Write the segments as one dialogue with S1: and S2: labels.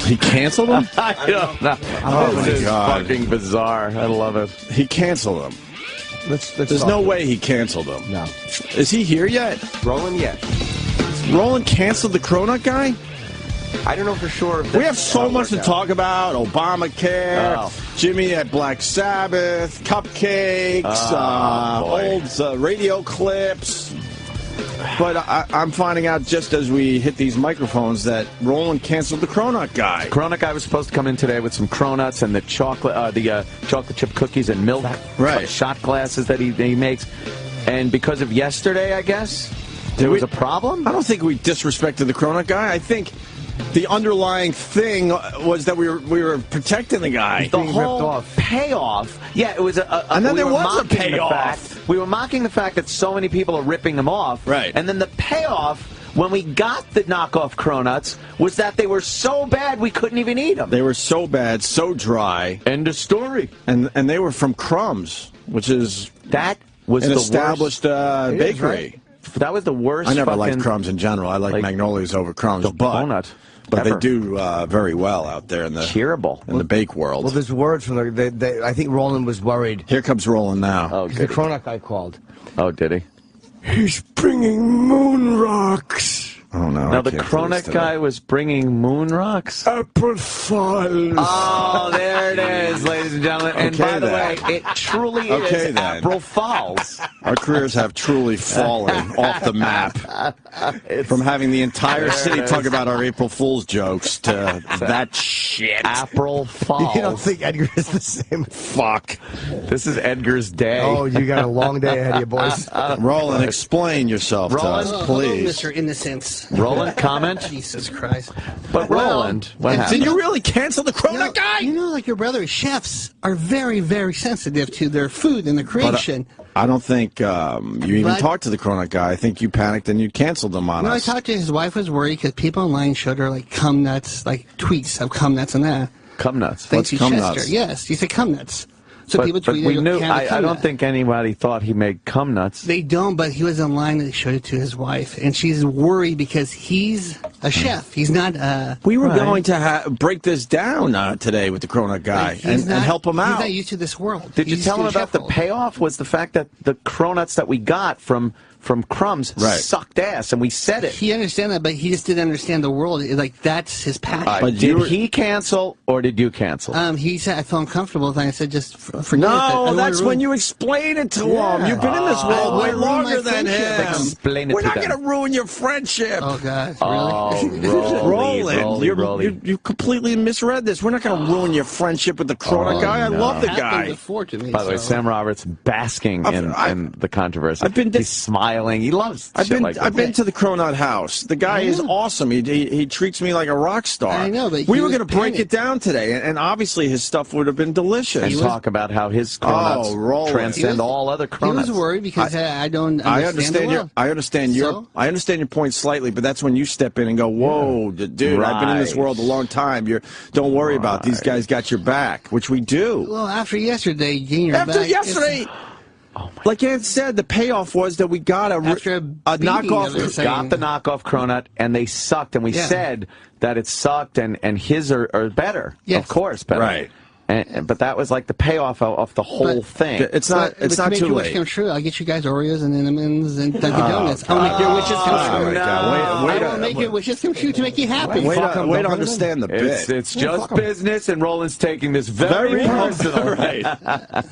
S1: He canceled him?
S2: I don't know.
S1: Oh,
S2: this
S1: my
S2: is
S1: God.
S2: fucking bizarre. I love it.
S1: He canceled him. There's no way he canceled him.
S3: No.
S1: Is he here yet?
S4: Roland, yes.
S1: Roland canceled the Cronut guy?
S4: I don't know for sure. If
S1: We have so much to talk about. Obamacare, Jimmy at Black Sabbath, cupcakes, old radio clips. But I'm finding out just as we hit these microphones that Roland canceled the Cronut guy.
S2: Cronut guy was supposed to come in today with some Cronuts and the chocolate chip cookies and milk shot glasses that he makes. And because of yesterday, I guess, there was a problem?
S1: I don't think we disrespected the Cronut guy. I think the underlying thing was that we were protecting the guy.
S2: The whole payoff. Yeah, it was
S1: and then there was a payoff.
S2: We were mocking the fact that so many people are ripping them off.
S1: Right.
S2: And then the payoff, when we got the knockoff Cronuts, was that they were so bad we couldn't even eat them.
S1: They were so bad, so dry.
S2: End of story.
S1: And they were from Crumbs, which is
S2: that was
S1: an
S2: the
S1: established bakery.
S2: That was the worst.
S1: I never liked Crumbs in general. I like Magnolias over Crumbs.
S2: The donut.
S1: But they do very well out there in the the bake world.
S3: Well, there's words from I think Roland was worried.
S1: Here comes Roland now.
S2: Oh,
S3: the Cronut guy called.
S2: Oh, did he?
S3: He's bringing moon rocks.
S1: Oh, no.
S2: Now, the Cronut guy was bringing moon rocks?
S3: Apple falls.
S2: Oh, there it is, ladies and gentlemen. And by the way, it truly is April Falls.
S1: Our careers have truly fallen off the map. From having the entire city talk about our April Fool's jokes to that shit.
S2: April Falls.
S3: You don't think Edgar is the same?
S1: Fuck.
S2: This is Edgar's day.
S3: Oh, you got a long day ahead of you, boys.
S1: Roland, explain yourself to us, please.
S5: Hello, Mr. Innocence.
S2: Roland, comment?
S5: Jesus Christ.
S2: But Roland, what happened?
S1: Did you really cancel the Cronut guy?
S5: You know, like your brother, chefs are very, very sensitive to their food and the creation.
S1: I don't think you even talked to the Cronut guy. I think you panicked and you canceled him on us.
S5: I talked to his wife was worried because people online showed her like cum nuts, like tweets of cum nuts and that.
S2: Cum nuts?
S5: Thanks
S1: What's
S5: to
S1: cum
S5: Chester.
S1: nuts?
S5: Yes, you say cum nuts. So people tweeted,
S2: we knew.
S5: I
S2: don't think anybody thought he made cum nuts.
S5: They don't, but he was online and they showed it to his wife, and she's worried because he's a chef. He's not.
S1: We were going to break this down today with the Cronut guy and help him out.
S5: He's not used to this world.
S2: Did you tell him about the payoff? Was the fact that the Cronuts that we got from Crumbs sucked ass, and we said it.
S5: He understand that, but he just didn't understand the world. Like, that's his passion.
S2: But did he cancel, or did you cancel?
S5: He said, I felt uncomfortable, and I said, just forget it.
S1: No, that's when you explain it to him. You've been in this world way longer than him.
S2: Explain it
S1: We're
S2: to
S1: not
S2: them.
S1: going to ruin your friendship.
S5: Oh, God,
S1: Roland, you completely misread this. We're not going to ruin your friendship with the Cronut guy. I love the guy.
S5: Before to me,
S2: By the way, Sam Roberts basking in the controversy. He's smiling. He loves
S1: I've
S2: shit
S1: been
S2: like this.
S1: I've been to the Cronut house. The guy is awesome. He treats me like a rock star.
S5: I know, but
S1: we were going to break it down today, and obviously his stuff would have been delicious.
S2: And talk about how his Cronuts transcend all other Cronuts.
S5: He was worried because I don't understand
S1: I understand your point slightly, but that's when you step in and go, "Whoa, dude! I've been in this world a long time. Don't worry about it. These guys got your back," which we do.
S5: Well, after yesterday,
S1: yesterday. Oh, like Ed said, the payoff was that we got a knockoff.
S2: Got the knockoff Cronut, and they sucked. And we said that it sucked, and his are better.
S5: Yes.
S2: Of course, better.
S1: Right.
S2: But that was like the payoff of the whole thing.
S1: It's not too late.
S5: To make your wish come true, I'll get you guys Oreos and M&Ms and Dunkin' Donuts. I'll make your wishes come true. I will make your wishes come true to make you happy.
S1: Way to understand the bit.
S2: It's just business, and Roland's taking this very personal.
S1: Right.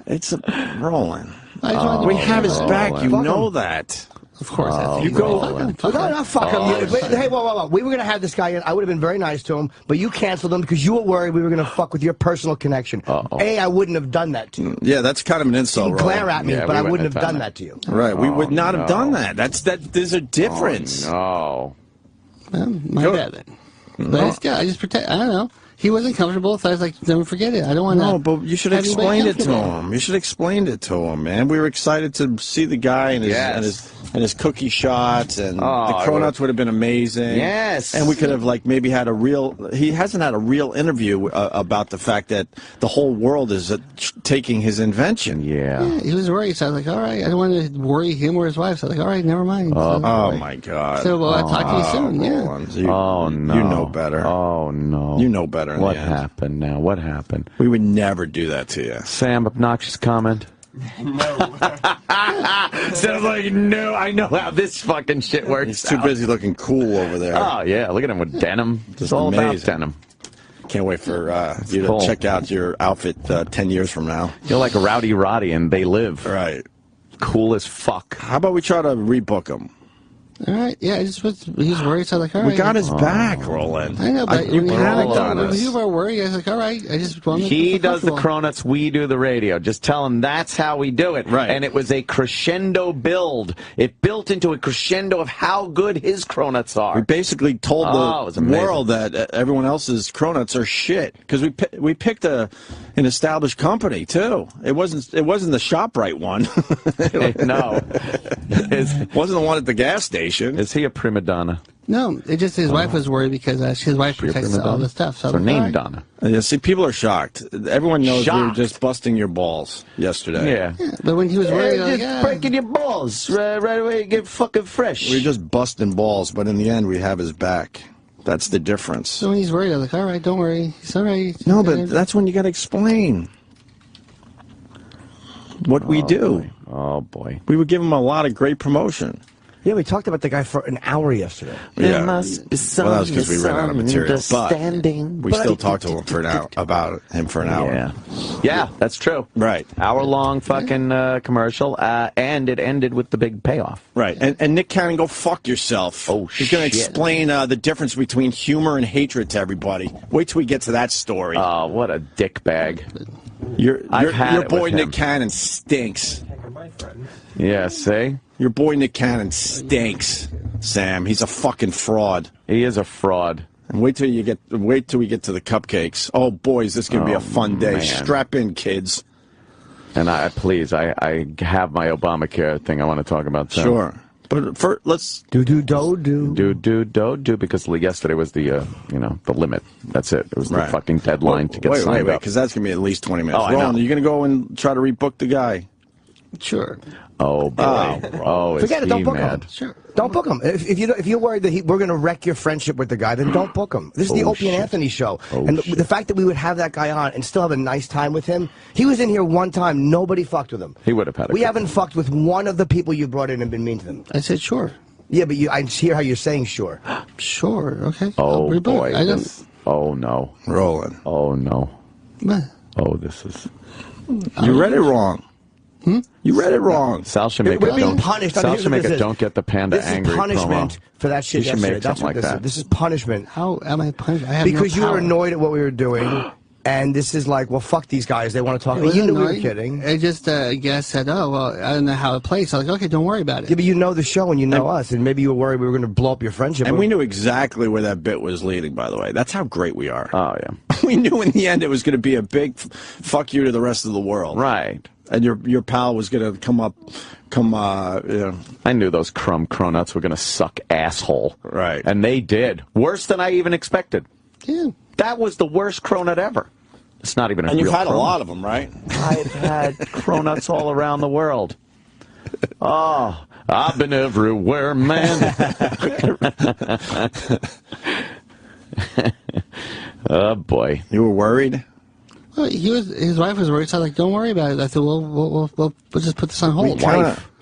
S1: It's Roland. We have his back. You know that.
S5: Of course.
S3: You go. No, fuck him. Hey, whoa. We were going to have this guy in. I would have been very nice to him, but you canceled him because you were worried we were going to fuck with your personal connection. I wouldn't have done that to you.
S1: Yeah, that's kind of an insult,
S3: You can glare at me, but I wouldn't have done that to you.
S1: Right. We would not have done that. There's a difference.
S2: Oh, no.
S5: Well, my bad then. But I just pretend. I don't know. He wasn't comfortable, so I was like, don't forget it. I don't want to.
S1: No, but you should explain it to him. You should explain it to him, man. We were excited to see the guy and his and his cookie shots, and the Cronuts would have been amazing.
S2: Yes.
S1: And we could have, like, maybe had a real... He hasn't had a real interview about the fact that the whole world is taking his invention.
S2: Yeah.
S5: He was worried, so I was like, all right, I don't want to worry him or his wife, so I was like, all right, never mind.
S1: Oh, my God.
S5: So, well, I'll talk to you soon,
S1: Roland,
S2: no.
S1: You know better.
S2: Oh, no.
S1: You know better.
S2: What happened now? What happened?
S1: We would never do that to you.
S2: Sam, obnoxious comment?
S6: No.
S2: Sounds like no. I know how this fucking shit works.
S1: He's too busy looking cool over there.
S2: Oh, yeah. Look at him with denim. It's all
S1: amazing.
S2: about denim.
S1: Can't wait for you to check out your outfit 10 years from now.
S2: You're like Rowdy Roddy and They Live.
S1: Right.
S2: Cool as fuck.
S1: How about we try to rebook him?
S5: All right, yeah, he was worried, so I was like, all right.
S1: We got his back, Roland.
S5: I know, but
S1: you panicked on
S5: when
S1: us.
S5: you were worried, I was like, all right, I just want to
S2: He does the Cronuts, we do the radio. Just tell him that's how we do it.
S1: Right.
S2: And it was a crescendo build. It built into a crescendo of how good his Cronuts are.
S1: We basically told the
S2: amazing.
S1: world that everyone else's Cronuts are shit because we picked an established company too. It wasn't the ShopRite one.
S2: No,
S1: It wasn't the one at the gas station.
S2: Is he a prima donna?
S5: No, it just his wife was worried because his wife protects all the stuff. So
S2: her name Donna.
S1: Yeah, see, people are shocked. Everyone knows we were
S2: Shocked.
S1: just busting your balls yesterday.
S2: Yeah.
S5: But when he was worried, I was
S2: Just
S5: like,
S2: breaking your balls right away. Get fucking fresh.
S1: We were just busting balls, but in the end, we have his back. That's the difference.
S5: So when he's worried, I was like, all right, don't worry. It's all right.
S1: No, but that's when you got to explain what we do.
S2: Boy. Oh, boy.
S1: We would give him a lot of great promotion.
S3: Yeah, we talked about the guy for an hour yesterday.
S2: There must be some
S1: well, that was because we ran out of material. But we still
S3: I-
S1: talked to him for an hour, about him for an hour.
S2: Yeah, that's true.
S1: Right.
S2: Hour-long fucking commercial, and it ended with the big payoff.
S1: Right. And Nick Cannon, go fuck yourself.
S2: Oh,
S1: He's going to
S2: shit.
S1: explain the difference between humor and hatred to everybody. Wait till we get to that story.
S2: Oh, what a dickbag.
S1: Your boy
S2: with him.
S1: Nick Cannon stinks.
S2: Yeah, see?
S1: Your boy Nick Cannon stinks, Sam. He's a fucking fraud.
S2: He is a fraud.
S1: And wait till we get to the cupcakes. Oh, boys, this is going to be a fun day.
S2: Man.
S1: Strap in, kids.
S2: And I have my Obamacare thing I want to talk about. So.
S1: Sure. But let's
S3: Do,
S2: because yesterday was the the limit. That's it. It was the fucking deadline to get signed
S1: wait,
S2: up.
S1: because that's going to be at least 20 minutes.
S2: Oh, I know.
S1: Roland, are you going to go and try to rebook the guy?
S5: Sure.
S2: Oh, boy. Is
S3: Forget it. Don't
S2: he
S3: book
S2: mad?
S3: him. Sure. Don't book him. If you're worried that we're going to wreck your friendship with the guy, then don't book him. This is the Opie and Anthony show. And the fact that we would have that guy on and still have a nice time with him, he was in here one time. Nobody fucked with him.
S2: He would have had
S3: We haven't fucked with one of the people you brought in and been mean to them.
S5: I said, sure.
S3: Yeah, but I hear how you're saying sure.
S5: Sure, okay.
S2: Oh,
S5: I'll rebook.
S2: boy.
S5: I don't...
S2: Oh, no.
S1: Roland.
S2: Oh, no.
S5: What?
S2: Oh, this is...
S1: You read it wrong. You read it wrong.
S2: Sal should make
S3: We're
S2: it
S3: being
S2: don't.
S3: punished.
S2: Sal should make
S3: This
S2: it
S3: is-
S2: don't get the panda
S3: This
S2: angry
S3: is punishment
S2: promo.
S3: for that shit
S2: You should
S3: yesterday.
S2: make
S3: That's
S2: something
S3: what
S2: like
S3: this
S2: that.
S3: is. This is punishment.
S5: How am I punished? I have
S3: Because
S5: no
S3: you
S5: power.
S3: were annoyed at what we were doing, and this is like, well, fuck these guys. They want to talk.
S5: It wasn't
S3: You knew we were
S5: annoying.
S3: kidding.
S5: I just, guess said, oh, well, I don't know how it plays. So I was like, okay, don't worry about it.
S3: Yeah, but you know the show and you know us, and maybe you were worried we were going to blow up your friendship.
S1: And we knew exactly where that bit was leading, by the way. That's how great we are.
S2: Oh, yeah.
S1: We knew in the end it was going to be a big fuck you to the rest of the world.
S2: Right.
S1: And your pal was going to come,
S2: I knew those Cronuts were going to suck asshole.
S1: Right.
S2: And they did. Worse than I even expected.
S5: Yeah.
S2: That was the worst Cronut ever. It's not even a
S1: And
S2: real
S1: you've had a
S2: Cronut.
S1: lot of them, right?
S2: I've had Cronuts all around the world. Oh, I've been everywhere, man. Oh, boy.
S1: You were worried?
S5: Well, his wife was worried, so I was like, don't worry about it. I said, well, we'll just put this on hold.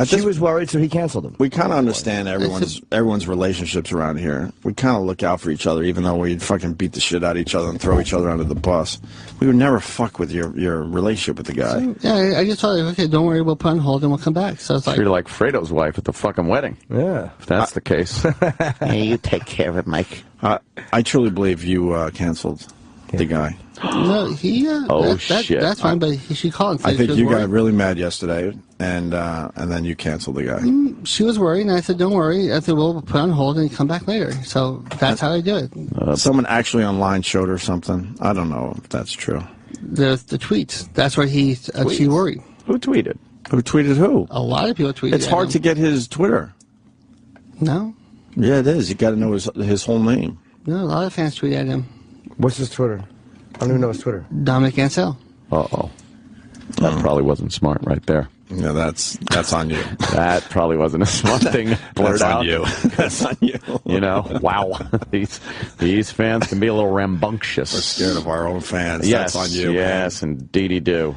S3: She was worried, so he canceled him.
S1: We kind of understand everyone's relationships around here. We kind of look out for each other, even though we'd fucking beat the shit out of each other and throw each other under the bus. We would never fuck with your relationship with the guy.
S5: So, yeah, I just told her, okay, don't worry, we'll put on hold and we'll come back. So it's like,
S2: You're like Fredo's wife at the fucking wedding.
S3: Yeah.
S2: If that's the case.
S4: Hey, you take care of it, Mike.
S1: I truly believe you canceled the guy.
S5: no, he,
S2: shit.
S5: that's fine, but she called and said
S1: I think
S5: she was
S1: you
S5: worried.
S1: got really mad yesterday, and then you canceled the guy.
S5: She was worried, and I said, don't worry. I said, we'll put on hold and come back later. So that's how I do it.
S1: Someone actually online showed her something. I don't know if that's true.
S5: The tweets. That's where she worried.
S2: Who tweeted?
S1: Who tweeted who?
S5: A lot of people tweeted.
S1: It's hard to get his Twitter.
S5: No.
S1: Yeah, it is. You got to know his whole name.
S5: No, a lot of fans tweet at him.
S3: What's his Twitter? I don't even know his Twitter.
S5: Dominic Ansel.
S2: Uh-oh. That probably wasn't smart right there.
S1: Yeah, that's on you.
S2: That probably wasn't a smart thing.
S1: That's on you. That's on you.
S2: You know, wow. These fans can be a little rambunctious.
S1: We're scared of our own fans.
S2: Yes,
S1: that's on you.
S2: Yes, indeedy do.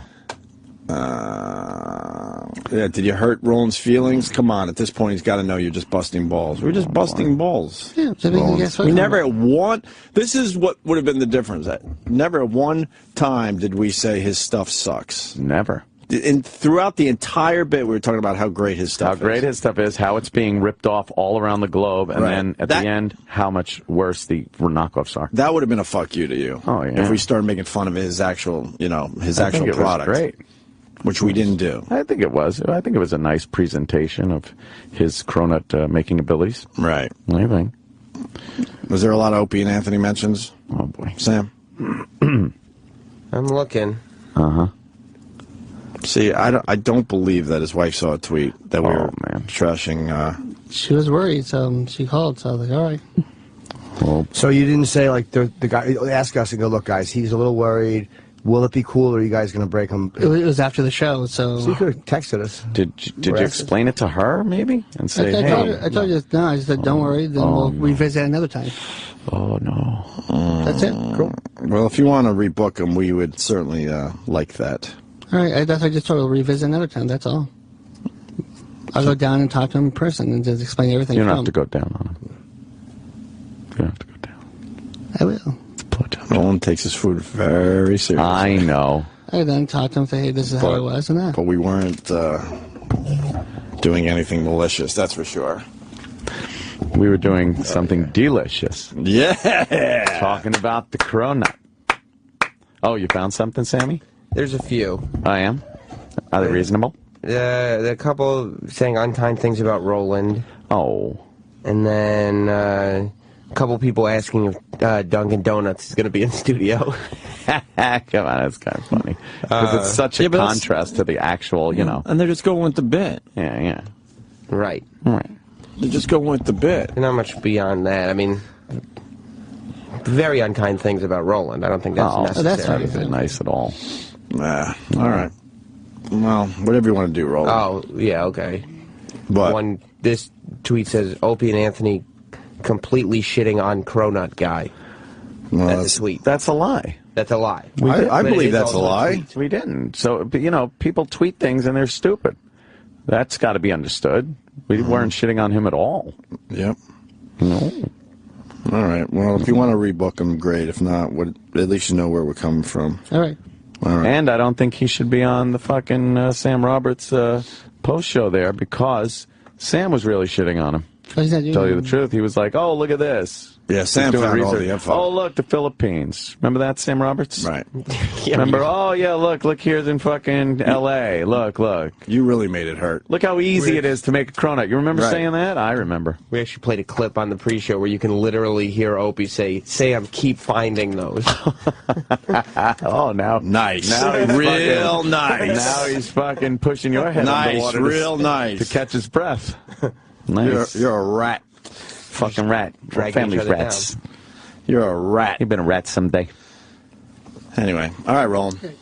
S1: Yeah, did you hurt Roland's feelings? Come on, at this point, he's got to know you're just busting balls. We're just busting balls.
S5: Yeah, so
S1: we never at one. This is what would have been the difference. Never at one time did we say his stuff sucks.
S2: Never.
S1: And throughout the entire bit, we were talking about how great his stuff is.
S2: How great his stuff is, how it's being ripped off all around the globe, and then at the end, how much worse the knockoffs are.
S1: That would have been a fuck you to you.
S2: Oh, yeah.
S1: If we started making fun of his actual, his actual product.
S2: Was great.
S1: Which we didn't do.
S2: I think it was. I think it was a nice presentation of his Cronut making abilities.
S1: Right.
S2: I think.
S1: Was there a lot of Opie and Anthony mentions?
S2: Oh, boy.
S1: Sam?
S6: I'm looking.
S2: Uh-huh.
S1: See, I don't believe that his wife saw a tweet that we were trashing.
S5: She was worried, so she called. So I was like, all right.
S3: Well, so you didn't say, like, the guy, ask us and go, look, guys, he's a little worried. Will it be cool, or are you guys going to break him?
S5: It was after the show, so
S3: you could have texted us.
S2: Did you explain it to her, maybe? And say,
S5: I told you, no, I said, don't worry, then we'll revisit another time.
S2: Oh, no.
S5: That's it. Cool.
S1: Well, if you want to rebook him, we would certainly like that.
S5: All right, that's what I just told her. We'll revisit another time, that's all. I'll go down and talk to him in person and just explain everything.
S2: You don't have to go down on him. You don't have to go down.
S5: I will.
S1: Roland takes his food very seriously.
S2: I know.
S5: I then talk to him and say, hey, this is how it was and that.
S1: But we weren't doing anything malicious, that's for sure.
S2: We were doing something delicious.
S1: Yeah!
S2: Talking about the Cronut. Oh, you found something, Sammy?
S6: There's a few.
S2: I am. Are they reasonable?
S6: A couple saying unkind things about Roland.
S2: Oh.
S6: And then a couple people asking if Dunkin' Donuts is going to be in studio.
S2: Come on, that's kind of funny. Because it's such a contrast to the actual,
S1: And they're just going with the bit.
S2: Yeah.
S6: Right.
S1: They're just going with the bit.
S6: Not much beyond that. I mean, very unkind things about Roland. I don't think that's necessary.
S2: That's not even nice at all.
S1: Nah. All right. Well, whatever you want to do, Roland.
S6: Oh, yeah, okay.
S1: But
S6: this tweet says, Opie and Anthony completely shitting on Cronut guy.
S1: Well,
S6: that's a tweet.
S2: That's a lie.
S6: That's a lie.
S1: I believe that's a lie.
S2: We didn't. So, people tweet things and they're stupid. That's got to be understood. We weren't shitting on him at all.
S1: Yep.
S2: No.
S1: All right. Well, if you want to rebook him, great. If not, at least you know where we're coming from.
S5: All right.
S2: And I don't think he should be on the fucking Sam Roberts post show there because Sam was really shitting on him. Tell you the truth, he was like, "Oh, look at this."
S1: Yeah, Sam found all the info.
S2: Oh, look, the Philippines. Remember that, Sam Roberts?
S1: Right.
S2: Remember? Oh, yeah, look, here's in fucking L.A. Look.
S1: You really made it hurt.
S2: Look how easy it is to make a Cronut. You remember saying that? I remember.
S6: We actually played a clip on the pre-show where you can literally hear Opie say, Sam, keep finding those.
S2: Oh, now.
S1: Nice.
S2: Now he's
S1: real nice.
S2: Now he's fucking pushing your head underwater
S1: real nice.
S2: To catch his breath. Nice.
S1: You're a rat.
S2: Fucking rat. Family's rats.
S1: Down. You're a rat.
S2: You've been a rat someday.
S1: Anyway. All right, Roland.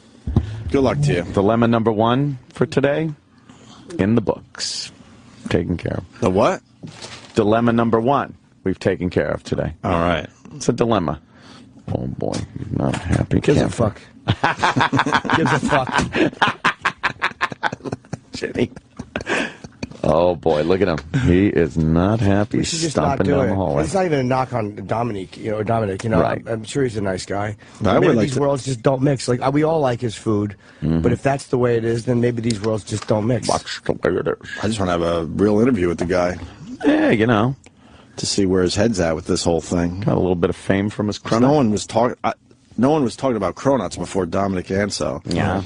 S1: Good luck to you.
S2: Dilemma number 1 for today, in the books. Taken care of.
S1: The what?
S2: Dilemma number 1 we've taken care of today.
S1: All right.
S2: It's a dilemma. Oh, boy. He's not happy.
S3: Gives a fuck. Gives a fuck.
S2: Jenny. Oh, boy, look at him. He is not happy. He's stomping down the hallway.
S3: It's not even a knock on Dominic.
S2: Right.
S3: I'm sure he's a nice guy.
S1: I
S3: maybe
S1: would
S3: these worlds just don't mix. Like, we all like his food, but if that's the way it is, then maybe these worlds just don't mix.
S2: Watch the way it is.
S1: I just want to have a real interview with the guy.
S2: Yeah,
S1: to see where his head's at with this whole thing.
S2: Got a little bit of fame from his Cronut.
S1: No one was talking about Cronuts before Dominic Ansel.
S2: Yeah.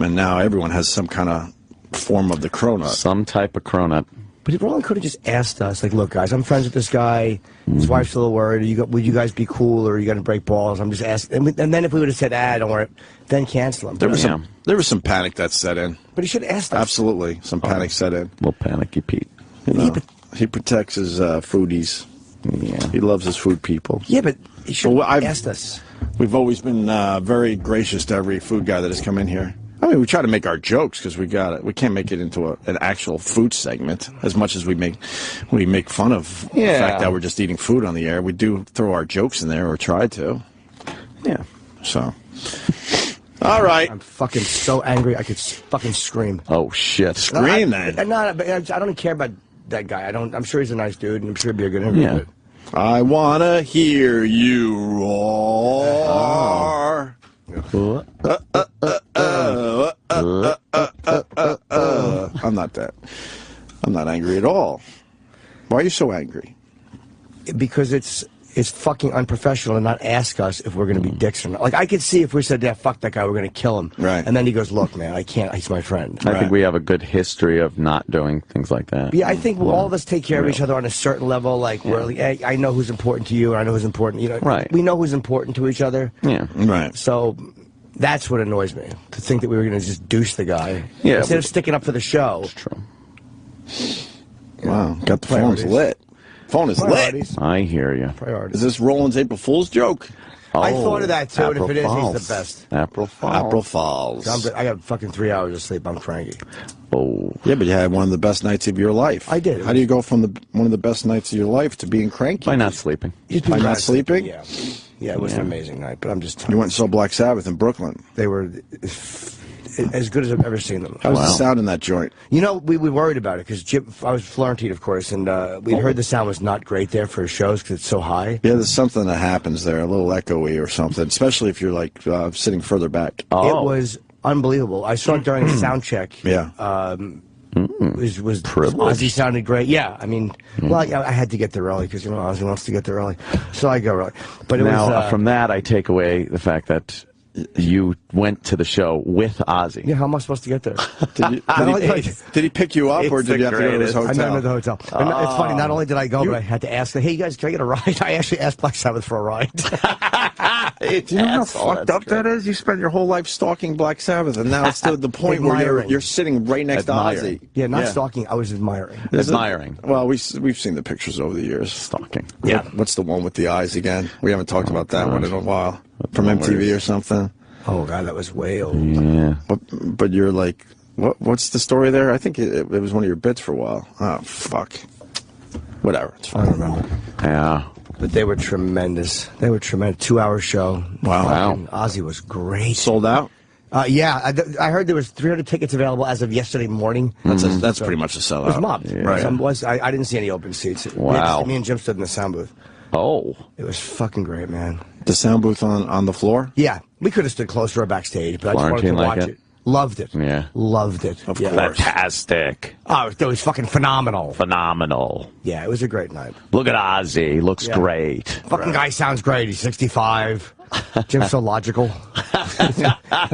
S1: And now everyone has some kind of form of the Cronut.
S2: Some type of Cronut.
S3: But Roland could have just asked us, like, look, guys, I'm friends with this guy. His wife's a little worried. Would you guys be cool, or are you going to break balls? I'm just asking. And then if we would have said, don't worry, then cancel him.
S1: There was some panic that set in.
S3: But he should have asked us.
S1: Absolutely. Some panic set in.
S2: Little panicky Pete.
S3: Yeah, but
S1: He protects his foodies.
S2: Yeah.
S1: He loves his food people.
S3: Yeah, but he should have asked us.
S1: We've always been very gracious to every food guy that has come in here. I mean, we try to make our jokes because we can't make it into an actual food segment as much as we make fun of the fact that we're just eating food on the air. We do throw our jokes in there, or try to.
S2: Yeah.
S1: So. All right.
S3: I'm fucking so angry I could fucking scream.
S2: Oh shit!
S1: Scream then.
S3: No, but I don't care about that guy. I'm sure he's a nice dude, and I'm sure he'd be a good interview.
S2: Yeah.
S1: I wanna hear you roar. I'm not that. I'm not angry at all. Why are you so angry?
S3: Because it's fucking unprofessional to not ask us if we're going to be dicks or not. Like, I could see if we said, yeah, fuck that guy, we're going to kill him.
S1: Right.
S3: And then he goes, look, man, I can't, he's my friend.
S2: I think we have a good history of not doing things like that.
S3: Yeah, I think all of us take care of each other on a certain level. Like, we're like, hey, I know who's important to you, and I know who's important, you know.
S2: Right.
S3: We know who's important to each other.
S2: Yeah.
S1: Right.
S3: So that's what annoys me, to think that we were going to just douche the guy.
S2: Yeah.
S3: Instead of sticking up for the show.
S2: It's true.
S1: Wow, got the phones lit. Phone is lit.
S2: I hear you.
S3: Priorities.
S1: Is this Roland's April Fool's joke?
S3: I thought of that too, and if
S2: April
S3: it is,
S2: Fools.
S3: he's the best.
S2: April Fools.
S1: April Fools.
S3: I got fucking 3 hours of sleep. I'm cranky.
S2: Oh.
S1: Yeah, but you had one of the best nights of your life.
S3: I did.
S1: How do you go from one of the best nights of your life to being cranky?
S2: By not sleeping.
S1: By not sleeping?
S3: Yeah. Yeah, it was an amazing night, but I'm just tired.
S1: You went and saw Black Sabbath in Brooklyn.
S3: They were as good as I've ever seen them.
S1: How was the sound in that joint?
S3: You know, we worried about it because I was Florentine, of course, and we'd heard the sound was not great there for shows because it's so high.
S1: Yeah, there's something that happens there, a little echoey or something, especially if you're like sitting further back.
S3: Oh. It was unbelievable. I saw it during the sound check.
S1: Yeah.
S3: Ozzy sounded great. Yeah, I mean, well, I had to get there early because, you know, Ozzy wants to get there early. So I go early. But it was,
S2: from that, I take away the fact that you went to the show with Ozzy.
S3: Yeah, how am I supposed to get there?
S1: Did he pick you up, or did you have to go to his hotel?
S3: I met him at the hotel. It's funny, not only did I go, but I had to ask, hey, you guys, can I get a ride? I actually asked Black Sabbath for a ride.
S1: Do you know how fucked up that is? You spent your whole life stalking Black Sabbath, and now it's to the point where you're sitting right next to Ozzy.
S3: Yeah, not stalking, I was admiring.
S2: Admiring.
S1: Well, we've seen the pictures over the years.
S2: Stalking.
S3: Yeah.
S1: What's the one with the eyes again? We haven't talked about that one in a while. From MTV or something.
S3: Oh, God, that was way old.
S2: Yeah.
S1: But you're like, what's the story there? I think it was one of your bits for a while. Oh, fuck. Whatever. It's fine.
S3: I don't remember.
S2: Yeah.
S3: But they were tremendous. They were tremendous. 2-hour show.
S1: Wow.
S3: Ozzy was great.
S1: Sold out?
S3: Yeah, I heard there was 300 tickets available as of yesterday morning.
S1: That's pretty much a sellout.
S3: It was mobbed.
S2: Yeah.
S3: Right. I didn't see any open seats.
S2: Wow.
S3: Me and Jim stood in the sound booth.
S2: Oh.
S3: It was fucking great, man.
S1: The sound booth on the floor?
S3: Yeah. We could have stood closer or backstage, but I just wanted to watch it. Loved it.
S2: Yeah.
S3: Loved it.
S1: Of
S3: course.
S2: Fantastic.
S3: Oh, it was fucking phenomenal.
S2: Phenomenal.
S3: Yeah, it was a great night.
S2: Look at Ozzy. Looks great.
S3: Fucking guy sounds great. He's 65. Jim's so logical.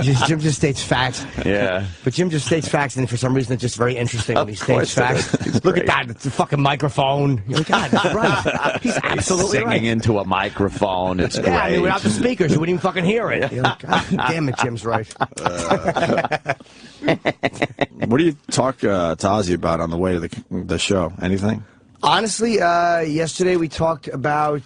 S3: Jim just states facts.
S2: Yeah.
S3: But Jim just states facts, and for some reason it's just very interesting when he states facts. Look at that. It's a fucking microphone. You're like, God, that's right. He's absolutely
S2: singing into a microphone. It's great.
S3: Yeah, I mean, without the speakers, you wouldn't even fucking hear it. You're like, God damn it, Jim's right.
S1: What do you talk to Ozzy about on the way to the show? Anything?
S3: Honestly, yesterday we talked about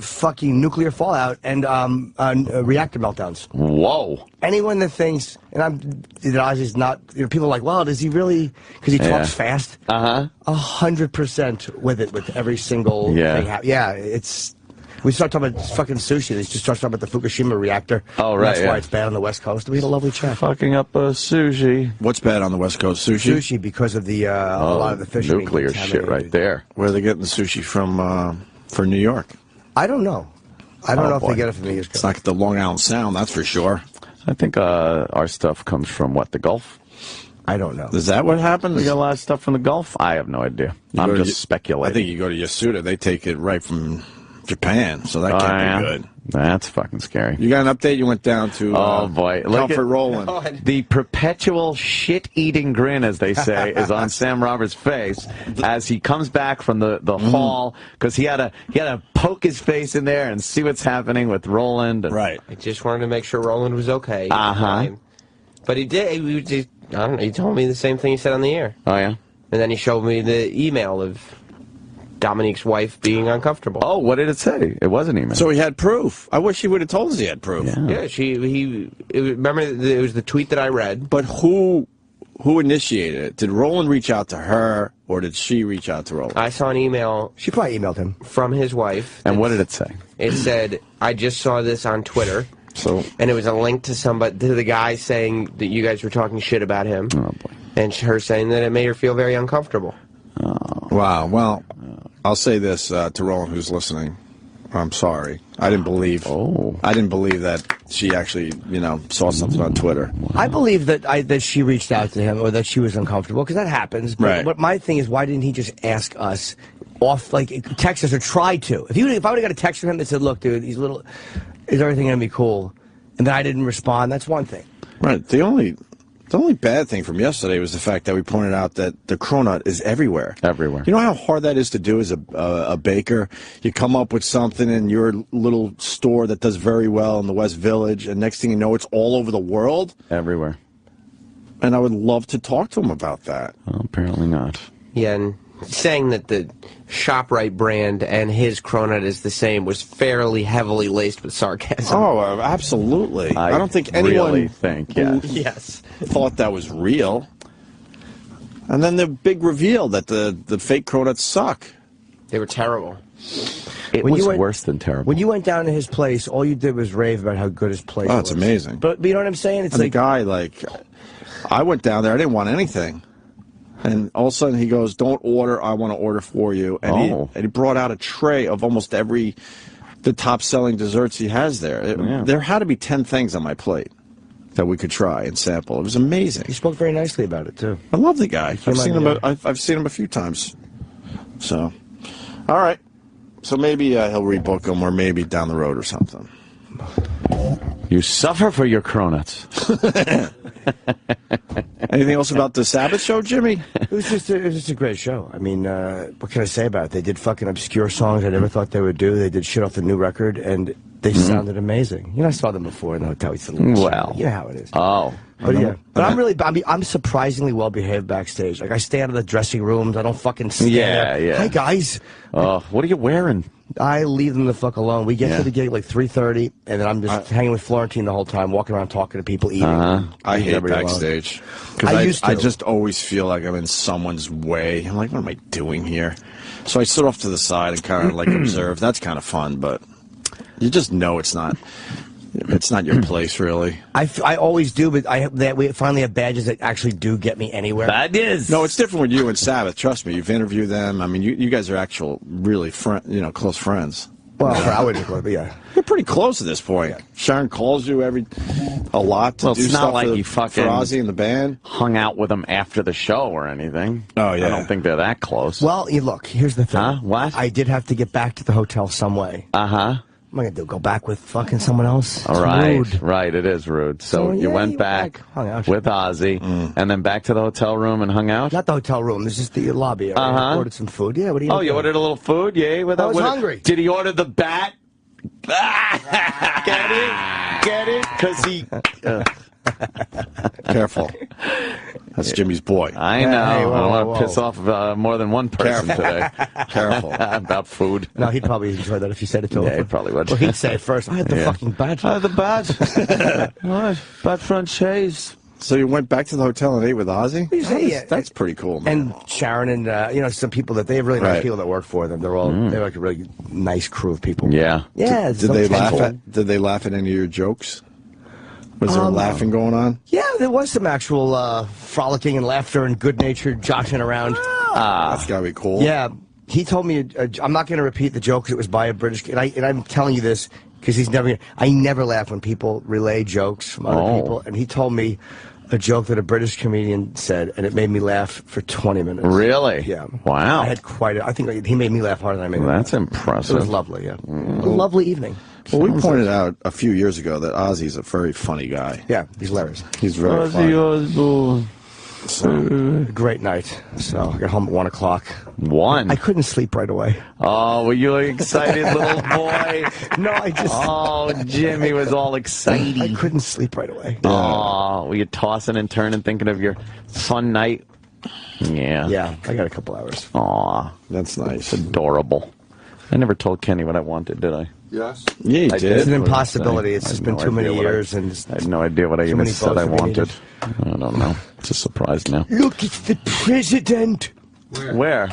S3: fucking nuclear fallout and reactor meltdowns.
S2: Whoa.
S3: Anyone that thinks, that Ozzy's not, people are like, well, does he really, because he talks fast? 100% with every single thing. Yeah, it's... We start talking about fucking sushi. They just start talking about the Fukushima reactor. Oh, right. That's why it's bad on the West Coast. We had a lovely chat.
S2: Fucking up sushi.
S1: What's bad on the West Coast? Sushi?
S3: Sushi, because of the a lot of the fish.
S2: Nuclear shit right there.
S1: Where are they getting the sushi from for New York?
S3: I don't know. I don't know if they get it from the East Coast.
S1: It's not the Long Island Sound, that's for sure.
S2: I think our stuff comes from, the Gulf?
S3: I don't know.
S1: Is that what happened?
S2: We got a lot of stuff from the Gulf? I have no idea. I'm just speculating.
S1: I think you go to Yasuda, they take it right from Japan, so that can't be good.
S2: That's fucking scary.
S1: You got an update? You went down to Comfort Roland.
S2: The perpetual shit-eating grin, as they say, is on Sam Roberts' face as he comes back from the hall, because he had to poke his face in there and see what's happening with Roland.
S6: Right. I just wanted to make sure Roland was okay.
S2: Uh-huh.
S6: But he did. I don't know. He told me the same thing he said on the air.
S2: Oh, yeah?
S6: And then he showed me the email of Dominique's wife being uncomfortable.
S2: Oh, what did it say? It was an email.
S1: So he had proof. I wish he would have told us he had proof.
S6: Yeah, remember, it was the tweet that I read.
S1: But who initiated it? Did Roland reach out to her, or did she reach out to Roland?
S6: I saw an email.
S3: She probably emailed him.
S6: From his wife.
S2: And what did it say?
S6: It said, I just saw this on Twitter. And it was a link to the guy saying that you guys were talking shit about him.
S2: Oh, boy.
S6: And her saying that it made her feel very uncomfortable.
S2: Oh.
S1: Wow. Well, I'll say this to Roland, who's listening. I'm sorry. I didn't believe that she actually, saw something on Twitter.
S3: I believe that she reached out to him, or that she was uncomfortable, because that happens. But my thing is, why didn't he just ask us text us or try to? If I would have got a text from him that said, "Look, dude, is everything gonna be cool?" and then I didn't respond, that's one thing.
S1: Right. The only bad thing from yesterday was the fact that we pointed out that the cronut is everywhere.
S2: Everywhere.
S1: You know how hard that is to do as a baker? You come up with something in your little store that does very well in the West Village, and next thing you know, it's all over the world?
S2: Everywhere.
S1: And I would love to talk to him about that.
S2: Well, apparently not.
S6: Yeah, and saying that the ShopRite brand and his Cronut is the same was fairly heavily laced with sarcasm.
S1: Oh, absolutely. I don't think anyone
S2: really think,
S1: thought that was real. And then the big reveal that the fake Cronuts suck.
S6: They were terrible.
S2: It was worse than terrible.
S3: When you went down to his place, all you did was rave about how good his place was.
S1: Oh, it's amazing.
S3: But you know what I'm saying? It's
S1: and the guy, I went down there, I didn't want anything. And all of a sudden he goes, "Don't order, I want to order for you." And he brought out a tray of almost the top-selling desserts he has there. There had to be 10 things on my plate that we could try and sample. It was amazing.
S3: He spoke very nicely about it, too.
S1: I love the guy. I've seen him a few times. So, all right. So maybe he'll rebook him, or maybe down the road or something.
S2: You suffer for your Cronuts.
S1: Anything else about the Sabbath show, Jimmy?
S3: It was just a great show. I mean, what can I say about it? They did fucking obscure songs I never thought they would do. They did shit off the new record, and they sounded amazing. I saw them before in the hotel. Well, you know how it is.
S2: Oh.
S3: But I'm surprisingly well behaved backstage. I stay out of the dressing rooms. I don't fucking stand there. Hi, guys.
S2: What are you wearing?
S3: I leave them the fuck alone. We get to the gig like 3:30, and then I'm just hanging with Florentine the whole time, walking around talking to people, eating.
S1: I hate backstage. Because I just always feel like I'm in someone's way. I'm like, what am I doing here? So I sit off to the side and kind of observe. That's kind of fun, but you just know it's not your place, really.
S3: I always do, but we finally have badges that actually do get me anywhere.
S2: Badges?
S1: No, it's different with you and Sabbath. Trust me, you've interviewed them. I mean, you guys are really close friends.
S3: Well, I wouldn't call it, but yeah.
S1: You're pretty close at this point. Yeah. Sharon calls you a lot to do
S2: it's
S1: stuff
S2: not like you fucking
S1: for Ozzy and the band.
S2: Hung out with them after the show or anything.
S1: Oh, yeah.
S2: I don't think they're that close.
S3: Well, look, here's the thing.
S2: Huh? What?
S3: I did have to get back to the hotel some way.
S2: Uh-huh.
S3: What am I going to do, go back with fucking someone else?
S2: All right, right, it is rude. So you went back
S3: hung out
S2: with Ozzy, and then back to the hotel room and hung out?
S3: Not the hotel room, this is the lobby area. I ordered some food. Yeah, what do you
S2: you ordered a little food? Yeah,
S3: I was hungry.
S2: Did he order the bat? Get it? Because he...
S1: Careful. That's Jimmy's boy.
S2: I know. Hey, I don't want to piss off more than one person today.
S1: Careful.
S2: About food.
S3: No, he'd probably enjoy that if you said it to him.
S2: Yeah, he probably would.
S3: Well, he'd say it first. I had the fucking badge.
S2: I had the badge. What? Bad franchise.
S1: So you went back to the hotel and ate with Ozzy? That's pretty cool, man.
S3: And Sharon and, some people that they have really nice people that work for them. They're like a really nice crew of people.
S2: Yeah.
S3: Yeah.
S1: Did they laugh at any of your jokes? Was there laughing going on?
S3: Yeah, there was some actual frolicking and laughter and good-natured joshing around.
S1: That's gotta be cool.
S3: Yeah, he told me, I'm not going to repeat the joke because it was by a British kid, and I'm telling you this because I never laugh when people relay jokes from other people, and he told me a joke that a British comedian said, and it made me laugh for 20 minutes.
S2: Really?
S3: Yeah.
S2: Wow.
S3: I had I think he made me laugh harder than I made him laugh.
S2: That's impressive.
S3: It was lovely, yeah. A lovely evening.
S1: Well, we pointed out a few years ago that Ozzy's a very funny guy.
S3: Yeah, he's hilarious.
S1: He's very funny.
S2: Ozzy Osbourne.
S3: Great night. So I got home at 1 o'clock.
S2: 1?
S3: I couldn't sleep right away.
S2: Oh, were you excited, little boy?
S3: No, I just...
S2: Oh, Jimmy was all excited.
S3: I couldn't sleep right away.
S2: Oh, were you tossing and turning thinking of your fun night? Yeah.
S3: Yeah, I got a couple hours.
S2: Aw,
S1: That's nice.
S2: adorable. I never told Kenny what I wanted, did I?
S1: Yes. Yeah, you
S2: I
S1: did.
S3: It's an
S2: What did I
S3: impossibility.
S2: say?
S3: It's
S2: I
S3: just
S2: had
S3: been
S2: no
S3: too many
S2: idea what
S3: years.
S2: I had no idea what I even
S3: many
S2: said I
S3: votes have been
S2: wanted.
S3: needed.
S2: I don't know. It's a surprise now.
S3: Look, it's the president.
S2: Where?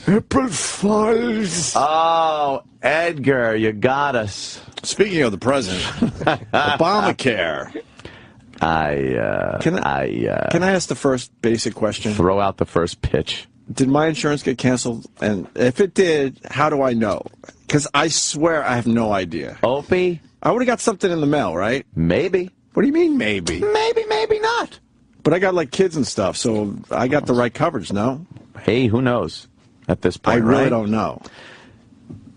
S3: April Fools.
S2: Oh, Edgar, you got us.
S1: Speaking of the president, Obamacare.
S2: Can
S1: I ask the first basic question?
S2: throw out the first pitch?
S1: Did my insurance get canceled? And if it did, how do I know? Because I swear I have no idea.
S2: Opie?
S1: I would have got something in the mail, right?
S2: Maybe.
S1: What do you mean, maybe?
S2: Maybe not.
S1: But I got, like, kids and stuff, so I got the right coverage, no?
S2: Hey, who knows at this point,
S1: I really
S2: right?
S1: don't know.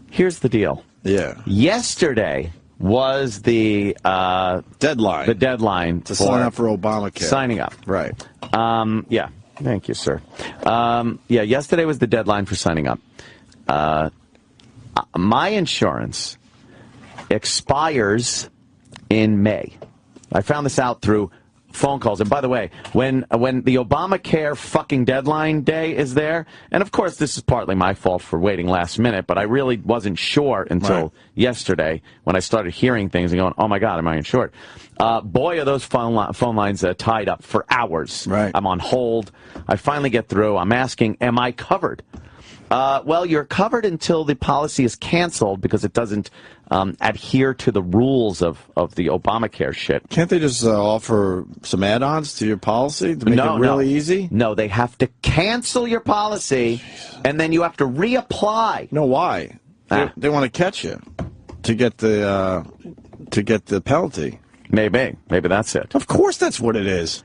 S2: Here's the deal.
S1: Yeah.
S2: Yesterday was the
S1: Deadline.
S2: the deadline
S1: to sign up for Obamacare.
S2: Signing up.
S1: Right.
S2: Yeah. Thank you, sir. Yesterday was the deadline for signing up. My insurance expires in May. I found this out through phone calls. And by the way, when the Obamacare fucking deadline day is there, and of course this is partly my fault for waiting last minute, but I really wasn't sure until yesterday when I started hearing things and going, oh my God, am I insured? Boy, are those phone lines tied up for hours.
S1: Right.
S2: I'm on hold. I finally get through. I'm asking, am I covered? Well, you're covered until the policy is canceled because it doesn't adhere to the rules of the Obamacare shit.
S1: Can't they just offer some add-ons to your policy to make it really easy?
S2: No, they have to cancel your policy, and then you have to reapply.
S1: No, why? They want to catch you to get the penalty.
S2: Maybe that's it.
S1: Of course that's what it is.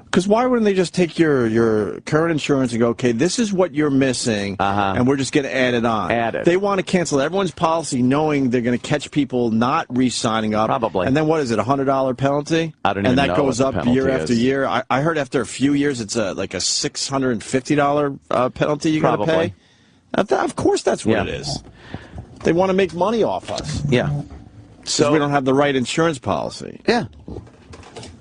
S1: Because why wouldn't they just take your current insurance and go, okay, this is what you're missing, and we're just going to add it on. They want to cancel everyone's policy knowing they're going to catch people not re-signing up.
S2: Probably.
S1: And then what is it, $100 penalty?
S2: I don't even know.
S1: And that goes
S2: what the
S1: up year
S2: penalty
S1: after
S2: is.
S1: year. I heard after a few years it's like a $650 penalty you got to pay. Of course that's what it is. They want to make money off us.
S2: Yeah.
S1: So we don't have the right insurance policy.
S2: Yeah.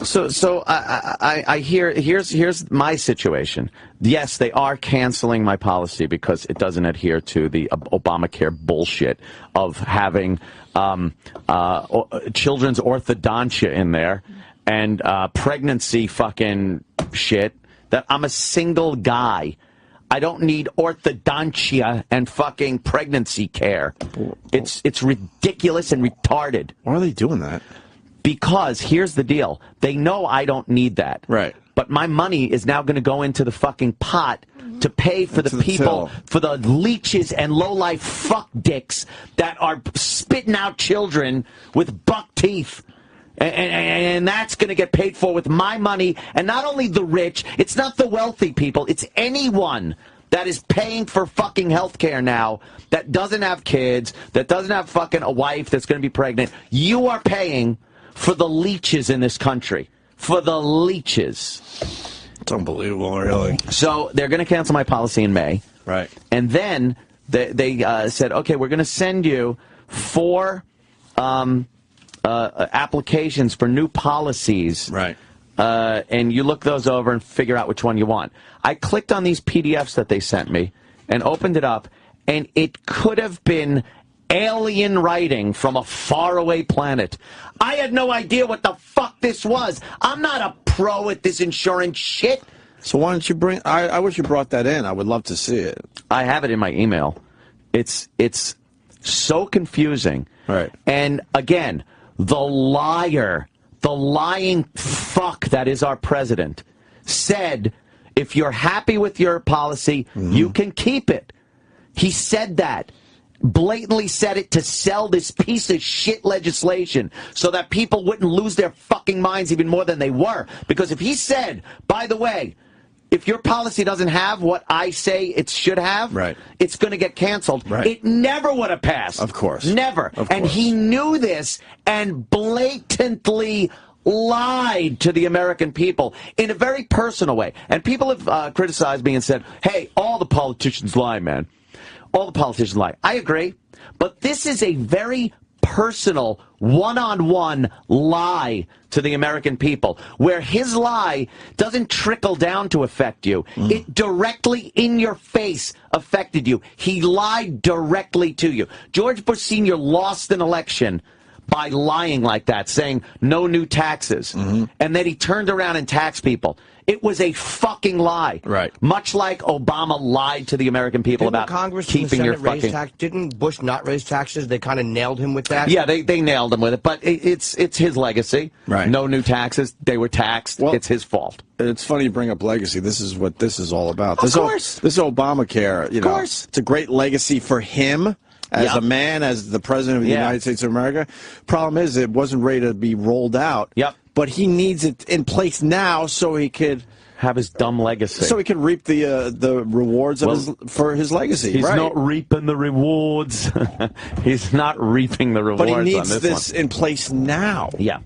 S2: So I hear here's my situation. Yes, they are canceling my policy because it doesn't adhere to the Obamacare bullshit of having children's orthodontia in there and pregnancy fucking shit. That I'm a single guy. I don't need orthodontia and fucking pregnancy care. It's ridiculous and retarded.
S1: Why are they doing that?
S2: Because here's the deal. They know I don't need that.
S1: Right.
S2: But my money is now going to go into the fucking pot to pay for the people, for the leeches and low-life fuck dicks that are spitting out children with buck teeth. And that's going to get paid for with my money. And not only the rich, it's not the wealthy people, it's anyone that is paying for fucking health care now that doesn't have kids, that doesn't have fucking a wife that's going to be pregnant. You are paying for the leeches in this country. For the leeches.
S1: It's unbelievable, really.
S2: So they're going to cancel my policy in May.
S1: Right.
S2: And then they said, okay, we're going to send you 4 applications for new policies.
S1: Right.
S2: And you look those over and figure out which one you want. I clicked on these PDFs that they sent me and opened it up, and it could have been alien writing from a faraway planet. I had no idea what the fuck this was. I'm not a pro at this insurance shit.
S1: So why don't you bring... I wish you brought that in. I would love to see it.
S2: I have it in my email. It's so confusing.
S1: Right.
S2: And again, the liar, the lying fuck that is our president, said, if you're happy with your policy, you can keep it. He said that. Blatantly said it to sell this piece of shit legislation so that people wouldn't lose their fucking minds even more than they were. Because if he said, by the way, if your policy doesn't have what I say it should have, it's going to get canceled. It never would have passed.
S1: Of course.
S2: Never. And he knew this and blatantly lied to the American people in a very personal way. And people have criticized me and said, hey, all the politicians lie, man. All the politicians lie. I agree. But this is a very personal, one-on-one lie to the American people, where his lie doesn't trickle down to affect you. It directly in your face affected you. He lied directly to you. George Bush Sr. lost an election by lying like that, saying no new taxes. And then he turned around and taxed people. It was a fucking lie.
S1: Right.
S2: Much like Obama lied to the American people
S3: Didn't
S2: about
S3: Congress
S2: keeping your
S3: raise
S2: fucking...
S3: Didn't Bush not raise taxes? They kind of nailed him with that.
S2: Yeah, they nailed him with it, but it's his legacy.
S1: Right.
S2: No new taxes. They were taxed.
S1: Well,
S2: it's his fault.
S1: It's funny you bring up legacy. This is what this is all about.
S2: Of course.
S1: This Obamacare, you know,
S2: Of course.
S1: it's a great legacy for him as a man, as the president of the United States of America. Problem is, it wasn't ready to be rolled out.
S2: Yep.
S1: But he needs it in place now so he could
S2: have his dumb legacy.
S1: So he can reap the rewards of for his legacy.
S2: He's not reaping the rewards. He's not reaping the rewards.
S1: But he needs
S2: on this
S1: in place now.
S2: Yeah.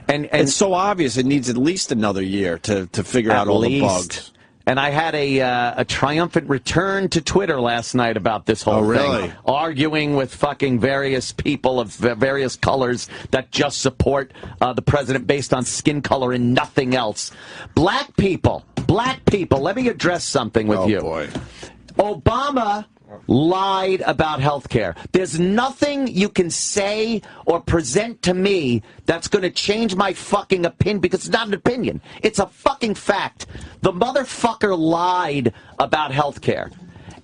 S2: And
S1: it's so obvious it needs at least another year to figure out all the bugs.
S2: And I had a triumphant return to Twitter last night about this whole thing. Arguing with fucking various people of various colors that just support the president based on skin color and nothing else. Black people, let me address something with you. Oh, boy. Obama lied about health care. There's nothing you can say or present to me that's going to change my fucking opinion, because it's not an opinion. It's a fucking fact. The motherfucker lied about health care.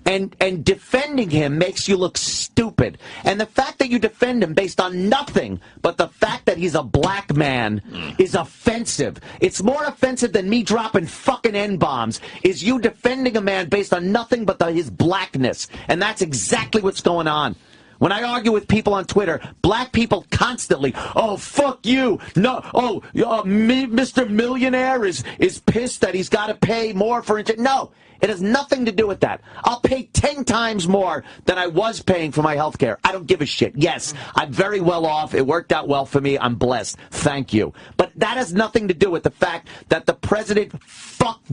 S2: And defending him makes you look stupid. And the fact that you defend him based on nothing but the fact that he's a black man is offensive. It's more offensive than me dropping fucking N-bombs, is you defending a man based on nothing but his blackness. And that's exactly what's going on. When I argue with people on Twitter, black people constantly, oh, fuck you. No, Mr. Millionaire is pissed that he's got to pay more for insurance. No, it has nothing to do with that. I'll pay 10 times more than I was paying for my health care. I don't give a shit. Yes, I'm very well off. It worked out well for me. I'm blessed. Thank you. But that has nothing to do with the fact that the president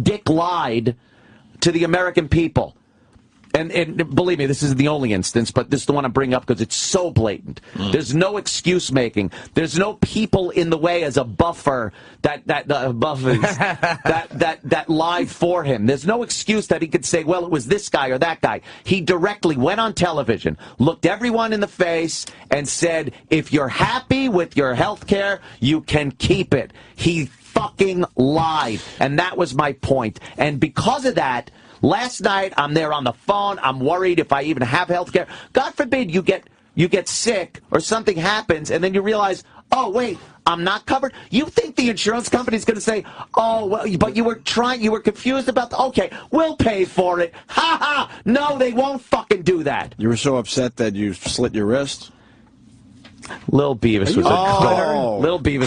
S2: dick lied to the American people. And believe me, this isn't the only instance, but this is the one I bring up because it's so blatant. There's no excuse making. There's no people in the way as a buffer that lied for him. There's no excuse that he could say, well, it was this guy or that guy. He directly went on television, looked everyone in the face, and said, if you're happy with your health care, you can keep it. He fucking lied. And that was my point. And because of that, last night, I'm there on the phone. I'm worried if I even have health care. God forbid you get sick or something happens, and then you realize, oh, wait, I'm not covered. You think the insurance company's going to say, oh, well, but you were confused about okay, we'll pay for it. Ha ha! No, they won't fucking do that.
S1: You were so upset that you slit your wrist?
S2: Lil Beavis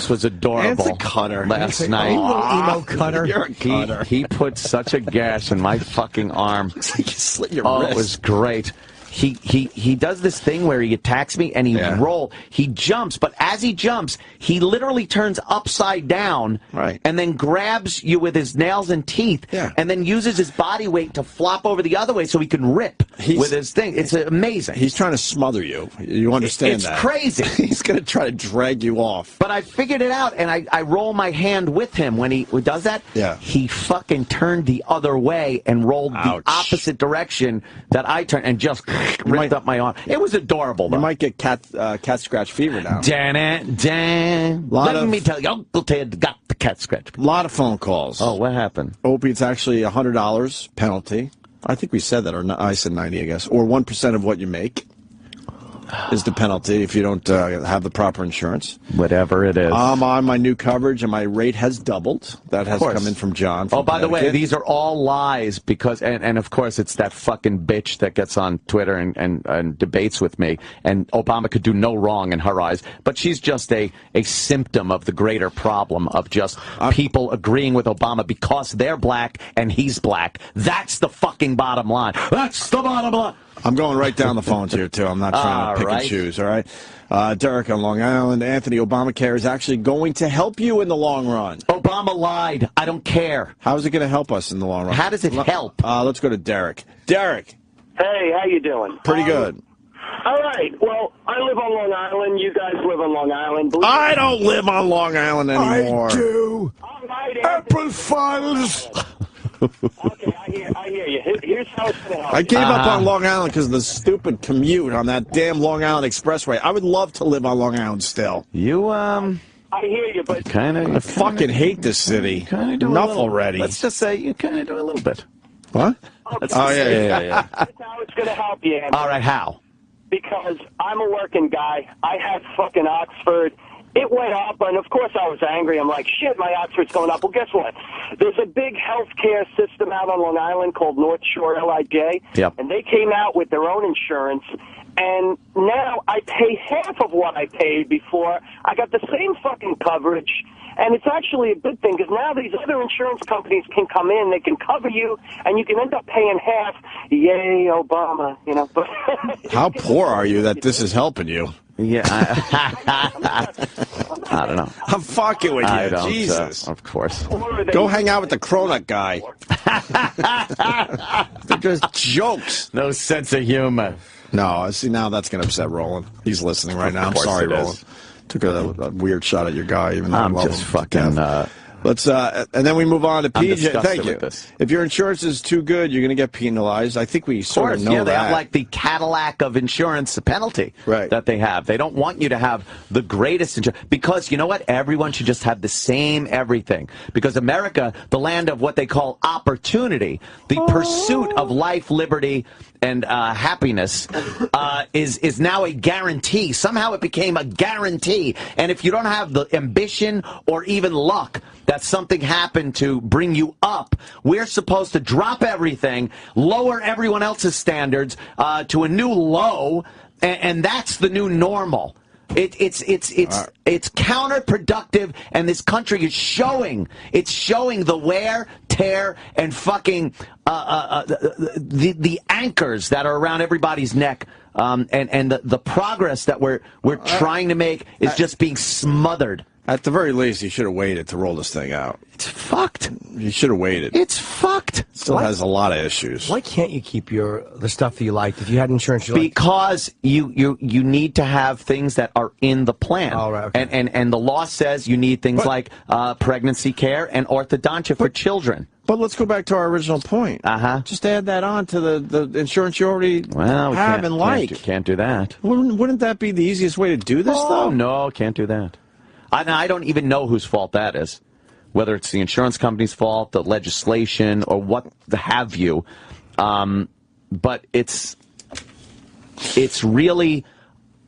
S2: was adorable.
S1: It's a cutter.
S2: Last night.
S3: Emo cutter.
S1: You're a cutter.
S2: He put such a gash in my fucking arm.
S1: Looks like you slit your wrist.
S2: It was great. He does this thing where he attacks me and he jumps, but as he jumps, he literally turns upside down and then grabs you with his nails and teeth and then uses his body weight to flop over the other way so he can rip with his thing. It's amazing.
S1: He's trying to smother you. You understand that?
S2: It's crazy.
S1: He's going to try to drag you off.
S2: But I figured it out, and I roll my hand with him when he does that.
S1: Yeah.
S2: He fucking turned the other way and rolled the opposite direction that I turned and just ripped up my arm. It was adorable, though.
S1: You might get cat scratch fever now.
S2: Let me tell you, Uncle Ted got the cat scratch.
S1: A lot of phone calls.
S2: Oh, what happened?
S1: Opie, it's actually $100 penalty. I think we said that, or I said 90, I guess. Or 1% of what you make is the penalty if you don't have the proper insurance.
S2: Whatever it is.
S1: I'm on my new coverage, and my rate has doubled. That has come in from John.
S2: Oh, by the way, these are all lies because, and of course, it's that fucking bitch that gets on Twitter and debates with me. And Obama could do no wrong in her eyes, but she's just a symptom of the greater problem of just people agreeing with Obama because they're black and he's black. That's the fucking bottom line. That's the bottom line.
S1: I'm going right down the phones here, too. I'm not trying to pick and choose, all right? Derek on Long Island. Anthony, Obamacare is actually going to help you in the long run.
S2: Obama lied. I don't care.
S1: How is it going to help us in the long run?
S2: How does it help?
S1: Let's go to Derek. Derek.
S7: Hey, how you doing?
S1: Pretty good.
S7: All right. Well, I live on Long Island. You guys live on Long Island.
S1: I don't live on Long Island anymore.
S3: I do.
S7: All right,
S3: April Fools.
S7: Okay, I hear you. Here's how it's going to help.
S1: I gave up on Long Island because of the stupid commute on that damn Long Island Expressway. I would love to live on Long Island still.
S2: You,
S7: I hear you, but
S1: I fucking hate this city. Enough already.
S2: Let's just say you kind of do a little bit.
S1: What? Oh, yeah.
S7: That's how it's going to help you, Andy.
S2: All right, how?
S7: Because I'm a working guy. I had fucking Oxford. It went up, and of course I was angry. I'm like, shit, my Oxford's going up. Well, guess what? There's a big healthcare system out on Long Island called North Shore LIJ, and they came out with their own insurance, and now I pay half of what I paid before. I got the same fucking coverage, and it's actually a good thing, because now these other insurance companies can come in, they can cover you, and you can end up paying half. Yay, Obama, you know.
S1: How poor are you that this is helping you?
S2: Yeah, I don't know.
S1: I'm fucking with you.
S2: I don't,
S1: Jesus.
S2: Of course.
S1: Go hang out with the Cronut guy. They're just jokes.
S2: No sense of humor.
S1: No, see, now that's going to upset Roland. He's listening right now. I'm
S2: course
S1: sorry,
S2: it is.
S1: Roland. Took a weird shot at your guy, even though
S2: I'm
S1: I love
S2: just
S1: him.
S2: fucking...
S1: Let's and then we move on to
S2: I'm
S1: PJ.
S2: disgusted
S1: Thank you.
S2: with this.
S1: If your insurance is too good, you're going to get penalized. I think we sort of know
S2: yeah, they
S1: that.
S2: have like the Cadillac of insurance penalty that they have. They don't want you to have the greatest insurance because you know what? Everyone should just have the same everything. Because America, the land of what they call opportunity, the pursuit of life, liberty, and happiness is now a guarantee. Somehow it became a guarantee. And if you don't have the ambition or even luck that something happened to bring you up, we're supposed to drop everything, lower everyone else's standards to a new low, and that's the new normal. It's counterproductive, and this country is showing the wear, tear, and fucking the anchors that are around everybody's neck, and the progress that we're trying to make is just being smothered.
S1: At the very least, you should have waited to roll this thing out.
S2: It's fucked.
S1: You should have waited.
S2: It's fucked.
S1: Still has a lot of issues.
S3: Why can't you keep the stuff that you liked? If you had insurance, you liked?
S2: Because you need to have things that are in the plan.
S3: Oh, right, okay.
S2: And the law says you need things like pregnancy care and orthodontia for children.
S1: But let's go back to our original point. Just add that on to the insurance you already have and like.
S2: Can't do that.
S1: Wouldn't that be the easiest way to do this, though?
S2: No, can't do that. I don't even know whose fault that is, whether it's the insurance company's fault, the legislation, or what have you. But it's really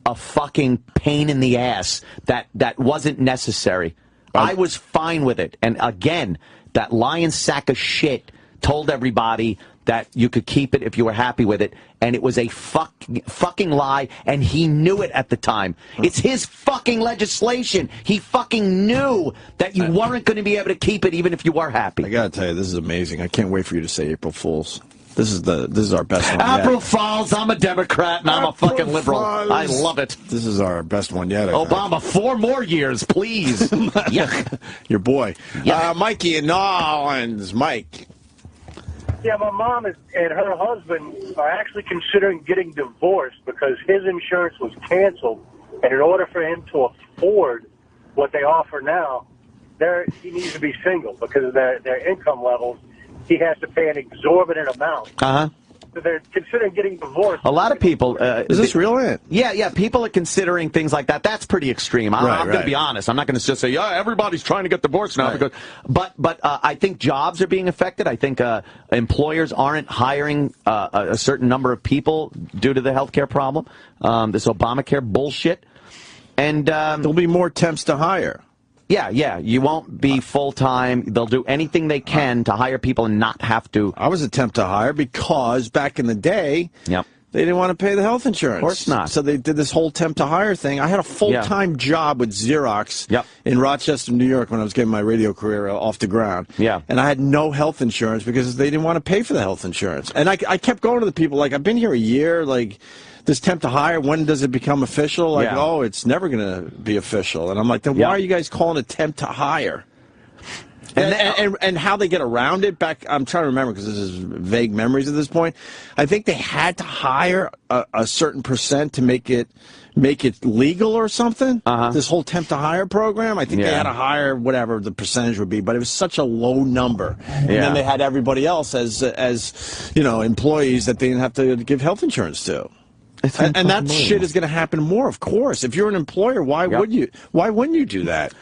S2: a fucking pain in the ass that wasn't necessary. I was fine with it. And again, that lying sack of shit told everybody that you could keep it if you were happy with it, and it was a fucking lie, and he knew it at the time. It's his fucking legislation. He fucking knew that you weren't going to be able to keep it even if you were happy.
S1: I gotta tell you, this is amazing. I can't wait for you to say April Fools. This is our best one yet.
S2: April Fools, I'm a Democrat, and I'm a fucking liberal. I love it.
S1: This is our best one yet.
S2: Obama, 4 more years, please. Yuck.
S1: Your boy. Mikey in New Orleans. Mike.
S8: Yeah, my mom and her husband are actually considering getting divorced because his insurance was canceled, and in order for him to afford what they offer now, he needs to be single because of their income levels. He has to pay an exorbitant amount. So they're considering getting divorced.
S2: A lot of people...
S1: is this real?
S2: Yeah, people are considering things like that. That's pretty extreme. I'm going to be honest. I'm not going to just say, yeah, everybody's trying to get divorced now. Because, but I think jobs are being affected. I think employers aren't hiring a certain number of people due to the healthcare problem, this Obamacare bullshit. And
S1: there'll be more attempts to hire.
S2: Yeah, you won't be full-time. They'll do anything they can to hire people and not have to.
S1: I was attempt to hire because back in the day, they didn't want to pay the health insurance.
S2: Of course not.
S1: So they did this whole temp to hire thing. I had a full-time job with Xerox in Rochester, New York when I was getting my radio career off the ground. And I had no health insurance because they didn't want to pay for the health insurance. And I kept going to the people, like, I've been here a year, like... This temp to hire, when does it become official? Like, oh, it's never going to be official. And I'm like, then why are you guys calling it temp to hire? And how they get around it back, I'm trying to remember because this is vague memories at this point. I think they had to hire a certain percent to make it legal or something. This whole temp to hire program, I think they had to hire whatever the percentage would be, but it was such a low number. And then they had everybody else as employees that they didn't have to give health insurance to. And that shit is going to happen more, of course. If you're an employer, why wouldn't you do that?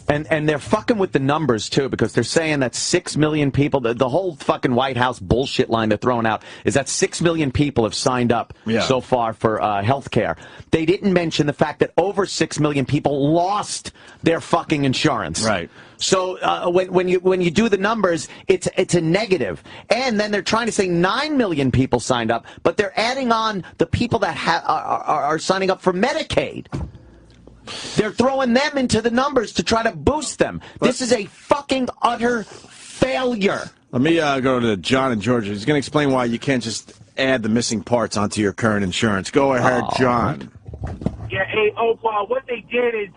S2: And they're fucking with the numbers, too, because they're saying that 6 million people, the whole fucking White House bullshit line they're throwing out is that 6 million people have signed up so far for health care. They didn't mention the fact that over 6 million people lost their fucking insurance.
S1: Right.
S2: So when you do the numbers, it's a negative. And then they're trying to say 9 million people signed up, but they're adding on the people that are signing up for Medicaid. They're throwing them into the numbers to try to boost them. This is a fucking utter failure.
S1: Let me go to John in Georgia. He's going to explain why you can't just add the missing parts onto your current insurance. Go ahead, John.
S9: Yeah, hey, what they did is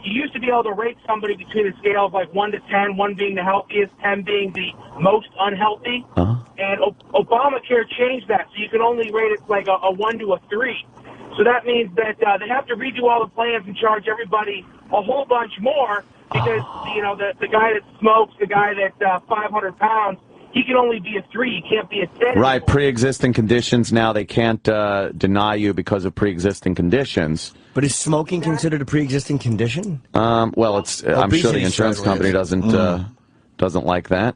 S9: you used to be able to rate somebody between a scale of like 1 to 10, 1 being the healthiest, 10 being the most unhealthy. And Obamacare changed that, so you can only rate it like a 1 to a 3. So that means that they have to redo all the plans and charge everybody a whole bunch more because, the guy that smokes, the guy that's 500 pounds, he can only be a 3. He can't be a 10.
S2: Right, pre-existing conditions now, they can't deny you because of pre-existing conditions.
S3: But is smoking considered a pre-existing condition?
S2: Well, I'm sure the insurance company doesn't like that.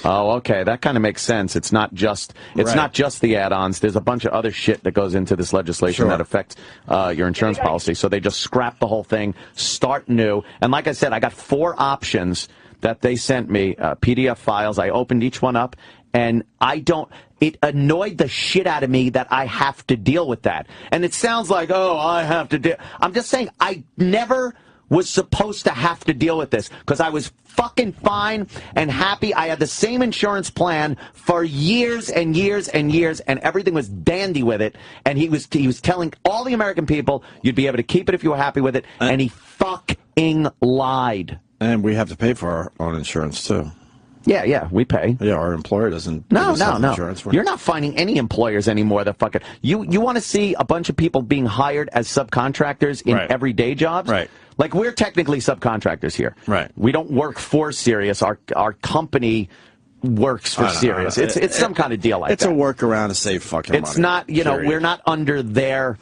S2: Oh, okay. That kind of makes sense. It's not just the add-ons. There's a bunch of other shit that goes into this legislation that affects your insurance policy. So they just scrap the whole thing, start new. And like I said, I got 4 options that they sent me, PDF files. I opened each one up, and it annoyed the shit out of me that I have to deal with that. And it sounds like, I have to deal. I'm just saying, I never was supposed to have to deal with this because I was fucking fine and happy. I had the same insurance plan for years and years and years, and everything was dandy with it. And he was telling all the American people you'd be able to keep it if you were happy with it, and he fucking lied.
S1: And we have to pay for our own insurance too.
S2: Yeah, we pay.
S1: Yeah, our employer doesn't.
S2: No.
S1: Insurance.
S2: You're not finding any employers anymore that fucking. You want to see a bunch of people being hired as subcontractors in everyday jobs?
S1: Right.
S2: Like, we're technically subcontractors here.
S1: Right.
S2: We don't work for Sirius. Our company works for Sirius. It's some kind of deal like that.
S1: It's a workaround to save fucking money.
S2: It's not, we're not under their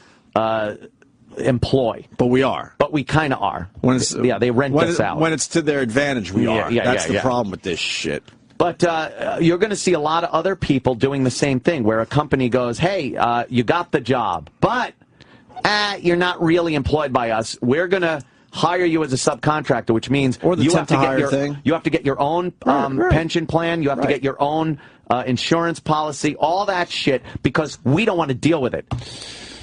S2: employ.
S1: But we are.
S2: But we kind of are. They rent us out.
S1: When it's to their advantage, we are. That's the problem with this shit.
S2: But you're going to see a lot of other people doing the same thing, where a company goes, hey, you got the job, but you're not really employed by us. We're going to hire you as a subcontractor, which means you have to get your own pension plan, you have to get your own insurance policy, all that shit, because we don't want to deal with it.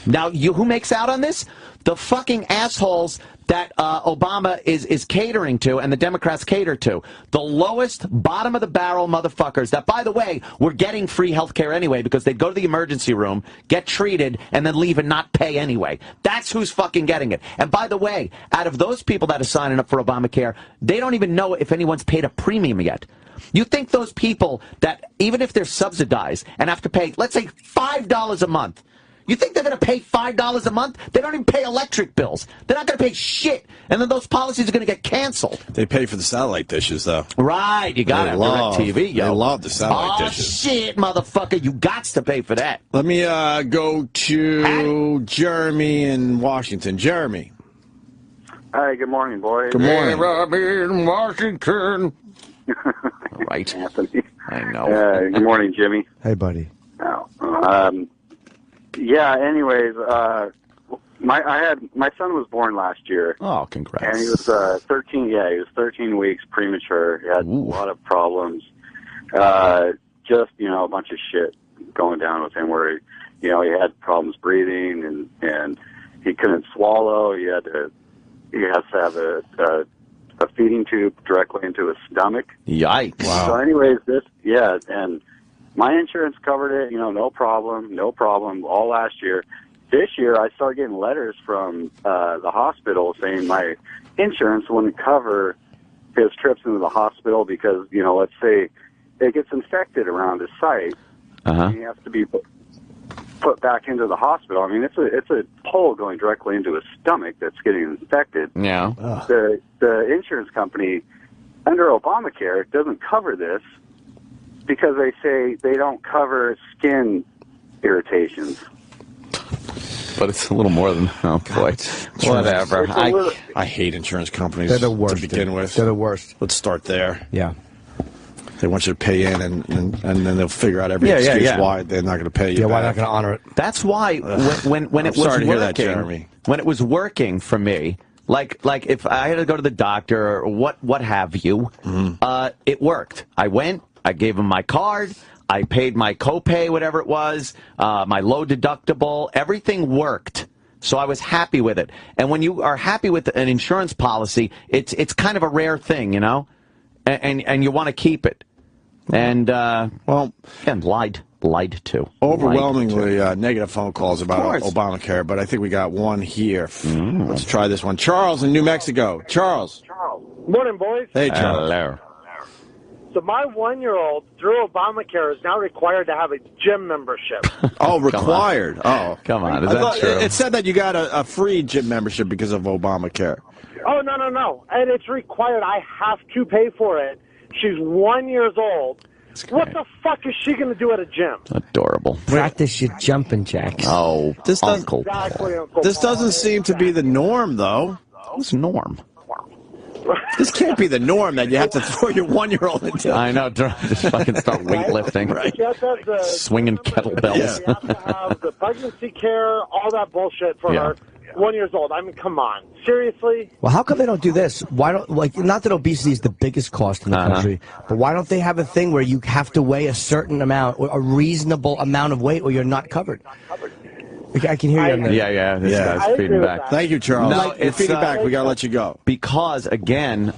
S2: Now, who makes out on this? The fucking assholes that Obama is catering to and the Democrats cater to. The lowest, bottom-of-the-barrel motherfuckers that, by the way, were getting free health care anyway because they'd go to the emergency room, get treated, and then leave and not pay anyway. That's who's fucking getting it. And by the way, out of those people that are signing up for Obamacare, they don't even know if anyone's paid a premium yet. You think those people that, even if they're subsidized and have to pay, let's say, $5 a month, you think they're going to pay $5 a month? They don't even pay electric bills. They're not going to pay shit. And then those policies are going to get canceled.
S1: They pay for the satellite dishes, though.
S2: Right. You got it. DirecTV, yo.
S1: They love the satellite dishes.
S2: Oh, shit, motherfucker. You got to pay for that.
S1: Let me go to Jeremy in Washington. Jeremy.
S10: Hi, good morning, boys.
S1: Good morning.
S2: Hey, in Washington. Right.
S10: Anthony.
S2: I know.
S10: Good morning, Jimmy.
S3: Hey, buddy.
S10: Yeah, anyways, my son was born last year.
S2: Oh, congrats.
S10: And he was 13, he was 13 weeks premature. He had a lot of problems. Just, a bunch of shit going down with him where, he had problems breathing and he couldn't swallow. He has to have a feeding tube directly into his stomach.
S2: Yikes.
S10: Wow. So anyways, and my insurance covered it, no problem, all last year. This year, I started getting letters from the hospital saying my insurance wouldn't cover his trips into the hospital because, you know, let's say it gets infected around his site, and he has to be put back into the hospital. I mean, it's a hole going directly into his stomach that's getting infected.
S2: Yeah.
S10: The insurance company under Obamacare doesn't cover this because they say they don't cover skin irritations.
S2: But it's a little more than, oh boy, whatever.
S1: I hate insurance companies.
S3: They're the worst
S1: to begin with.
S3: They're the worst.
S1: Let's start there.
S3: Yeah.
S1: They want you to pay in, and then they'll figure out every excuse why they're not going to pay you.
S3: Yeah, why
S1: back.
S3: not going to honor it?
S2: That's why when it was
S1: sorry to
S2: working,
S1: hear that, Jeremy.
S2: When it was working for me, like if I had to go to the doctor or what have you, it worked. I went, I gave him my card, I paid my copay, whatever it was, my low deductible, everything worked. So I was happy with it. And when you are happy with an insurance policy, it's kind of a rare thing, you know, and you want to keep it. And lied to.
S1: Overwhelmingly negative phone calls about Obamacare, but I think we got one here. Let's try this one. Charles in New Mexico. Charles.
S11: Morning, boys.
S1: Hey, Charles.
S2: Hello.
S11: So my 1-year-old, through Obamacare, is now required to have a gym membership.
S1: Oh, required. Oh,
S2: come on. Is that true?
S1: It said that you got a free gym membership because of Obamacare.
S11: Oh, no. And it's required. I have to pay for it. She's 1 year old. What the fuck is she going to do at a gym?
S2: Adorable.
S3: Practice your jumping jacks.
S2: Oh, Uncle.
S11: Exactly, Uncle
S1: This doesn't seem to be the norm, though.
S2: What's norm?
S1: This can't be the norm that you have to throw your 1-year-old into.
S2: I know. Just fucking start weightlifting.
S1: Right.
S2: Swinging kettlebells.
S11: You have to have the pregnancy care, all that bullshit for her. 1 year old. I mean, come on. Seriously?
S3: Well, how come they don't do this? Why don't, not that obesity is the biggest cost in the country, but why don't they have a thing where you have to weigh a certain amount, or a reasonable amount of weight, or you're not covered? I can hear you on that.
S2: Yeah. This guy's feeding back.
S1: Thank you, Charles.
S2: No,
S1: you're feeding back. We got to let you go.
S2: Because, again,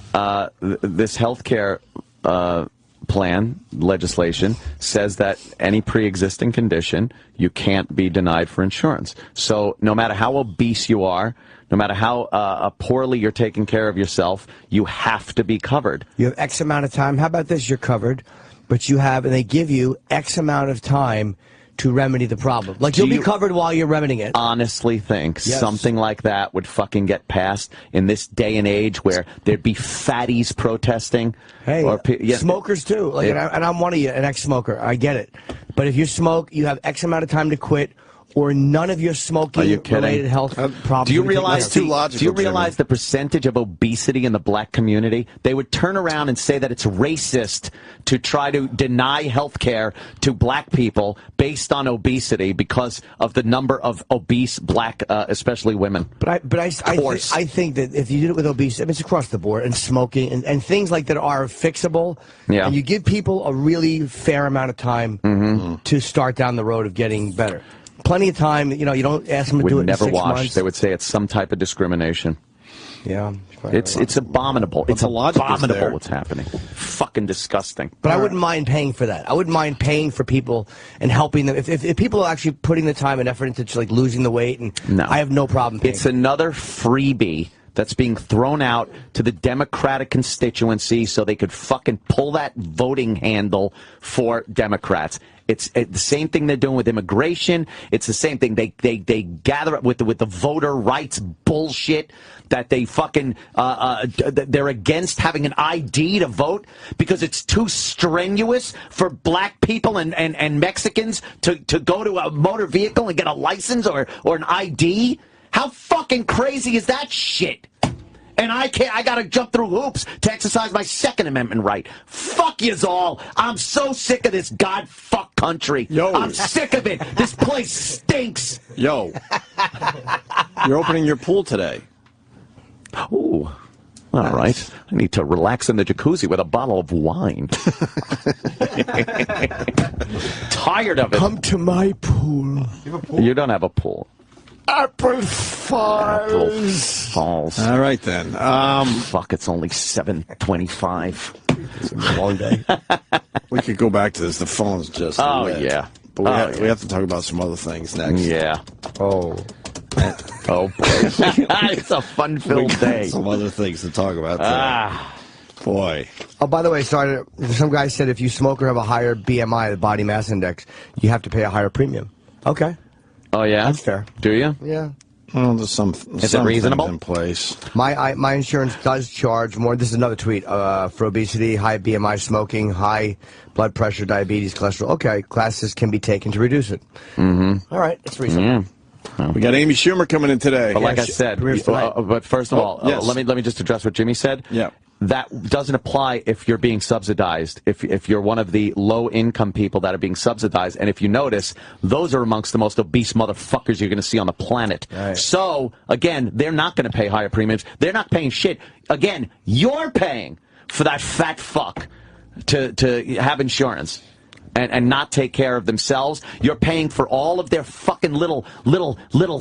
S2: this healthcare plan, legislation, says that any pre-existing condition, you can't be denied for insurance. So no matter how obese you are, no matter how poorly you're taking care of yourself, you have to be covered.
S3: You have X amount of time. How about this? You're covered, but you have, and they give you X amount of time to remedy the problem. Like, you'll be covered while you're remedying it.
S2: Honestly think something like that would fucking get passed in this day and age where there'd be fatties protesting?
S3: Hey, smokers too. Like, and I'm one of you, an ex-smoker. I get it. But if you smoke, you have X amount of time to quit, or none of your smoking-related health problems.
S2: Do you realize the percentage of obesity in the black community? They would turn around and say that it's racist to try to deny health care to black people based on obesity because of the number of obese black, especially women.
S3: But I think that if you did it with obesity, I mean, it's across the board, and smoking, and things like that are fixable, and you give people a really fair amount of time to start down the road of getting better. Plenty of time, you know, you don't ask them to do it in 6 months.
S2: They would say it's some type of discrimination.
S3: Yeah.
S2: It's abominable. It's abominable what's happening. Fucking disgusting.
S3: But I wouldn't mind paying for that. I wouldn't mind paying for people and helping them. If people are actually putting the time and effort into like losing the weight, and I have no problem paying.
S2: It's another freebie that's being thrown out to the Democratic constituency so they could fucking pull that voting handle for Democrats. It's the same thing they're doing with immigration. It's the same thing. They gather up with the voter rights bullshit that they fucking they're against having an ID to vote because it's too strenuous for black people and Mexicans to go to a motor vehicle and get a license or an ID. How fucking crazy is that shit? And I gotta jump through hoops to exercise my Second Amendment right. Fuck yous all. I'm so sick of this god-fuck country. I'm sick of it. This place stinks.
S1: You're opening your pool today.
S2: Ooh. All right. I need to relax in the jacuzzi with a bottle of wine. Tired of it.
S3: Come to my pool.
S2: You don't have a pool.
S3: Apple Falls.
S1: All right, then.
S2: Fuck, it's only 7:25.
S3: It's a long day.
S1: We could go back to this. The phone's just lit.
S2: Yeah.
S1: But we have to talk about some other things next.
S2: Yeah.
S3: Oh,
S2: boy. It's a fun-filled day.
S1: Some other things to talk about. Boy.
S3: Oh, by the way, sorry, some guy said if you smoke or have a higher BMI, the body mass index, you have to pay a higher premium. Okay.
S2: Oh, yeah?
S3: That's fair.
S2: Do you?
S3: Yeah.
S1: Well, there's some
S2: reasonable?
S1: things in place.
S3: My insurance does charge more. This is another tweet for obesity, high BMI, smoking, high blood pressure, diabetes, cholesterol. Okay, classes can be taken to reduce it.
S2: Mm-hmm.
S3: All right, it's reasonable.
S2: Yeah.
S1: We got Amy Schumer coming in today.
S2: But like I said, but first of all,
S1: yes.
S2: let me just address what Jimmy said.
S1: Yeah.
S2: That doesn't apply if you're being subsidized, if you're one of the low-income people that are being subsidized. And if you notice, those are amongst the most obese motherfuckers you're going to see on the planet.
S3: Right.
S2: So, again, they're not going to pay higher premiums. They're not paying shit. Again, you're paying for that fat fuck to have insurance. And not take care of themselves. You're paying for all of their fucking little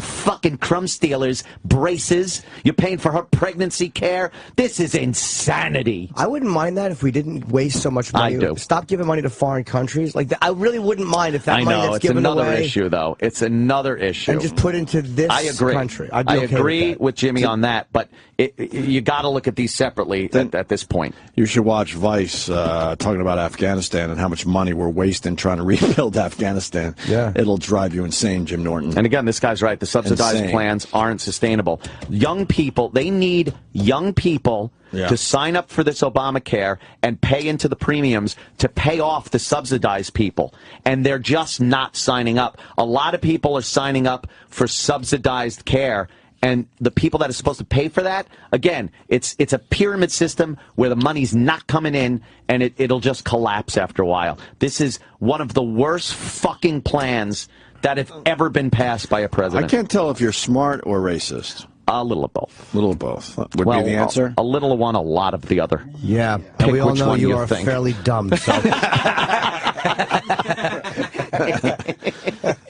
S2: fucking crumb stealers braces. You're paying for her pregnancy care. This is insanity.
S3: I wouldn't mind that if we didn't waste so much money.
S2: I do.
S3: Stop giving money to foreign countries. Like I really wouldn't mind if that money that's given away.
S2: It's another issue, though. It's another issue.
S3: And just put into this country.
S2: I agree with Jimmy on that, but you got to look at these separately at this point.
S1: You should watch Vice talking about Afghanistan and how much money we're wasting trying to rebuild Afghanistan.
S3: Yeah.
S1: It'll drive you insane, Jim Norton.
S2: And again, this guy's right. The subsidized plans aren't sustainable. Young people, they need young people to sign up for this Obamacare and pay into the premiums to pay off the subsidized people. And they're just not signing up. A lot of people are signing up for subsidized care. And the people that are supposed to pay for that, again, it's a pyramid system where the money's not coming in, and it'll just collapse after a while. This is one of the worst fucking plans that have ever been passed by a president.
S1: I can't tell if you're smart or racist.
S2: A little of both.
S1: A little of both would be the answer.
S2: A little of one, a lot of the other.
S3: Yeah,
S2: Pick
S3: and we all
S2: which
S3: know
S2: one
S3: you
S2: you
S3: are
S2: think.
S3: fairly dumb. So.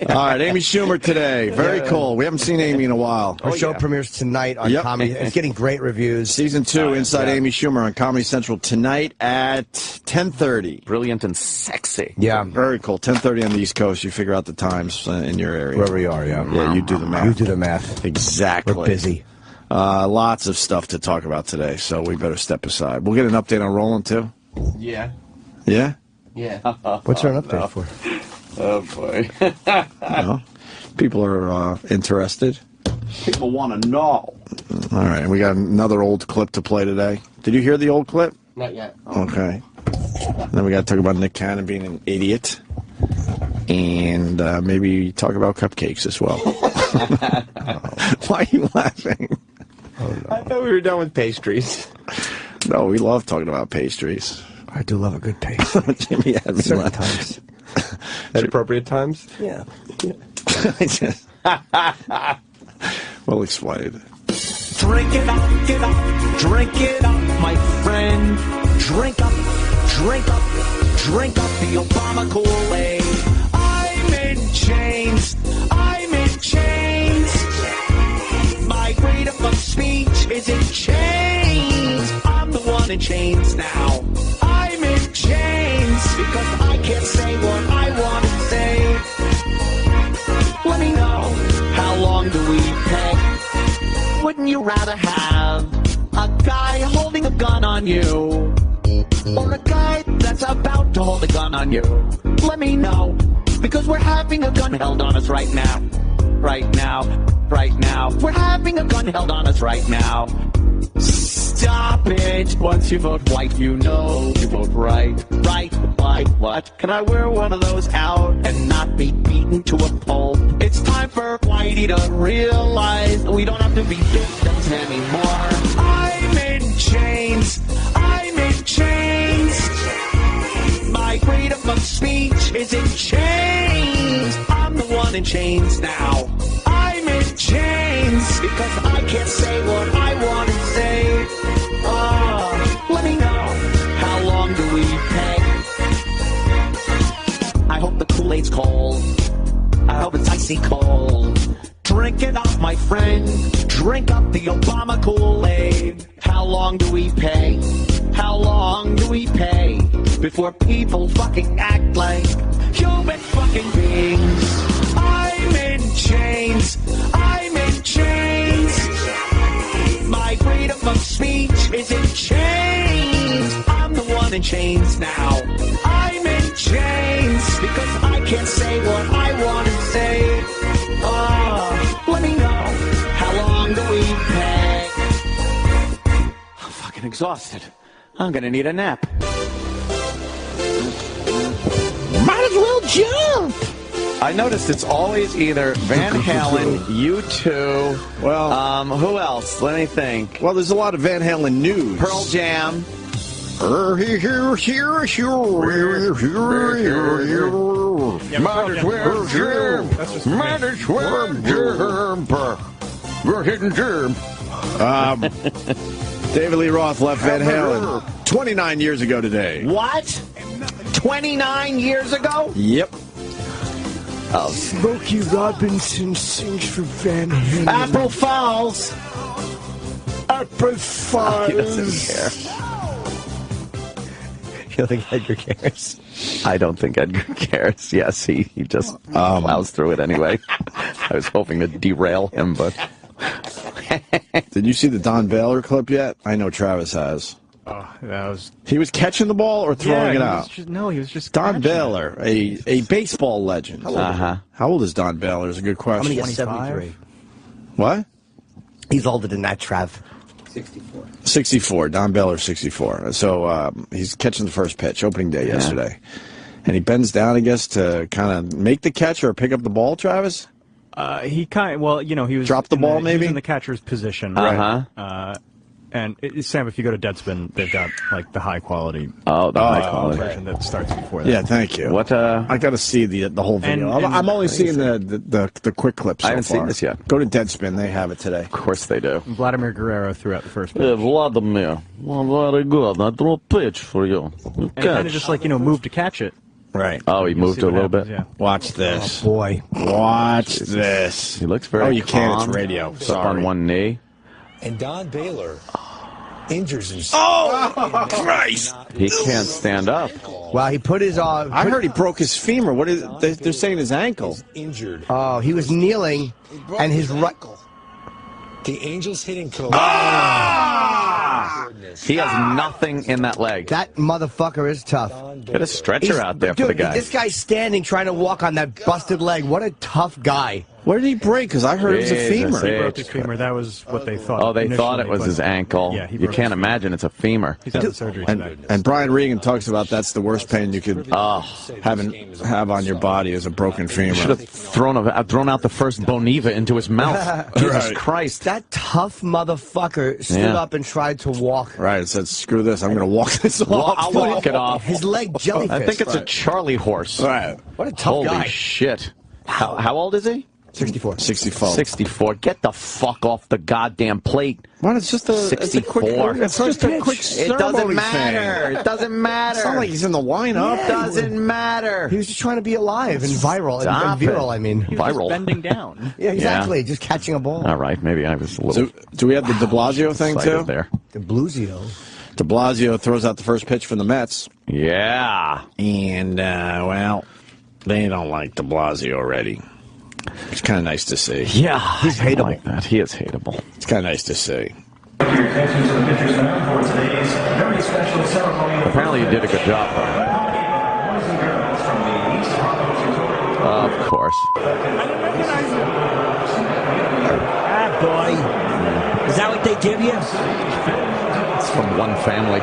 S1: All right, Amy Schumer today. Very cool. We haven't seen Amy in a while.
S3: Our show premieres tonight on Comedy. It's getting great reviews.
S1: Season 2, Inside Amy Schumer on Comedy Central tonight at 10:30.
S2: Brilliant and sexy.
S3: Yeah.
S1: Very cool. 10:30 on the East Coast. You figure out the times in your area.
S3: Wherever you are, yeah.
S1: Yeah, you do the math.
S3: You do the math.
S1: Exactly.
S3: We're busy.
S1: Lots of stuff to talk about today, so we better step aside. We'll get an update on Roland, too.
S6: Yeah.
S1: Yeah?
S6: Yeah.
S3: What's there an update for?
S2: Oh, boy.
S1: No. People are interested.
S2: People want to know.
S1: All right, and we got another old clip to play today. Did you hear the old clip?
S6: Not yet.
S1: Okay. And then we got to talk about Nick Cannon being an idiot. And maybe talk about cupcakes as well. Why are you laughing?
S6: Oh, no. I thought we were done with pastries.
S1: No, we love talking about pastries.
S3: I do love a good pastry.
S1: Jimmy had me
S3: Certain
S1: laugh.
S3: times.
S6: At appropriate times?
S3: Yeah.
S1: We'll explain.
S12: Drink it up, drink it up, my friend. Drink up the Obama Kool-Aid. I'm in chains, My freedom of speech is in chains. I'm the one in chains now. I'm in chains because I can't say what I want to say. Let me know, how long do we pay? Wouldn't you rather have a guy holding a gun on you, or a guy that's about to hold a gun on you? Let me know, because we're having a gun held on us right now. Right now. We're having a gun held on us right now. Stop it. Once you vote white, you know you vote right. Right, what? Can I wear one of those out and not be beaten to a pulp? It's time for Whitey to realize we don't have to be victims anymore. I'm in chains. My freedom of speech is in chains. I'm the one in chains now. I'm in chains because I can't say what I want to say. Let me know, how long do we pay? I hope the Kool-Aid's cold. I hope it's icy cold. Drink it up, my friend. Drink up the Obama Kool-Aid. How long do we pay? How long do we pay before people fucking act like human fucking beings? I'm in chains. My freedom of speech is in chains. in chains now. I'm in chains because I can't say what I want to say. Let me know, how long do we pay?
S2: I'm fucking exhausted. I'm gonna need a nap.
S12: Might as well jump.
S2: I noticed it's always either Van Halen, U2, well, who else? Let me think.
S1: Well, there's a lot of Van Halen news.
S2: Pearl Jam.
S1: Might as well jump. Might as well jump. We're hitting jump. David Lee Roth left Van Halen 29 years ago today.
S12: What? 29 years ago?
S1: Yep.
S3: Oh, Smokey Robinson sings for Van Halen.
S12: April Fools.
S3: April Fools.
S2: He doesn't care.
S3: You don't think Edgar cares?
S2: I don't think Edgar cares. Yes, he just plows through it anyway. I was hoping to derail him, but...
S1: Did you see the Don Baylor clip yet? I know Travis has.
S13: Oh, that was...
S1: He was catching the ball or throwing it out?
S13: He was just
S1: Don Baylor, a baseball legend. How old is Don Baylor? Is a good question.
S3: I'm going to get 73.
S1: What?
S3: He's older than that, Trav.
S1: 64. Don Baylor, 64. So he's catching the first pitch, opening day yesterday. And he bends down, I guess, to kind of make the catch or pick up the ball, Travis?
S13: He kind of, he was...
S1: Drop the ball,
S13: He
S1: maybe?
S13: was in the catcher's position. And Sam, if you go to Deadspin, they've got like the high quality.
S2: Oh, the high quality
S13: version that starts before that.
S1: Yeah, thank you.
S2: What?
S1: I got to see the whole video. I'm only seeing the quick clips. So
S2: I haven't
S1: far.
S2: seen this yet.
S1: Go to Deadspin; they have it today.
S2: Of course they do.
S13: Vladimir Guerrero threw out the first pitch.
S2: Yeah, Vladimir. Well, very good. I threw a pitch for you.
S13: And kind of just moved to catch it.
S1: Right.
S2: Oh, he moved a little bit.
S13: Yeah.
S1: Watch this.
S3: Oh, boy.
S1: Watch this.
S2: He looks very.
S1: Oh, you can't.
S2: calm.
S1: It's radio.
S2: Up
S1: Sorry.
S2: on one knee.
S14: And Don Baylor injures himself.
S1: Oh, Christ!
S2: He can't stand up.
S3: Well, he put his...
S1: I heard he broke his femur. What is? They're saying his ankle.
S14: Injured.
S3: Oh, he was kneeling, and his right...
S14: The Angels hitting coach.
S2: He has nothing in that leg.
S3: That motherfucker is tough.
S2: Get a stretcher out there for the guy.
S3: This guy's standing trying to walk on that busted leg. What a tough guy.
S1: Where did he break? Because I heard it was a femur.
S13: He broke his femur. That was what they thought.
S2: Oh, they thought it was his ankle.
S13: Yeah,
S2: you can't imagine it's a femur.
S13: He's had the surgery today.
S1: And Brian Regan talks about that's the worst pain you could have on your body is a broken femur.
S2: Should have thrown out the first Boniva into his mouth. Jesus Christ.
S3: That tough motherfucker stood up and tried to walk.
S1: Right, it said, screw this, I'm going to walk this off.
S2: I'll walk it off.
S3: His leg jellyfish.
S2: I think it's a Charlie horse.
S1: Right.
S3: What a tough guy.
S2: Holy shit. How old is he?
S3: 64.
S2: 64. Get the fuck off the goddamn plate.
S1: What? It's just a
S2: 64.
S1: It's just a quick
S2: It doesn't
S1: ceremony
S2: matter.
S1: thing.
S2: It doesn't matter.
S1: It's not like he's in the lineup.
S2: It doesn't matter.
S3: He was just trying to be alive and viral.
S2: Stop
S3: and viral,
S2: it.
S3: I mean.
S13: He was
S2: Viral.
S13: just bending down.
S3: Yeah, exactly. Just catching a ball.
S2: All right, maybe I was a little.
S1: Do we have the de Blasio thing, too?
S2: There.
S3: The Blasio.
S1: De Blasio throws out the first pitch for the Mets.
S2: Yeah.
S1: And, well, they don't like de Blasio already. It's kind of nice to see.
S2: Yeah,
S3: he's hateable.
S2: Like that. He is hateable.
S1: It's kind of nice to see.
S2: Apparently, you did a good job. Of course.
S12: Ah, boy. Is that what they give you?
S2: It's from one family.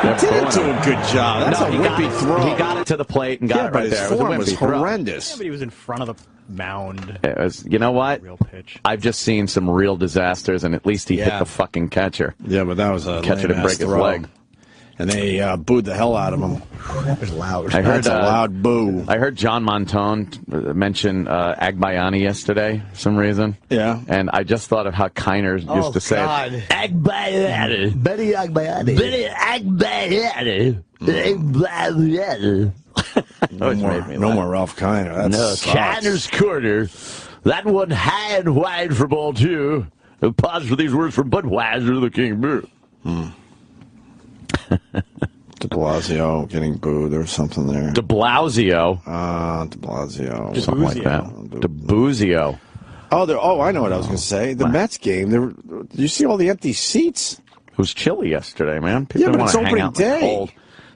S1: He didn't do a good job. That's a wimpy throw.
S2: He got it to the plate and got it right
S1: but
S2: there.
S1: his
S2: It was a
S1: form was
S2: wimpy throw.
S1: horrendous.
S13: Yeah, but he was in front of the mound.
S2: It was, you know what?
S13: Real pitch.
S2: I've just seen some real disasters, and at least he hit
S1: Yeah.
S2: the fucking catcher.
S1: Yeah, but that was a
S2: Catcher didn't break his
S1: throw.
S2: leg.
S1: And they booed the hell out of him.
S3: That was loud.
S2: I heard
S1: That's a loud boo.
S2: I heard John Montone mention Agbayani yesterday for some reason.
S1: Yeah.
S2: And I just thought of how Kiner used to say it.
S12: Agbayani.
S3: Betty Agbayani.
S12: Betty Agbayani. Agbayani.
S1: No more Ralph Kiner. That sucks.
S2: Kiner's corner. That one high and wide for ball two. Pause for these words from Budweiser, the King Beer.
S1: De Blasio getting booed or something there.
S2: De Blasio.
S1: De Blasio.
S2: Something like that. De Blasio.
S1: Oh, I know what I was going to say. The Mets game. Did you see all the empty seats?
S2: It was chilly yesterday, man. People
S1: Yeah, but it's
S2: wanna hang
S1: opening
S2: out in the
S1: day.
S2: cold.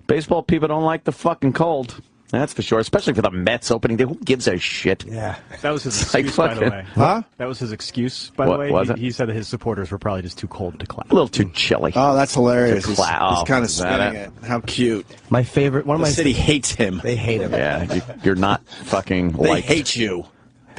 S2: Baseball people don't like the fucking cold. That's for sure, especially for the Mets opening day. Who gives a shit?
S13: Yeah. That was his
S2: Like
S13: excuse, by the
S2: fucking-
S13: way.
S1: Huh?
S13: That was his excuse, by the
S2: What
S13: way.
S2: was it?
S13: He said that his supporters were probably just too cold to clap.
S2: A little too chilly.
S1: Oh, that's hilarious. He's
S2: Oh,
S1: kind of
S2: is that
S1: spinning it. How cute.
S3: My favorite, one of
S1: The
S3: my
S1: city hates him.
S3: They hate him.
S2: Yeah, you're not fucking
S1: They
S2: liked.
S1: hate you.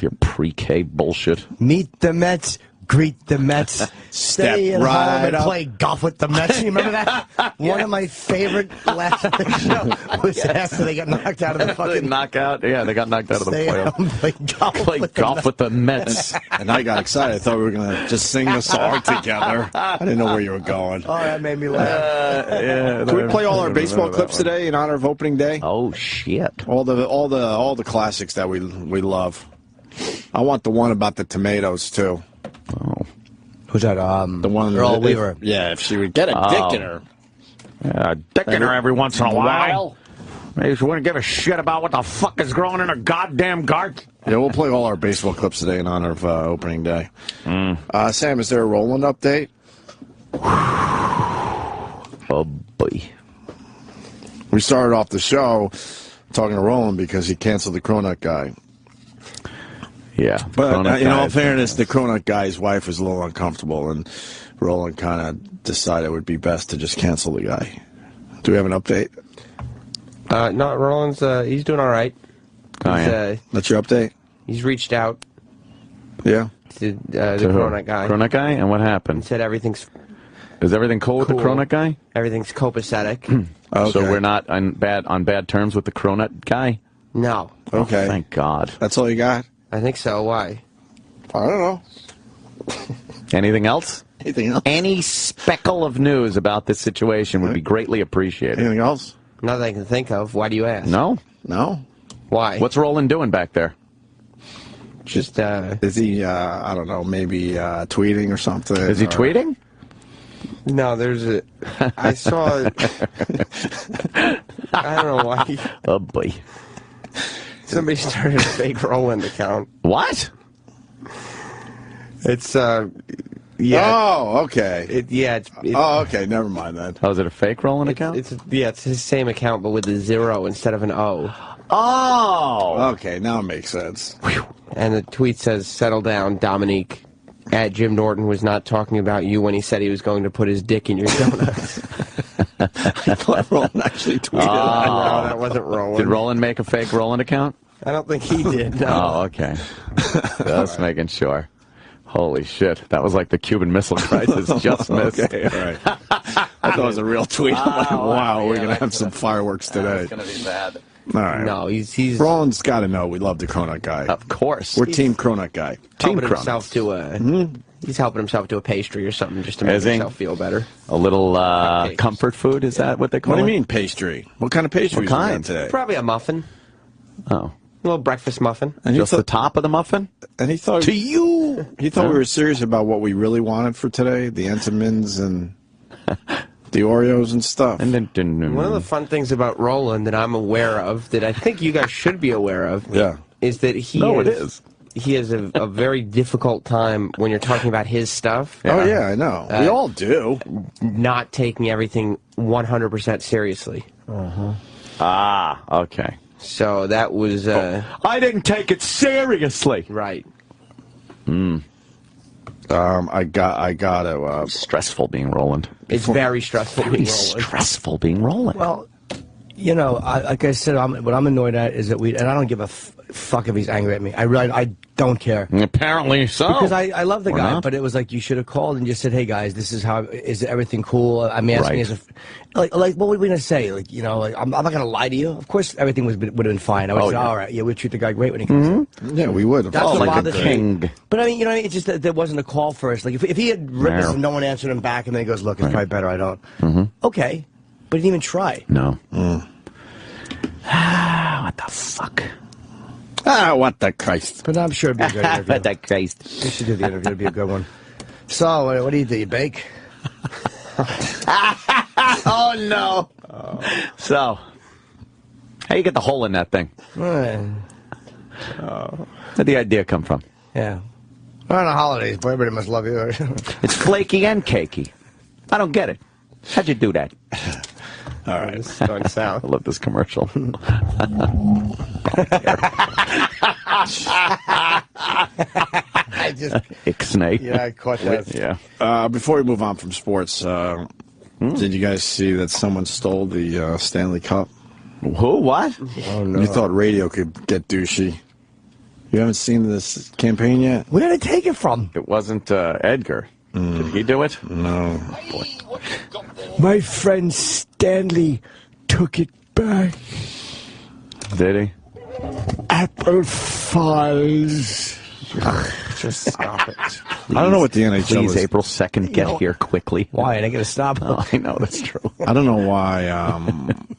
S2: Your pre-K bullshit.
S3: Meet the Mets. Greet the Mets. Stay at
S1: right
S3: home and
S1: up.
S3: play golf with the Mets. You remember that? One of my favorite laughs on the show was after they got knocked out of the fucking
S2: knockout. Yeah, they got knocked out of the
S3: Stay at
S2: playoff.
S3: home, play golf,
S2: Play golf with the Mets.
S1: And I got excited. I thought we were going to just sing the song together. I didn't know where you were going.
S3: Oh, that made me laugh.
S2: Yeah,
S1: Can we play all our baseball clips today in honor of opening day?
S2: Oh shit!
S1: All the classics that we love. I want the one about the tomatoes too.
S2: Oh,
S3: who's that?
S1: The one
S3: Earl
S1: if-
S3: Weaver.
S1: Yeah, if she would get a dick in her.
S2: Yeah, a dick in her every once in a while. Maybe she wouldn't give a shit about what the fuck is growing in her goddamn garden.
S1: Yeah, we'll play all our baseball clips today in honor of opening day. Sam, is there a Roland update?
S2: Oh boy.
S1: We started off the show talking to Roland because he canceled the Cronut guy.
S2: Yeah,
S1: But
S2: Cronut
S1: in all
S2: guy.
S1: fairness, the Cronut guy's wife was a little uncomfortable, and Roland kind of decided it would be best to just cancel the guy. Do we have an update?
S6: No, Roland's he's doing all right.
S2: Oh,
S6: He's,
S2: yeah.
S1: That's your update?
S6: He's reached out
S1: Yeah.
S6: to the
S2: To who?
S6: Cronut guy.
S2: Cronut guy, and what
S6: And
S2: happened?
S6: said everything's
S2: Is everything cool with the
S6: Cool.
S2: Cronut guy?
S6: everything's copacetic.
S1: Okay.
S2: So we're not on bad terms with the Cronut guy.
S6: No,
S1: Okay.
S2: Oh, thank God.
S1: That's all you got?
S6: I think so. Why?
S1: I don't know.
S2: Anything else?
S1: Anything else?
S2: Any speckle of news about this situation would be greatly appreciated.
S1: Anything else?
S6: Not that I can think of. Why do you ask?
S2: No?
S1: No?
S6: Why?
S2: What's Roland doing back there?
S6: Just
S1: Is he, I don't know, maybe tweeting or something?
S2: Is he
S1: or-
S2: tweeting?
S6: no. There's a. I saw. I don't know why.
S2: Oh boy.
S6: Somebody started a fake Roland account.
S2: What?
S6: It's yeah.
S1: Oh, okay.
S6: It's
S1: Oh, okay. Never mind that.
S2: Oh, is it a fake Roland account?
S6: it's it's his same account but with a 0 instead of an O.
S2: Oh!
S1: Okay, now it makes sense.
S6: And the tweet says, "Settle down, Dominique. At Jim Norton was not talking about you when he said he was going to put his dick in your donuts."
S1: I thought Roland actually tweeted that.
S6: No, that wasn't Roland.
S2: Did Roland make a fake Roland account?
S6: I don't think he did. No.
S2: Oh, okay. Just making sure. Holy shit. That was like the Cuban Missile Crisis. Just missed.
S1: Okay, all right. I thought it was a real tweet. I'm like, wow, we're going to have some fireworks today.
S2: It's going to be bad.
S1: All right.
S6: No, he's
S1: Roland's got to know we love the Cronut guy.
S2: Of course.
S1: We're Team Cronut guy.
S2: Team
S6: helping
S2: Cronut.
S6: himself to a he's helping himself to a pastry or something just to make
S2: Is he?
S6: himself feel better.
S2: A little
S6: Cupcakes.
S2: comfort food, is that what they call
S1: What
S2: it?
S1: do you mean pastry? What kind of pastry
S2: What kind?
S1: today?
S6: Probably a muffin,
S2: Oh.
S6: a little breakfast muffin.
S1: And
S2: Just the top of the muffin?
S1: And he thought
S2: To you!
S1: he thought we were serious about what we really wanted for today, the Entenmann's and the Oreos and stuff.
S2: And then,
S6: One of the fun things about Roland that I'm aware of, that I think you guys should be aware of,
S1: Yeah.
S6: is that he he has a very difficult time when you're talking about his stuff.
S1: Oh, yeah, I know. We all do.
S6: Not taking everything 100% seriously.
S2: Ah, okay.
S6: So that was
S2: I didn't take it seriously.
S6: right.
S1: I got to.
S2: Stressful being Roland.
S6: It's very stressful.
S2: Very
S6: being Roland.
S2: stressful being Roland.
S3: Well, you know, like I said, what I'm annoyed at is that and I don't give a fuck if he's angry at me. I don't care.
S2: Apparently so.
S3: Because I love the
S2: Or
S3: guy,
S2: not.
S3: but it was like you should have called and just said, "Hey guys, this is how is everything cool?" I'm asking
S2: Right.
S3: as like what were we gonna say? Like I'm not gonna lie to you. Of course, everything would have been fine. I would say,
S2: yeah.
S3: "All right, yeah, we'd treat the guy great when he comes in."
S1: Yeah, we would.
S3: That's
S2: Oh,
S3: what
S2: like a
S3: bothers me.
S2: king.
S3: But I mean, you know, it's just that there wasn't a call first. Like if he had ripped us
S2: No.
S3: and no one answered him back, and then he goes, "Look, it's probably better I don't." Okay, but he didn't even try.
S2: No. What the fuck?
S1: Ah, what the Christ.
S3: But I'm sure it'd be a good interview.
S2: What the Christ?
S3: We should do the interview. It'd be a good one. So, what do you do? You bake?
S2: Oh, no. So, how you get the hole in that thing?
S3: Eh,
S2: Where'd the idea come from?
S3: yeah. We're on the holidays, but everybody must love you.
S2: It's flaky and cakey. I don't get it. How'd you do that?
S6: All right, this is going south.
S2: I love this commercial.
S3: I just
S2: Ixnay.
S3: Yeah, I caught that.
S2: Yeah.
S1: Before we move on from sports, did you guys see that someone stole the Stanley Cup?
S2: Who? What?
S3: Oh no!
S1: You thought radio could get douchey. You haven't seen this campaign yet?
S3: Where did they take it from?
S2: It wasn't Edgar. Did he do it?
S1: No.
S2: Boy.
S3: My friend Stanley took it back.
S2: Did he?
S3: Apple Files.
S6: Just stop it.
S2: Please,
S1: I don't know what the NHL
S2: please,
S1: is.
S2: April 2nd, get here quickly.
S3: Why? They gonna stop?
S2: Oh, I know, that's true.
S1: I don't know why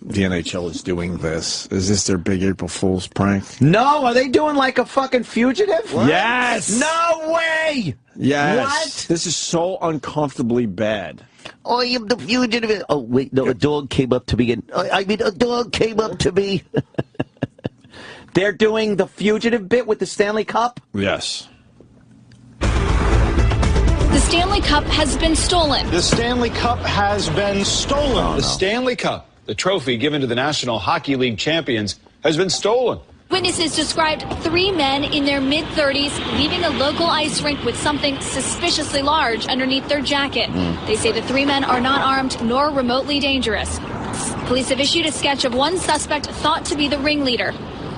S1: the NHL is doing this. Is this their big April Fool's prank?
S2: No, are they doing like a fucking fugitive?
S1: What? Yes!
S2: No way!
S1: Yes.
S2: What?
S1: This is so uncomfortably bad.
S4: Oh, I am the fugitive. Oh, wait, no, a dog came up to me. A dog came up to me.
S2: They're doing the fugitive bit with the Stanley Cup?
S1: Yes.
S15: The Stanley Cup has been stolen.
S16: The Stanley Cup has been stolen.
S2: Oh, no.
S16: The Stanley Cup, the trophy given to the National Hockey League champions, has been stolen.
S15: Witnesses described 3 men in their mid-30s leaving a local ice rink with something suspiciously large underneath their jacket. They say the 3 men are not armed nor remotely dangerous. Police have issued a sketch of one suspect thought to be the ringleader.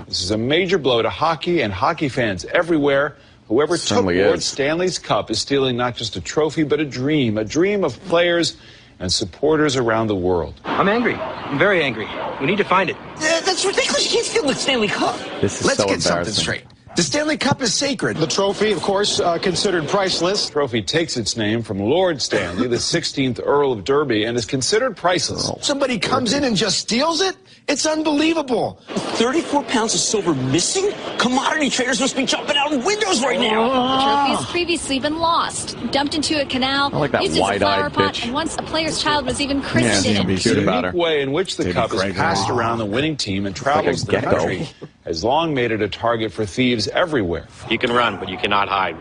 S16: This is a major blow to hockey and hockey fans everywhere. Whoever took Lord Stanley's Cup is stealing not just a trophy, but a dream of players and supporters around the world.
S17: I'm angry. I'm very angry. We need to find it.
S12: That's ridiculous. You can't steal the Stanley Cup.
S2: This is
S12: Let's
S2: so
S12: get something
S2: embarrassing.
S12: straight. The Stanley Cup is sacred.
S16: The trophy, of course, considered priceless. The trophy takes its name from Lord Stanley, the 16th Earl of Derby, and is considered priceless.
S12: Somebody comes in and just steals it? It's unbelievable. 34 pounds of silver missing? Commodity traders must be jumping out of windows right now.
S15: The trophy has previously been lost, dumped into a canal,
S2: I like that
S15: used as a flower
S2: wide-eyed
S15: pot,
S2: bitch.
S15: and once a player's child was even christened in it.
S16: The unique way in which the cup is passed around the winning team and travels the country has long made it a target for thieves everywhere.
S18: You can run, but you cannot hide.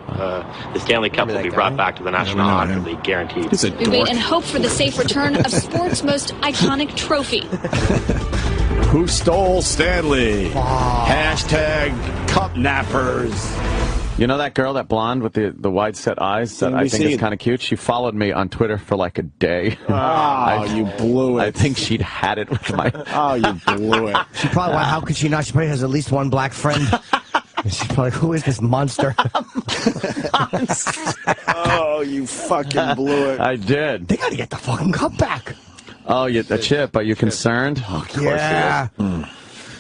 S18: The Stanley Cup will be brought back to the National Hockey League, guaranteed.
S15: We wait and hope for the safe return of sport's most iconic trophy.
S1: Who stole Stanley? Hashtag cup nappers.
S2: You know that girl, that blonde with the wide set eyes that I think is kind of cute? She followed me on Twitter for like a day.
S1: Oh, you blew it.
S2: I think she'd had it with my...
S1: Oh, you blew it.
S3: She probably, how could she not? She probably has at least one black friend. She's probably, who is this monster?
S1: Oh, you fucking blew it.
S2: I did.
S3: They got to get the fucking cup back.
S2: Oh, the chip. Are you concerned? Oh, of course
S3: Yeah.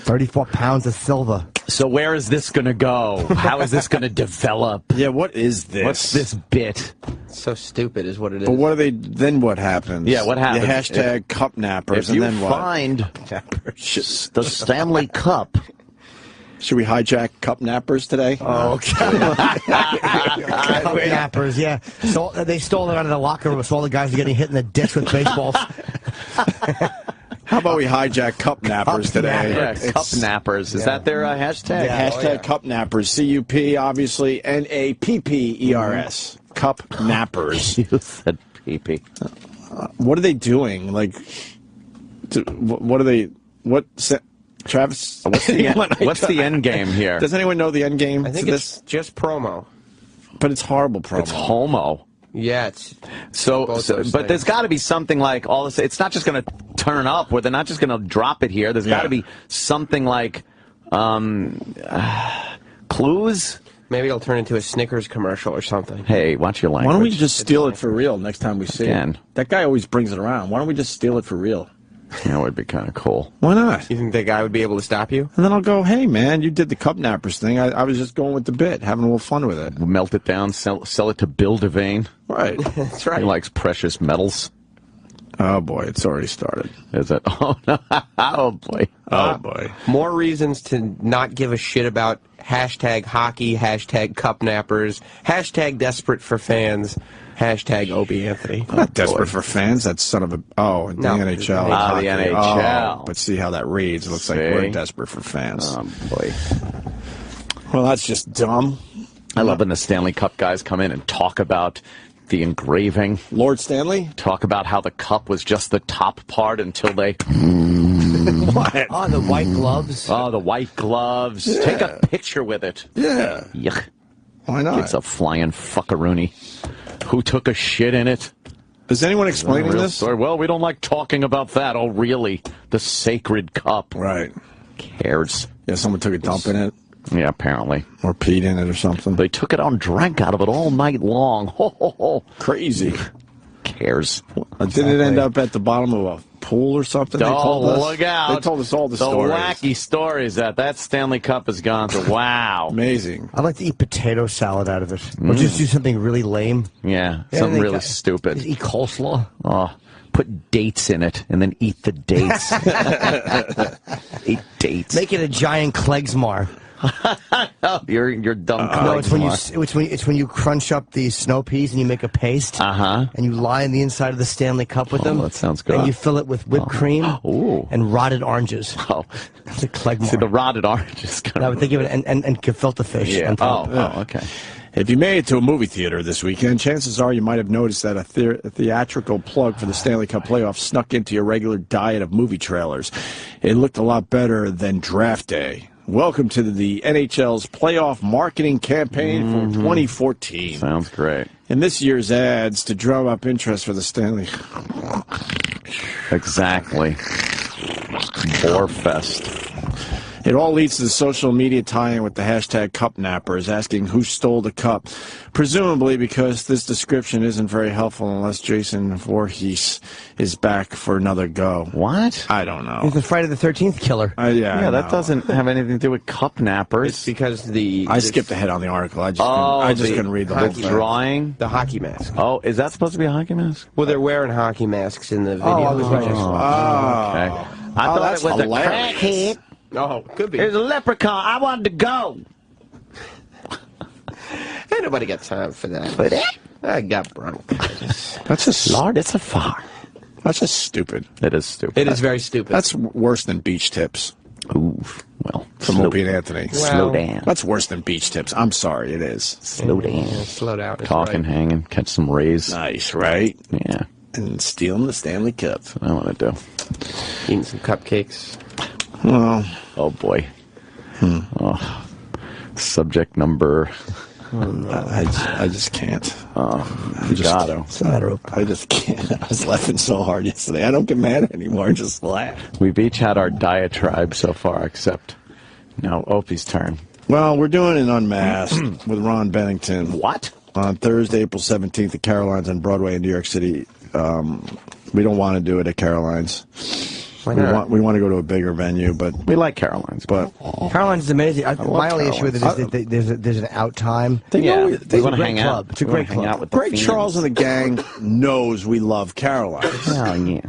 S3: 34 pounds of silver.
S2: So where is this going to go? How is this going to develop?
S1: Yeah, what is this?
S2: What's this bit?
S6: So stupid is what it is.
S1: But what are they? Then what happens?
S2: Yeah, what happens?
S1: The hashtag cup nappers,
S2: If
S1: and
S2: you
S1: then what?
S2: find the Stanley Cup.
S1: Should we hijack cup nappers today?
S3: Oh, okay. Cup nappers, yeah. So they stole it out of the locker room, so all the guys are getting hit in the dick with baseballs.
S1: How about we hijack cup nappers today?
S2: Yeah, cup nappers. Is that their hashtag?
S1: Yeah, hashtag cup nappers. CUP, obviously, NAPPERS. Cup nappers.
S2: You said PP.
S1: What are they doing? Like, what are they? What? Travis,
S2: what's the end game here?
S1: Does anyone know the end game?
S6: I think it's just promo.
S1: But it's horrible promo.
S2: It's homo.
S6: Yeah, it's
S2: but there's got to be something like all this. It's not just going to turn up, where they're not just going to drop it here. There's got to be something like clues.
S6: Maybe it'll turn into a Snickers commercial or something.
S2: Hey, watch your language.
S1: Why don't we just steal it for real next time we see
S2: Again.
S1: it? That guy always brings it around. Why don't we just steal it for real?
S2: That would be kind of cool.
S1: Why not?
S6: You think that guy would be able to stop you?
S1: And then I'll go, hey, man, you did the cup nappers thing. I was just going with the bit, having a little fun with it.
S2: Melt it down, sell it to Bill Devane.
S1: Right.
S6: That's right.
S2: He likes precious metals.
S1: Oh, boy, it's already started.
S2: Is it? Oh, no. Oh, boy.
S1: Oh, boy.
S6: More reasons to not give a shit about hashtag hockey, hashtag cup nappers, hashtag desperate for fans, hashtag Opie Anthony.
S1: I'm not desperate for fans. That son of a... Oh, the NHL.
S2: Ah, the NHL.
S1: Oh, but see how that reads. It looks like we're desperate for fans.
S2: Oh, boy.
S1: Well, that's just dumb.
S2: I love when the Stanley Cup guys come in and talk about the engraving.
S1: Lord Stanley?
S2: Talk about how the cup was just the top part until they...
S3: What? Oh, the white gloves.
S2: Oh, the white gloves.
S1: Yeah.
S2: Take a picture with it.
S1: Yeah.
S2: Yuck.
S1: Why not?
S2: It's a flying fuckaroony. Who took a shit in it?
S1: Is anyone explaining this?
S2: Story? Well, we don't like talking about that. Oh, really? The sacred cup.
S1: Right.
S2: Cares.
S1: Yeah, someone took a dump in it.
S2: Yeah, apparently.
S1: Or peed in it or something.
S2: They took it out and drank out of it all night long. Ho, ho, ho.
S1: Crazy.
S2: Cares.
S1: Didn't it end up at the bottom of a pool or something? They told us.
S2: Look out.
S1: They told us all the stories.
S2: wacky stories that Stanley Cup has gone to. Wow.
S1: Amazing.
S3: I'd like to eat potato salad out of it. Or just do something really lame.
S2: Yeah, something really stupid.
S3: Just eat coleslaw.
S2: Oh, put dates in it and then eat the dates. Eat dates.
S3: Make it a giant Klegsmar.
S2: You're dumb.
S3: No, it's when you crunch up these snow peas and you make a paste. And you line the inside of the Stanley Cup with them.
S2: That sounds good.
S3: And you fill it with whipped cream and rotted oranges.
S2: Oh,
S3: it's a Klegsmar.
S2: See, the rotted oranges.
S3: I would think of it and gefilte fish.
S2: Yeah.
S3: On top.
S2: Oh, okay.
S1: If you made it to a movie theater this weekend, chances are you might have noticed that a theatrical plug for the Stanley Cup playoffs snuck into your regular diet of movie trailers. It looked a lot better than Draft Day. Welcome to the NHL's playoff marketing campaign for 2014.
S2: Sounds great.
S1: In this year's ads, to drum up interest for the Stanley...
S2: Exactly. Borefest.
S1: It all leads to the social media tie-in with the hashtag cup nappers, asking who stole the cup. Presumably because this description isn't very helpful unless Jason Voorhees is back for another go.
S2: What?
S1: I don't know.
S3: He's the Friday the 13th killer.
S1: Yeah,
S2: that doesn't have anything to do with cup nappers.
S6: It's because
S1: I skipped ahead on the article. I just couldn't read the whole thing.
S2: Drawing?
S6: The hockey mask.
S2: Oh, is that supposed to be a hockey mask?
S6: Well, they're wearing hockey masks in the video.
S3: I was right.
S2: Okay. I thought it was a crackhead.
S6: Oh, could be.
S2: There's a leprechaun. I wanted to go.
S6: Ain't nobody got time for that. I got bronchitis.
S1: That's just...
S2: Lord, it's a fire.
S1: That's just stupid.
S2: It is stupid.
S6: It is very stupid.
S1: That's worse than beach tips.
S2: Ooh, well.
S1: From Opie and Anthony.
S2: Slow down.
S1: That's worse than beach tips. I'm sorry, it is.
S2: Slow down.
S6: Yeah, slow down.
S2: Talking, hanging, catch some rays.
S1: Nice, right?
S2: Yeah.
S1: And stealing the Stanley Cup.
S2: That's what I want to do.
S6: Eating some cupcakes.
S1: Well,
S2: oh boy. Oh, subject number.
S1: I just can't.
S2: You gotta.
S3: What's the matter, Opie?
S1: I just can't. I was laughing so hard yesterday. I don't get mad anymore. I just laugh.
S2: We've each had our diatribe so far, except now Opie's turn.
S1: Well, we're doing an Unmasked with Ron Bennington.
S2: What?
S1: On Thursday, April 17th at Caroline's on Broadway in New York City. We don't want to do it at Caroline's.
S6: Why not?
S1: We want to go to a bigger venue, but
S2: we like Caroline's.
S1: But
S3: Caroline's is amazing. My only issue with it is that there's an out time.
S2: They want to
S3: great
S2: hang
S3: club.
S2: out.
S3: It's a great club.
S2: Hang out with
S1: Greg
S2: the
S1: Charles and the gang knows we love Caroline's.
S2: Oh, yeah.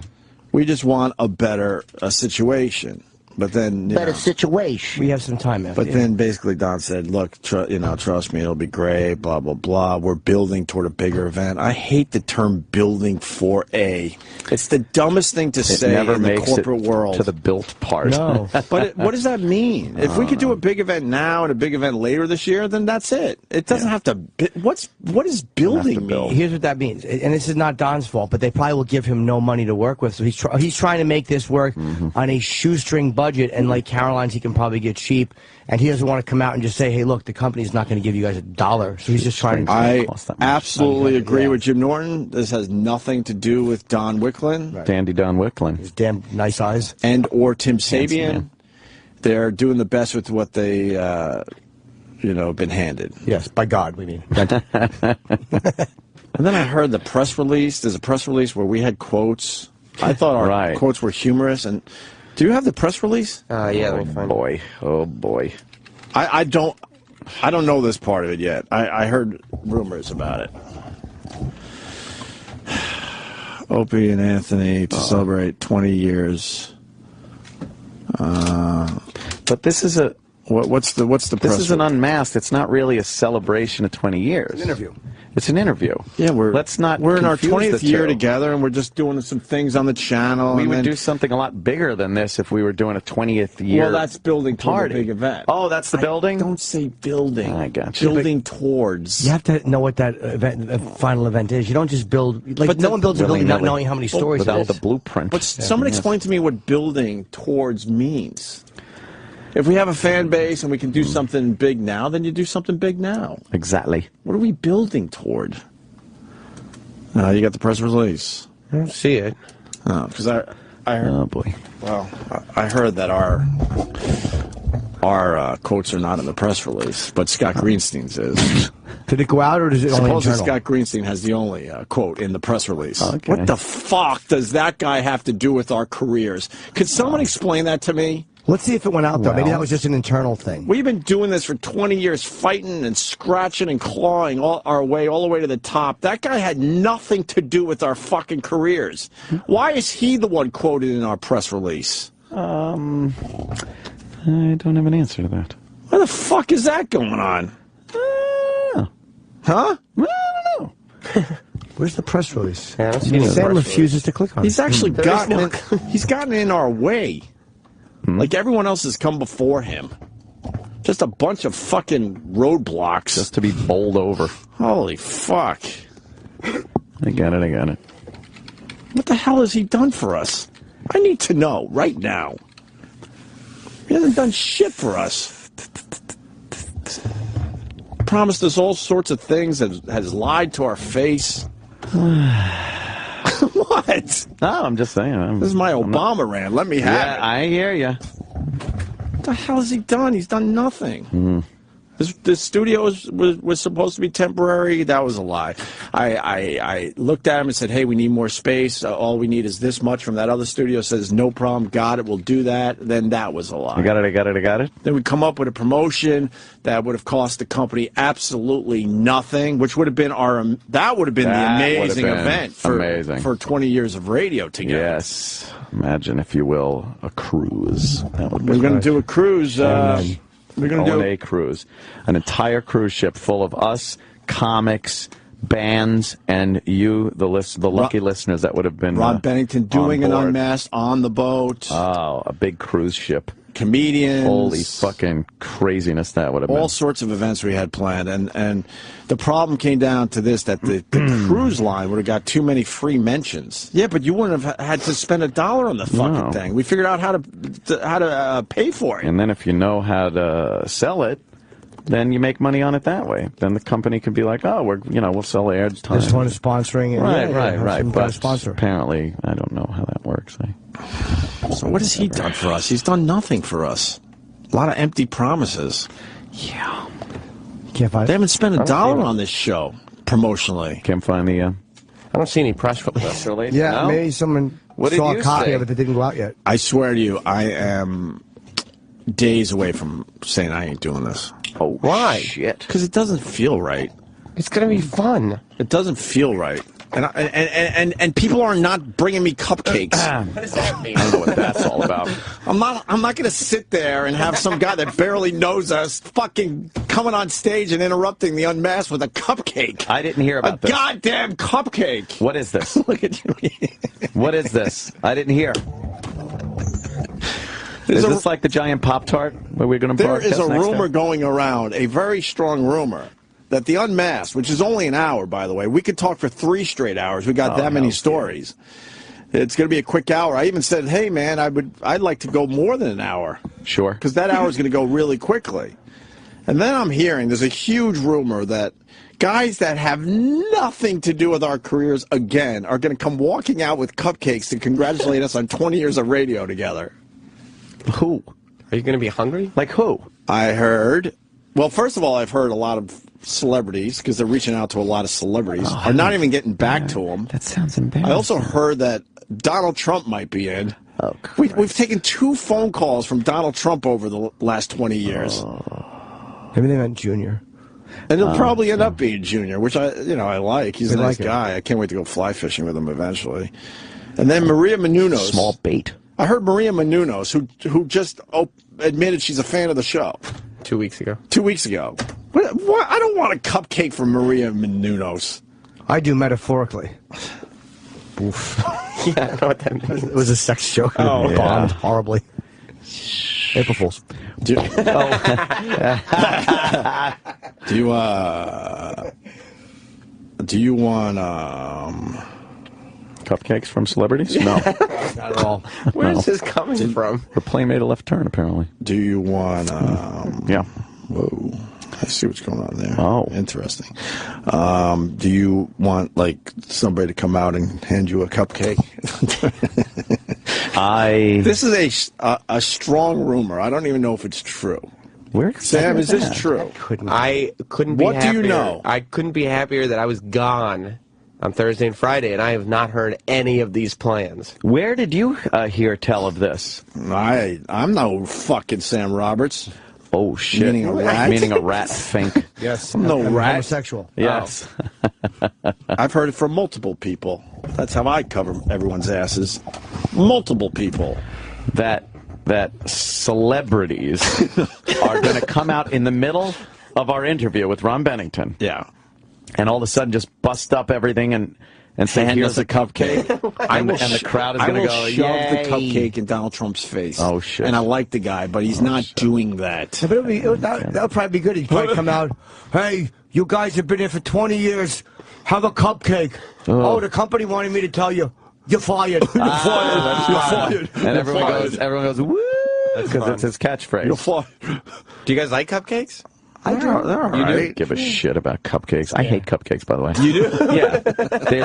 S1: We just want a better situation. But then,
S4: Better situation.
S3: We have some time after.
S1: But then basically Don said, look, trust me, it'll be great, blah, blah, blah. We're building toward a bigger event. I hate the term building for a. It's the dumbest thing to say
S2: never
S1: in the
S2: makes
S1: corporate world.
S2: To the built part.
S3: No.
S1: But what does that mean? If we could do a big event now and a big event later this year, then that's it. It doesn't have to. What is building mean?
S3: Here's what that means, and this is not Don's fault, but they probably will give him no money to work with. So he's trying to make this work on a shoestring budget, and like Caroline's, he can probably get cheap, and he doesn't want to come out and just say, "Hey, look, the company's not going to give you guys $1." So he's just trying to.
S1: I absolutely agree with Jim Norton. This has nothing to do with Don Wicklund,
S2: Dandy Don Wicklund,
S3: his damn nice eyes,
S1: and or Tim Sabian. They're doing the best with what they, been handed.
S3: Yes, by God, we mean.
S1: And then I heard the press release. There's a press release where we had quotes. I thought our quotes were humorous. And do you have the press release?
S6: Yeah.
S2: Oh boy.
S1: I don't know this part of it yet. I heard rumors about it. Opie and Anthony to celebrate 20 years.
S2: But this is a
S1: What's the press?
S2: This is an Unmasked. It's not really a celebration of 20 years.
S3: It's an interview.
S2: It's an interview.
S1: Yeah,
S2: we're in
S1: our 20th year together, and we're just doing some things on the channel.
S2: We would do something a lot bigger than this if we were doing a 20th year.
S1: Well, that's building toward
S2: party.
S1: a big event.
S2: Oh, that's the building.
S1: Don't say building.
S2: I got you.
S1: Building towards.
S3: You have to know what that final event is. You don't just build. Like no one builds a building not knowing how many stories
S2: without
S3: it is.
S2: the blueprint.
S1: But someone explain to me what building towards means. If we have a fan base and we can do something big now, then you do something big now.
S2: Exactly.
S1: What are we building toward? You got the press release.
S6: I don't see it.
S1: Oh, because I heard.
S2: Oh boy.
S1: Well, I heard that our quotes are not in the press release, but Scott Greenstein's is.
S3: Did it go out, or does it only
S1: Supposedly
S3: internal?
S1: Scott Greenstein has the only quote in the press release.
S2: Okay.
S1: What the fuck does that guy have to do with our careers? Could someone explain that to me?
S3: Let's see if it went out, though. Maybe that was just an internal thing.
S1: We've been doing this for 20 years, fighting and scratching and clawing all the way to the top. That guy had nothing to do with our fucking careers. Why is he the one quoted in our press release?
S2: I don't have an answer to that.
S1: Why the fuck is that going on? Huh?
S2: I don't know.
S3: Where's the press release?
S6: Yeah, I don't see any
S3: Sam
S6: press
S3: refuses to click on it.
S1: He's actually he's gotten in our way. Like everyone else has come before him. Just a bunch of fucking roadblocks.
S2: Just to be bowled over.
S1: Holy fuck.
S2: I got it.
S1: What the hell has he done for us? I need to know right now. He hasn't done shit for us. Promised us all sorts of things, has lied to our face. What?
S2: No, I'm just saying.
S1: This is my Obama rant. Let me have it.
S2: I hear you.
S1: What the hell has he done? He's done nothing. This studio was supposed to be temporary. That was a lie. I looked at him and said, hey, we need more space. All we need is this much from that other studio. Says, no problem. Got it. We'll do that. Then that was a lie.
S2: I got it.
S1: Then we come up with a promotion that would have cost the company absolutely nothing, which would have been the amazing event for 20 years of radio together.
S2: Yes. Imagine, if you will, a cruise. That would be
S1: We're going to do a cruise. We're going to do
S2: a cruise. An entire cruise ship full of us, comics, bands, and you, the lucky listeners that would have been
S1: Ron Bennington doing an Unmasked on the boat.
S2: Oh, a big cruise ship.
S1: Comedians.
S2: Holy fucking craziness that would have been.
S1: All sorts of events we had planned. And the problem came down to this, that the cruise line would have got too many free mentions. Yeah, but you wouldn't have had to spend $1 on the fucking thing. We figured out how to pay for it.
S2: And then if you know how to sell it, then you make money on it that way. Then the company could be like, oh, we'll sell air time.
S3: This one is sponsoring it.
S2: Right. But
S3: sponsor.
S2: Apparently, I don't know how that works.
S1: So what has he done for us? He's done nothing for us. A lot of empty promises.
S2: Yeah.
S3: Can't find
S1: They haven't spent $1 on this show promotionally.
S2: Can't find the...
S6: I don't see any press release.
S3: Yeah,
S2: No?
S3: maybe someone saw a copy of it that didn't go out yet.
S1: I swear to you, I am days away from saying I ain't doing this.
S2: Oh,
S6: why?
S2: Shit.
S1: Because it doesn't feel right.
S6: It's going to be fun.
S1: It doesn't feel right. And people are not bringing me cupcakes.
S6: What does that mean?
S2: I don't know what that's all about.
S1: I'm not going to sit there and have some guy that barely knows us fucking coming on stage and interrupting the Unmasked with a cupcake.
S2: I didn't hear about
S1: a
S2: this.
S1: goddamn cupcake.
S2: What is this?
S1: Look at you.
S2: What is this? I didn't hear. Is this like the giant Pop-Tart where we're going to broadcast
S1: There is a
S2: next
S1: rumor
S2: time?
S1: going around, a very strong rumor, that the Unmasked, which is only an hour, by the way, we could talk for 3 straight hours. We got that many stories. It's going to be a quick hour. I even said, hey, man, I'd like to go more than an hour.
S2: Sure.
S1: Because that hour is going to go really quickly. And then I'm hearing there's a huge rumor that guys that have nothing to do with our careers, again, are going to come walking out with cupcakes to congratulate us on 20 years of radio together.
S2: Who?
S6: Are you going to be hungry?
S2: Like who?
S1: I heard... Well, first of all, I've heard a lot of celebrities, because they're reaching out to a lot of celebrities, are not even getting back to them.
S2: That sounds embarrassing.
S1: I also heard that Donald Trump might be in.
S2: Oh,
S1: we've taken 2 phone calls from Donald Trump over the last 20 years.
S3: Maybe they meant Junior.
S1: And he'll probably end up being Junior, which I like. He's a nice
S3: like
S1: guy. I can't wait to go fly fishing with him eventually. And then Maria Menounos.
S2: Small bait.
S1: I heard Maria Menounos, who just admitted she's a fan of the show.
S6: 2 weeks ago.
S1: 2 weeks ago. What? I don't want a cupcake from Maria Menounos.
S3: I do metaphorically.
S6: Oof. Yeah, I know what that means.
S3: It was a sex joke.
S1: Oh,
S3: It bombed horribly. April Fools.
S1: Do you want
S2: cupcakes from celebrities? No.
S3: Not at all.
S6: Where's this coming from?
S2: The plane made a left turn, apparently.
S1: Do you want...
S2: yeah.
S1: Whoa. I see what's going on there.
S2: Oh.
S1: Interesting. Do you want, like, somebody to come out and hand you a cupcake? This is a strong rumor. I don't even know if it's true.
S2: Where,
S1: Sam, is this true?
S6: I couldn't be
S1: What
S6: happier.
S1: do you know?
S6: I couldn't be happier that I was gone on Thursday and Friday, and I have not heard any of these plans.
S2: Where did you hear tell of this?
S1: I'm no fucking Sam Roberts.
S2: Oh, shit.
S1: Meaning a rat?
S2: Meaning a rat fink.
S3: Yes.
S1: I'm no rat.
S3: Homosexual.
S2: Yes.
S1: I've heard it from multiple people. That's how I cover everyone's asses. Multiple people.
S2: That celebrities are going to come out in the middle of our interview with Ron Bennington.
S1: Yeah.
S2: And all of a sudden just bust up everything and say, here's a cupcake. and the crowd is going to go,
S1: I will shove
S2: yay.
S1: the cupcake in Donald Trump's face.
S2: Oh, shit.
S1: And I like the guy, but he's not doing that.
S3: Yeah, but that would probably be good. He'd probably come out, hey, you guys have been here for 20 years. Have a cupcake. Oh, the company wanted me to tell you, you're fired. You're fired. You're fired.
S2: And everyone goes, woo! Because it's his catchphrase.
S1: You're fired.
S6: Do you guys like cupcakes?
S3: I do.
S2: You don't give a shit about cupcakes. I hate cupcakes, by the way.
S1: You do?
S2: Yeah.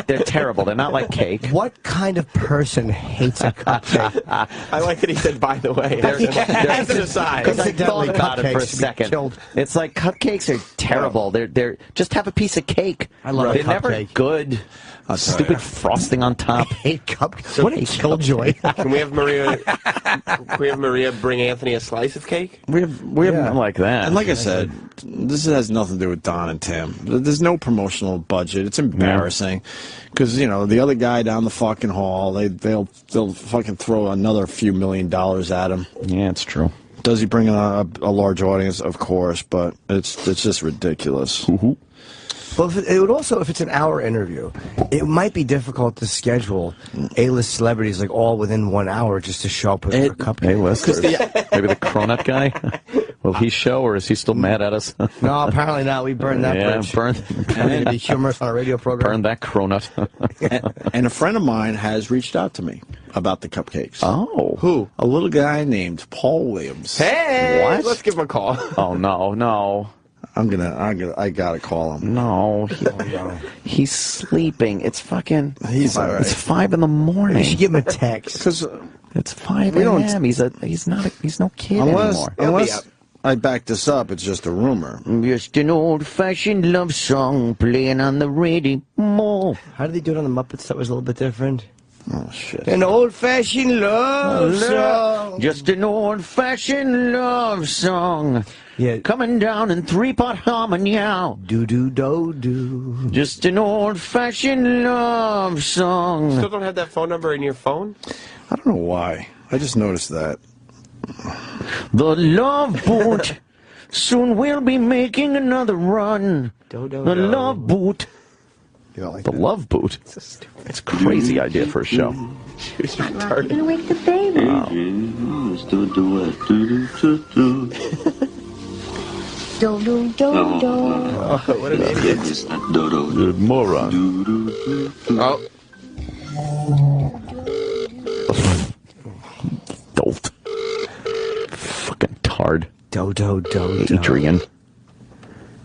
S2: They're terrible. They're not like cake.
S3: What kind of person hates a cupcake?
S6: I like that he said, by the way. There's an aside.
S2: Because I thought about it for a second.
S3: Killed.
S2: It's like cupcakes are terrible. They're just have a piece of cake.
S3: I love
S2: They're
S3: cupcake.
S2: never good. Stupid frosting on top.
S3: I hate cupcakes. What a killjoy.
S6: Can we have Maria bring Anthony a slice of cake?
S2: We have nothing like that.
S1: And like I said, this has nothing to do with Don and Tim. There's no promotional budget. It's embarrassing because the other guy down the fucking hall, they'll fucking throw another few $1 million at him.
S2: Yeah, it's true.
S1: Does he bring in a large audience? Of course, but it's just ridiculous.
S3: Well, if it's an hour interview, it might be difficult to schedule A-list celebrities like all within 1 hour just to show up with a cupcake.
S2: A-listers. Maybe the Cronut guy. Will he show, or is he still mad at us?
S3: No, apparently not. We burned that bridge.
S2: Burned.
S3: And be humorous on a radio program.
S2: Burn that Cronut.
S1: And a friend of mine has reached out to me about the cupcakes.
S2: Oh.
S1: Who? A little guy named Paul Williams.
S6: Hey!
S2: What?
S6: Let's give him a call.
S2: Oh, no.
S1: I gotta call him.
S2: No, he's sleeping. It's fucking.
S1: He's all right.
S2: It's 5 in the morning.
S3: You should give him a text.
S1: Because
S2: it's 5 a.m. He's no kid anymore.
S1: Unless I back this up, it's just a rumor.
S4: Just an old-fashioned love song playing on the radio.
S3: How did they do it on the Muppets? That was a little bit different.
S1: Oh shit!
S3: An old-fashioned love song.
S4: Just an old-fashioned love song.
S3: Yeah.
S4: Coming down in 3-part harmony.
S3: Do-do-do-do.
S4: Just an old-fashioned love song.
S6: Still don't have that phone number in your phone?
S1: I don't know why. I just noticed that.
S4: The Love Boot. Soon we'll be making another run. The Love Boot.
S3: You don't like
S2: The Love Boot. It's a crazy idea for a show.
S19: I'm gonna wake the baby.
S4: Let's do it.
S19: Do.
S6: What an idiot.
S2: Good moron.
S6: Oh.
S2: Dolt. Fucking tard.
S3: Do.
S2: Adrian.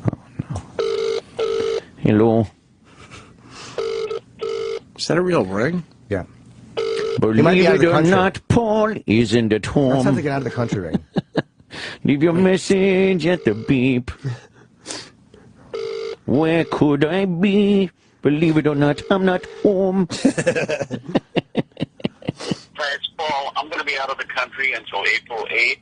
S2: Oh, no. Hello.
S1: Is that a real ring?
S3: Yeah.
S2: Believe it or not, Paul isn't at home.
S3: That sounds like an out of the country ring.
S2: Leave your message at the beep. Where could I be? Believe it or not, I'm not home.
S20: It's Paul. I'm going to be out of the country until April 8th.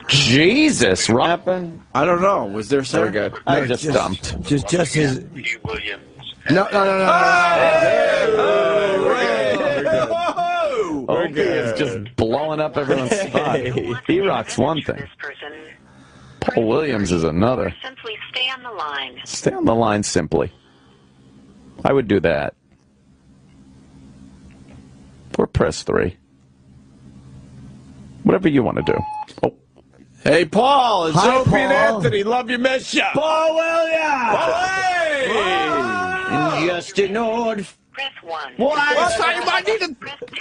S2: Jesus, what happened?
S1: I don't know. Was there some?
S6: Very good.
S2: I just dumped.
S3: Just his.
S20: P. Williams.
S3: No.
S2: Opie is just blowing up everyone's spot. E-Rock's one thing. Paul Williams is another.
S19: Simply stay on the line.
S2: Stay on the line, simply. I would do that. Or press 3. Whatever you want to do. Oh.
S1: Hey, Paul, it's
S3: Hi,
S1: Opie and
S3: Paul.
S1: Anthony. Love you, miss ya.
S3: Paul Williams!
S1: Hey!
S4: Just ignored.
S19: Press 1.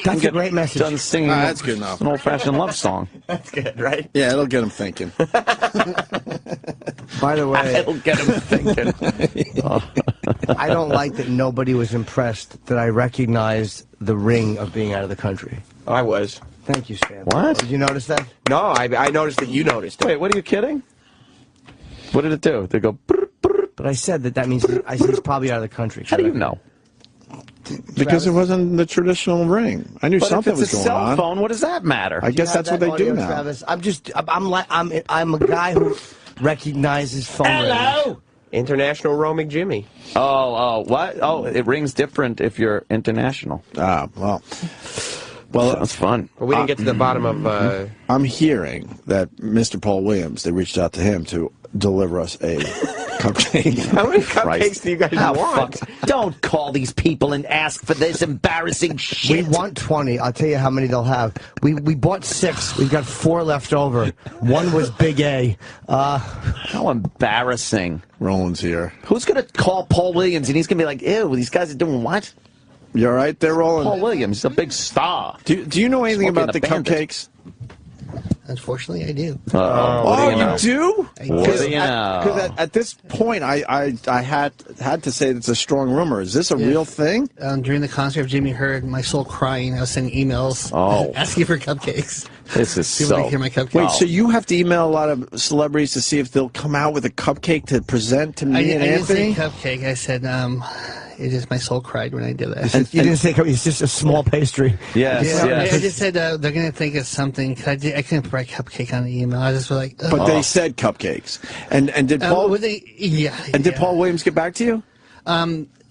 S3: That's a great message.
S2: Done singing.
S1: That's good enough.
S2: An old-fashioned love song.
S6: That's good, right?
S1: Yeah, it'll get him thinking.
S3: By the way,
S2: It'll get him thinking.
S3: I don't like that nobody was impressed that I recognized the ring of being out of the country.
S6: Oh, I was.
S3: Thank you, Sam.
S2: What?
S3: Did you notice that?
S6: No, I noticed that you noticed it.
S2: Wait, what are you kidding? What did it do? Did it go... brr, brr?
S3: But I said that means he's probably out of the country.
S2: How do you know?
S1: Because it wasn't the traditional ring. I knew
S2: But
S1: something
S2: if
S1: was
S2: it's a
S1: going
S2: cell
S1: on.
S2: phone, what does that matter?
S1: I guess that's what they do now.
S3: Travis, I'm a guy who recognizes phone rings.
S6: International roaming Jimmy.
S2: Oh, what? Oh, it rings different if you're international.
S1: Ah, well,
S2: that's fun.
S6: But we didn't get to the bottom of...
S1: I'm hearing that Mr. Paul Williams, they reached out to him to deliver us a cupcake.
S6: How many cupcakes do you guys want?
S4: Don't call these people and ask for this embarrassing shit.
S3: We want 20. I'll tell you how many they'll have. We bought 6. We've got 4 left over. One was Big A.
S2: How embarrassing.
S1: Roland's here.
S2: Who's going to call Paul Williams and he's going to be like, ew, these guys are doing what?
S1: You all right there, Roland?
S2: Paul Williams, he's a big star.
S1: Do you know anything
S2: Smoking
S1: about the
S2: a bandit.
S1: cupcakes?
S5: Unfortunately, I do.
S2: Oh,
S1: you do?
S2: What do you know?
S1: Because at this point, I had to say it's a strong rumor. Is this a real thing?
S5: During the concert of Jimmy Heard, my soul crying, I was sending emails asking for cupcakes.
S2: This is
S5: People
S2: so...
S5: to hear my cupcake.
S1: Wait, so you have to email a lot of celebrities to see if they'll come out with a cupcake to present to me and
S5: I
S1: Anthony?
S5: didn't say cupcake. I said, it just my soul cried when I did that.
S3: You didn't say it's just a small pastry.
S2: Yes.
S5: I just said they're going to think it's something. Cause I couldn't write cupcake on the email. I just was like, ugh.
S1: But they said cupcakes. And did Paul? Did Paul Williams get back to you?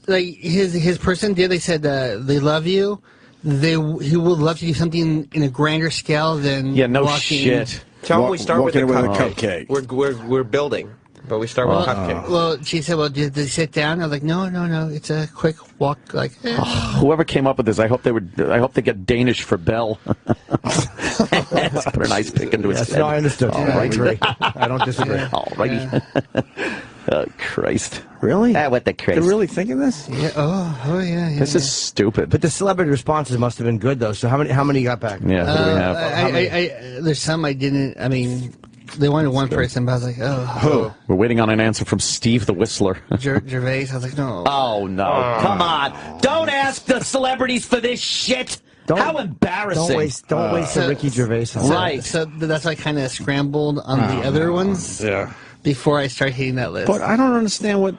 S5: Like his person did. They said they love you. He would love to do something in a grander scale than
S2: shit.
S6: Tell them we start with a
S1: cupcake.
S6: We're building. But we start with a cupcake.
S5: Well, she said, well, did they sit down? I was like, no. It's a quick walk. Like,
S2: whoever came up with this, I hope they get Danish for Bell. Put an ice pick into his head.
S3: No, I understood. I agree. I don't disagree.
S2: All righty. Oh, Christ.
S1: Really?
S2: What the Christ?
S1: They're really thinking this?
S5: Yeah. Oh, yeah.
S2: This is stupid.
S3: But the celebrity responses must have been good, though. So how many you got back?
S2: Yeah, who do we have?
S5: There's some I didn't. I mean, they wanted one person, but I was like,
S2: Who? We're waiting on an answer from Steve the Whistler.
S5: Gervais. I was like, no.
S2: Oh, no. Come on. Don't ask the celebrities for this shit. How embarrassing.
S3: Don't waste the Ricky Gervais.
S5: Right. So that's why I kind of scrambled on the other ones.
S1: Yeah.
S5: Before I start hitting that list.
S1: But I don't understand what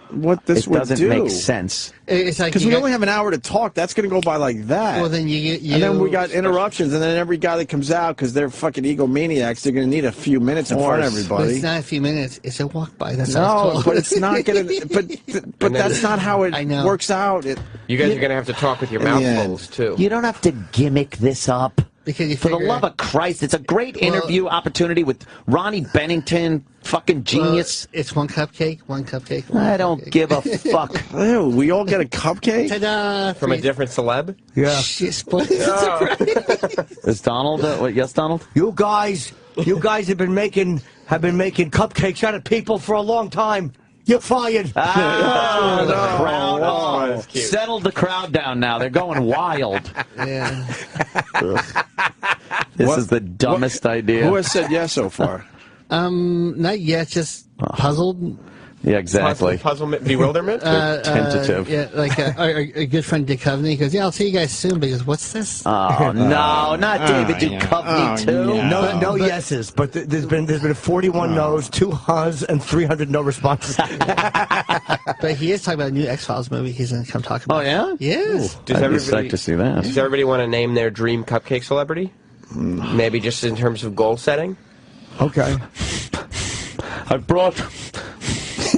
S1: this would do.
S2: It doesn't make sense.
S5: It's like
S1: because we only have an hour to talk. That's going to go by like that.
S5: Well, then
S1: and then we got interruptions, and then every guy that comes out, because they're fucking egomaniacs, they're going to need a few minutes in front of everybody.
S5: But it's not a few minutes. It's a walk by. That's
S1: no, but it's not going to. But that's not how it works out.
S6: You guys are going to have to talk with your mouthfuls too.
S4: You don't have to gimmick this up.
S5: Because
S4: for the love of Christ, it's a great interview opportunity with Ronnie Bennington, fucking genius.
S5: It's one cupcake.
S4: I don't give a fuck.
S1: Ew, we all get a cupcake?
S5: Ta-da!
S6: From a different celeb?
S3: Yeah.
S2: Is Donald? Yes, Donald?
S3: You guys have been making cupcakes out of people for a long time. You're fired.
S2: The crowd. Settled the crowd down now. They're going wild.
S5: Yeah.
S2: This is the dumbest idea.
S1: Who has said yes so far?
S5: Not yet. Just puzzled.
S2: Yeah, exactly.
S6: Puzzlement, bewilderment?
S2: Tentative.
S5: Yeah, like our good friend Dick Coveney goes, yeah, I'll see you guys soon, because what's this?
S4: Oh, no, not David Duchovny, too.
S3: No yeses, but there's been 41 no's, 2 huhs, and 300 no responses.
S5: But he is talking about a new X-Files movie he's going to come talk about.
S2: Oh, yeah?
S5: Yes.
S2: I'd be psyched to see that.
S6: Does everybody want to name their dream cupcake celebrity? Maybe just in terms of goal setting?
S3: Okay.
S2: I brought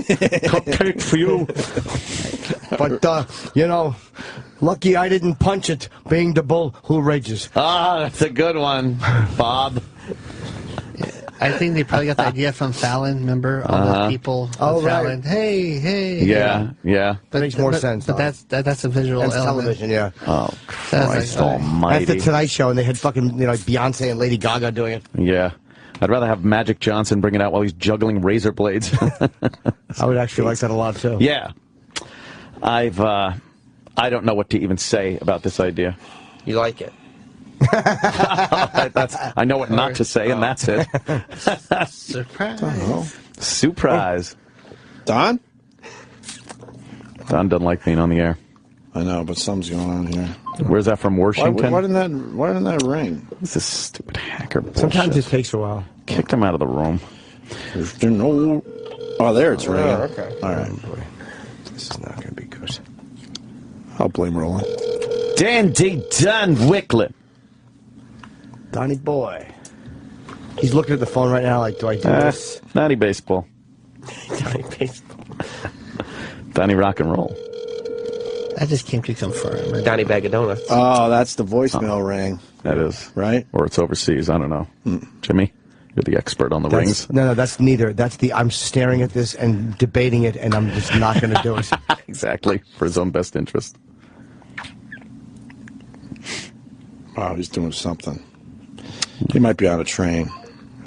S2: cupcake for you.
S3: But, Lucky I didn't punch it, being the bull who rages.
S2: Ah, that's a good one, Bob.
S5: I think they probably got the idea from Fallon. Remember all the people?
S3: Oh,
S5: Fallon.
S3: right.
S5: Hey.
S2: Yeah.
S3: That makes more sense.
S5: But that's a visual
S3: That's
S5: element.
S3: television, yeah.
S2: Oh, Christ almighty.
S3: That's the Tonight Show, and they had fucking like Beyonce and Lady Gaga doing it.
S2: Yeah. I'd rather have Magic Johnson bring it out while he's juggling razor blades.
S3: I would actually like that a lot, too.
S2: Yeah. I don't know what to even say about this idea.
S6: You like it?
S2: I know what not to say, and that's it.
S5: Surprise.
S2: Surprise.
S1: Don?
S2: Don doesn't like being on the air.
S1: I know, but something's going on here.
S2: Where's that from, Washington?
S1: Why didn't that ring?
S2: This is stupid hacker bullshit.
S3: Sometimes it takes a while.
S2: Kicked him out of the room.
S1: There's no... Oh, there it's ringing.
S6: Oh, okay.
S1: All right.
S3: Oh, boy. This is not going to be good.
S1: I'll blame Roland.
S2: Dandy Don Wicklet.
S3: Donnie boy. He's looking at the phone right now like, do I do this?
S2: Donnie Baseball.
S5: Donnie Baseball.
S2: Donnie Rock and Roll.
S5: I just came to confirm.
S6: Donnie Bag of Donuts.
S1: Oh, that's the voicemail ring.
S2: That is.
S1: Right?
S2: Or it's overseas. I don't know. Jimmy, you're the expert on the rings.
S3: No, that's neither. That's the I'm staring at this and debating it, and I'm just not going to do it.
S2: Exactly. For his own best interest.
S1: Oh, he's doing something. He might be on a train.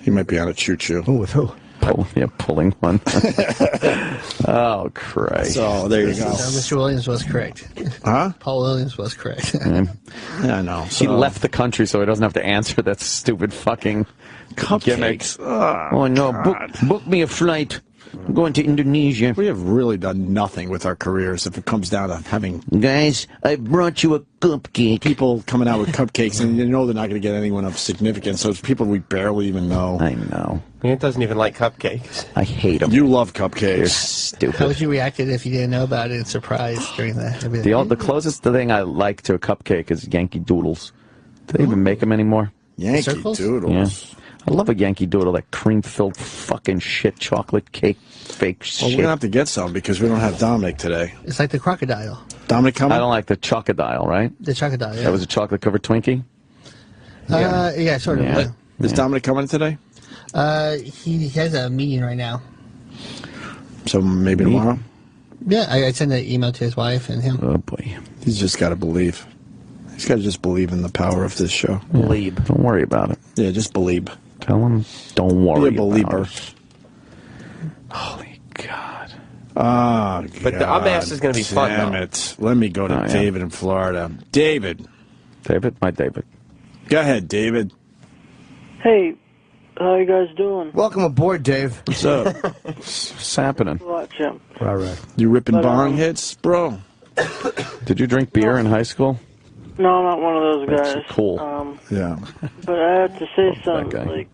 S1: He might be on a choo-choo.
S3: Oh, with who?
S2: Pulling one. Oh, Christ.
S1: So, there you go.
S5: Mr. Williams was correct.
S1: Huh?
S5: Paul Williams was correct.
S1: Yeah, I know.
S2: He left the country so he doesn't have to answer that stupid fucking
S1: Cupcakes.
S2: Oh, no. Book me a flight. I'm going to Indonesia.
S1: We have really done nothing with our careers if it comes down to having...
S4: Guys, I brought you a cupcake.
S1: People coming out with cupcakes, and you know they're not going to get anyone of significance, so it's people we barely even know.
S2: I know.
S6: It doesn't even like cupcakes.
S2: I hate them.
S1: You love cupcakes.
S2: You're stupid.
S5: How would you react if you didn't know about it and surprised during that?
S2: The closest thing I like to a cupcake is Yankee Doodles. Do they even make them anymore?
S1: Yankee
S5: Circles?
S1: Doodles.
S2: Yeah. I love a Yankee Doodle, that cream-filled fucking shit chocolate cake fake shit.
S1: Well, we're going to have to get some because we don't have Dominic today.
S5: It's like the crocodile.
S1: Dominic coming?
S2: I don't like the chocodile, right?
S5: The crocodile, yeah.
S2: That was a chocolate-covered Twinkie?
S5: Yeah, sort of.
S2: Yeah.
S5: Yeah.
S1: Is Dominic coming today?
S5: He has a meeting right now.
S1: So maybe tomorrow?
S5: Yeah, I sent an email to his wife and him.
S2: Oh, boy.
S1: He's just got to believe. He's got to just believe in the power of this show.
S2: Believe. Don't worry about it.
S1: Yeah, just believe.
S2: Tell him, don't worry
S1: Be a believer.
S2: about it. Holy God.
S1: Oh,
S6: But the Unmasked is going to be fun,
S1: Damn
S6: though.
S1: it. Let me go to David in Florida. David.
S2: David? My David.
S1: Go ahead, David.
S21: Hey, how you guys doing?
S3: Welcome aboard, Dave.
S1: What's up?
S2: What's happening?
S21: Watch him.
S3: Right.
S1: You ripping
S21: But,
S1: bong hits, bro?
S2: Did you drink beer in high school?
S21: No, I'm not one of those guys.
S2: That's cool.
S1: Yeah.
S21: But I have to say something. Like,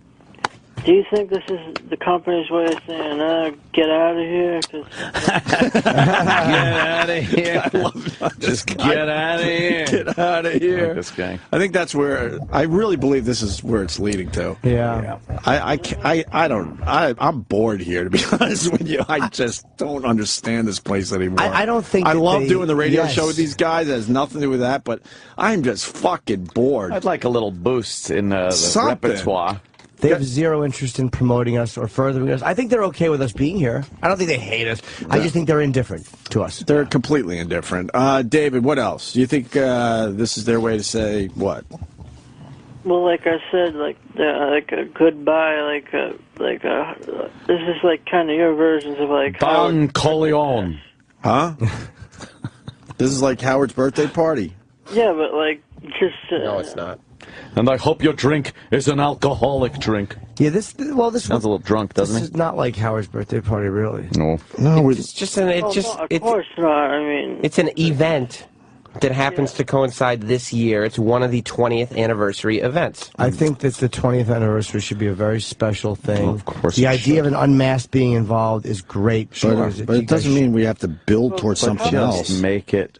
S21: do you think this is the company's way of saying, get out of here?
S2: Get out of here.
S1: I love
S2: Just get out of here.
S1: Get out of here.
S2: Like this guy.
S1: I think that's where I really believe this is where it's leading to.
S3: Yeah.
S1: I'm bored here, to be honest with you. I just don't understand this place anymore.
S3: I don't think
S1: I
S3: that
S1: love
S3: they-
S1: doing the radio
S3: yes.
S1: show with these guys. It has nothing to do with that, but I'm just fucking bored.
S2: I'd like a little boost in the
S1: Something.
S2: repertoire.
S3: They have zero interest in promoting us or furthering us. I think they're okay with us being here. I don't think they hate us. I just think they're indifferent to us.
S1: They're completely indifferent. David, what else? Do you think this is their way to say what?
S21: Well, like I said, like a goodbye, this is like kind of your versions of like
S2: Don Corleone.
S1: Huh? This is like Howard's birthday party.
S21: Yeah, but like just
S6: No, it's not.
S2: And I hope your drink is an alcoholic drink.
S3: Yeah, this
S2: Sounds a little drunk, doesn't
S3: this
S2: it?
S3: is not like Howard's birthday party, really.
S2: No.
S1: No,
S6: It's just an. It's just.
S21: no, of
S6: It's.
S21: course not. I mean,
S6: It's an event that happens to coincide this year. It's one of the 20th anniversary events.
S3: I think that the 20th anniversary should be a very special thing.
S2: Of course
S3: The
S2: it
S3: idea of an unmasked being involved is great.
S1: But it doesn't mean we have to build towards something
S2: Just
S1: else.
S2: make it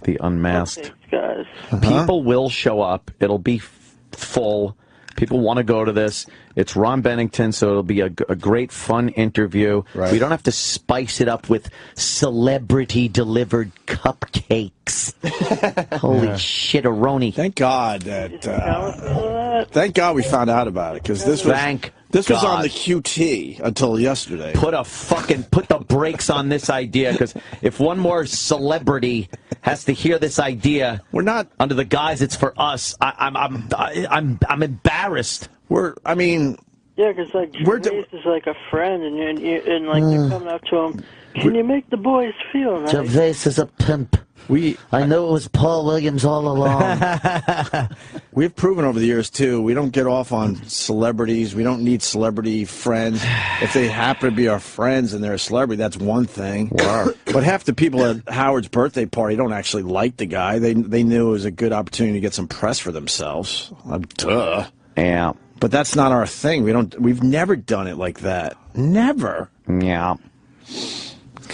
S2: the unmasked.
S21: guys.
S1: Uh-huh.
S2: People will show up. It'll be full. People want to go to this. It's Ron Bennington, so it'll be a great, fun interview.
S1: Right.
S2: We don't have to spice it up with celebrity-delivered cupcakes. Holy shit-a-roni.
S1: Thank God that... thank God we found out about it, because this was... This was on the QT until yesterday.
S2: Put the brakes on this idea, because if one more celebrity has to hear this idea,
S1: we're not
S2: under the guise it's for us. I'm embarrassed.
S21: Yeah, because like Gervais is like a friend, and like they're coming up to him. Can you make the boys feel nice?
S4: Gervais is a pimp. I know it was Paul Williams all along.
S1: We've proven over the years, too, we don't get off on celebrities. We don't need celebrity friends. If they happen to be our friends and they're a celebrity, that's one thing. But half the people at Howard's birthday party don't actually like the guy. They knew it was a good opportunity to get some press for themselves. Duh.
S2: Yeah.
S1: But that's not our thing. We've never done it like that. Never.
S2: Yeah.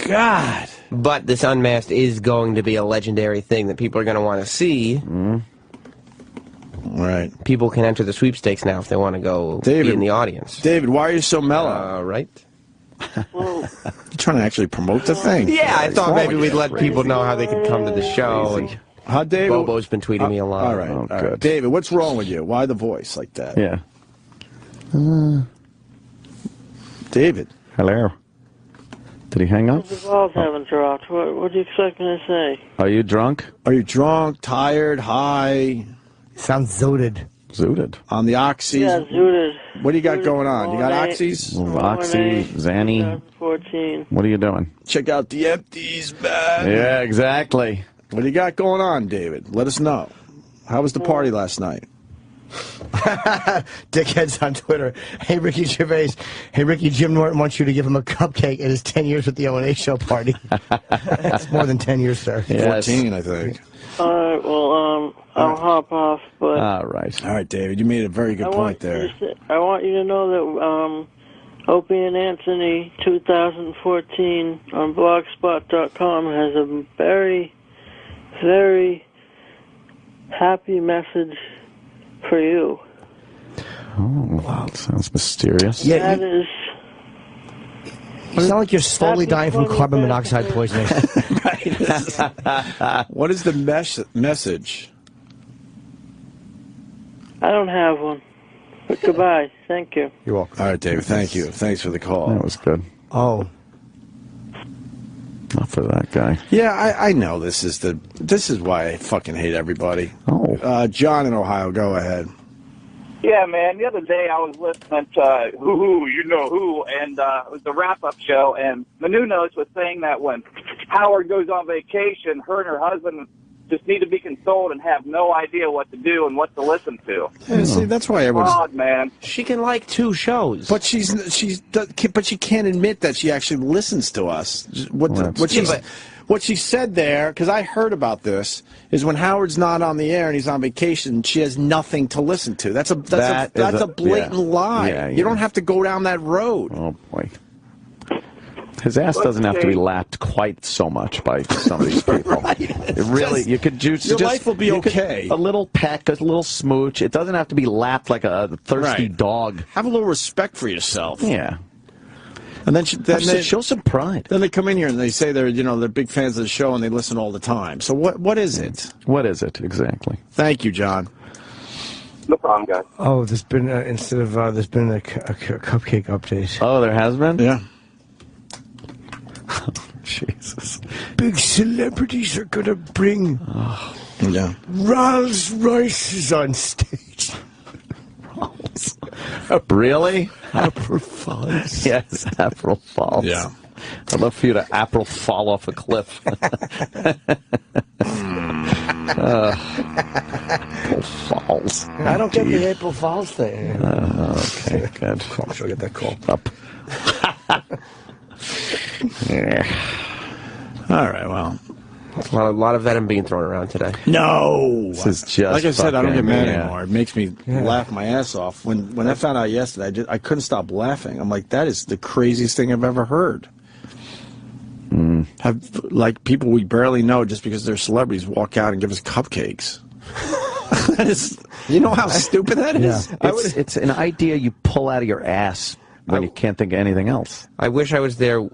S1: God.
S6: But this Unmasked is going to be a legendary thing that people are going to want to see.
S1: Right.
S6: People can enter the sweepstakes now if they want to go be in the audience.
S1: David, why are you so mellow?
S6: Right.
S1: You're trying to actually promote the thing.
S6: Yeah, I thought maybe we'd let people know how they could come to the show. And
S1: David?
S6: Bobo's been tweeting me a lot.
S1: All right. All right. David, what's wrong with you? Why the voice like that?
S2: Yeah.
S1: David.
S2: Hello. Did he hang up?
S21: The balls haven't dropped. What do you expect me to say?
S2: Are you drunk?
S1: Are you drunk, tired, high?
S3: Sounds zooted.
S2: Zooted.
S1: On the oxys?
S21: Yeah, zooted.
S1: What do you got going on? You got oxys?
S2: Oxy, Zanny.
S21: 14.
S2: What are you doing?
S1: Check out the empties, man.
S2: Yeah, exactly.
S1: What do you got going on, David? Let us know. How was the party last night?
S3: Dickheads on Twitter. Hey, Ricky Gervais. Hey, Ricky, Jim Norton wants you to give him a cupcake at his 10 years with the O&A show party. That's more than 10 years, sir.
S2: Yes.
S1: 14, I think.
S21: All right, well, I'll hop off, but...
S2: All right.
S1: All right, David, you made a very good point there.
S21: I want you to know that Opie and Anthony 2014 on blogspot.com has a very, very happy message for you.
S2: Oh, wow. Sounds mysterious.
S3: Yeah,
S21: that is...
S3: You sound like you're slowly dying from carbon monoxide poisoning.
S1: What is the message?
S21: I don't have one. But goodbye. Thank you.
S1: You're welcome. All right, David. Thank you. Thanks for the call.
S2: That was good.
S3: Oh.
S2: Not for that guy.
S1: Yeah, I know this is why I fucking hate everybody.
S2: Oh.
S1: John in Ohio, go ahead.
S7: Yeah, man. The other day I was listening to Who, you know who, and it was the wrap-up show, and Menounos was saying that when Howard goes on vacation, her and her husband just need to be consoled and have no idea what to do and what to listen to.
S1: Yeah, see, that's why everyone's...
S7: God, man.
S6: She can like 2 shows.
S1: But she can't admit that she actually listens to us. What she said there, because I heard about this, is when Howard's not on the air and he's on vacation, she has nothing to listen to. That's a blatant lie.
S2: Yeah,
S1: you don't have to go down that road.
S2: Oh boy. His ass doesn't have to be lapped quite so much by some of these people.
S1: Right.
S2: It really, you could
S1: Your life will be okay.
S2: A little peck, a little smooch. It doesn't have to be lapped like a thirsty dog.
S1: Have a little respect for yourself.
S2: Yeah.
S1: And then they
S2: show some pride.
S1: Then they come in here and they say they're big fans of the show and they listen all the time. So what is it?
S2: What is it exactly?
S1: Thank you, John.
S7: No problem, guys.
S3: Oh, there's been there's been a cupcake update.
S2: Oh, there has been?
S1: Yeah.
S2: Jesus.
S3: Big celebrities are gonna bring Rolls Royces on stage.
S2: Really?
S3: April Falls.
S2: Yes, April Falls.
S1: Yeah.
S2: I'd love for you to April fall off a cliff. April Falls.
S3: I don't get the April Falls thing.
S2: Okay, good.
S3: I'm sure I get that call.
S2: Up. Yeah.
S1: All right, well.
S6: A lot of venom being thrown around today.
S1: No!
S2: This is just
S1: like I said, I don't get mad
S2: yeah.
S1: anymore. It makes me laugh my ass off. When I found out yesterday, I couldn't stop laughing. I'm like, that is the craziest thing I've ever heard. Have people we barely know just because they're celebrities walk out and give us cupcakes. That is, you know how stupid that is?
S2: It's an idea you pull out of your ass when you can't think of anything else.
S6: I wish I was there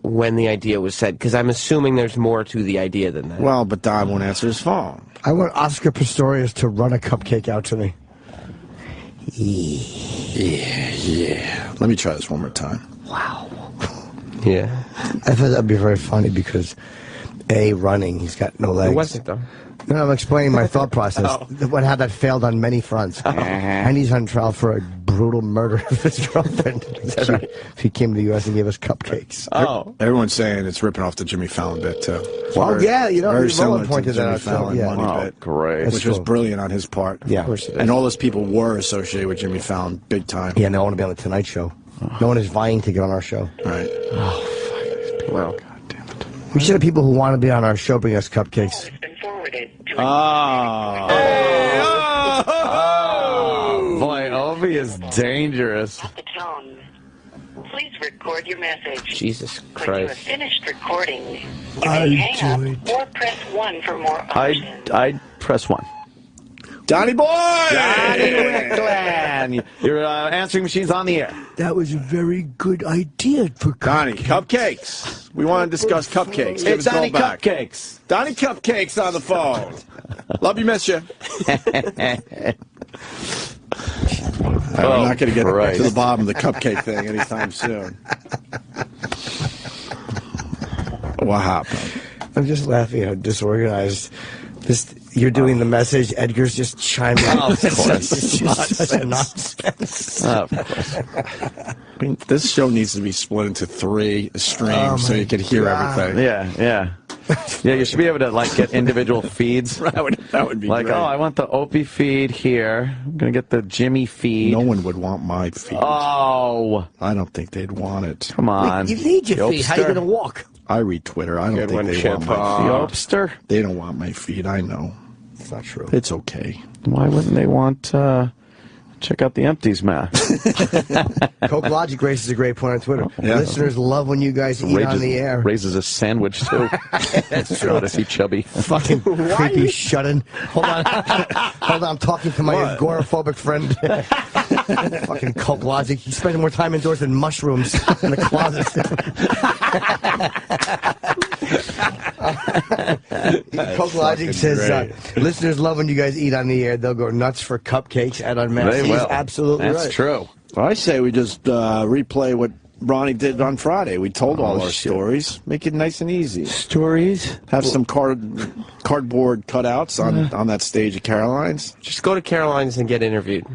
S6: when the idea was said, because I'm assuming there's more to the idea than that.
S1: Well, but Don won't answer his phone.
S3: I want Oscar Pistorius to run a cupcake out to me.
S1: Yeah. Let me try this one more time.
S3: Wow.
S6: Yeah.
S3: I thought that'd be very funny because, A, running, he's got no legs.
S6: It wasn't, though.
S3: No, I'm explaining my thought process. How that failed on many fronts. And he's on trial for a brutal murder of his girlfriend. If he came to the U.S. and gave us cupcakes.
S1: Oh. Everyone's saying it's ripping off the Jimmy Fallon bit, too.
S3: Well, yeah, you know,
S1: very
S3: Roland
S1: similar to
S3: pointed
S1: the
S3: that
S1: Jimmy
S3: out.
S1: Fallon
S3: Yeah.
S1: money bit.
S2: Great.
S1: Which was brilliant on his part.
S3: Yeah.
S1: Of course it is. And all those people were associated with Jimmy Fallon big time.
S3: Yeah, no one to be on the Tonight Show. No one is vying to get on our show.
S1: Right.
S6: Well,
S3: we should have people who want to be on our show bring us cupcakes.
S2: Boy, Opie is dangerous.
S19: At the tone, please record your message.
S6: Jesus
S19: When you have
S6: Christ.
S19: finished recording, you may hang up or press 1 for more options.
S2: I'd press 1.
S1: Donnie Boy!
S2: Donnie Wickland! Your answering machine's on the air.
S3: That was a very good idea for
S1: Donnie, cupcakes. We want to discuss cupcakes. Give
S2: It's
S1: us a call
S2: Donnie
S1: back.
S2: Cupcakes.
S1: Donnie Cupcakes on the phone. Love you, miss you. We're not going to get to the bottom of the cupcake thing anytime soon. What happened?
S3: I'm just laughing how disorganized. You're doing the message. Edgar's just chiming in.
S2: Of course.
S3: It's just such nonsense.
S2: Of course.
S1: I mean, this show needs to be split into 3 streams so you can hear everything.
S2: Yeah. Yeah, you should be able to get individual feeds.
S1: That would be
S2: great. Oh, I want the Opie feed here. I'm going to get the Jimmy feed.
S1: No one would want my feed.
S2: Oh.
S1: I don't think they'd want it.
S2: Come on.
S3: You need your feet. How are you going to walk?
S1: I read Twitter. I don't think they want my feed.
S2: Opster?
S1: They don't want my feed. I know.
S3: It's not true.
S1: It's okay.
S2: Why wouldn't they want check out the empties math?
S3: Coke Logic raises a great point on Twitter.
S1: Yeah.
S3: Listeners love when you guys eat on the air.
S2: Raises a sandwich, too.
S3: That's true.
S2: To see Chubby.
S3: Fucking creepy shut-in. Hold on. Hold on. I'm talking to my agoraphobic friend. Fucking Coke Logic. He's spending more time indoors than mushrooms in the closet. Coke Logic says, listeners love when you guys eat on the air. They'll go nuts for cupcakes at Unmasked.
S2: They will.
S3: He's absolutely
S2: That's
S3: right.
S2: true.
S1: Well, I say we just replay what Ronnie did on Friday. We told all our stories. Make it nice and easy.
S3: Stories?
S1: Have some cardboard cutouts on that stage at Caroline's.
S6: Just go to Caroline's and get interviewed.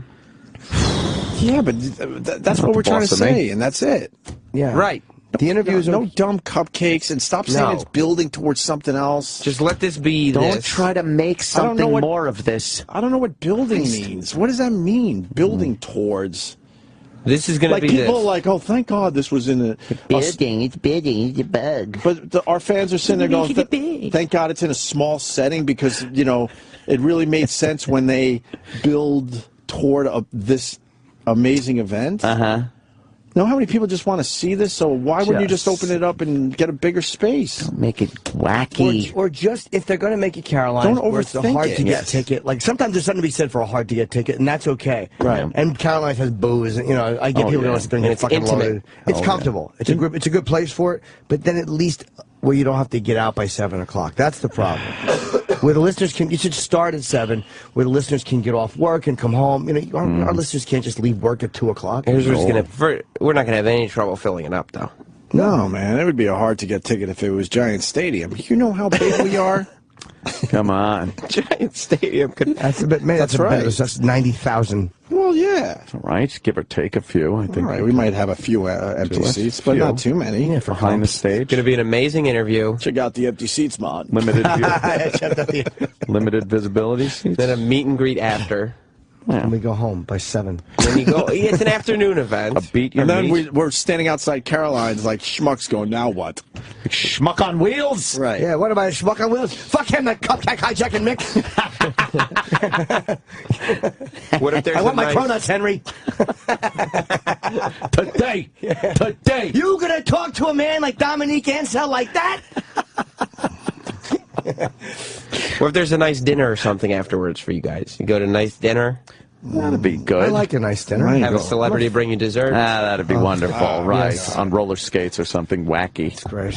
S1: Yeah, but that's what we're trying to say, and that's it.
S3: Yeah.
S6: Right.
S3: The interviews
S1: no dumb cupcakes, and stop saying it's building towards something else.
S6: Just let this be
S2: Don't try to make something more of this.
S1: I don't know what building means. What does that mean? Building towards.
S6: This is going to be
S1: people
S6: this.
S1: like, oh, thank God this was in a
S4: Building, it's building, it's a bug.
S1: But our fans are sitting there going, thank God it's in a small setting because, it really made sense when they build toward this amazing event.
S2: Uh-huh.
S1: Know how many people just want to see this? So why wouldn't you just open it up and get a bigger space?
S2: Don't make it wacky.
S3: Or just, if they're going to make it Caroline's,
S1: Don't
S3: where it's a
S1: overthink
S3: hard
S1: it.
S3: to get
S1: Yes.
S3: ticket. Like, sometimes there's something to be said for a hard to get ticket, and that's okay.
S1: Right.
S3: And Caroline's has booze, and, I get people going to sit there and
S6: And
S3: get
S6: it's
S3: fucking
S6: intimate.
S3: loaded. It's comfortable. It's a good place for it, but then at least where you don't have to get out by 7 o'clock. That's the problem. Where the listeners you should start at 7, where the listeners can get off work and come home. Our listeners can't just leave work at 2 o'clock.
S6: Here's what's we're not going to have any trouble filling it up, though.
S1: No, man. It would be a hard to get ticket if it was Giant Stadium. You know how big we are?
S2: Come on.
S6: Giant Stadium.
S3: That's a bit, man. That's
S1: right.
S3: That's 90,000.
S1: Well, yeah.
S2: All right. Give or take a few, I think.
S1: All right. We might have a few empty seats, but not too many.
S3: Yeah, for
S2: Behind the stage.
S6: Going to be an amazing interview.
S1: Check out the empty seats mod.
S2: Limited visibility seats.
S6: Then a meet and greet after.
S3: And we go home by 7.
S6: Then you go. It's an afternoon event.
S2: A beat your
S1: And then
S2: meat.
S1: we're standing outside Caroline's like schmucks going, now what?
S2: Schmuck on wheels.
S1: Right.
S3: Yeah, what about a schmuck on wheels? Fuck him, that cupcake hijacking Mick.
S6: What if there's
S3: I want my
S6: nice...
S3: cronuts, Henry.
S2: Today.
S3: You gonna talk to a man like Dominique Ansel like that?
S6: Or if there's a nice dinner or something afterwards for you guys. You go to a nice dinner.
S2: That'd be good.
S3: I like a nice dinner.
S6: Have a celebrity bring you dessert.
S2: That'd be wonderful. Right.
S3: Yes.
S2: On roller skates or something wacky.
S3: It's great.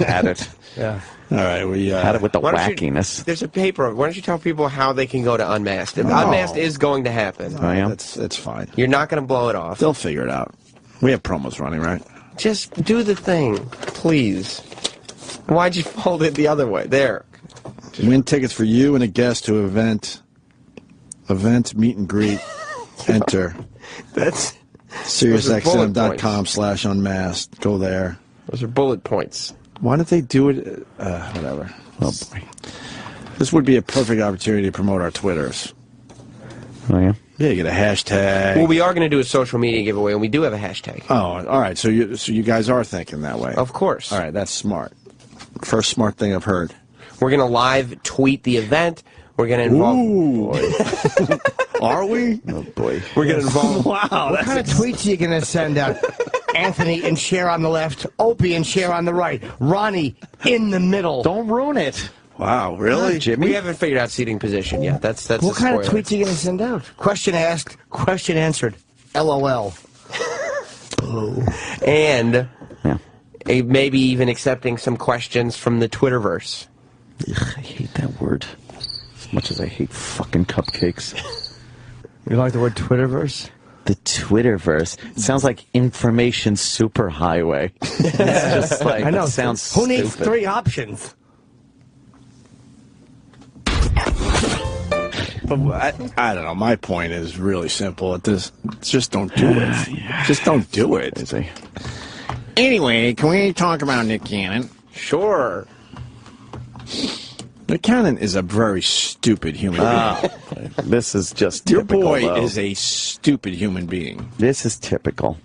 S2: Had it.
S3: Yeah.
S1: All right, we
S2: had it with the
S6: Why don't
S2: wackiness.
S6: There's a paper. Why don't you tell people how they can go to Unmasked? Unmasked is going to happen.
S2: I am.
S1: That's fine.
S6: You're not going to blow it off.
S1: They'll figure it out. We have promos running, right?
S6: Just do the thing, please. Why'd you fold it the other way? There.
S1: Win tickets for you and a guest to event meet and greet. Enter.
S6: That's
S1: SiriusXM.com/unmasked. Go there.
S6: Those are bullet points.
S1: Why don't they do it? Whatever. Oh boy. This would be a perfect opportunity to promote our Twitters.
S2: Oh yeah.
S1: Yeah, you get a hashtag.
S6: Well, we are going to do a social media giveaway, and we do have a hashtag.
S1: Oh, all right. So you guys are thinking that way.
S6: Of course.
S1: All right, that's smart. First smart thing I've heard.
S6: We're going to live tweet the event. We're going to involve...
S1: Ooh. Are we?
S2: Oh, boy.
S6: We're going to involve...
S1: Wow.
S3: What kind of tweets are you going to send out? Anthony and Cher on the left, Opie and Cher on the right, Ronnie in the middle.
S2: Don't ruin it.
S1: Wow, really?
S2: Jimmy?
S6: We haven't figured out seating position yet. That's
S3: What kind of tweets are you going to send out? Question asked, question answered. LOL.
S6: And maybe even accepting some questions from the Twitterverse.
S2: Ugh, I hate that word. As much as I hate fucking cupcakes.
S3: You like the word Twitterverse?
S2: The Twitterverse. It sounds like information superhighway. It's just like,
S3: I know.
S2: It sounds
S3: Who needs
S2: stupid.
S3: 3 options?
S1: But I don't know. My point is really simple. Just don't do it. Just don't do it. Anyway, can we talk about Nick Cannon?
S6: Sure.
S1: Nick Cannon is a very stupid human being.
S2: This is just
S1: Your
S2: typical,
S1: boy
S2: though.
S1: is a stupid human being.
S2: This is typical.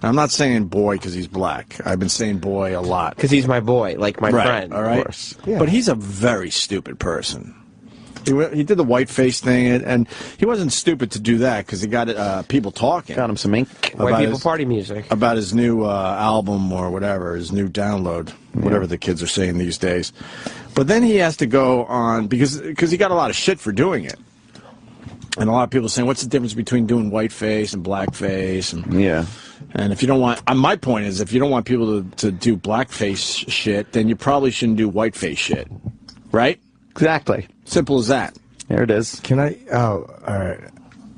S1: I'm not saying boy because he's black. I've been saying boy a lot.
S6: Because he's my boy, like my friend.
S1: All right?
S6: Of course.
S3: Yeah.
S1: But he's a very stupid person. He did the whiteface thing, and he wasn't stupid to do that because he got people talking.
S2: Got him some ink.
S6: White people party music.
S1: About his new album or whatever, his new download, whatever the kids are saying these days. But then he has to go on, because he got a lot of shit for doing it. And a lot of people saying, what's the difference between doing whiteface and blackface? And,
S2: yeah.
S1: And if you don't want, my point is, if you don't want people to do blackface shit, then you probably shouldn't do whiteface shit. Right?
S2: Exactly.
S1: Simple as that.
S2: There it is.
S3: Can I? Oh, all right.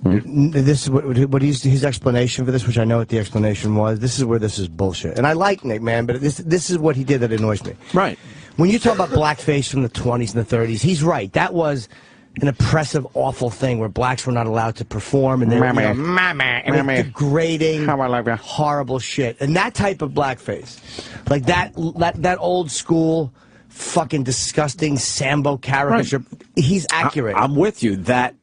S3: This is what his explanation for this, which I know what the explanation was. This is where this is bullshit. And I like Nick, man, but this is what he did that annoys me.
S1: Right.
S3: When you talk about blackface from the 20s and the 30s, he's right. That was an oppressive, awful thing where blacks were not allowed to perform, and they were degrading, horrible shit. And that type of blackface, like that old school, fucking disgusting Sambo caricature, right. He's accurate.
S1: I'm with you. That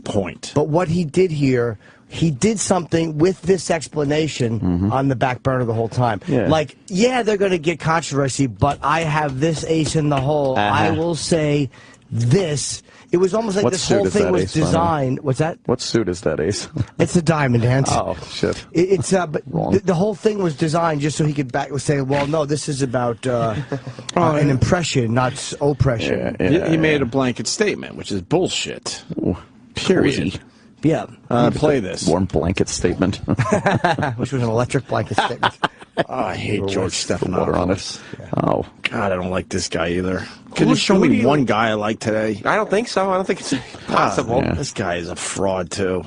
S1: point.
S3: But what he did here, he did something with this explanation on the back burner the whole time.
S2: Yeah.
S3: Like, yeah, they're going to get controversy, but I have this ace in the hole. I will say this. It was almost like
S2: what
S3: this whole thing was designed. What's that?
S2: What suit is that, Ace?
S3: It's a diamond hand.
S2: Oh, shit.
S3: It's but the whole thing was designed just so he could say, well, no, this is about an impression, not oppression.
S1: He made a blanket statement, which is bullshit.
S2: Ooh,
S1: period.
S3: Yeah.
S1: Play this.
S2: Warm blanket statement.
S3: Which was an electric blanket statement.
S1: Oh, I hate George Stephanopoulos.
S2: Water on it.
S1: Yeah.
S2: Oh.
S1: God, I don't like this guy either. Can you show me one guy I like today?
S6: I don't think so. I don't think it's possible.
S1: Yeah. This guy is a fraud, too.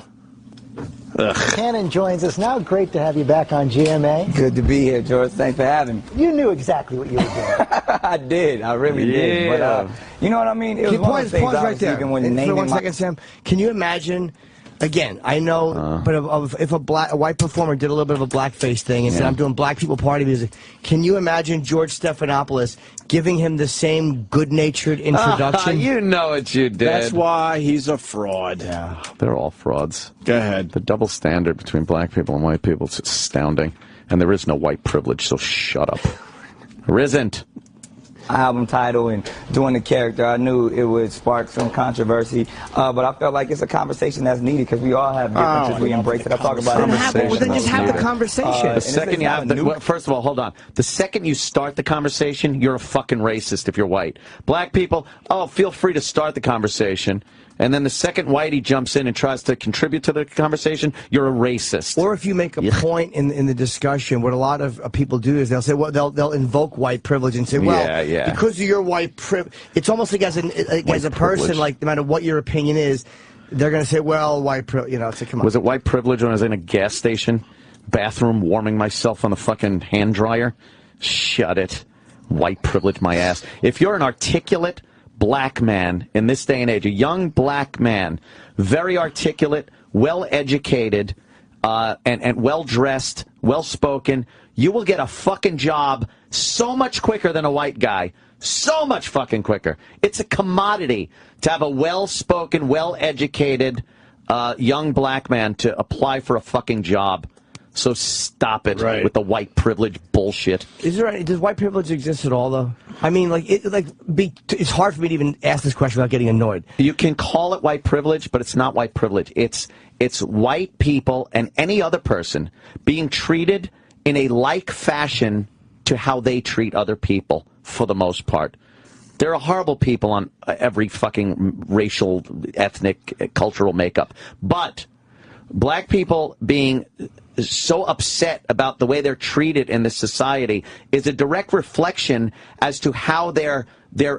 S1: Ugh.
S8: Cannon joins us now. Great to have you back on GMA.
S22: Good to be here, George. Thanks for having me.
S8: You knew exactly what you were doing.
S22: I did. I really did. But you know what I mean? It was one of those things
S3: right there.
S22: When
S3: for 1 second, Sam. Can you imagine? Again, I know, but if a white performer did a little bit of a blackface thing and said, I'm doing black people party music, can you imagine George Stephanopoulos giving him the same good-natured introduction?
S2: You know what you did.
S1: That's why he's a fraud.
S2: Yeah, they're all frauds.
S1: Go ahead.
S2: The double standard between black people and white people is astounding. And there is no white privilege, so shut up. There isn't.
S22: album title and doing the character, I knew it would spark some controversy. But I felt like it's a conversation that's needed because we all have differences. We embrace it. I talk about it.
S3: Well, then just have the conversation.
S2: The second you have the, well, first of all, hold on. The second you start the conversation, you're a fucking racist if you're white. Black people, oh, feel free to start the conversation. And then the second whitey jumps in and tries to contribute to the conversation, you're a racist.
S3: Or if you make a point in the discussion, what a lot of people do is they'll say, well, they'll invoke white privilege and say, well, because of your white privilege, it's almost like as a person, like no matter what your opinion is, they're going to say, well, white privilege, you know, it's like, come on.
S2: Was it white privilege when I was in a gas station, bathroom, warming myself on the fucking hand dryer? Shut it. White privilege, my ass. If you're an articulate black man in this day and age, a young black man, very articulate, well-educated, and well-dressed, well-spoken, you will get a fucking job so much quicker than a white guy. So much fucking quicker. It's a commodity to have a well-spoken, well-educated young black man to apply for a fucking job. So stop it with the white privilege bullshit.
S3: Does white privilege exist at all, though? I mean, it's hard for me to even ask this question without getting annoyed.
S2: You can call it white privilege, but it's not white privilege. It's white people and any other person being treated in a like fashion to how they treat other people, for the most part. There are horrible people on every fucking racial, ethnic, cultural makeup. But black people being so upset about the way they're treated in this society is a direct reflection as to how they're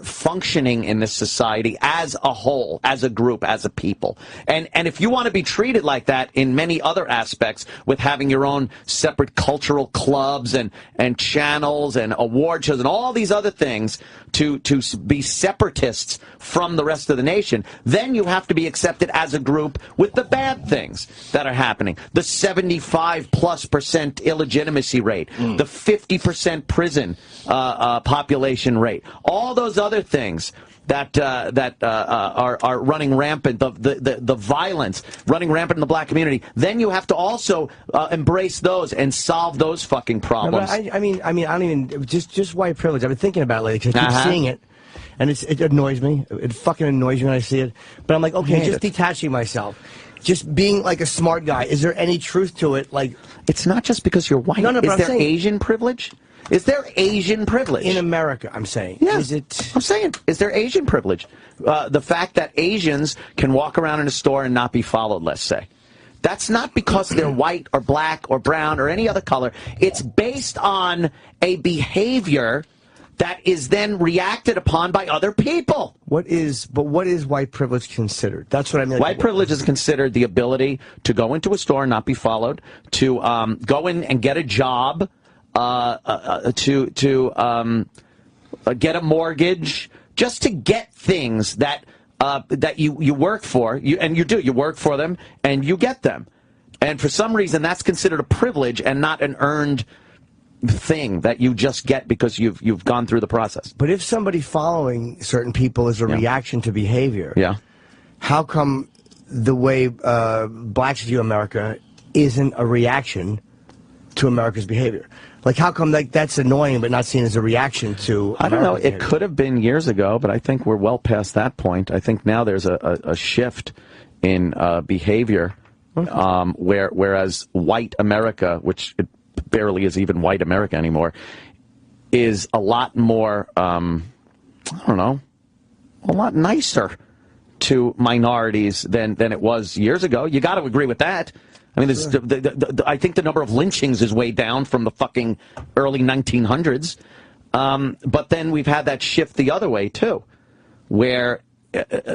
S2: functioning in this society as a whole, as a group, as a people. And if you want to be treated like that in many other aspects, with having your own separate cultural clubs and channels and award shows and all these other things to be separatists from the rest of the nation, then you have to be accepted as a group with the bad things that are happening. The 75+% illegitimacy rate, the 50% prison population rate, all those other things that are running rampant, the violence running rampant in the black community. Then you have to also embrace those and solve those fucking problems.
S3: No, I mean, I don't even just white privilege. I've been thinking about it lately because I keep seeing it, and it annoys me. It fucking annoys me when I see it. But I'm like, okay, just detaching myself. Just being like a smart guy. Is there any truth to it? Like,
S2: it's not just because you're white.
S3: No,
S2: is there Asian privilege? Is there Asian privilege?
S3: In America, I'm saying.
S2: Yeah,
S3: is it?
S2: I'm saying, is there Asian privilege? The fact that Asians can walk around in a store and not be followed, let's say. That's not because they're white or black or brown or any other color. It's based on a behavior that is then reacted upon by other people.
S3: What is white privilege considered? That's what I mean.
S2: White privilege is considered the ability to go into a store and not be followed, to go in and get a job, to get a mortgage, just to get things that you work for, you work for them and you get them, and for some reason that's considered a privilege and not an earned thing that you just get because you've gone through the process.
S3: But if somebody following certain people is a reaction to behavior, how come the way blacks view America isn't a reaction to America's behavior? Like, how come that's annoying but not seen as a reaction to
S2: I don't know.
S3: American
S2: It could have been years ago, but I think we're well past that point. I think now there's a shift in behavior, whereas white America, which it barely is even white America anymore, is a lot more, I don't know, a lot nicer to minorities than it was years ago. You got to agree with that. I mean, I think the number of lynchings is way down from the fucking early 1900s. But then we've had that shift the other way, too, where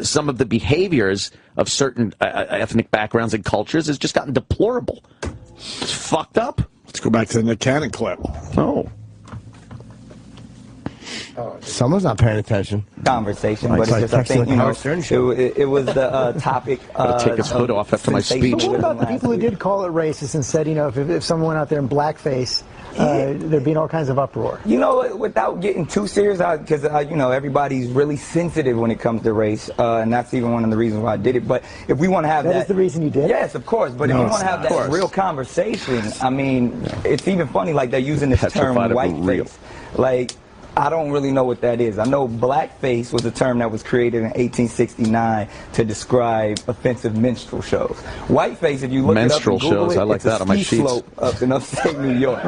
S2: some of the behaviors of certain ethnic backgrounds and cultures has just gotten deplorable. It's fucked up.
S1: Let's go back to the Nick Cannon clip.
S2: Oh.
S3: Someone's not paying attention.
S22: Conversation, but it's just, I think, it was the topic.
S2: Take his hood off after my speech.
S8: But what about the people who did call it racist and said, if someone went out there in blackface, there'd be all kinds of uproar?
S22: Without getting too serious, because everybody's really sensitive when it comes to race, and that's even one of the reasons why I did it. But if we want to have
S8: that is the reason you did it?
S22: Yes, of course. But if we want to have that real conversation, I mean, it's even funny, like they're using this term whiteface. Like, I don't really know what that is. I know blackface was a term that was created in 1869 to describe offensive minstrel shows. Whiteface, if you look it up and Google it,
S2: I like
S22: it's
S2: that
S22: a
S2: on my
S22: ski
S2: sheets.
S22: slope up in upstate New York.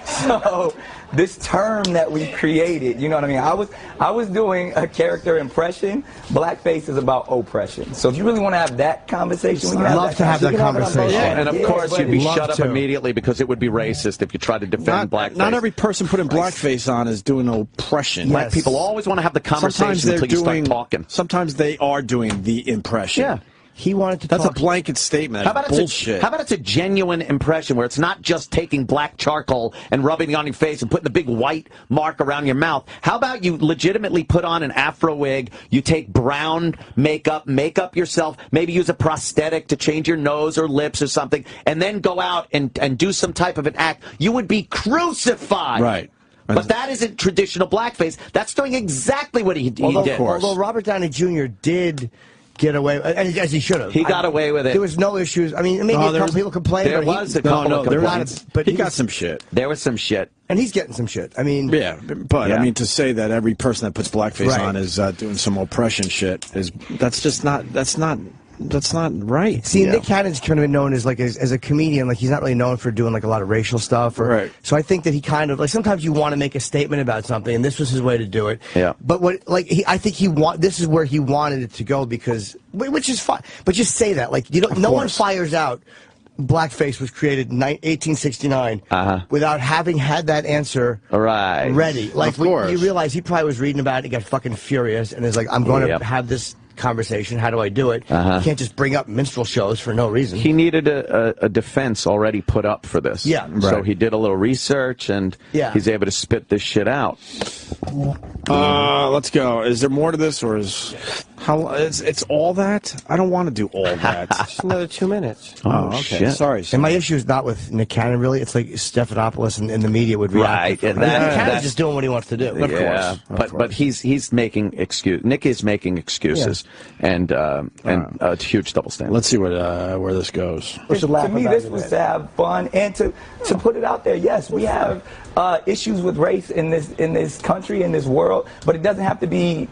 S22: So this term that we created, you know what I mean? I was doing a character impression. Blackface is about oppression. So if you really want to have that conversation, we can
S3: love to have that conversation.
S2: Yeah, and of course you'd be shut up
S3: to.
S2: immediately because it would be racist if you tried to defend blackface.
S1: Not every person putting blackface on is doing oppression.
S2: Black people always want to have the conversation until you start talking.
S1: Sometimes they are doing the impression.
S2: Yeah.
S3: He wanted to
S1: That's
S3: talk.
S1: a blanket statement.
S2: How
S1: That's
S2: about
S1: bullshit.
S2: how about it's a genuine impression where it's not just taking black charcoal and rubbing it on your face and putting the big white mark around your mouth? How about you legitimately put on an afro wig, you take brown makeup, make up yourself, maybe use a prosthetic to change your nose or lips or something, and then go out and do some type of an act? You would be crucified.
S1: Right.
S2: But that isn't traditional blackface. That's doing exactly what he did.
S3: Although Robert Downey Jr. did get away, as he should have.
S2: He got away with it.
S3: There was no issues. I mean, maybe a couple people complained.
S2: There
S3: but
S2: was a couple of complaints.
S3: But
S1: he got some shit.
S2: There was some shit.
S3: And he's getting some shit. I mean...
S1: Yeah, but I mean, to say that every person that puts blackface on is doing some oppression shit, that's not right.
S3: See, Nick Cannon's kind of been known as as a comedian. Like, he's not really known for doing like a lot of racial stuff. Right. So I think that he kind of sometimes you want to make a statement about something, and this was his way to do it.
S2: Yeah.
S3: But I think this is where he wanted it to go because, which is fine. But just say that, no one fires out. Blackface was created in 1869 without having had that answer ready. Like, you realize he probably was reading about it and got fucking furious and is like, I'm going to have this conversation. How do I do it? You can't just bring up minstrel shows for no reason.
S2: He needed a defense already put up for this.
S3: Yeah.
S2: So he did a little research and he's able to spit this shit out.
S1: Let's go. Is there more to this, or it's all that? I don't want to do all that.
S6: Just another 2 minutes.
S1: Oh, okay.
S2: Shit.
S1: Sorry.
S3: And my issue is not with Nick Cannon, really. It's like Stephanopoulos and the media would react.
S2: Right.
S3: Nick Cannon's just doing what he wants to do.
S2: Of course. But he's making excuse. Nick is making excuses, and a huge double standard.
S1: Let's see where this goes.
S22: To me, this was to have fun and to put it out there. Yes, we have issues with race in this country, in this world, but it doesn't have to be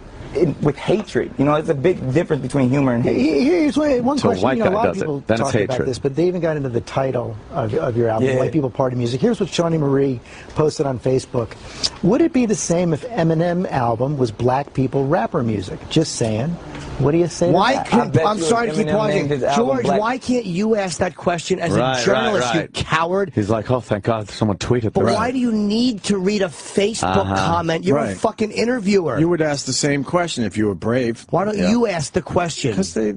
S22: with hatred. You know, it's a big difference between humor and hate.
S8: Here's one
S2: So a
S8: question.
S2: white
S8: A
S2: guy
S8: lot of
S2: does it,
S8: people
S2: then it's
S8: talk about
S2: hatred.
S8: this, but they even got into the title of your album, White People Party Music. Here's what Shawnee Marie posted on Facebook. Would it be the same if Eminem album was black people rapper music? Just saying. What do you say to that?
S3: I'm sorry to keep pausing. George, why can't you ask that question as a journalist, you coward?
S2: He's like, oh, thank God someone tweeted
S3: But
S2: this.
S3: why do you need to read a Facebook comment? You're a fucking interviewer.
S1: You would ask the same question if you were brave.
S3: Why don't you ask the question?
S1: Because they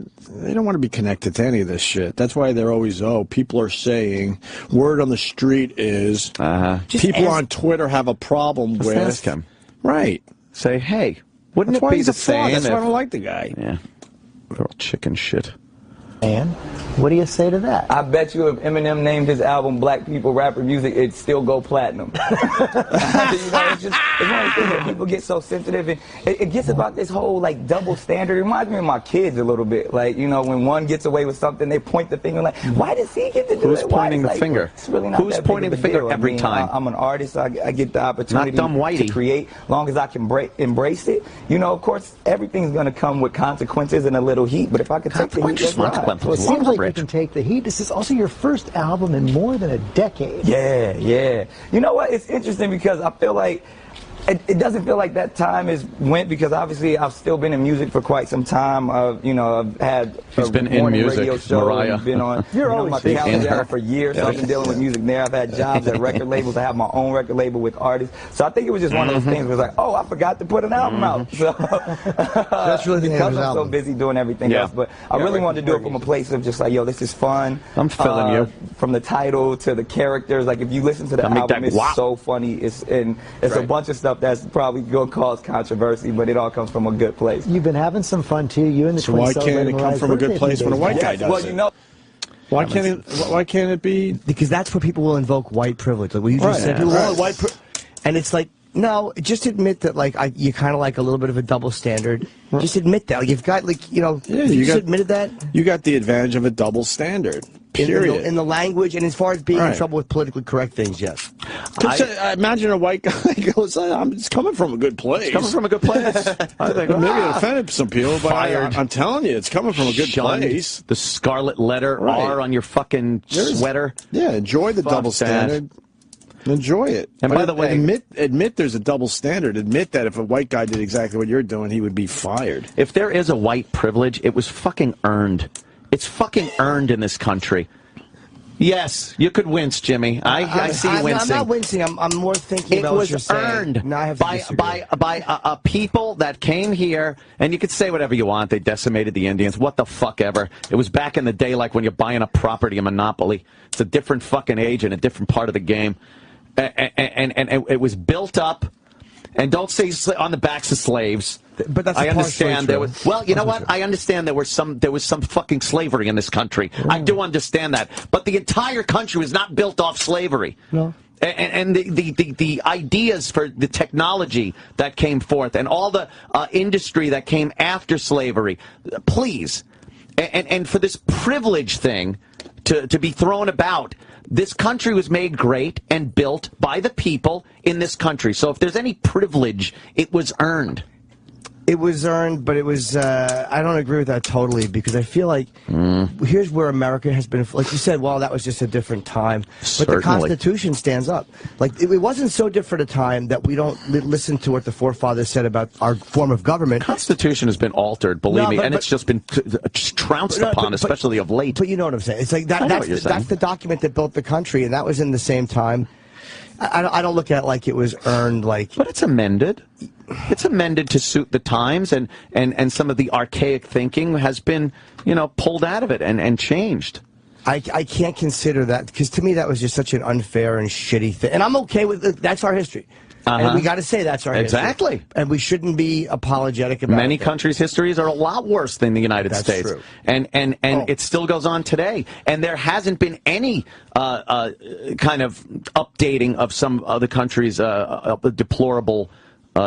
S1: don't want to be connected to any of this shit. That's why they're always, people are saying, word on the street is, people on Twitter have a problem with.
S2: Ask him.
S1: Right.
S2: Say, hey, wouldn't
S1: That's
S2: it
S1: why
S2: be
S1: he's
S2: the
S1: a fraud.
S2: same?
S1: That's why I
S2: if-
S1: don't like the guy.
S2: Yeah. Little chicken shit.
S8: And what do you say to that?
S22: I bet you if Eminem named his album Black People Rapper Music, it'd still go platinum. It's one of the things that people get so sensitive, and it gets about this whole double standard. It reminds me of my kids a little bit. When one gets away with something, they point the finger why does he get to do it?
S2: Who's pointing the finger?
S22: It's really not
S2: Who's
S22: that big
S2: pointing
S22: of
S2: the
S22: a
S2: finger
S22: deal.
S2: every time?
S22: I'm an artist. I get the opportunity
S2: Not dumb whitey.
S22: to create. As long as I can embrace it, of course, everything's going to come with consequences and a little heat. But if I could take the heat, that's right.
S8: Well, it seems like you can take the heat. This is also your first album in more than a decade.
S22: Yeah. You know what? It's interesting because I feel like it doesn't feel like that time went because obviously I've still been in music for quite some time. I've had
S2: He's been in
S22: morning
S2: music,
S22: radio show
S2: Mariah.
S22: and been on my
S2: big in
S22: calendar
S2: her.
S22: for years. So I've been dealing with music there. I've had jobs at record labels. I have my own record label with artists. So I think it was just one of those things where it's like, oh, I forgot to put an album out. So
S3: that's really the name of
S22: because
S3: his
S22: I'm so
S3: album.
S22: busy doing everything else. But I really wanted to do it from a place of just this is fun.
S2: I'm feeling you.
S22: From the title to the characters. If you listen to the album, it's so funny. It's a bunch of stuff that's probably going to cause controversy, but it all comes from a good place.
S8: You've been having some fun too. You and the
S1: So
S8: Twins
S1: why can't
S8: celebrated
S1: it come
S8: Mariah's
S1: from a good
S8: birthday
S1: place
S8: few
S1: when a
S8: days
S1: white
S8: ago.
S1: guy does it? Why can't it be?
S3: Because that's where people will invoke white privilege. Like what you just said. People want white and it's like, no, just admit that you kind of like a little bit of a double standard. Just admit that. You've got you just admitted that.
S1: You got the advantage of a double standard. Period.
S3: In the language, and as far as being in trouble with politically correct things, yes.
S1: I imagine a white guy goes, it's coming from a good place.
S2: It's coming from a good place. I think,
S1: maybe it offended some people, but I'm telling you, it's coming from a good place.
S2: The scarlet letter R on your fucking sweater.
S1: Yeah, enjoy the double standard. Enjoy it.
S2: And by the way,
S1: admit there's a double standard. Admit that if a white guy did exactly what you're doing, he would be fired.
S2: If there is a white privilege, it was fucking earned. It's fucking earned in this country. Yes, you could wince, Jimmy. I see you wincing.
S3: I'm not wincing. I'm more thinking about what you're saying.
S2: It was earned
S3: now I have to
S2: by people that came here, and you could say whatever you want. They decimated the Indians. What the fuck ever. It was back in the day like when you're buying a property, a monopoly. It's a different fucking age and a different part of the game. And it was built up. And don't say on the backs of slaves.
S3: But that's
S2: I understand there was. Well, you know what? I understand there was some fucking slavery in this country. I do understand that. But the entire country was not built off slavery.
S3: No.
S2: And the ideas for the technology that came forth and all the industry that came after slavery, please, and for this privilege thing to be thrown about. This country was made great and built by the people in this country. So if there's any privilege, it was earned.
S3: It was earned, but it was, I don't agree with that totally, because I feel like here's where America has been, like you said, well, that was just a different time. But the Constitution stands up. Like, it wasn't so different a time that we don't listen to what the forefathers said about our form of government.
S2: Constitution has been altered, believe me, and it's just been trounced upon, especially of late.
S3: But you know what I'm saying. It's like that's the document that built the country, and that was in the same time. I don't look at it like it was earned, like...
S2: But it's amended. It's amended to suit the times, and some of the archaic thinking has been, pulled out of it and changed.
S3: I can't consider that, because to me that was just such an unfair and shitty thing. And I'm okay with it. That's our history. And we got to say that's our history.
S2: Exactly.
S3: And we shouldn't be apologetic about it.
S2: Many countries' histories are a lot worse than the United States.
S3: True.
S2: And it still goes on today. And there hasn't been any kind of updating of some other countries' deplorable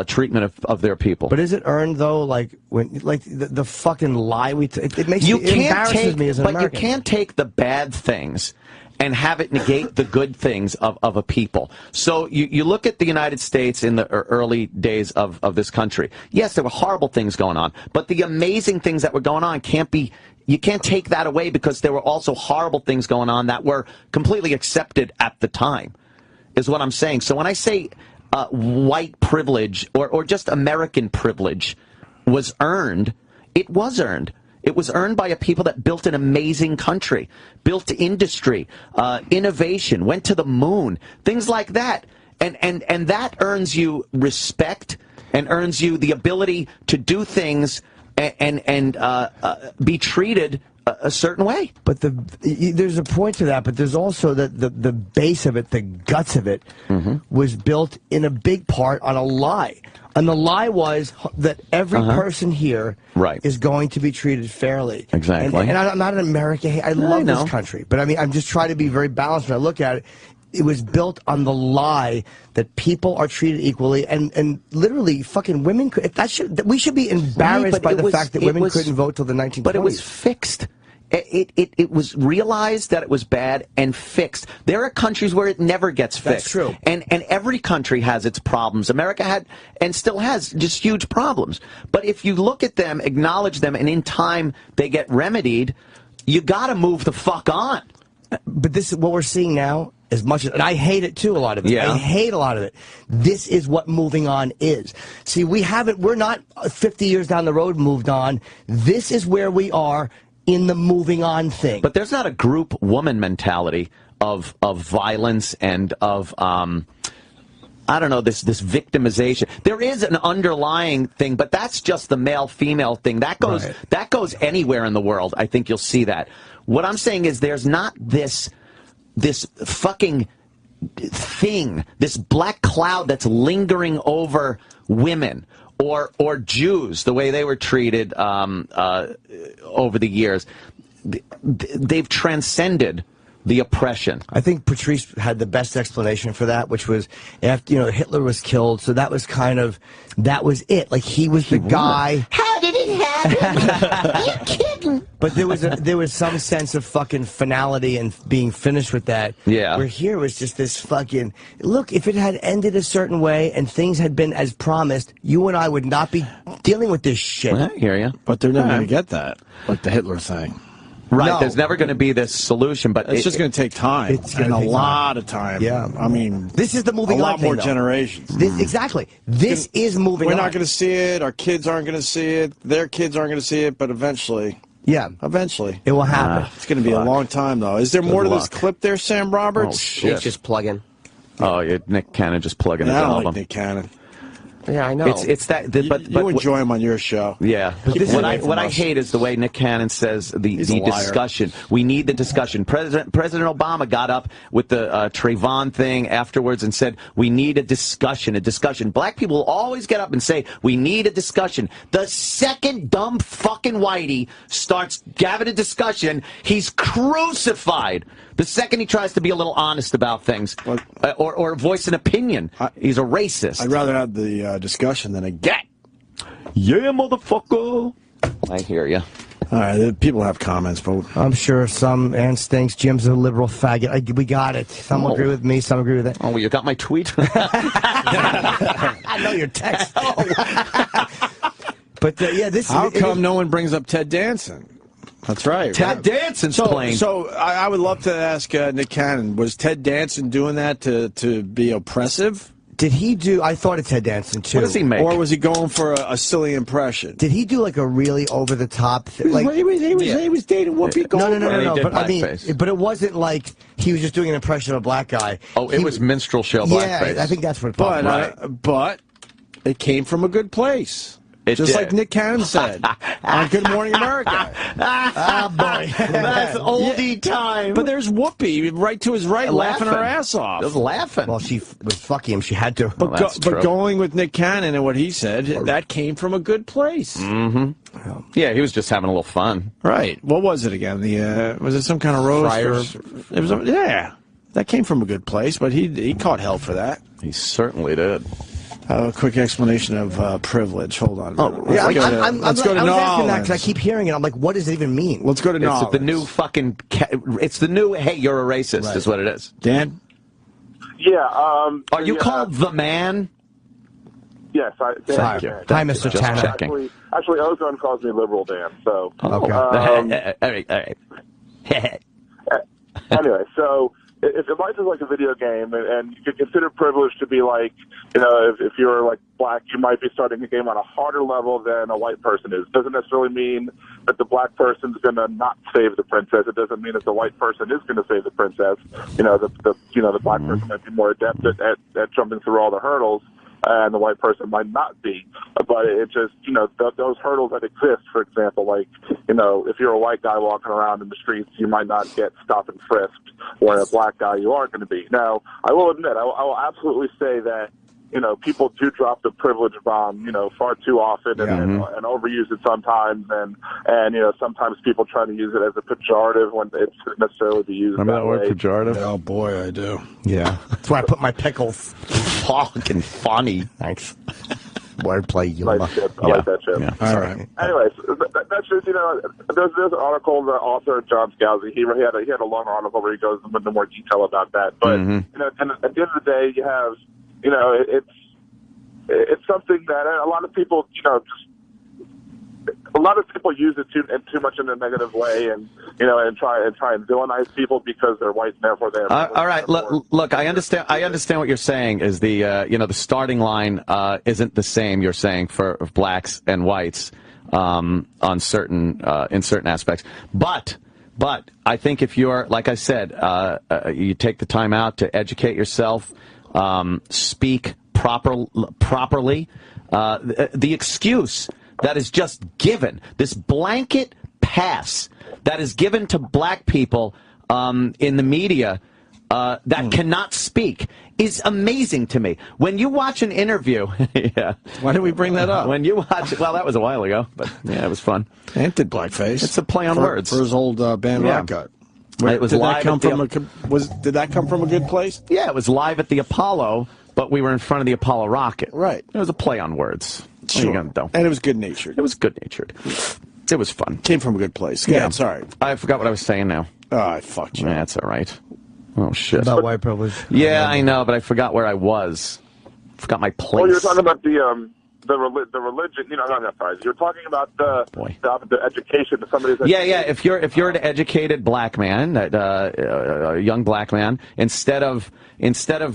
S2: treatment of their people.
S3: But is it earned, though? Like the fucking lie it makes it embarrasses me as an American.
S2: But you can't take the bad things and have it negate the good things of a people. So you look at the United States in the early days of this country. Yes, there were horrible things going on, but the amazing things that were going on you can't take that away, because there were also horrible things going on that were completely accepted at the time, is what I'm saying. So when I say white privilege or just American privilege was earned, it was earned. It was earned by a people that built an amazing country, built industry, innovation, went to the moon, things like that. And that earns you respect and earns you the ability to do things and be treated a certain way.
S3: But there's a point to that, but there's also the base of it, the guts of it, was built in a big part on a lie. And the lie was that every person here is going to be treated fairly.
S2: Exactly.
S3: And I'm not an American. I love this country. But I mean, I'm just trying to be very balanced when I look at it. It was built on the lie that people are treated equally, and literally, fucking women could. We should be embarrassed by the fact that women couldn't vote till the 1920s.
S2: But it was fixed. It was realized that it was bad and fixed. There are countries where it never gets fixed.
S3: That's true.
S2: And every country has its problems. America had and still has just huge problems. But if you look at them, acknowledge them, and in time they get remedied, you got to move the fuck on.
S3: But this is what we're seeing now. As much as, and I hate it too, a lot of it.
S2: Yeah.
S3: I hate a lot of it. This is what moving on is. See, we're not 50 years down the road moved on. This is where we are in the moving on thing.
S2: But there's not a group woman mentality of violence and of I don't know, this victimization. There is an underlying thing, but that's just the male-female thing. That goes anywhere in the world. I think you'll see that. What I'm saying is there's not this fucking thing, this black cloud that's lingering over women or Jews, the way they were treated over the years. They've transcended the oppression.
S3: I think Patrice had the best explanation for that, which was after Hitler was killed, so that was it. Like he was the guy.
S12: How did it happen? You
S3: But there was some sense of fucking finality and being finished with that.
S2: Yeah.
S3: Where here was just this fucking look. If it had ended a certain way and things had been as promised, you and I would not be dealing with this shit.
S2: I hear you.
S1: But they're never going to get that, like the Hitler thing.
S2: Right,
S3: No.
S2: There's never going to be this solution, but
S1: It's just going to take time.
S3: It's gonna
S1: and
S3: take
S1: a lot of time.
S3: Yeah.
S1: I mean,
S3: this is the moving
S1: a lot
S3: on thing,
S1: more
S3: though.
S1: generations.
S3: Exactly. This is moving
S1: We're
S3: on.
S1: not going to see it. Our kids aren't going to see it. Their kids aren't going to see it. But eventually.
S3: Yeah.
S1: Eventually.
S3: It will happen.
S1: It's going to be a long time, though. Is there more to this clip there, Sam Roberts?
S2: Oh, shit.
S6: It's just plug-in.
S2: Oh, yeah, Nick Cannon just plugging his
S1: I don't
S2: album.
S1: like Nick Cannon.
S6: Yeah, I know.
S2: It's that, but
S1: you enjoy him on your show.
S2: Yeah. What I hate is the way Nick Cannon says the discussion. We need the discussion. President Obama got up with the Trayvon thing afterwards and said we need a discussion. A discussion. Black people will always get up and say we need a discussion. The second dumb fucking whitey starts having a discussion, he's crucified. The second he tries to be a little honest about things or voice an opinion, he's a racist.
S1: I'd rather have the discussion than a get.
S2: Yeah, motherfucker. I hear you.
S1: All right, people have comments, but
S3: I'm sure some Ann stinks. Jim's a liberal faggot. We got it. Some agree with me, some agree with it.
S2: Oh, well, you got my tweet?
S3: I know your text. But yeah, this.
S1: How come no one brings up Ted Danson? That's right.
S2: Ted Danson's playing.
S1: So I would love to ask Nick Cannon, was Ted Danson doing that to be oppressive?
S3: Did he do? I thought of Ted Danson too.
S2: What does he make?
S1: Or was he going for a silly impression?
S3: Did he do like a really over the top thing? Like
S1: he was dating Whoopi Goldberg.
S3: No. But I mean,
S2: blackface.
S3: but it wasn't like he was just doing an impression of a black guy.
S2: Oh, it was minstrel show blackface.
S3: Yeah, I think that's what.
S1: But it came from a good place. Just like Nick Cannon said on Good Morning America.
S3: Boy.
S2: That's oldie time.
S1: But there's Whoopi right to his right, laughing her ass off.
S2: Just laughing.
S3: Well, she was fucking him. She had to.
S1: But going with Nick Cannon and what he said, that came from a good place.
S2: Mm-hmm. Yeah, he was just having a little fun.
S1: Right. What was it again? Was it some kind of roast? It was. Yeah, that came from a good place. But he caught hell for that.
S2: He certainly did.
S1: A quick explanation of privilege. Hold on.
S3: Yeah,
S1: let's go to
S3: I was asking that
S1: Nolans.
S3: because I keep hearing it. I'm like, what does it even mean?
S1: Let's go to Nolans.
S2: It's the new fucking. It's the new. Hey, you're a racist.
S3: Right.
S2: Is what it is.
S1: Dan.
S20: Yeah.
S2: Are you called the man?
S20: Yes.
S2: Thank you.
S3: Hi, Mr.
S2: Just
S3: Tanner.
S2: checking.
S20: Actually, Ozone calls me liberal, Dan. So.
S3: Okay.
S2: All right.
S20: Anyway, so if life is like a video game, and you could consider privilege to be like, if you're like black, you might be starting a game on a harder level than a white person is. Doesn't necessarily mean that the black person's going to not save the princess. It doesn't mean that the white person is going to save the princess. The black person might be more adept at jumping through all the hurdles. And the white person might not be, but it just, those hurdles that exist, for example, like, if you're a white guy walking around in the streets, you might not get stopped and frisked, where a black guy you are going to be. Now, I will admit, I will absolutely say that, people do drop the privilege bomb, far too often and overuse it sometimes. And sometimes people try to use it as a pejorative when it shouldn't necessarily be used
S2: Remember
S20: that
S2: that word,
S20: way.
S2: pejorative?
S1: Oh, boy, I do.
S3: Yeah. That's where I put my pickles.
S2: Fucking funny.
S3: Thanks. Wordplay, you
S20: I like that shit.
S2: Yeah.
S1: All right.
S20: Anyways, that's just, there's an article, the author, John Scalzi, he had a long article where he goes into more detail about that. But, and at the end of the day, you have, it's something that a lot of people, a lot of people use it too much in a negative way, and try and villainize people because they're white and therefore they have.
S2: All right, look, I understand what you're saying. Is the the starting line isn't the same. You're saying for blacks and whites on certain in certain aspects, but I think if you're, like I said, you take the time out to educate yourself, speak properly. The excuse that is just given, this blanket pass that is given to black people in the media that cannot speak is amazing to me. When you watch an interview, yeah.
S1: Why did we bring that up?
S2: When you watch, well, that was a while ago, but yeah, it was fun.
S1: Ant did blackface.
S2: It's a play on words
S1: for his old band Rock Gut.
S2: It was
S1: did
S2: live.
S1: Did that come from a good place?
S2: Yeah, it was live at the Apollo, but we were in front of the Apollo rocket.
S1: Right.
S2: It was a play on words.
S1: Sure. And it was good natured.
S2: It was good natured. It was fun.
S1: Came from a good place. Yeah, I'm sorry.
S2: I forgot what I was saying now.
S1: Oh, I fucked you.
S2: That's all right. Oh, shit.
S3: About white privilege.
S2: Yeah, I know, but I forgot where I was. Forgot my place.
S20: Well, you were talking about the religion. You know, not sorry. You were talking about the education of somebody's education.
S2: Yeah. If you're an educated black man, a young black man, instead of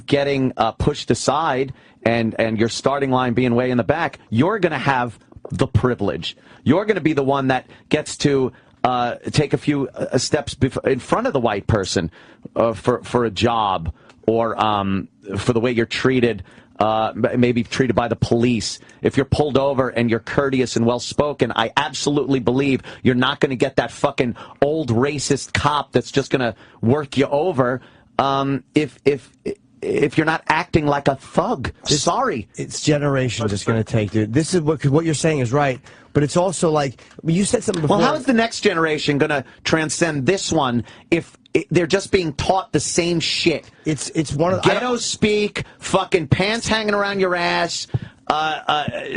S2: getting pushed aside and your starting line being way in the back, you're going to have the privilege. You're going to be the one that gets to take a few steps in front of the white person for a job or for the way you're treated. Maybe treated by the police. If you're pulled over and you're courteous and well-spoken, I absolutely believe you're not going to get that fucking old racist cop that's just going to work you over if you're not acting like a thug. Sorry.
S3: It's generations it's going to take, dude. This is what you're saying is right, but it's also like, you said something before.
S2: Well, how is the next generation going to transcend this one if they're just being taught the same shit?
S3: It's one of the
S2: ghetto speak, fucking pants hanging around your ass,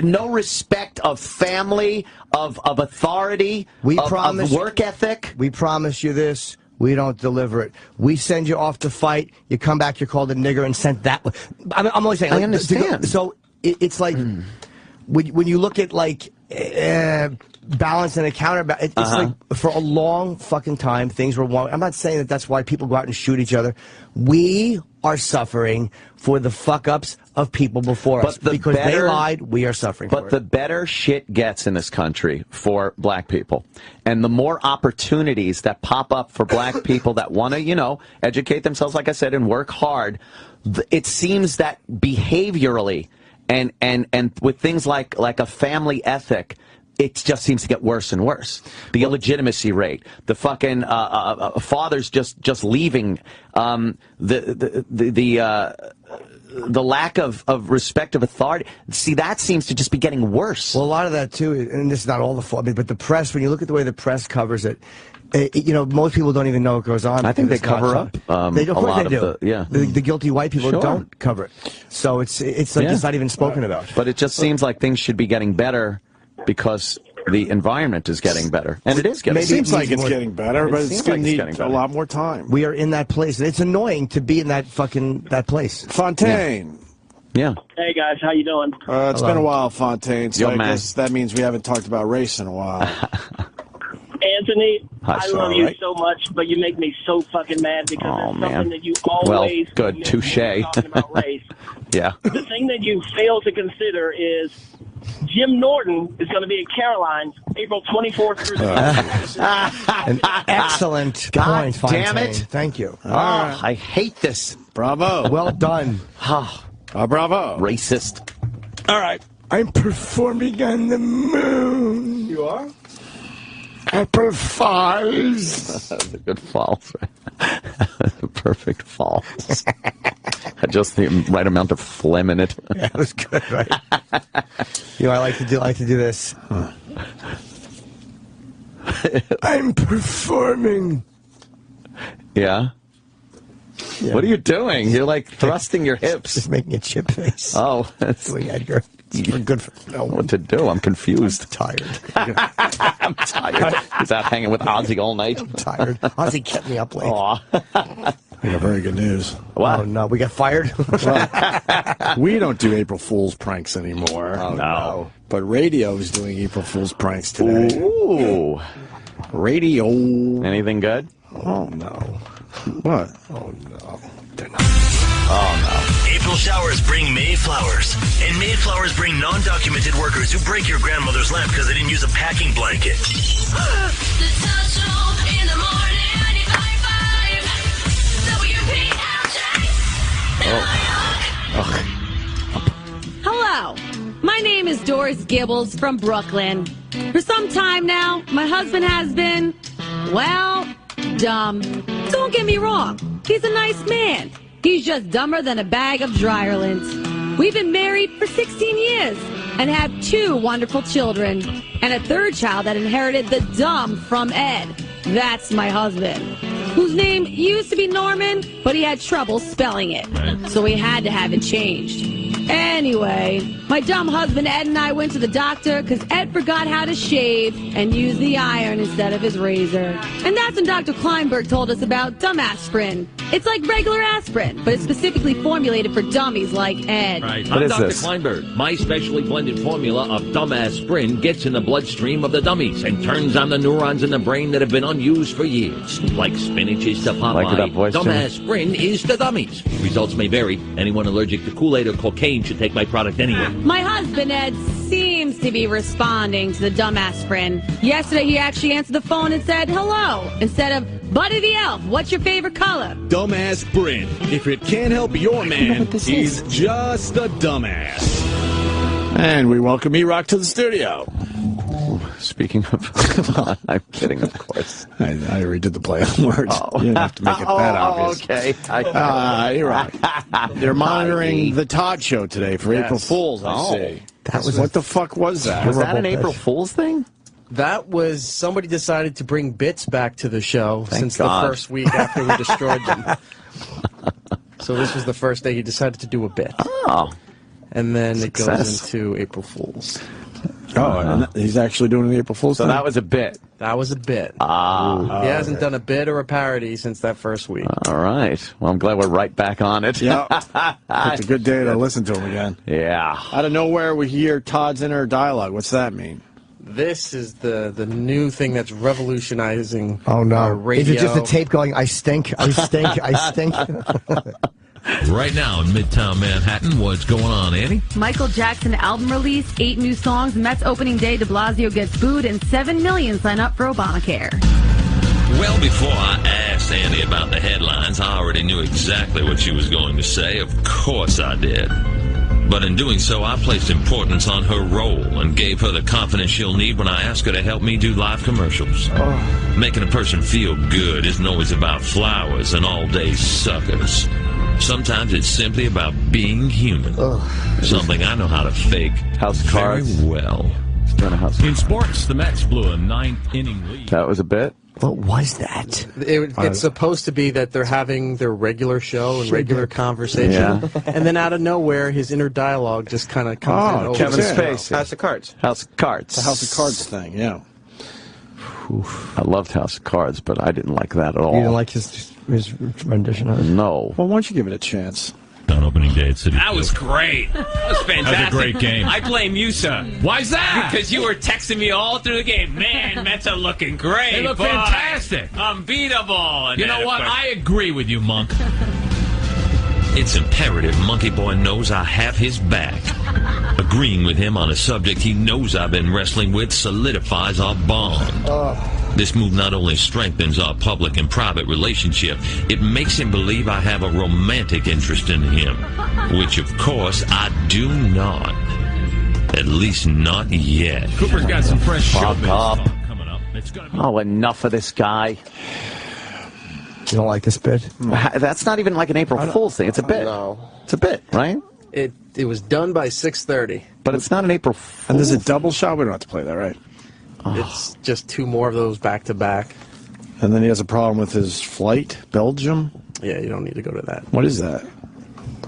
S2: no respect of family, of authority, of work ethic.
S3: We promise you this. We don't deliver it. We send you off to fight. You come back, you're called a nigger and sent that way. I'm only saying.
S2: I understand.
S3: So it's like when you look at like balance and a counterbalance. It's like for a long fucking time things were wrong. I'm not saying that that's why people go out and shoot each other. We are suffering for the fuck-ups of people before us. Because they lied, we are suffering for it.
S2: But the better shit gets in this country for black people, and the more opportunities that pop up for black people that want to, educate themselves, like I said, and work hard, it seems that behaviorally and with things like a family ethic, it just seems to get worse and worse. The illegitimacy rate, the fucking fathers just leaving, the lack of respect of authority. See, that seems to just be getting worse.
S3: Well, a lot of that too, and this is not all the fault, but the press. When you look at the way the press covers it, most people don't even know what goes on.
S2: I think they cover up.
S3: They do. Of course they do. The guilty white people don't cover it. So it's like it's not even spoken about.
S2: But it just seems like things should be getting better because the environment is getting better, and it is getting.
S1: It seems like it's getting better, but it's going to need a lot more time.
S3: We are in that place, and it's annoying to be in that place.
S1: Fontaine.
S2: Yeah.
S9: Hey guys, how you doing?
S1: It's been a while, Fontaine. So
S2: Yo,
S1: I guess that means we haven't talked about race in a while.
S9: Anthony, I love you so much, but you make me so fucking mad because it's something that you always
S2: good, touche.
S9: talking about race.
S2: Yeah.
S9: The thing that you fail to consider is Jim Norton is going to be at Caroline's April 24th through the 26th.
S3: An excellent point, Fontaine.
S2: Damn it.
S3: Thank you.
S2: I hate this.
S1: Bravo.
S3: Well done.
S1: Bravo.
S2: Racist.
S1: All right.
S3: I'm performing on the moon.
S1: You are?
S3: Apple Falls.
S2: That's a good falls. Perfect falls. Just the right amount of phlegm in it.
S3: Yeah, it was good, right? I like to do this. I'm performing.
S2: Yeah. What are you doing? You're like thrusting your hips.
S3: Just making a chip face.
S2: Oh, that's
S3: doing Edgar. It's good for no one.
S2: What to do? I'm confused.
S3: I'm tired.
S2: I'm tired. He's out hanging with Ozzy all night.
S3: I'm tired. Ozzy kept me up late.
S1: We got very good news.
S2: What?
S3: Oh, no. We got fired?
S1: We don't do April Fool's pranks anymore.
S2: Oh, no.
S1: But radio is doing April Fool's pranks today.
S2: Ooh.
S1: Radio.
S2: Anything good?
S1: Oh, no. What?
S3: Oh, no. They're not.
S2: Oh, no.
S10: April showers bring Mayflowers, and Mayflowers bring non-documented workers who break your grandmother's lamp because they didn't use a packing blanket.
S12: The Tell Show in the morning, 95.5 WPLJ.
S23: Hello. My name is Doris Gibbles from Brooklyn. For some time now, my husband has been, well, dumb. Don't get me wrong. He's a nice man. He's just dumber than a bag of Dryerlands. We've been married for 16 years and have 2 wonderful children and a 3rd child that inherited the dumb from Ed. That's my husband, whose name used to be Norman, but he had trouble spelling it, so we had to have it changed. Anyway, my dumb husband Ed and I went to the doctor because Ed forgot how to shave and use the iron instead of his razor. And that's when Dr. Kleinberg told us about dumb aspirin. It's like regular aspirin, but it's specifically formulated for dummies like Ed.
S11: Right. I'm Dr. Kleinberg. My specially blended formula of dumb aspirin gets in the bloodstream of the dummies and turns on the neurons in the brain that have been unused for years. Like spinach is to Popeye,
S2: Like it up, voice,
S11: dumb
S2: Jimmy.
S11: aspirin is to dummies. Results may vary. Anyone allergic to Kool-Aid or cocaine should take my product anyway.
S23: My husband Ed seems to be responding to the dumb aspirin. Yesterday he actually answered the phone and said hello instead of Buddy the Elf, what's your favorite color?
S13: Dumbass Bryn. If it can't help your man, he's just a dumbass.
S1: And we welcome E-Rock to the studio.
S2: Speaking of, I'm kidding, of course.
S1: I redid the play on words. You didn't have to make it that obvious.
S2: Okay.
S1: E-Rock. They're monitoring the Todd Show today for April Fools, I see.
S3: That was
S1: what the fuck was that?
S2: Was that an April Fool's thing?
S14: That was somebody decided to bring bits back to the show since
S2: God.
S14: the first week after we destroyed them. So this was the first day he decided to do a bit.
S2: Oh.
S14: And then
S2: Success.
S14: it goes into April Fool's.
S1: Oh, and he's actually doing the April Fool's
S2: So
S1: thing?
S2: that was a bit.
S14: That was a bit.
S2: Ah.
S14: He hasn't done a bit or a parody since that first week.
S2: All right. Well, I'm glad we're right back on it.
S1: Yeah. It's a good day to listen to him again.
S2: Yeah.
S1: Out of nowhere, we hear Todd's inner dialogue. What's that mean?
S14: This is the new thing that's revolutionizing
S3: Oh, no.
S14: radio.
S3: Is it just a tape going, I stink, I stink, I stink?
S24: Right now in Midtown Manhattan, what's going on, Annie?
S23: Michael Jackson album release, 8 new songs, Mets opening day, de Blasio gets booed, and 7 million sign up for Obamacare.
S24: Well, before I asked Annie about the headlines, I already knew exactly what she was going to say. Of course I did. But in doing so, I placed importance on her role and gave her the confidence she'll need when I ask her to help me do live commercials. Making a person feel good isn't always about flowers and all-day suckers. Sometimes it's simply about being human. Something I know how to fake
S2: House of Cards.
S24: very well. In sports, the Mets blew a 9th-inning lead.
S2: That was a bit.
S3: What was that?
S14: It's supposed to be that they're having their regular show and regular conversation, and then out of nowhere, his inner dialogue just kind of comes in. Over
S2: Kevin Spacey.
S6: House of Cards.
S2: House of Cards.
S1: The House of Cards thing, yeah.
S2: I loved House of Cards, but I didn't like that at all.
S3: You didn't like his rendition of it?
S2: No.
S1: Well, why don't you give it a chance?
S24: On opening day at City
S25: That was great. That was fantastic.
S24: That was a great game.
S25: I blame you, sir.
S24: Why's that?
S25: Because you were texting me all through the game. Man, Mets are looking great.
S24: They look
S25: boy.
S24: fantastic.
S25: Unbeatable. And
S24: You
S25: then,
S24: know
S25: of
S24: what?
S25: course-
S24: I agree with you, Monk. It's imperative Monkey Boy knows I have his back. Agreeing with him on a subject he knows I've been wrestling with solidifies our bond. This move not only strengthens our public and private relationship, it makes him believe I have a romantic interest in him, which, of course, I do not. At least not yet. Cooper's got some fresh
S2: Fuck
S24: showbiz
S2: up.
S24: talk coming up. It's gonna be
S2: Oh, enough of this guy.
S3: You don't like this bit?
S2: That's not even like an April Fool's thing. It's a bit.
S14: No.
S2: It's a bit, right?
S14: It was done by 6:30.
S2: But it's not an April Fool's.
S1: And there's a double shot. We don't have to play that, right?
S14: It's just 2 more of those back to back.
S1: And then he has a problem with his flight, Belgium.
S14: Yeah, you don't need to go to that.
S1: What is that?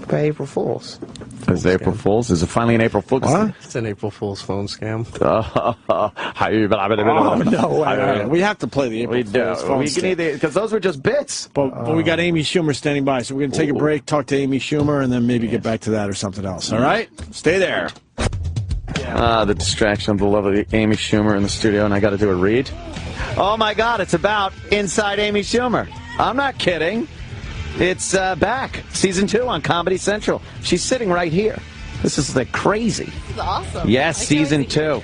S6: By April Fools.
S2: Is it April Fool's? Is it finally an April Fool's?
S1: What?
S14: It's an April Fool's phone scam.
S1: No, we have to play the April
S2: We do.
S1: Fool's phone
S2: We can either, because those were just bits.
S1: But we got Amy Schumer standing by, so we're going to take a break, talk to Amy Schumer, and then maybe get back to that or something else. All right? Stay there.
S2: The distraction of the lovely Amy Schumer in the studio, and I got to do a read. Oh, my God, it's about Inside Amy Schumer. I'm not kidding. It's back. Season 2 on Comedy Central. She's sitting right here. This is like crazy.
S26: This is awesome.
S2: Yes, Season 2.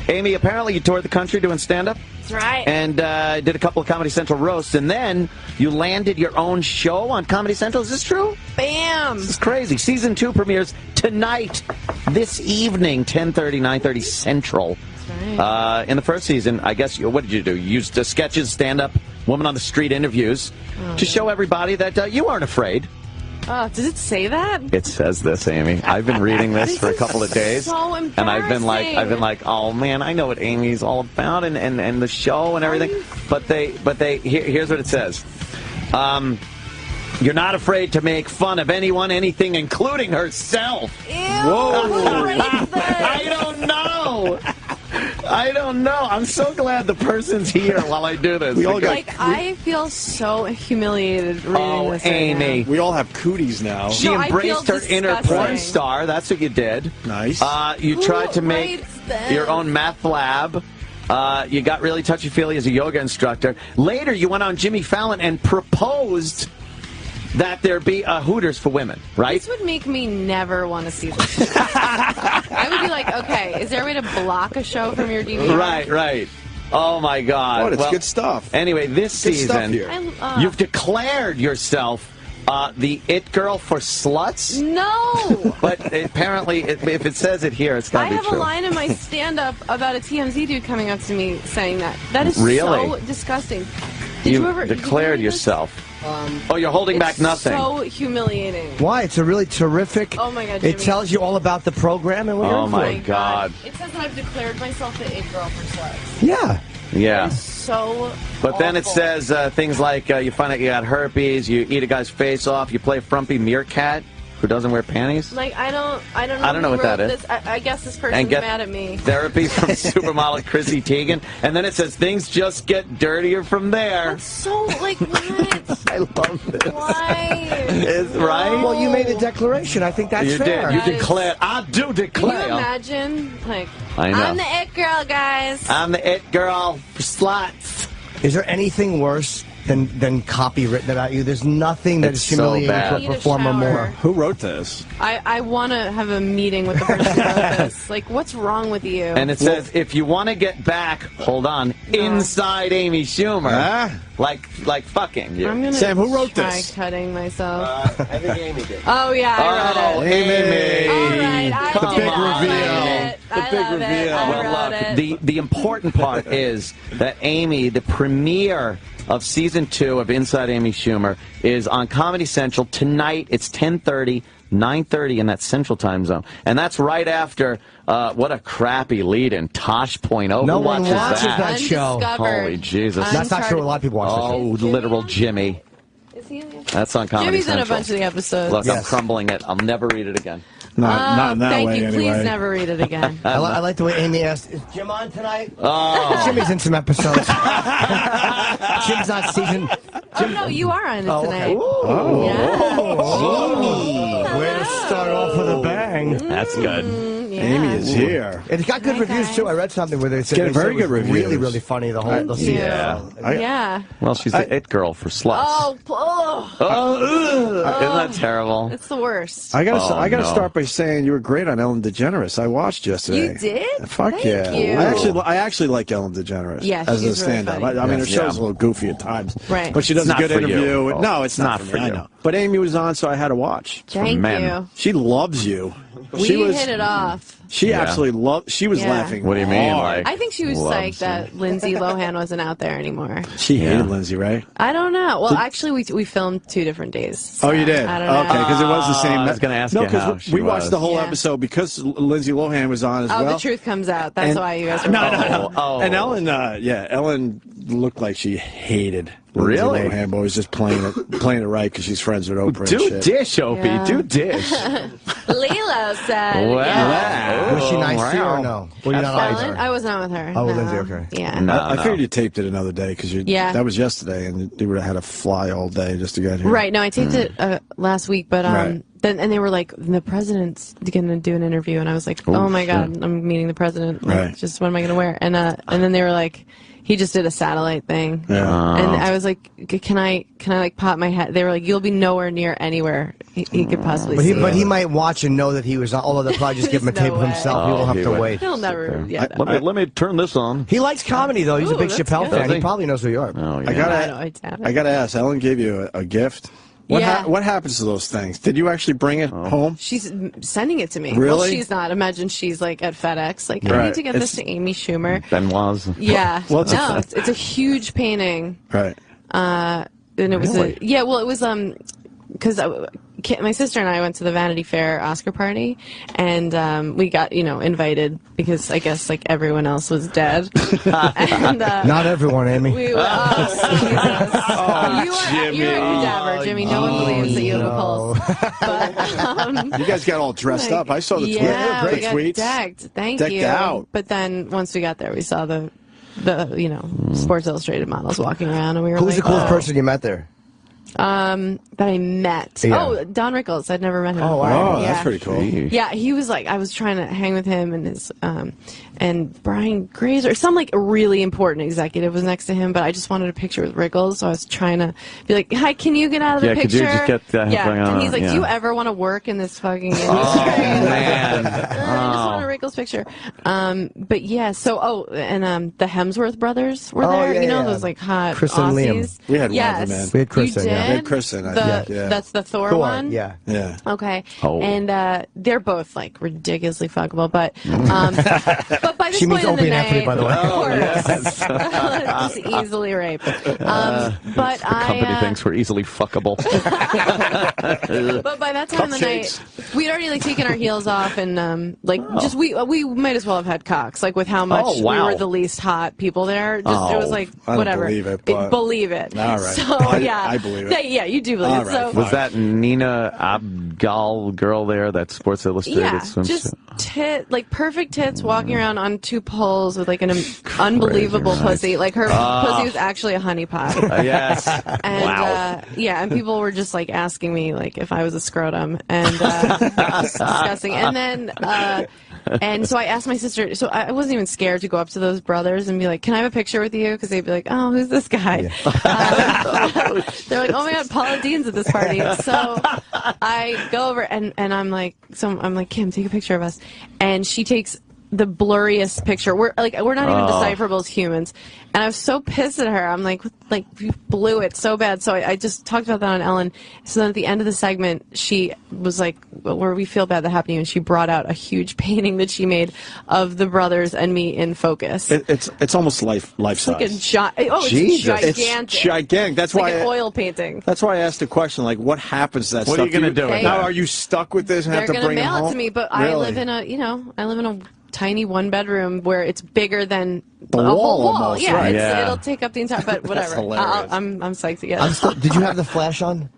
S2: Amy, apparently you toured the country doing stand-up.
S26: That's right.
S2: And did a couple of Comedy Central roasts, and then you landed your own show on Comedy Central. Is this true?
S26: Bam!
S2: This is crazy. Season 2 premieres tonight, this evening, 10:30, 9:30 Central.
S26: That's right.
S2: In the first season, I guess, what did you do? You used sketches, stand-up, woman on the street interviews to show everybody that you weren't afraid.
S26: Does it say that?
S2: It says this, Amy. I've been reading this for a couple of days,
S26: so
S2: and I've been like, oh man, I know what Amy's all about, and the show and everything. But here's what it says. You're not afraid to make fun of anyone, anything, including herself.
S26: Ew,
S2: Whoa. I don't know. I don't know. I'm so glad the person's here while I do this.
S26: I feel so humiliated reading this.
S2: Amy.
S1: We all have cooties now.
S2: She embraced her inner porn star. That's what you did.
S1: Nice.
S2: You tried to make your own meth lab. You got really touchy-feely as a yoga instructor. Later, you went on Jimmy Fallon and proposed that there be a Hooters for women, right?
S26: This would make me never want to see this. I would be like, okay, is there a way to block a show from your DVD?
S2: Right. Oh, my God.
S1: Oh, it's good stuff.
S2: Anyway, this season, you've declared yourself the it girl for sluts?
S26: No!
S2: But apparently, if it says it here, it's got to be
S26: I have
S2: true.
S26: a line in my stand-up about a TMZ dude coming up to me saying that. That is
S2: Really?
S26: so disgusting.
S2: You declared yourself. You're holding back nothing.
S26: It's so humiliating.
S3: Why? It's a really terrific.
S26: Oh my God,
S3: It
S26: Jimmy.
S3: tells you all about the program and what you're in
S2: my
S3: for.
S2: God.
S26: It says that I've declared myself the it girl for sluts.
S3: Yeah.
S2: Yeah.
S26: That is so
S2: But then it
S26: awful.
S2: says things like you find out you got herpes, you eat a guy's face off, you play frumpy meerkat who doesn't wear panties.
S26: Like, I don't know
S2: what
S26: who
S2: that
S26: wrote
S2: is.
S26: this. I guess this
S2: And
S26: person's
S2: get
S26: mad at me.
S2: therapy from supermodel Chrissy Teigen. And then it says things just get dirtier from there.
S26: So, like, what?
S2: I love this.
S26: Why?
S2: Is right?
S3: Well, you made a declaration. I think that's
S2: you
S3: fair.
S2: did. You declared. I do
S26: Can
S2: declare.
S26: you imagine? Like,
S2: I know.
S26: I'm the it girl, guys.
S2: I'm the it girl for sluts.
S3: Is there anything worse than copy written about you? There's nothing that is
S2: It's so
S3: humiliating
S2: bad.
S3: for
S26: I
S3: a
S26: need a
S3: performer
S26: shower.
S3: more.
S1: Who wrote this?
S26: I want to have a meeting with the person who wrote this. Like, what's wrong with you?
S2: And it says, if you want to get back, hold on, inside Amy Schumer. Like fucking you.
S26: I'm gonna
S1: Sam, who wrote
S26: try
S1: this?
S26: cutting myself.
S2: I think Amy did.
S26: Oh, yeah, I wrote it.
S2: Amy.
S26: All right, I
S1: The
S26: did
S1: big
S26: it. I
S1: reveal.
S26: love it.
S1: The
S26: I
S1: big
S26: love it.
S1: reveal.
S26: I
S2: Well,
S26: wrote
S2: look,
S26: it.
S2: the important part is that Amy, the premiere of season 2 of Inside Amy Schumer, is on Comedy Central tonight. It's 10:30, 9:30 in that Central Time Zone, and that's right after what a crappy lead-in, Tosh.0.
S3: No
S2: Who
S3: one watches that show.
S26: Undiscovered.
S2: Holy Jesus!
S3: That's not true. A lot of people watch that
S2: Oh,
S3: show.
S2: literal Jimmy.
S26: Is he in the
S2: That's on Comedy
S26: Jimmy's
S2: Central.
S26: in a bunch of the episodes.
S2: Look, I'm
S3: Yes.
S2: crumbling it. I'll never read it again.
S1: Not in that
S26: thank
S1: way,
S26: you.
S1: anyway.
S26: Please never read it again.
S3: I like the way Amy asked, is Jim on tonight?
S2: Oh.
S3: Jimmy's in some episodes. Jim's not season.
S26: Oh, no, you are on it
S3: Oh,
S26: tonight.
S3: okay.
S1: Oh.
S26: Yeah.
S3: Way to start off with a bang.
S2: That's good.
S26: Yeah.
S1: Amy is here.
S3: It's got good
S26: Hi,
S3: reviews,
S26: guys.
S3: too. I read something where they said
S1: Getting
S3: they said
S1: very
S3: it was
S1: good reviews.
S3: really, really funny, the whole
S26: Thank
S3: season.
S26: you.
S1: Yeah.
S2: Well, she's the it girl for sluts.
S26: Oh,
S2: Isn't that terrible?
S26: it's the worst.
S1: I gotta
S2: no.
S1: start by saying you were great on Ellen DeGeneres. I watched yesterday.
S26: You did?
S1: Fuck
S26: Thank
S1: yeah!
S26: you.
S1: I actually like Ellen DeGeneres
S26: Yeah,
S1: as a
S26: she's really
S1: stand-up.
S26: funny.
S1: I mean, her
S2: Yeah.
S1: show's a little goofy at times,
S26: Right.
S1: but she does
S2: It's
S1: a
S2: not
S1: good
S2: for you.
S1: interview.
S2: Oh,
S1: No, it's not
S2: for
S1: for me. I
S2: you.
S1: know. But Amy was on, so I had to watch.
S26: Thank
S2: men.
S26: you.
S1: She loves you.
S26: We hit it off.
S1: She
S2: Yeah.
S1: absolutely loved. She was
S26: Yeah.
S1: laughing.
S2: What do you mean,
S1: hard.
S2: like?
S26: I think she was
S2: Loves
S26: psyched that Lindsay Lohan wasn't out there anymore.
S1: She hated
S2: Yeah.
S1: Lindsay, right?
S26: I don't know. Well, actually, we filmed 2 different days.
S1: Oh, you did?
S26: I don't know.
S1: Okay, because it was the same.
S2: I was gonna ask
S1: no,
S2: you how
S1: because
S2: she
S1: we watched
S2: was.
S1: the whole
S26: Yeah.
S1: episode because Lindsay Lohan was on as
S26: Oh,
S1: well.
S26: the truth comes out. That's
S1: And-
S26: why you guys were.
S1: No.
S2: Oh.
S1: And Ellen, Ellen looked like she hated Lindsay
S2: Really?
S1: Lohan, but was just playing it right because she's friends with Oprah.
S2: Do
S1: and shit.
S2: dish, Opie.
S26: Yeah.
S2: Do dish.
S26: Lilo said.
S2: Wow.
S26: Yeah.
S3: Was she nice to you or no? Were you not on with
S26: Ellen?
S3: her?
S26: I was not with her.
S3: Oh,
S26: no.
S3: Lindsay, okay.
S26: Yeah.
S2: No,
S1: I
S2: no.
S1: figured you taped it another day because
S26: Yeah.
S1: that was yesterday, and you would have had to fly all day just to get here.
S26: Right. No, I taped it last week, but
S1: Right.
S26: then and they were like, the president's going to do an interview, and I was like, oh my god, I'm meeting the president. Like,
S1: Right.
S26: just what am I going to wear? And then they were like, he just did a satellite thing.
S1: Yeah.
S26: And I was like, can I like pop my head? They were like, you'll be nowhere near anywhere he could possibly
S3: But
S26: see.
S3: he might watch and know that he was on, although they'll probably just give him a
S26: There's
S3: tape
S26: no
S3: of
S26: way.
S3: himself. He won't have
S2: he
S3: to
S2: would.
S3: wait.
S26: He'll never. Yeah.
S2: Let me turn this on.
S3: He likes comedy, though. He's a
S26: Ooh,
S3: big
S26: that's
S3: Chappelle
S26: good.
S3: fan.
S2: Does
S3: He
S2: he?
S3: probably knows who you are.
S2: Oh, yeah.
S1: I
S26: I doubt it.
S1: gotta ask. Ellen gave you a gift.
S26: Yeah.
S1: What happens to those things? Did you actually bring it home?
S26: She's sending it to me.
S1: Really?
S26: Well, she's not. Imagine she's like at FedEx. Like, I
S1: Right.
S26: need to get this to Amy Schumer.
S2: Benoit's.
S26: Yeah.
S1: Well, it's
S26: no, it's a huge painting.
S1: Right.
S26: And it was
S2: Really?
S26: it was because my sister and I went to the Vanity Fair Oscar party, and we got invited because I guess like everyone else was dead. And,
S3: not everyone, Amy.
S26: We were, you're a cadaver, Jimmy. No one believes that you have a pulse. But,
S1: you guys got all dressed up. I saw the
S26: tweets.
S1: tweets.
S26: Decked. Thank
S1: Decked
S26: you.
S1: out.
S26: But then once we got there, we saw the Sports Illustrated models walking around, and we were
S3: Who's
S26: like,
S3: the coolest person you met there?
S26: That I met.
S3: Yeah.
S26: Oh, Don Rickles. I'd never met him.
S3: Oh,
S26: before.
S3: wow.
S26: Yeah.
S1: That's pretty cool.
S26: Yeah, he was like, I was trying to hang with him and his, and Brian Grazer, some like really important executive was next to him, but I just wanted a picture with Rickles, so I was trying to be like, hi, can you get out of the picture?
S2: Could you just get that going on?
S26: And he's like, do you ever want to work in this fucking industry?
S2: Man.
S26: I just want a Rickles picture. But yeah, so, and the Hemsworth brothers were there, those like hot
S3: Chris and
S26: Aussies.
S3: Liam.
S1: We had one of them, man.
S3: We had Kristen,
S26: You
S3: yeah.
S26: did?
S1: We had Kristen, I think, yeah.
S26: That's the Thor one?
S3: Yeah.
S1: Yeah.
S26: Okay.
S2: Oh.
S26: And they're both like ridiculously fuckable, but by this
S3: She
S26: point
S3: means
S26: in
S3: Opie
S26: the
S3: and Anthony,
S26: night,
S3: by the way.
S26: of course, just easily raped. But
S2: The company thinks we're easily fuckable.
S26: But by that time of the night, we'd already like taken our heels off and just we might as well have had cocks, like with how much we were the least hot people there. Just it was like
S1: I don't
S26: whatever.
S1: believe it, but-
S26: Believe it.
S1: All right.
S26: So
S1: I believe it.
S26: Yeah, you do believe
S1: All
S26: it.
S1: right,
S26: So
S1: fine.
S2: Was that Nina Abgal girl there, that Sports Illustrated
S26: yeah,
S2: swimsuit?
S26: just perfect tits, walking around on two poles with like an unbelievable pussy. Like her pussy was actually a honeypot.
S2: Yes.
S26: And
S2: Wow.
S26: and people were just like asking me like if I was a scrotum, and it was disgusting. And then and so I asked my sister. So I wasn't even scared to go up to those brothers and be like, "Can I have a picture with you?" Because they'd be like, "Oh, who's this guy?" Yeah. They're like, "Oh my God, Paula Dean's at this party." So I go over and I'm like, "Kim, take a picture of us," and she takes the blurriest picture. We're not even decipherable as humans. And I was so pissed at her. I'm like, you blew it so bad. So I just talked about that on Ellen. So then at the end of the segment, she was like, where we feel bad that happened to you. And she brought out a huge painting that she made of the brothers and me in focus.
S1: It's almost life size.
S26: Like it's gigantic.
S1: It's gigantic. That's
S26: It's
S1: why
S26: like an oil painting.
S1: That's why I asked the question, like, what happens to that
S2: What
S1: stuff?
S2: are you going to do with
S1: Now,
S2: that?
S1: are you stuck with this and have to
S26: They're
S1: bring it
S26: gonna mail
S1: home?
S26: it to me, but
S1: Really?
S26: I live in a tiny one-bedroom where it's bigger than
S1: The
S26: a
S1: wall
S26: whole wall.
S1: almost,
S26: Yeah,
S1: right.
S26: it'll take up the entire. But whatever.
S1: hilarious.
S26: I'm psyched to get it.
S3: Did you have the flash on?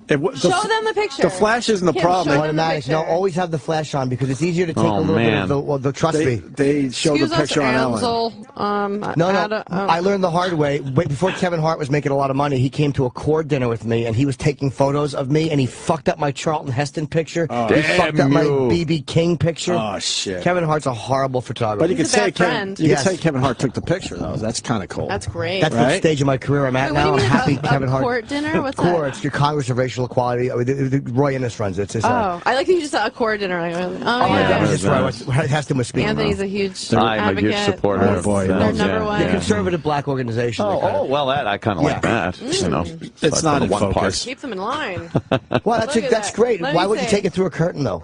S26: Show them the picture.
S1: The flash isn't the
S26: Kim,
S1: problem.
S26: show them the
S3: Automatic. No,
S26: picture.
S3: always have the flash on because it's easier to take
S2: Oh,
S3: a little
S2: man.
S3: bit of the trust me.
S1: They showed
S26: Excuse
S1: the picture
S26: us,
S1: on Ellen.
S26: Ansel.
S3: No, I learned the hard way. Before Kevin Hart was making a lot of money, he came to a chord dinner with me, and he was taking photos of me, and he fucked up my Charlton Heston picture. He fucked up my B.B. King picture.
S1: Oh, shit.
S3: Kevin Hart's a horrible photographer.
S1: But you could
S26: He's a
S1: say
S26: bad friend.
S1: Kevin Hart took the picture, though. That's kind of cool.
S26: That's great.
S3: That's what
S1: Right?
S3: stage of my career I'm at
S26: Wait, what
S3: now.
S26: do
S3: I'm
S26: you mean,
S3: happy Kevin Hart.
S26: Court dinner? What's
S3: CORE,
S26: that?
S3: it's your Congress of Racial Equality. Roy Innes runs it. It's
S26: Oh, I like that you just saw a court dinner. Like, oh
S3: my
S26: yeah.
S3: God, that's where Heston was speaking.
S26: Anthony's a huge
S2: I'm a
S26: advocate.
S2: huge supporter
S26: He's
S2: of
S26: their number one.
S3: The conservative black organization.
S2: Well, that I kind of like that. You know,
S1: It's not
S2: the
S1: in
S2: one
S1: focus.
S26: Keep them in line.
S3: Well,
S26: Look at
S3: that's
S26: that.
S3: great.
S26: Let
S3: Why
S26: me
S3: would you
S26: say-
S3: take it through a curtain, though?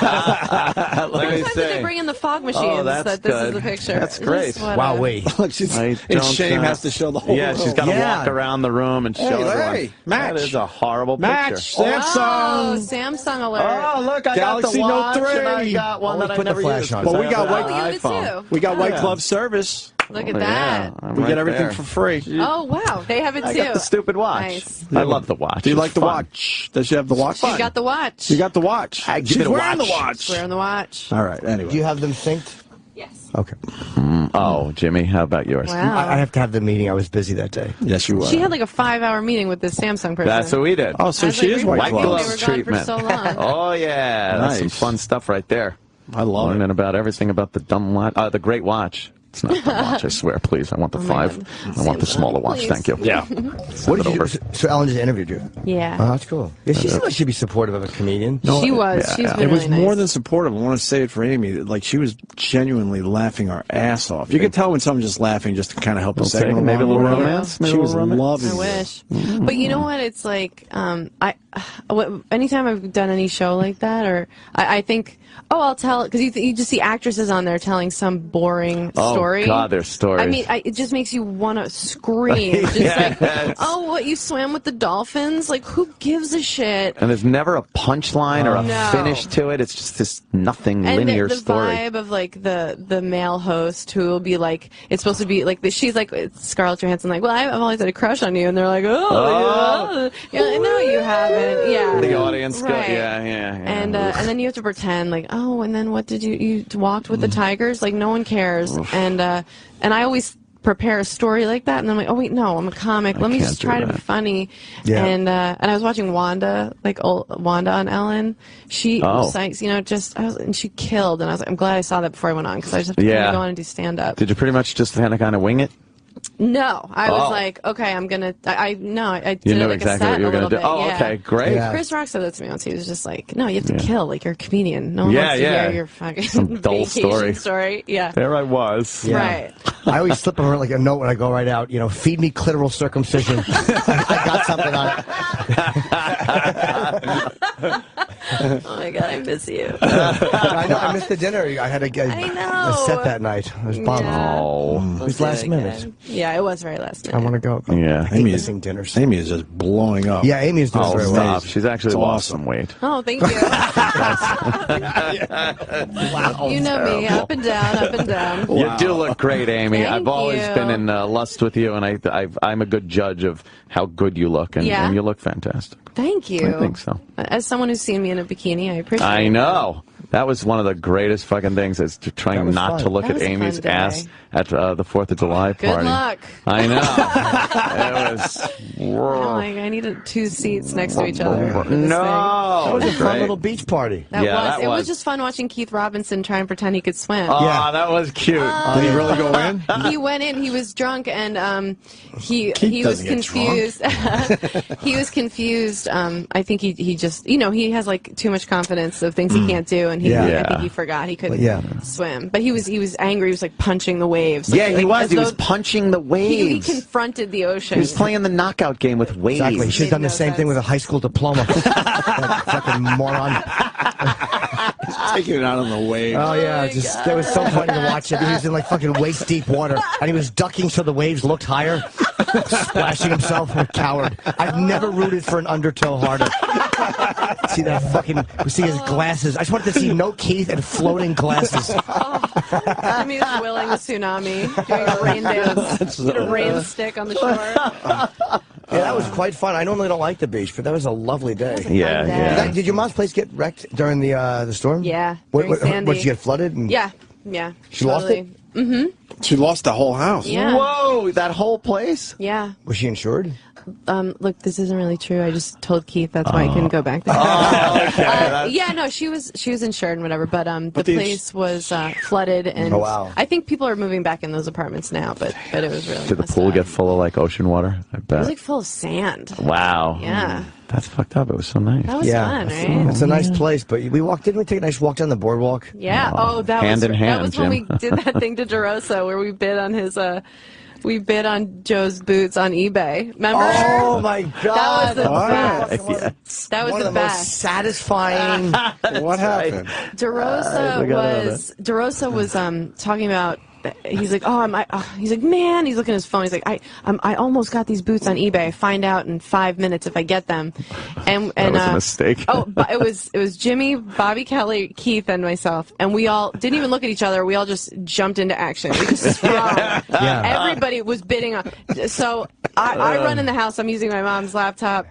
S2: Let me
S26: Sometimes they
S2: say.
S26: bring in the fog machines
S2: that's
S26: that this is
S2: good.
S26: the picture.
S2: That's great.
S26: Just what,
S3: Wow, wait.
S1: Look, she's,
S2: I
S1: it's
S2: don't,
S1: shame has to show the whole
S2: Yeah,
S1: room.
S2: she's got to
S3: Yeah.
S2: walk around the room and show everyone.
S1: Hey, match.
S2: That is a horrible
S1: Match.
S2: picture.
S26: Oh,
S1: Samsung.
S26: Samsung alert.
S2: Oh, look, I
S1: Galaxy
S2: got the
S1: Note
S2: watch,
S1: 3.
S2: and I got one
S3: Always
S2: that I
S3: put the
S2: never
S3: flash
S2: used.
S3: on.
S1: But we got
S2: I have
S1: white-
S2: an
S26: Oh, you did
S2: iPhone.
S26: too.
S1: We got white
S2: Yeah.
S1: glove service.
S26: Look at
S2: Oh,
S26: that.
S2: yeah, I'm
S1: We
S2: right
S1: get everything
S2: there.
S1: for free.
S26: Oh, wow. They have it too.
S2: I got the stupid watch.
S26: Nice.
S2: I love the watch.
S1: Do you
S2: It's
S1: like the
S2: fun.
S1: watch? Does she have the watch?
S26: She got the watch.
S1: You got the watch.
S2: Give
S1: She's
S2: me the
S1: wearing
S2: watch.
S1: the watch.
S26: Wearing the watch.
S1: All right. Anyway.
S3: Do you have them synced?
S26: Yes.
S3: Okay.
S2: Oh, Jimmy, how about yours?
S26: Wow.
S3: I have to have the meeting. I was busy that day.
S1: Yes, you were.
S26: She had like a 5-hour meeting with this Samsung person.
S2: That's what we did.
S1: Oh, so
S26: I was
S1: she
S26: like,
S1: is
S26: we
S1: white
S26: were
S1: gloves.
S26: gone for
S2: treatment.
S26: so long.
S2: Oh, yeah. That's some
S1: Nice.
S2: fun stuff right there.
S1: I love
S2: Learning
S1: it.
S2: about everything about the dumb watch. The great watch. It's not a dumb watch, I swear. Please, I want the
S26: Oh,
S2: 5.
S26: man.
S2: I want the smaller watch.
S26: Please.
S2: Thank you. Yeah.
S3: What did you do? So Ellen just interviewed you.
S26: Yeah.
S3: Oh, that's cool. Yeah, she seems like she'd be supportive of a comedian.
S26: She was.
S2: yeah,
S26: She's
S2: yeah.
S26: been
S1: It was
S26: really
S1: more
S26: nice.
S1: than supportive. I want to say it for Amy. Like, she was genuinely laughing her ass off. You could tell when someone's just laughing just to kind of help the
S2: Little
S1: segment
S2: take- maybe a
S1: along
S2: little
S1: or whatever.
S2: romance, maybe
S1: She
S2: a
S1: was
S2: little romance.
S1: loving
S26: I
S1: it.
S26: wish. But you know what? It's like, anytime I've done any show like that, or I think, I'll tell, because you just see actresses on there telling some boring story story.
S2: Oh God, their stories.
S26: I mean, it just makes you want to scream. Just like, oh, what, you swam with the dolphins? Like, who gives a shit?
S2: And there's never a punchline or a finish to it. It's just this nothing linear
S26: the
S2: story.
S26: vibe of like the male host who will be like, it's supposed to be like, she's like Scarlett Johansson, like, well, I've always had a crush on you, and they're like, yeah, I know you haven't. Yeah,
S2: the audience,
S26: right.
S2: yeah.
S26: And then you have to pretend like, oh, and then what did you walked with the tigers? Like, no one cares. And I always prepare a story like that, and then I'm like, oh wait, no, I'm a comic. Let me just try to be funny.
S3: Yeah.
S26: And I was watching Wanda, Wanda on Ellen. She Sykes, and she killed. And I was like, I'm glad I saw that before I went on, because I just have to go on and do stand up.
S2: Did you pretty much just kind of wing it?
S26: No, I was like, okay, I'm gonna. I did
S2: know
S26: it like
S2: exactly
S26: a set
S2: what you were
S26: a little
S2: gonna do.
S26: bit.
S2: Oh,
S26: yeah.
S2: okay, great.
S3: Yeah.
S26: Chris Rock said that to me once. He was just like, no, you have to kill. Like, you're a comedian. No one wants to hear your fucking
S2: some dull
S26: vacation story. Yeah.
S2: There I was.
S3: Yeah.
S26: Right.
S3: I always slip over like a note when I go right out. Feed me clitoral circumcision. I got something on it.
S26: Oh my God, I miss you.
S3: I know. I missed the dinner. I had a set that night. I was bummed.
S2: Oh,
S3: it was last minute.
S26: Yeah, it was very last minute.
S3: I want to go.
S2: Yeah,
S1: Amy is just blowing up.
S3: Yeah, Amy is doing very well.
S2: She's actually lost some weight.
S26: Oh, thank you.
S3: Wow.
S26: You know me, up and down, up and down.
S2: Wow. You do look great, Amy.
S26: Thank
S2: I've always
S26: you.
S2: been in lust with you, and I'm a good judge of how good you look, and you look fantastic.
S26: Thank you.
S2: I think so.
S26: As someone who's seen me in a bikini, I appreciate it.
S2: I know. That was one of the greatest fucking things, is to trying not to look at Amy's ass at the 4th of July party.
S26: Good luck.
S2: I know. It was...
S26: I'm like, I needed 2 seats next to each other.
S2: No!
S3: That was a fun little beach party.
S26: It was just fun watching Keith Robinson try and pretend he could swim.
S2: Oh, yeah, that was cute.
S1: Did he really go in?
S26: He went in. He was drunk, and he was
S1: doesn't
S26: confused. He was confused. I think he just, he has like too much confidence of things he can't do, and I think he forgot he couldn't swim. But he was angry. He was like punching the waves.
S2: Yeah, he was. He was punching the waves.
S26: He confronted the ocean.
S2: He was playing the knockout game with waves.
S3: Exactly. He should have done the same thing with a high school diploma. That fucking moron.
S1: Taking it out on the waves.
S3: Oh yeah, it was so funny to watch it. He was in like fucking waist deep water, and he was ducking so the waves looked higher, splashing himself. A coward. I've never rooted for an undertow harder. See that fucking? See his glasses. I just wanted to see no Keith and floating glasses.
S26: Jimmy was willing the tsunami, doing a rain dance, did a rain stick on the shore.
S3: Yeah, that was quite fun. I normally don't like the beach, but that was a lovely day.
S2: Yeah.
S3: Did your mom's place get wrecked during the storm?
S26: Yeah.
S3: What,
S26: Sandy.
S3: did she get flooded?
S26: Yeah.
S3: She lost it?
S26: Mm-hmm.
S1: She lost the whole house.
S26: Yeah.
S2: Whoa, that whole place?
S26: Yeah.
S3: Was she insured?
S26: Look, this isn't really true. I just told Keith that's why I couldn't go back there.
S2: Okay.
S26: No, she was insured and whatever, but the place was flooded, and I think people are moving back in those apartments now, but it was really
S2: Did the pool get full of like ocean water? I bet.
S26: It was like full of sand.
S2: Wow.
S26: Yeah.
S2: That's fucked up. It was so nice.
S26: That was fun, right?
S3: It's a nice place, but didn't we take a nice walk down the boardwalk?
S26: Yeah. Oh, that
S2: Hand
S26: was
S2: in hand,
S26: that was when
S2: Jim.
S26: we did that thing to DeRosa where we bid on his we bid on Joe's boots on eBay. Remember?
S3: Oh my God!
S26: That was the best.
S3: Yes.
S26: That was
S3: One
S26: the
S3: of the
S26: best.
S3: most satisfying.
S1: What happened?
S26: DeRosa was talking about. He's like, he's like, man. He's looking at his phone. He's like, I almost got these boots on eBay. I find out in 5 minutes if I get them. And
S2: that was a mistake.
S26: But it was Jimmy, Bobby Kelly, Keith, and myself, and we all didn't even look at each other. We all just jumped into action. We just sprung. Everybody was bidding on. So I run in the house. I'm using my mom's laptop.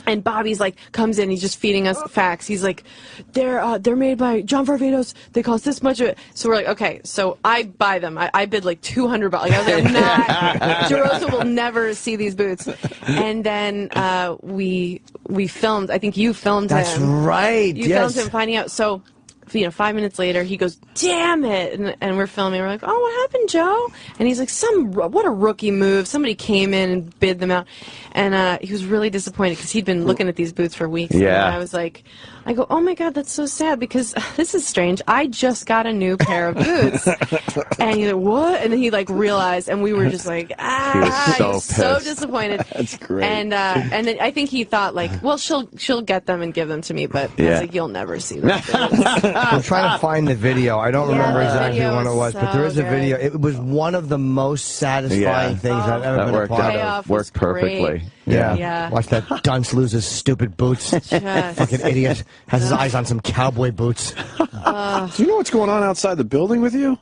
S26: And Bobby's like, comes in, he's just feeding us facts. He's like, they're made by John Varvatos. They cost this much of it. So we're like, okay. So I buy them. I bid like $200. Like, I was like, nah, DeRosa will never see these boots. And then we filmed. I think you filmed him.
S3: That's right.
S26: You filmed him finding out. So 5 minutes later, he goes, damn it. And we're filming. We're like, oh, what happened, Joe? And he's like, what a rookie move. Somebody came in and bid them out. And he was really disappointed because he'd been looking at these boots for weeks.
S2: Yeah.
S26: And I was like, oh my God, that's so sad because this is strange. I just got a new pair of boots. And he's like, what? And then he like realized, and we were just like,
S2: He was
S26: so disappointed.
S1: That's great.
S26: And then I think he thought like, well, she'll get them and give them to me, but I was like, you'll never see them.
S3: I'm trying to find the video. I don't remember exactly when it was, but there is a video. It was one of the most satisfying things I've ever been a part of.
S2: Worked perfectly.
S3: Yeah. Watch that dunce lose his stupid boots. Fucking idiot. Has his eyes on some cowboy boots.
S1: Do you know what's going on outside the building with you?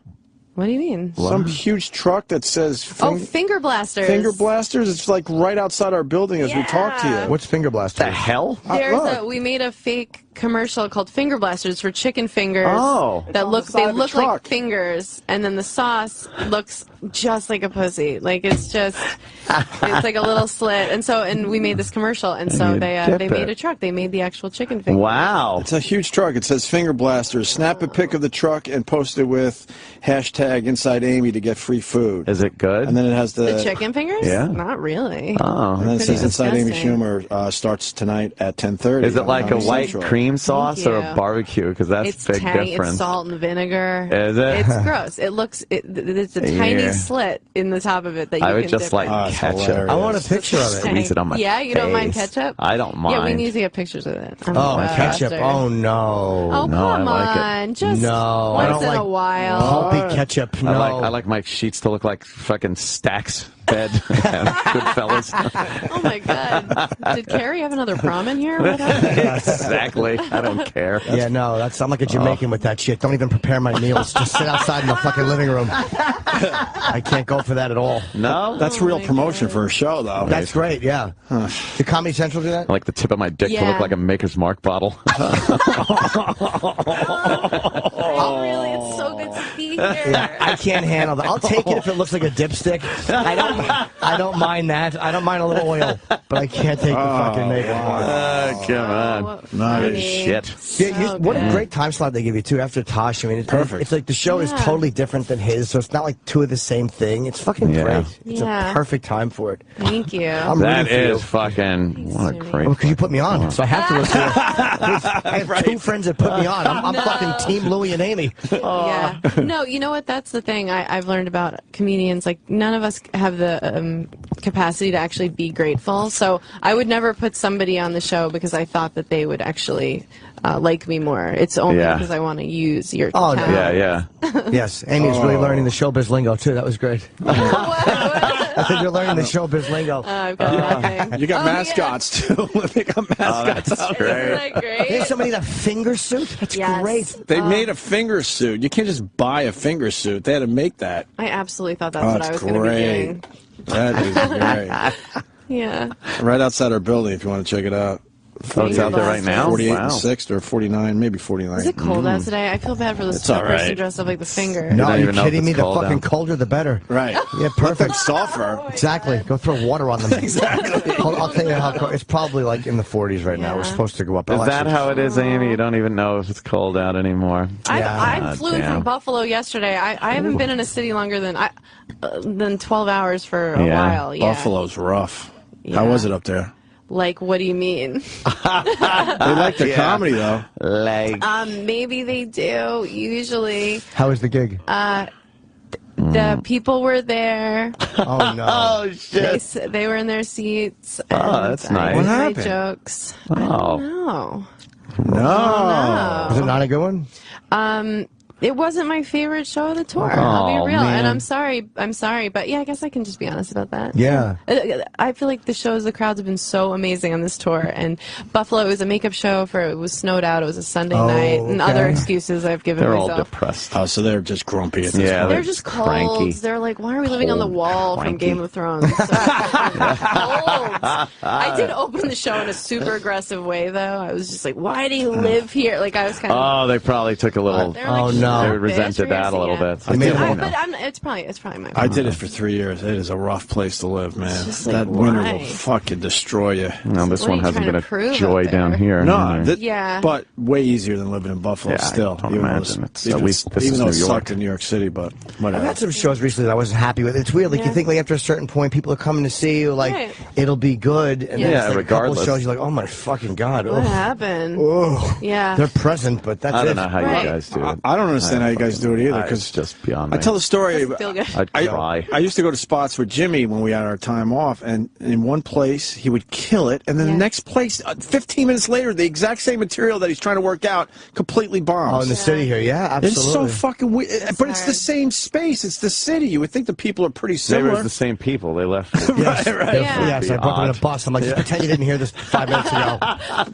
S26: What do you mean?
S1: Some huge truck that says...
S26: Finger blasters.
S1: Finger blasters? It's like right outside our building as we talk to you.
S3: What's finger blasters?
S2: The hell?
S26: We made a fake commercial called Finger Blasters for chicken fingers.
S2: Oh.
S26: That look like fingers, and then the sauce looks just like a pussy. Like it's like a little slit. And we made this commercial, and so they made a truck. They made the actual chicken finger.
S2: Wow.
S1: It's a huge truck. It says Finger Blasters. Snap a pic of the truck and post it with hashtag Inside Amy to get free food.
S2: Is it good?
S1: And then it has
S26: the chicken fingers?
S2: Yeah.
S26: Not really.
S2: Oh.
S1: And then it says Inside Amy
S26: disgusting.
S1: Schumer starts tonight at 10:30.
S2: Is it like a
S1: on
S2: white
S1: Central.
S2: cream sauce or a barbecue? Because that's
S26: It's
S2: big
S26: tangy.
S2: difference.
S26: It's salt and vinegar.
S2: Is it?
S26: It's gross. It's a tiny slit in the top of it that you
S2: I would
S26: can
S2: just
S26: dip
S2: like
S26: in.
S2: ketchup.
S3: I want a picture of it.
S2: Squeeze it on my
S26: Yeah, you don't mind
S2: face.
S26: ketchup?
S2: I don't mind.
S26: Yeah, we need to get pictures of it.
S3: Ketchup. Oh, no.
S26: Oh,
S2: No,
S26: come
S2: I like it.
S26: on. Just
S3: No, I
S26: once
S3: don't
S26: in a
S3: like
S26: while.
S3: pulpy ketchup. No.
S2: I like my sheets to look like fucking Stacks bed. Goodfellas.
S26: Oh, my God. Did Carrie have another prom in here? What happened?
S2: Exactly. I don't care.
S3: Yeah, no, I'm like a Jamaican with that shit. Don't even prepare my meals. Just sit outside in the fucking living room. I can't go for that at all.
S2: No?
S1: That's real promotion for a show, though.
S3: That's great, yeah. Did Comedy Central do that?
S2: I like the tip of my dick to look like a Maker's Mark bottle.
S26: Oh, really? It's so good to be here.
S3: Yeah, I can't handle that. I'll take it if it looks like a dipstick. I don't mind that. I don't mind a little oil, but I can't take the fucking Maker's Mark.
S2: Come on.
S1: Nice.
S2: Shit.
S3: Yeah, what a great time slot they give you, too, after Tosh. I mean, it's like the show is totally different than his, so it's not like two of the same thing. It's fucking great. It's a perfect time for it.
S26: Thank you.
S2: That is fucking... What a great...
S3: Well, because you put me on, so I have to listen to it. I have two friends that put me on. I'm fucking Team Louie and Amy.
S26: Yeah. No, you know what? That's the thing I've learned about comedians. Like, none of us have the capacity to actually be grateful. So I would never put somebody on the show because I thought that they would actually like me more. It's only because I want to use your talent.
S2: Yeah.
S3: Yes, Amy's really learning the showbiz lingo, too. That was great. I think you're learning the showbiz lingo.
S26: I've got nothing.
S1: You got mascots, too. They got mascots.
S26: Isn't that great?
S3: There's somebody in a finger suit? That's great.
S1: They made a finger suit. You can't just buy a finger suit. They had to make that.
S26: I absolutely thought that's what I was going to be doing.
S1: That is great.
S26: Yeah.
S1: Right outside our building if you want to check it out.
S2: Oh, it's out there right now?
S1: 48
S2: Wow.
S1: and 6th or 49, maybe 49.
S26: Is it cold out today? I feel bad for this
S1: It's all
S26: person
S1: right.
S26: dressed up like the finger.
S3: No, are you
S2: even know if
S3: kidding me?
S2: it's
S3: The
S2: cold
S3: fucking
S2: out.
S3: colder, the better.
S1: Right.
S3: Yeah, perfect.
S1: Sulfur.
S3: Exactly. Go throw water on them. Exactly. I'll tell you how cold. It's probably like in the 40s right now. We're supposed to go up.
S2: Is that how it is, Amy? You don't even know if it's cold out anymore.
S26: I flew in from Buffalo yesterday. I haven't been in a city longer than 12 hours for a while. Yeah.
S1: Buffalo's rough. How was it up there?
S26: Like, what do you mean?
S1: They like the comedy, though.
S2: Like,
S26: maybe they do. Usually,
S3: How was the gig?
S26: the people were there.
S3: Oh no!
S2: Oh shit!
S26: They were in their seats.
S2: Oh,
S26: and
S2: that's nice.
S26: I
S2: What
S26: made
S1: happened?
S26: Jokes.
S2: Oh.
S26: I don't know.
S1: No.
S3: Was it not a good one?
S26: It wasn't my favorite show of the tour. I'll be real,
S2: man.
S26: and I'm sorry, but yeah, I guess I can just be honest about that.
S3: Yeah.
S26: I feel like the crowds have been so amazing on this tour, and Buffalo was a makeup show it was snowed out. It was a Sunday night, and other excuses I've given
S2: They're
S26: myself.
S2: all depressed.
S1: Oh, so they're just grumpy at this point.
S26: They're just cold.
S2: cranky.
S26: They're like, why are we living on the wall from
S2: cranky.
S26: Game of Thrones? Cold. I did open the show in a super aggressive way, though. I was just like, why do you live here? Like, I was kind of...
S2: Oh, they probably took a little.
S26: They're like,
S3: Oh,
S26: shut
S3: no.
S2: They resented that a little bit.
S26: But it's probably my fault.
S1: I did it for 3 years. It is a rough place to live, man.
S26: just like,
S1: That winter
S26: why?
S1: will fucking destroy you.
S2: No, this
S26: What are
S2: one
S26: you
S2: hasn't
S26: trying
S2: been
S26: to prove
S2: a joy
S26: up
S2: down
S26: there?
S2: here.
S1: No,
S26: Yeah.
S1: but way easier than living in Buffalo
S2: Yeah, I
S1: still.
S2: don't
S1: even
S2: imagine.
S1: though
S2: It's- at least this
S1: even
S2: is
S1: though
S2: New
S1: it
S2: York.
S1: sucked in New York City, but
S3: I've
S1: whatever.
S3: had some shows recently that I wasn't happy with. It's weird. Like, you think, like, after a certain point, people are coming to see you, like,
S26: Right.
S3: it'll be good. And then
S2: Yeah,
S3: it's like
S2: regardless.
S3: a couple shows, you're like, oh, my fucking God.
S26: What
S3: ugh.
S26: happened?
S3: Ugh.
S26: Yeah.
S3: They're present, but that's it.
S2: I don't know how
S26: Right.
S2: you guys do it.
S1: I don't understand how you guys do it either.
S2: It's
S1: Because
S2: just beyond
S1: I
S2: me.
S1: tell the story.
S26: Doesn't feel good.
S2: I'd cry.
S1: I used to go to spots with Jimmy when we had our time off, and in one place he would kill it, and then the next place, 15 minutes later, the exact same material that he's trying to work out completely bombs.
S3: Oh, in the city here, yeah, absolutely.
S1: It's so fucking weird, but it's the same space. It's the city. You would think the people are pretty
S2: Maybe it
S1: similar.
S2: was the same people. They left.
S3: Yes,
S1: right.
S3: Yes, I brought them in a bus. I'm like, just pretend you didn't hear this 5 minutes ago.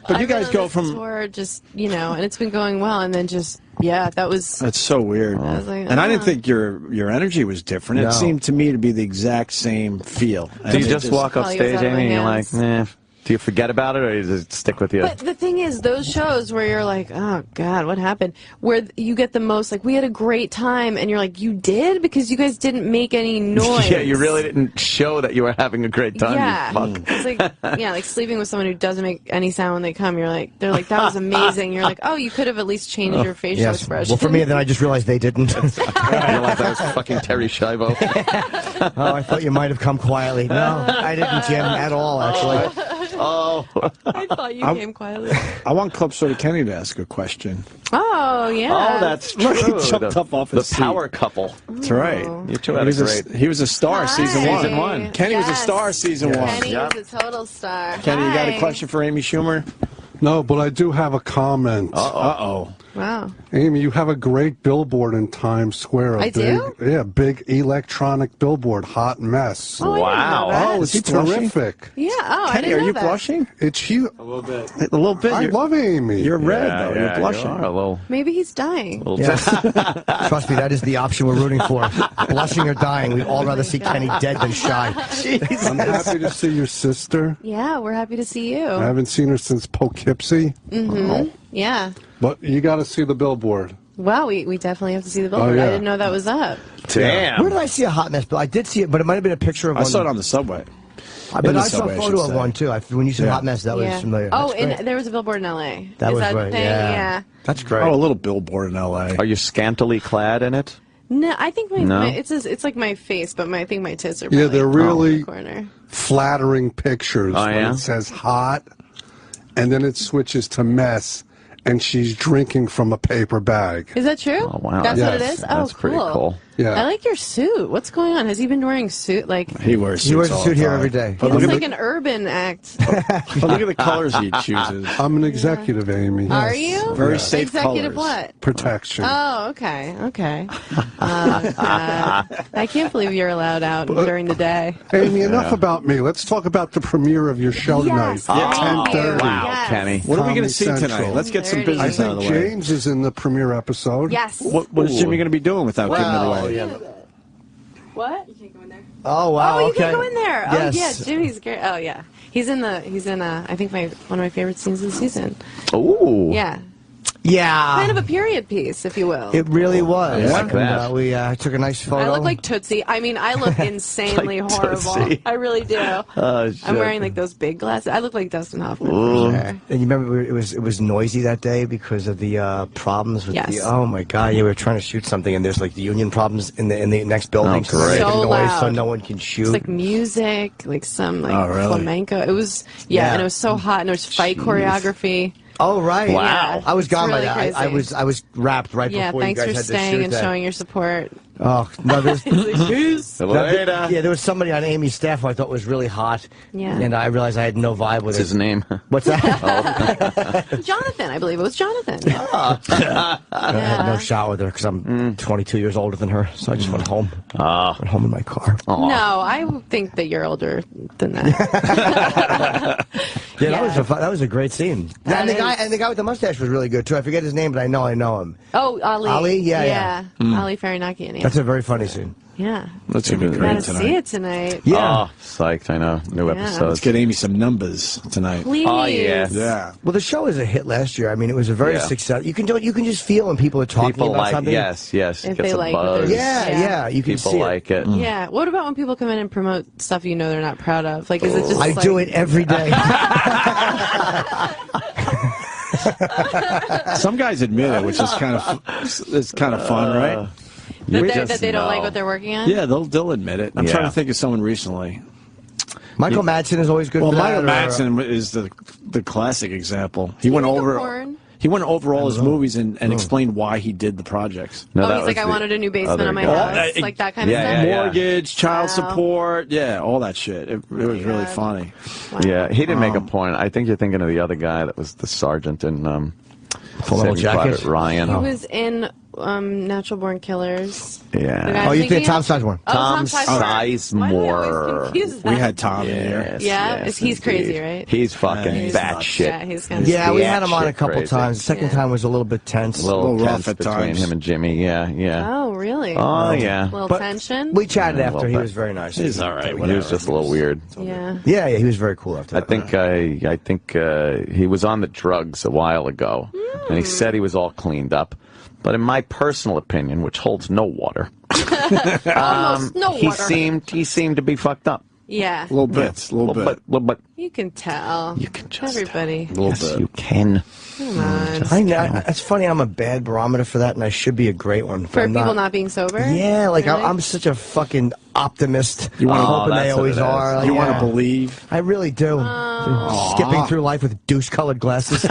S1: But you guys go from.
S26: Tour just, and it's been going well, and then just, that was.
S1: That's so weird.
S26: I was like,
S1: and I didn't think your energy was different.
S3: No.
S1: It seemed to me to be the exact same feel.
S2: Do you just walk
S26: Oh,
S2: up
S26: he was
S2: stage,
S26: out of my
S2: Amy, and you're like,
S26: hands.
S2: do you forget about it, or does it stick with you?
S26: But the thing is, those shows where you're like, oh, God, what happened? Where you get the most, like, we had a great time, and you're like, you did? Because you guys didn't make any noise.
S2: Yeah, you really didn't show that you were having a great time.
S26: Yeah.
S2: You fuck.
S26: It's like, like sleeping with someone who doesn't make any sound when they come. They're like, that was amazing. You're like, oh, you could have at least changed your facial expression.
S3: Well, for me, then I just realized they didn't.
S2: I realized that was fucking Terry Schiavo.
S3: Oh, I thought you might have come quietly. No, I didn't, Jim, at all, actually.
S2: Oh.
S26: I thought you came quietly.
S1: I want Club Soda Kenny to ask a question.
S26: Oh, yeah.
S2: Oh, that's true.
S1: He jumped up off his
S2: The power
S1: seat.
S2: couple.
S1: That's right.
S2: You two had a great.
S1: He was a star season one.
S2: Season one.
S1: Kenny was a star season one.
S26: Kenny was a total star.
S1: Kenny, you got a
S26: Hi.
S1: question for Amy Schumer?
S5: No, but I do have a comment.
S1: Uh-oh.
S26: Wow.
S5: Amy, you have a great billboard in Times Square.
S26: I do?
S5: Yeah, big electronic billboard, Hot Mess.
S26: Oh, I didn't know that.
S5: Oh,
S1: Is he
S5: it's
S1: blushing?
S5: terrific.
S26: Yeah, I
S1: Kenny,
S26: didn't
S1: are
S26: know
S1: you
S26: that.
S1: blushing?
S5: It's huge.
S1: A little bit. A little bit.
S5: I love Amy.
S1: You're red,
S2: Yeah,
S1: though.
S2: yeah,
S1: You're blushing.
S2: You are a little.
S26: Maybe he's dying.
S3: Trust me, that is the option we're rooting for. Blushing or dying. We'd all rather see Kenny dead than shy.
S5: I'm happy to see your sister.
S26: Yeah, we're happy to see you.
S5: I haven't seen her since Poughkeepsie.
S26: Mm-hmm. Yeah.
S5: But you got to see the billboard.
S26: Wow, we definitely have to see the billboard.
S5: yeah.
S26: I didn't know that was up.
S2: Damn.
S3: Where did I see a Hot Mess bill? I did see it, but it might have been a picture of
S1: I
S3: one.
S1: saw it on the subway.
S3: But
S1: In the
S3: I saw
S1: subway,
S3: a
S1: I
S3: photo
S1: should
S3: of
S1: say.
S3: one, too. When you said
S1: Yeah.
S3: Hot Mess, that was familiar.
S26: Oh,
S3: That's great.
S26: and there was a billboard in L.A.
S3: That
S26: Is
S3: was
S26: that
S3: right,
S26: the thing?
S3: yeah. That's great.
S1: Oh, a little billboard in L.A.
S2: Are you scantily clad in it?
S26: No, I think
S2: No?
S26: it's like my face, but I think my tits are
S5: Yeah,
S26: probably
S5: they're
S26: in
S5: really
S26: the corner.
S5: flattering pictures
S2: Oh,
S5: when
S2: yeah?
S5: it says hot, and then it switches to mess, and she's drinking from a paper bag.
S26: Is that true?
S2: Oh, wow.
S26: That's what it
S5: Yes.
S26: is? Oh,
S2: That's pretty
S26: cool.
S2: cool.
S5: Yeah.
S26: I like your suit. What's going on? Has he been wearing suit? Like,
S1: He wears suits
S3: He wears a
S1: all
S3: suit
S1: the
S3: here
S1: time.
S3: every day.
S26: he
S1: But
S26: looks
S1: look,
S26: like an urban act.
S1: but look at the colors he chooses.
S5: I'm an executive, Amy.
S26: Are you?
S1: Very safe
S26: Executive
S1: colors.
S26: what?
S5: Protection.
S26: Oh, okay. I can't believe you're allowed out during the day.
S5: Amy, enough about me. Let's talk about the premiere of your show
S26: Yes,
S5: tonight.
S26: thank you.
S5: 10:30.
S2: Wow,
S26: Yes.
S2: Kenny.
S1: What are we going to see
S5: Comedy
S1: tonight?
S5: Central.
S1: Let's get some
S26: 30.
S5: I
S1: business out of
S5: think
S1: the way.
S5: James is in the premiere episode.
S26: Yes.
S1: What is Jimmy going to be doing without giving it away?
S26: What? You can't go in there.
S3: Oh, wow.
S26: Oh, you
S3: okay.
S26: can go in there.
S3: Yes.
S26: Oh, yeah. Jimmy's great. Oh, yeah. He's in I think one of my favorite scenes of the season.
S2: Ooh.
S26: Yeah.
S3: Yeah.
S26: Kind of a period piece, if you will.
S3: It really was.
S2: I like that.
S3: And, we took a nice photo.
S26: I look like Tootsie. I mean, I look insanely
S2: Like
S26: horrible.
S2: Tootsie.
S26: I really do.
S2: Oh, shit.
S26: I'm wearing like those big glasses. I look like Dustin Hoffman for sure.
S3: And you remember it was noisy that day because of the problems with
S26: Yes.
S3: the. Oh my God! Yeah, we were trying to shoot something, and there's like the union problems in the next building,
S2: Oh, great.
S3: they're making
S26: So
S3: noise so
S26: loud.
S3: no one can shoot.
S26: It's like music, like some like
S1: Oh, really?
S26: flamenco. It was yeah, and it was so hot, and there was fight choreography.
S3: Oh right!
S26: Wow. Yeah,
S3: I was
S26: it's
S3: gone
S26: really
S3: by that. I
S26: crazy.
S3: was wrapped right
S26: Yeah,
S3: before you
S26: thanks
S3: guys
S26: for
S3: had to
S26: staying
S3: shoot
S26: and
S3: that.
S26: showing your support.
S3: Oh no! There's
S2: Later.
S3: yeah, there was somebody on Amy's staff who I thought was really hot.
S26: Yeah.
S3: And I realized I had no vibe with
S2: What's
S3: it.
S2: his name?
S3: What's that?
S26: Jonathan, I believe it was Jonathan.
S3: I had no shot with her because I'm 22 years older than her, so I just went home. Went home in my car.
S26: No, I think that you're older than that.
S3: Yeah, that was a great scene. And the guy with the mustache was really good too. I forget his name, but I know him.
S26: Oh, Ali.
S3: Ali? Yeah.
S26: Ali Farinaki and Andy.
S3: That's a very funny scene.
S23: Yeah.
S1: That's gonna be
S23: Gotta
S1: great
S23: see
S1: tonight.
S23: it tonight.
S3: Yeah.
S2: Oh, psyched. I know. New
S23: Yeah.
S2: episode.
S1: Let's get Amy some numbers tonight.
S23: Please.
S2: Oh, yes.
S1: Yeah.
S3: Well, the show was a hit last year. I mean, it was a very
S2: Yeah.
S3: success. You can just feel when people are talking
S2: People
S3: about
S2: like,
S3: something.
S2: yes.
S23: If
S2: It
S23: they
S2: gets a
S23: like what
S2: buzz.
S23: they're-
S3: Yeah, you can
S2: People
S3: see
S2: like it.
S23: Yeah. What about when people come in and promote stuff you know they're not proud of? Like, is it just
S3: I
S23: like...
S3: do it every day.
S1: Some guys admit it, which is kind of fun, right?
S23: That they don't like what they're working on?
S1: Yeah, they'll admit it. I'm
S2: Yeah.
S1: trying to think of someone recently.
S3: Michael Madsen is always good.
S1: Well,
S3: for
S1: Michael
S3: that,
S1: Madsen is the classic example. He went over all his movies and explained why he did the projects.
S2: No,
S23: he's like, I wanted a new basement on my house, like that kind of stuff.
S1: Mortgage, child
S23: Wow.
S1: support, all that shit. It was really funny.
S2: Yeah, he did make a point. I think you're thinking of the other guy that was the sergeant in
S3: Full Metal
S2: Saving
S3: Jacket?
S2: Private Ryan.
S23: He was in Natural Born Killers. The guy
S2: Yeah.
S23: I'm
S3: you
S23: thinking
S3: think Tom
S23: of?
S3: Sizemore?
S23: Oh,
S2: Tom
S23: Sizemore.
S2: Sizemore.
S23: We
S1: had Tom in here.
S23: Yeah, he's crazy, right?
S2: He's fucking
S23: He's
S2: batshit.
S23: Yeah, he's kind of
S3: Yeah, we had him on a couple
S2: crazy.
S3: times. The second time was a little bit tense.
S2: A little
S1: rough
S2: tense
S1: at
S2: between
S1: times.
S2: him and Jimmy. Yeah.
S23: Oh, really?
S2: Oh, yeah.
S23: A little
S3: But
S23: tension?
S3: We chatted
S2: Yeah, a
S3: after.
S2: little
S3: He
S2: bit.
S3: was very nice.
S1: He's all right.
S2: He was just a little weird.
S23: Yeah.
S3: Yeah, he was very cool after
S2: I
S3: that.
S2: think he was on the drugs a while ago, and he said he was all cleaned up. But in my personal opinion, which holds no water,
S23: Almost no
S2: he
S23: water.
S2: seemed to be fucked up.
S23: Yeah.
S1: A little bit.
S2: Little bit.
S23: You can tell. You can just everybody.
S2: Yes, you can.
S23: Come on.
S3: I know. It's funny. I'm a bad barometer for that, and I should be a great one. but
S23: For
S3: I'm
S23: people not being sober?
S3: Yeah, like
S23: Really?
S3: I'm such a fucking optimist.
S1: You wanna-
S3: I'm hoping they
S2: that's what
S3: always
S2: it is.
S3: are. Like,
S1: You want
S3: yeah.
S1: to believe?
S3: I really do. Skipping through life with douche-colored glasses.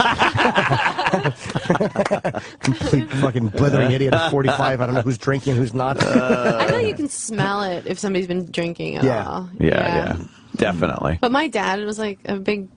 S3: Complete fucking blithering idiot at 45. I don't know who's drinking, who's not.
S23: I know you can smell it if somebody's been drinking at all.
S2: Yeah. Definitely.
S23: But my dad was like a big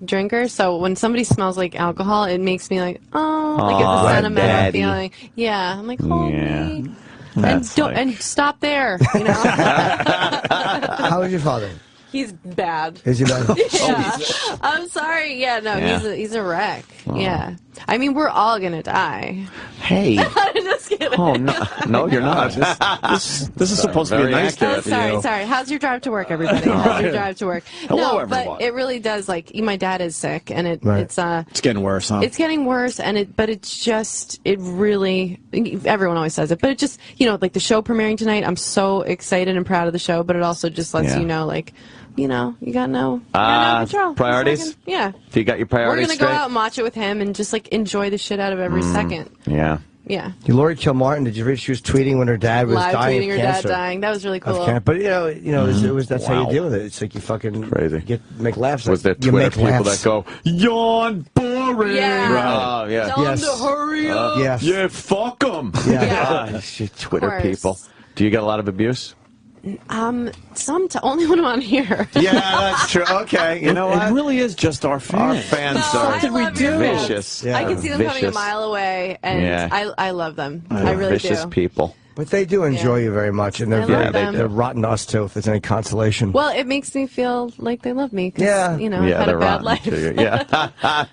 S23: drinker, so when somebody smells like alcohol, it makes me like, like it's a sentimental
S2: Daddy.
S23: feeling. Yeah, I'm like, hold me.
S2: That's
S23: And stop there. You know,
S3: How is your father?
S23: he's bad.
S3: Is he bad?
S23: Yeah. I'm sorry. Yeah, no,
S2: Yeah.
S23: he's a wreck. Yeah, I mean, we're all gonna die.
S2: Hey.
S23: I'm just kidding.
S2: Oh no, you're not.
S1: This is supposed to be a nice day
S23: Oh,
S1: for
S23: sorry.
S1: you.
S23: How's your drive to work, everybody? How's your drive to work?
S1: Hello,
S23: no,
S1: everyone.
S23: but it really does. Like, my dad is sick, and
S1: Right.
S23: it's
S1: getting worse, huh?
S23: It's getting worse, but it's just, it really, everyone always says it, but it just, like the show premiering tonight, I'm so excited and proud of the show, but it also just lets you know, like, you got no control.
S2: Priorities?
S23: Yeah.
S2: So you got your
S23: We're
S2: priorities
S23: going to go
S2: straight?
S23: out and watch it with him and just, like, enjoy the shit out of every second.
S2: Yeah.
S23: Yeah.
S3: Lori Kilmartin, did you read she was tweeting when her dad was
S23: Live
S3: dying
S23: tweeting
S3: of
S23: her dad
S3: cancer?
S23: dying. That was really cool.
S3: Of cancer. But it was that's how
S2: Wow.
S3: you deal with it. It's like you fucking
S2: Crazy.
S3: make laughs.
S2: Was there
S3: You
S2: Twitter
S3: make
S2: people
S3: laughs.
S2: that go, yawn, boring?
S23: Yeah.
S2: Right. Oh, yeah.
S23: Tell him
S3: Yes.
S23: to hurry up.
S3: Yes.
S2: Yeah, fuck them.
S3: Yeah.
S2: Twitter
S23: course.
S2: people. Do you get a lot of abuse?
S23: Only when I'm on here.
S2: Yeah, that's true. Okay, you know what?
S1: It really is just our fans.
S2: Our fans
S23: No,
S2: are
S23: I love your fans.
S2: vicious.
S23: I can see them coming a
S2: Vicious.
S23: mile away, and
S2: Yeah.
S23: I love them. I really
S2: Vicious
S23: do.
S2: people.
S3: But they do enjoy you very much, and they're
S23: I
S3: very
S23: love them.
S3: they're rotten to us too. If there's any consolation.
S23: Well, it makes me feel like they love me. 'Cause,
S3: Yeah.
S23: I've had
S2: they're
S23: a bad
S2: rotten
S23: life.
S2: to you. Yeah.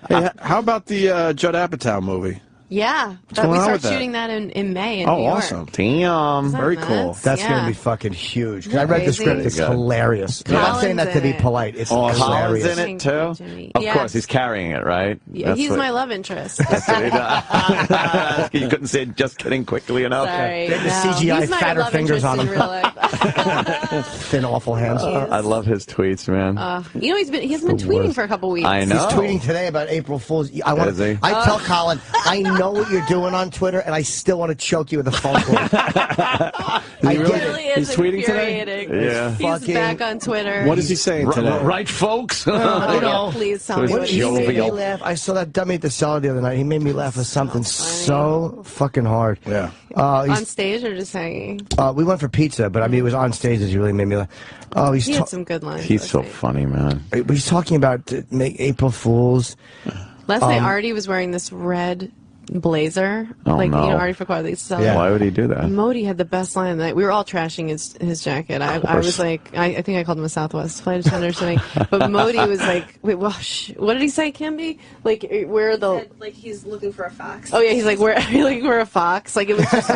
S1: Hey, how about the Judd Apatow movie?
S23: Yeah,
S1: going
S23: we
S1: on
S23: start
S1: with that?
S23: shooting that in May in
S1: Oh,
S23: New York.
S1: awesome.
S2: Damn.
S23: Isn't that
S1: Very
S23: nuts?
S1: cool.
S3: That's
S23: Yeah.
S3: going to be fucking huge. 'Cause I
S23: Isn't
S3: read the
S23: crazy?
S3: script. It's
S2: Good.
S3: hilarious. I'm not saying that to be
S23: Colin's in it.
S3: polite. It's
S2: Colin's
S3: hilarious.
S2: in it too?
S23: Jimmy.
S2: Of
S23: Yes.
S2: course, he's carrying it, right?
S23: Yeah,
S2: That's
S23: he's
S2: what-
S23: my love interest.
S2: You couldn't say just kidding quickly enough.
S23: Sorry,
S3: They had the
S23: no.
S3: CGI
S23: He's my
S3: fatter
S23: love
S3: fingers
S23: interest
S3: on
S23: in
S3: him.
S23: real life.
S3: Thin, awful hands.
S2: I love his tweets, man.
S23: He hasn't been tweeting for a couple weeks.
S2: I know.
S3: He's tweeting today about April Fool's.
S2: Is he?
S3: I tell Colin, I know what you're doing on Twitter, and I still want to choke you with a phone call. I
S23: It
S3: get
S23: really
S3: it.
S23: is
S1: He's tweeting today?
S23: infuriating.
S2: Yeah.
S23: He's
S3: Fucking-
S23: back on Twitter.
S1: What is he saying today?
S2: Right, folks?
S23: Oh,
S3: know.
S23: please tell
S2: So
S23: me
S2: it's
S23: what he's
S3: He made me
S2: jovial.
S3: laugh. I saw that dummy at the cellar the other night. He made me laugh with something so fucking hard.
S1: Yeah.
S23: on stage or just hanging.
S3: We went for pizza, but I mean, it was on stage that he really made me laugh. Oh,
S23: He had some good lines.
S2: He's so funny, man.
S3: He's talking about make April Fools.
S23: Last night, Artie was wearing this red blazer.
S2: Oh,
S23: like,
S2: no.
S23: you know, Artie Foucault, they used to sell
S2: Yeah.
S23: it.
S2: Why would he do that?
S23: Modi had the best line of the night. We were all trashing his jacket. I was like, I think I called him a Southwest flight attendant or something. But Modi was like, wait, well, what did he say, Kimby? Like, where the...
S26: Like he's looking for a fox.
S23: Oh, yeah, he's like, we're a fox. Like, it was just...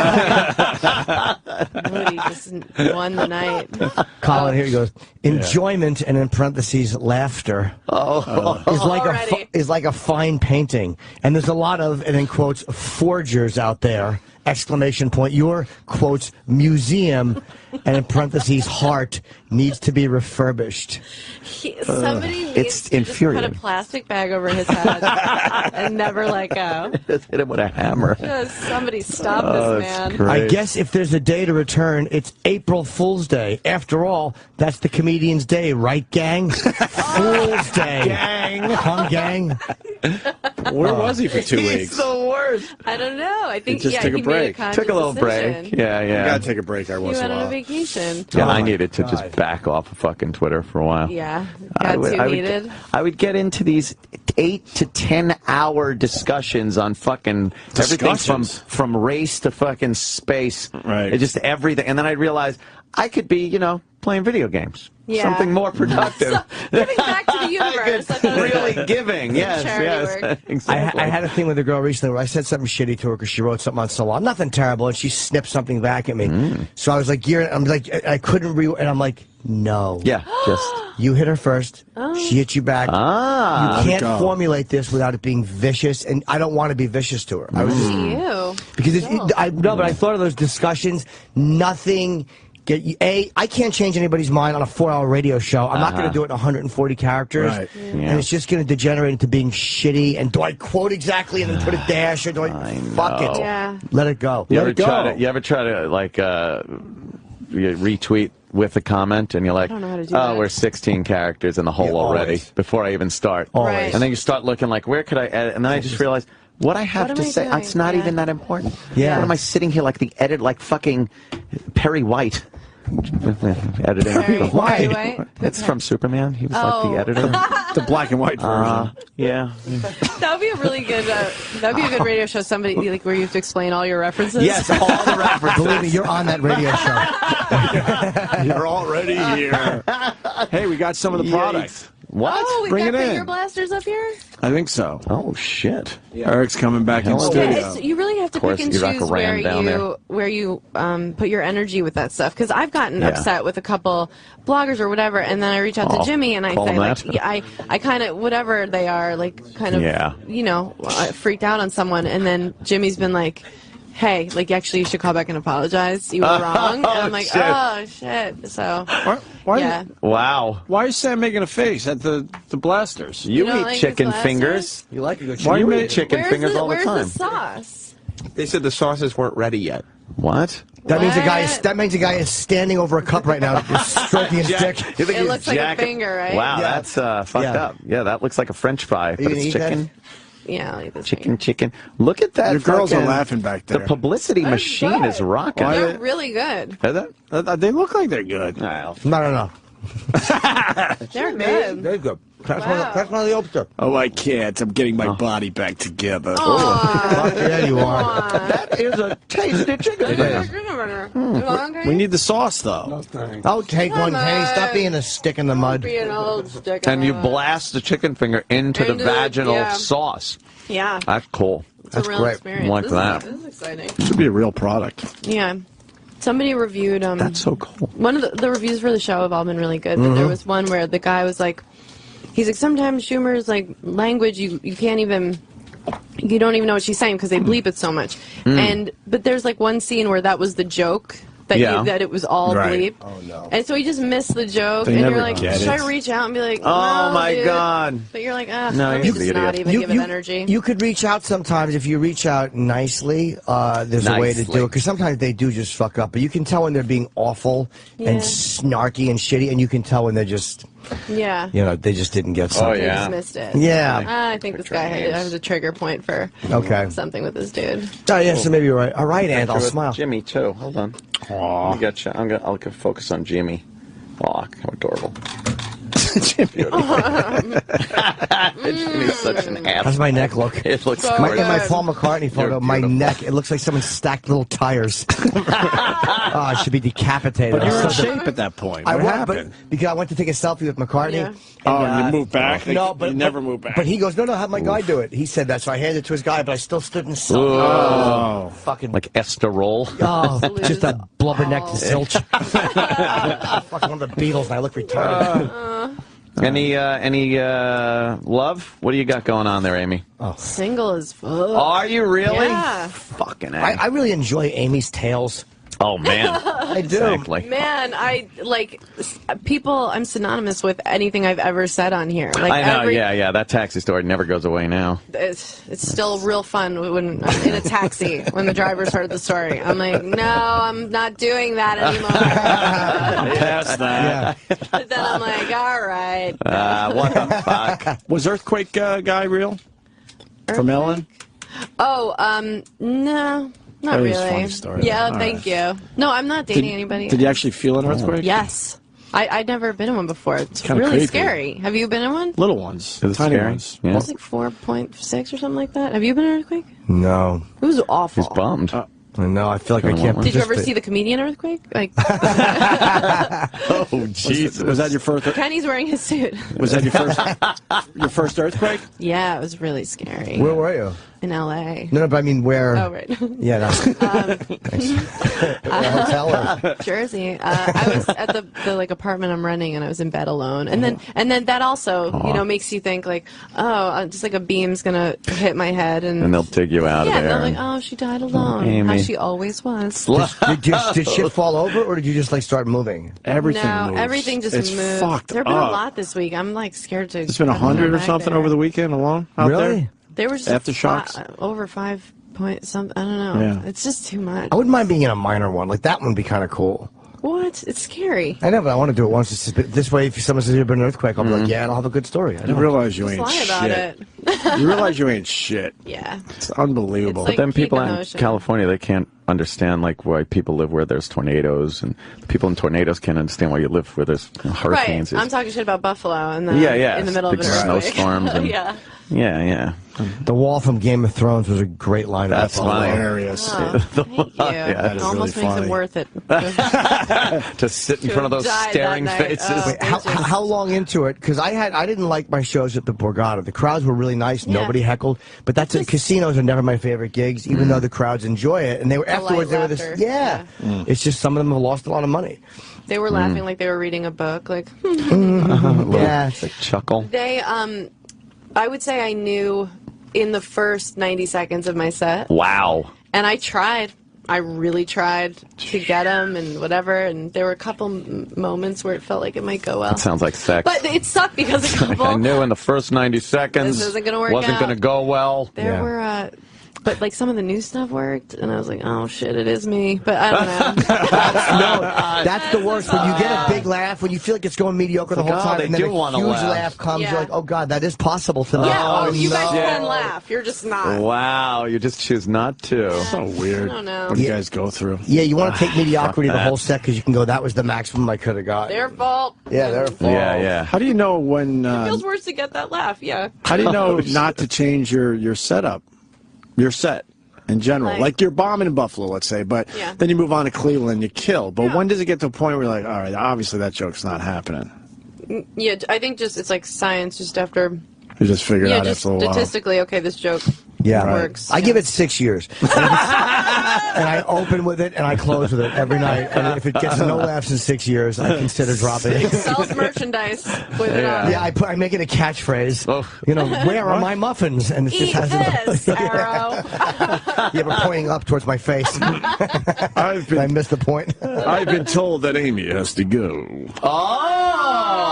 S23: Modi just won the night.
S3: Colin, here he goes. Enjoyment, and in parentheses, laughter, is like a fine painting. And there's a lot of, and in quotes, forgers out there, exclamation point. Your, quotes, museum, and in parentheses, heart, needs to be refurbished.
S23: Somebody needs to just put a plastic bag over his head and never let go.
S2: Just hit him with a hammer.
S23: Just somebody stop this man.
S3: I guess if there's a day to return, it's April Fool's Day. After all, that's the comedian's day, right, gang? Fool's Day.
S1: Gang.
S3: Huh, gang?
S1: Where was he for 2 weeks?
S2: He's the worst.
S23: I don't know. I think
S1: He just took a
S23: he
S1: break.
S23: made a
S2: Took a little
S23: decision.
S2: break. Yeah.
S1: You gotta take a break every
S23: He
S1: once in
S23: went
S1: a
S23: on a
S1: while.
S23: vacation.
S2: Yeah, I needed to just back off of fucking Twitter for a while.
S23: Yeah, got too heated.
S2: I would get into these 8 to 10 hour discussions on fucking everything from race to fucking space.
S1: Right.
S2: It just everything. And then I'd realize I could be, playing video games.
S23: Yeah.
S2: Something more productive.
S23: Giving back to the universe.
S2: Really giving. Yes. Exactly.
S3: I had a thing with a girl recently where I said something shitty to her because she wrote something on Salon. Nothing terrible, and she snipped something back at me. So I was like, I couldn't and I'm like, no.
S2: Yeah, just.
S3: You hit her first. She hit you back. You can't formulate this without it being vicious, and I don't want to be vicious to her. I was just, because but I thought of those discussions. Nothing. I can't change anybody's mind on a 4-hour radio show. I'm not going to do it in 140 characters.
S1: Right.
S3: And it's just going to degenerate into being shitty. And do I quote exactly and then put a dash, or do I fuck it?
S23: Yeah.
S3: Let it go.
S2: You
S3: Let it go.
S2: You ever try to like retweet with a comment, and you're like,
S23: I don't know how to do that.
S2: we're 16 characters in the hole already before I even start.
S23: Right.
S2: And then you start looking like, where could I edit? And then I just realized, what I have
S23: What
S2: to
S23: am I
S2: say,
S23: doing?
S2: it's not even that important.
S3: Yeah.
S2: What am I sitting here like the like fucking Perry White? Editing.
S23: Perry White?
S2: It's from Superman. He was like the editor.
S1: The black and white version.
S2: Yeah.
S23: That would be a really good. That'd be a good radio show. Somebody like where you have to explain all your references.
S2: Yes, all the references.
S3: Believe me, you're on that radio show.
S1: You're already here. Hey, we got some of the product.
S2: What?
S23: Oh, we
S1: Bring
S23: got
S1: it
S23: finger
S1: in.
S23: blasters up here.
S1: I think so.
S2: Oh shit!
S1: Eric's coming back in
S2: Hell
S1: studio.
S23: Yeah, you really have to pick and choose where you put your energy with that stuff. Because I've gotten upset with a couple bloggers or whatever, and then I reach out to Jimmy and I say like, I kind of whatever they are like kind of freaked out on someone, and then Jimmy's been like, hey, like actually you should call back and apologize. You were wrong. And I'm like, oh shit. So
S1: Why,
S2: Wow.
S1: Why is Sam making a face at the blasters?
S2: You
S23: don't
S2: eat
S23: like
S2: chicken
S23: his
S2: fingers.
S3: You like a good
S2: Why you eat chicken fingers all the time?
S23: Where's the sauce?
S6: They said the sauces weren't ready yet.
S2: What?
S3: That means a guy is standing over a cup right now, just stroking his dick.
S23: It looks like a finger, right?
S2: Wow, that's fucked up. Yeah, that looks like a French fry, but it's chicken.
S23: Yeah, I'll eat this
S2: Chicken. Look at that.
S1: Your girls are laughing back there.
S2: The publicity machine is rocking.
S23: They're really good.
S1: They look like they're good.
S3: No.
S23: They're good.
S3: They're good. That's one of the opener.
S1: Oh, I can't. I'm getting my body back together.
S3: Yeah, you are.
S2: That is a tasty chicken finger.
S1: We need the sauce, though.
S3: Oh, take one, Penny. Stop being a stick in the mud.
S23: Be an old stick in
S2: And
S23: the
S2: you
S23: mud.
S2: blast the chicken finger into the
S23: Into
S2: vaginal
S23: yeah.
S2: sauce.
S23: Yeah.
S2: That's cool.
S23: It's a real experience.
S2: Like
S23: this
S2: that.
S23: This is exciting.
S1: Should be a real product.
S23: Yeah. Somebody reviewed.
S2: That's so cool.
S23: One of the reviews for the show have all been really good, but there was one where the guy was like, he's like, sometimes Schumer's like language, you can't even, you don't even know what she's saying because they bleep it so much. But there's like one scene where that was the joke. That it was all bleep.
S3: Oh, no.
S23: And so he just missed the joke,
S1: They
S23: and
S1: never
S23: you're like,
S1: get
S23: should
S1: it.
S23: I reach out and be like,
S2: Oh,
S23: no,
S2: my
S23: dude.
S2: God.
S23: But you're like,
S2: No,
S23: let me
S2: you're
S23: just
S2: the
S23: not
S2: idiot.
S23: even give it energy.
S3: You could reach out sometimes. If you reach out nicely, there's a way to do it. Because sometimes they do just fuck up. But you can tell when they're being awful and snarky and shitty, and you can tell when they're just, they just didn't get something.
S23: They just missed it.
S3: Yeah.
S23: I think this guy has a trigger point for something with this dude.
S3: Oh, yeah, so maybe you're right. All right, and I'll smile.
S2: Jimmy, too. Hold on. I'll focus on Jimmy. Aw, how adorable.
S1: Jimmy.
S2: Jimmy's such an ass.
S3: How's my neck look?
S2: It looks
S3: in my Paul McCartney photo,
S2: You're
S3: my
S2: beautiful.
S3: neck, it looks like someone stacked little tires. I should be decapitated.
S1: But you were in
S3: I'm so-
S1: shape at that point.
S3: I
S1: What
S3: was,
S1: happened?
S3: but because I went to take a selfie with McCartney.
S26: Yeah.
S1: Oh, you moved back?
S3: No, but
S1: you never moved back.
S3: But he goes, no, how'd my guy do it? He said that, so I handed it to his guy, but I still stood in selfie.
S1: Oh.
S3: Fucking
S2: like esterol.
S3: Oh, just a blubbernecked zilch. Fucking one of the Beatles, and I look retarded.
S2: Any love? What do you got going on there, Amy?
S26: Single as fuck.
S2: Are you really?
S26: Yeah.
S2: Fucking A.
S3: I really enjoy Amy's tales.
S2: Oh man,
S3: I do.
S2: Exactly.
S26: Man, I like people. I'm synonymous with anything I've ever said on here. Like
S2: I know. Yeah. That taxi story never goes away now.
S26: It's still real fun when I'm in a taxi when the driver's heard the story. I'm like, no, I'm not doing that anymore.
S1: Past that.
S26: But then I'm like, all right.
S2: What the fuck?
S1: Was Earthquake guy real? From Ellen?
S26: Oh, no. Not
S1: That is a
S26: really.
S1: funny story.
S26: Yeah,
S1: All
S26: thank you. No, I'm not dating anybody.
S1: Did you actually feel an earthquake?
S26: Yes. I'd never been in one before. It's
S1: kinda
S26: really
S1: creepy.
S26: scary. Have you been in one?
S1: Little ones.
S2: Is it
S1: Tiny
S2: scary?
S1: ones.
S2: Yeah.
S26: It was like 4.6 or something like that. Have you been in an earthquake?
S3: No.
S26: It was awful.
S2: He's bummed.
S3: No, I feel like I can't.
S26: Did you ever see the comedian earthquake? Like
S2: Oh Jesus!
S1: Was that your first?
S26: Kenny's wearing his suit.
S1: Was that your first earthquake?
S26: Yeah, it was really scary.
S3: Where were you?
S26: In L.A.
S3: No, but I mean where?
S26: Oh, right.
S3: Yeah, no. Hotel or?
S26: Jersey. I was at the like apartment I'm renting, and I was in bed alone. And then that also makes you think like, oh, just like a beam's gonna hit my head, and
S2: they'll dig you out
S26: yeah,
S2: of there.
S26: and they're like, oh, she died alone.
S2: Amy.
S26: How she always was.
S3: Did shit fall over, or did you just like start moving?
S1: Everything
S26: No,
S1: moves.
S26: everything just
S1: it's
S26: moved.
S1: Fucked
S26: There have been
S1: up.
S26: a lot this week. I'm like scared to.
S1: It's been 100 or something over the weekend alone out
S3: Really?
S1: there?
S26: They were just
S1: Aftershocks?
S26: over 5 point something. I don't know.
S1: Yeah.
S26: It's just too much.
S3: I wouldn't mind being in a minor one. Like that one would be kind of cool.
S26: What? It's scary.
S3: I know, but I want to do it once. It's just, this way, if someone says there's been an earthquake, I'll be like, yeah, and I'll have a good story. I
S1: You
S3: don't.
S1: realize you
S26: Just
S1: ain't
S26: lie
S1: shit.
S26: about it.
S1: You realize you ain't shit.
S26: Yeah.
S1: It's unbelievable.
S26: It's
S2: But then
S26: like peak
S2: people in
S26: emotion.
S2: California, they can't understand like why people live where there's tornadoes, and people in tornadoes can't understand why you live where there's hurricanes.
S26: Right. I'm talking shit about Buffalo and the
S2: Yeah.
S26: in the middle
S2: Big
S26: of an earthquake.
S2: snowstorms. And,
S26: Yeah.
S2: Yeah.
S3: The wall from Game of Thrones was a great line.
S2: That's
S3: funny.
S1: hilarious.
S26: Oh, thank you.
S2: that
S26: It
S2: is
S26: almost
S1: really
S26: makes
S1: funny.
S26: it worth it.
S2: To sit in
S26: To
S2: front of those
S26: have died
S2: staring
S26: that night.
S2: faces.
S26: Oh.
S3: Wait, how long into it? Because I didn't like my shows at the Borgata. The crowds were really nice.
S26: Yeah.
S3: Nobody heckled. But that's it. Casinos are never my favorite gigs, even though the crowds enjoy it. And they were
S26: The
S3: afterwards. They
S26: light
S3: were this.
S26: laughter.
S3: Yeah. It's just some of them have lost a lot of money.
S26: They were laughing like they were reading a book. Like
S3: Yeah.
S2: It's like chuckle.
S26: they I would say I knew in the first 90 seconds of my set.
S2: Wow.
S26: And I tried. I really tried to get them and whatever. And there were a couple moments where it felt like it might go well.
S2: That sounds like sex.
S26: But it sucked because a couple.
S2: I knew in the first 90 seconds
S26: This isn't gonna work
S2: wasn't
S26: out.
S2: going to go well.
S26: There were, but like some of the new stuff worked, and I was like, oh shit, it is me. But I don't know.
S3: No, that's the worst. When you get a big laugh, when you feel like it's going mediocre the whole time,
S2: they
S3: and then
S2: do
S3: a
S2: wanna
S3: huge
S2: laugh.
S3: laugh comes,
S26: Yeah.
S3: you're like, oh god, that is possible for them.
S26: Yeah, you
S2: no.
S26: guys can laugh. You're just not.
S2: Wow, you just choose not to.
S1: So weird.
S26: I don't know.
S1: What do you guys go through?
S3: Yeah, you want to take mediocrity
S2: Fuck
S3: the whole
S2: that.
S3: set because you can go, that was the maximum I could have got.
S26: Their fault.
S3: Yeah, their fault.
S2: Yeah.
S1: How do you know when?
S26: It feels worse to get that laugh. Yeah.
S1: How do you know not to change your setup, your set in general? Like you're bombing in Buffalo, let's say, but
S26: Yeah.
S1: then you move on to Cleveland, you kill. But when does it get to a point where you're like, all right, obviously that joke's not happening?
S26: Yeah, I think just it's like science. Just after.
S1: You just figure it
S26: Yeah,
S1: out
S26: just
S1: after a while.
S26: statistically, okay, this joke
S3: Yeah,
S26: works.
S3: I give it 6 years. And I open with it and I close with it every night. And if it gets no laughs in 6 years, I consider dropping it.
S26: Sells merchandise with it on.
S3: Yeah, I make it a catchphrase.
S2: Oh.
S3: You know, where are my muffins? And it
S26: Eat
S3: just has
S26: this, Arrow.
S3: Yeah, but pointing up towards my face. I missed the point.
S1: I've been told that Amy has to go.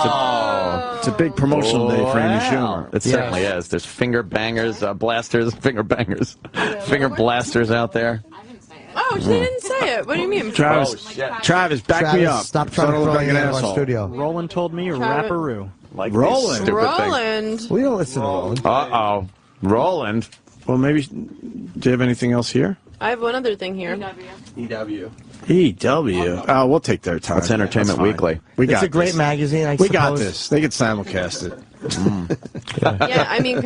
S2: Oh!
S1: It's a big promotional day for Amy
S2: Wow.
S1: Schumer.
S2: It certainly is. There's finger bangers, blasters, finger bangers, finger blasters out there.
S26: Oh, she didn't say it. What do you mean?
S1: Travis, Travis, back me up.
S3: Stop trying
S1: So I
S3: to
S1: don't look
S3: throw
S1: like
S3: me
S1: an
S3: out of our
S1: asshole.
S3: studio.
S14: Roland told me rapperoo.
S2: Like
S1: Roland.
S2: these stupid things.
S26: Roland.
S3: We don't listen to Roland.
S2: Uh-oh. Roland.
S1: Well, maybe. Do you have anything else here?
S26: I have one other thing here.
S1: EW. Oh, we'll take their time.
S2: It's Entertainment Weekly.
S3: It's a great magazine.
S1: We got this. They can simulcast it.
S26: Yeah, I mean,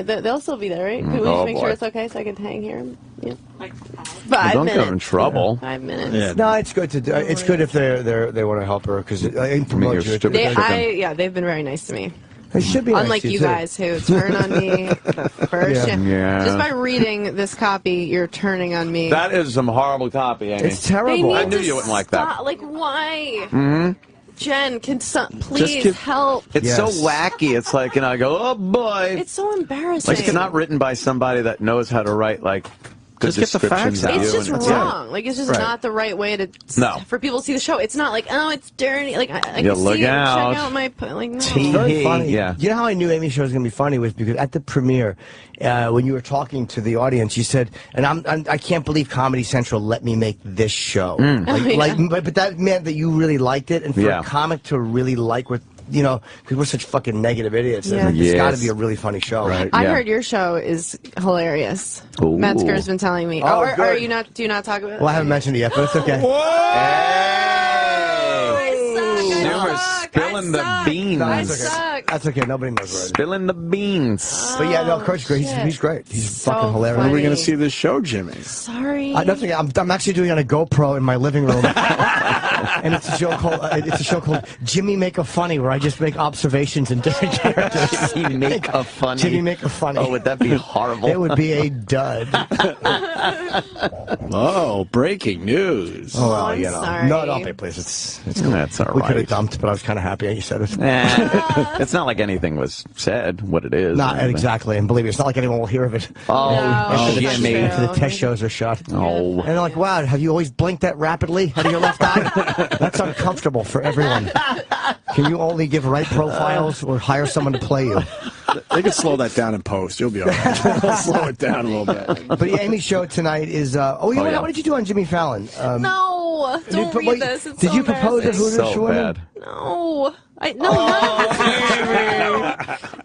S26: they'll still be there, right? Can we just make sure it's okay so I can hang here? Yeah. 5
S2: Don't
S26: minutes.
S2: get in trouble.
S26: 5 minutes.
S3: Yeah. No, it's good to do. It's good if they want to help her because it promotes you.
S26: They've been very nice to me.
S3: They should be.
S26: Unlike
S3: nice
S26: you
S3: too.
S26: guys who turn on me the first.
S2: Yeah.
S26: Just by reading this copy, you're turning on me.
S2: That is some horrible copy, Amy.
S3: It's terrible.
S2: I knew you wouldn't like that.
S26: Like, why?
S2: Mm-hmm.
S26: Jen, please help.
S2: It's so wacky. It's like, I go, oh boy.
S26: It's so embarrassing.
S2: Like, it's not written by somebody that knows how to write, like, good descriptions of you.
S26: It's just
S2: and
S26: wrong. Like, it's just not the right way to for people to see the show. It's not like, oh, it's dirty. Like, I
S2: Yeah,
S26: can
S2: look
S26: see
S2: out.
S26: it. Check out my like. No.
S3: It's very funny.
S2: Yeah.
S3: You know how I knew Amy's show was going to be funny was because at the premiere, when you were talking to the audience, you said, "And I can't believe Comedy Central let me make this show." But that meant that you really liked it, and for a comic to really like what. Because we're such fucking negative idiots.
S26: Yeah.
S3: It's got to be a really funny show. Right?
S26: I heard your show is hilarious.
S3: Ooh.
S26: Metzger's been telling me.
S3: Oh,
S26: or
S3: good.
S26: do you not talk about it?
S3: Well, I haven't mentioned it yet, but it's okay.
S2: Spilling the beans.
S3: No, that's okay. Nobody knows where it is.
S2: Spilling the beans.
S3: But yeah, no, Kurt's great. He's great. He's fucking hilarious.
S1: When are we going to see this show, Jimmy?
S26: Sorry.
S3: That's okay. I'm actually doing it on a GoPro in my living room. And it's a show called Jimmy Make a Funny, where I just make observations in different characters.
S2: Jimmy Make a Funny.
S3: Jimmy Make a Funny.
S2: Oh, would that be horrible?
S3: It would be a dud.
S1: Oh, breaking news.
S3: Oh, well,
S26: I'm sorry.
S3: No, okay, please. It's cool.
S2: That's all right.
S3: We could have dumped, but I was kind of happy you said it.
S2: It's not like anything was said, what it is.
S3: Not exactly, and believe me, it's not like anyone will hear of it.
S2: Jimmy.
S3: After the test shows are shut.
S2: Oh.
S3: And they're like, wow, have you always blinked that rapidly out of your left eye? That's uncomfortable for everyone. Can you only give right profiles or hire someone to play you?
S1: They can slow that down in post. You'll be all right. Slow it down a little bit.
S3: But the Amy show tonight is. What did you do on Jimmy Fallon?
S26: No, don't read this. It's
S3: did you propose at Hooters
S2: so
S3: for women?
S2: bad.
S26: No.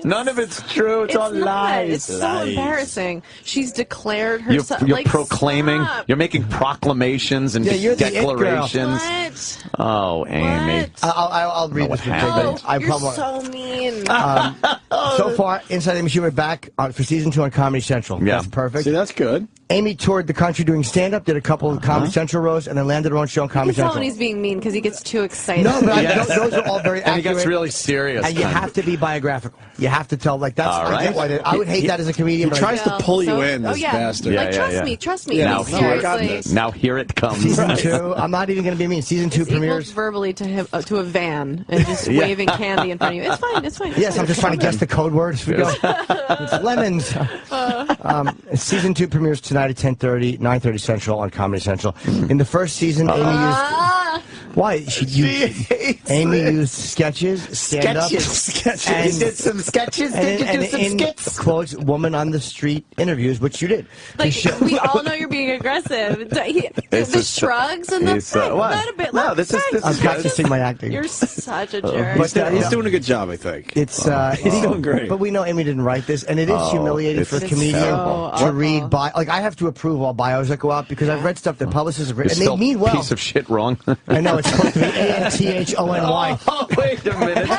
S2: None of it's true. It's all lies.
S26: It's so embarrassing. She's declared herself.
S2: You're proclaiming.
S26: Stop.
S2: You're making proclamations and
S3: you're the
S2: declarations.
S26: What?
S2: Oh, Amy.
S3: I'll read this.
S26: You're so mean.
S3: So far, Inside Amy Schumer back for season 2 on Comedy Central.
S2: Yeah.
S3: That's perfect.
S1: See, that's good.
S3: Amy toured the country doing stand-up, did a couple of Comedy Central rows, and then landed her own show on Comedy
S26: You can tell
S3: Central.
S26: when he's being mean because he gets too excited.
S3: No, but those are all very accurate.
S2: And he gets really serious.
S3: And you have to be biographical. You have to tell, like, that's...
S2: All right.
S3: I would hate that as a comedian.
S1: He tries to pull you in, this bastard.
S26: Trust me.
S2: Now,
S26: seriously.
S2: now here it comes.
S3: Season 2, I'm not even going to be mean. Season 2 premieres...
S26: verbally to him to a van and just waving candy in front of you. It's fine.
S3: Yes, I'm just trying to guess the code word as we go. It's lemons. Season 2 premieres tonight at 10:30, 9:30 Central on Comedy Central. In the first season, Amy used... Why? Amy used sketches, stand-up.
S2: Sketches.
S3: And,
S2: You did some sketches? Did you do some skits?
S3: Quotes, woman on the street interviews, which you did.
S26: Like, we all know you're being aggressive. The shrugs and the not a bit.
S2: No, this is
S3: I'm practicing my acting.
S26: You're such a jerk.
S1: But he's doing a good job, I think.
S3: He's
S1: doing great.
S3: But we know Amy didn't write this, and it is humiliating for a comedian to read bio. Like, I have to approve all bios that go out because I've read stuff that publicists have written, and they mean well.
S2: Piece of shit wrong.
S3: I know, it's supposed to be ANTHONY.
S2: Oh, wait a minute.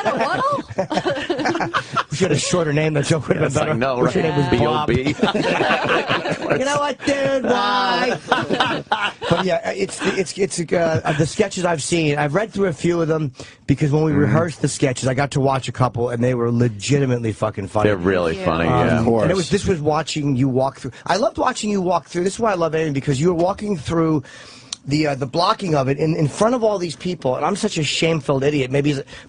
S3: We should have a shorter name. That joke would have been better.
S2: I know,
S3: Wish your name was Bob.
S2: B.O.B.
S3: You know what, dude? Why? But yeah, it's the sketches I've seen. I've read through a few of them because when we rehearsed the sketches, I got to watch a couple, and they were legitimately fucking funny.
S2: They're really funny, yeah.
S3: Of course. And this was watching you walk through. I loved watching you walk through. This is why I love Amy, because you were walking through the blocking of it in front of all these people, and I'm such a shame-filled idiot.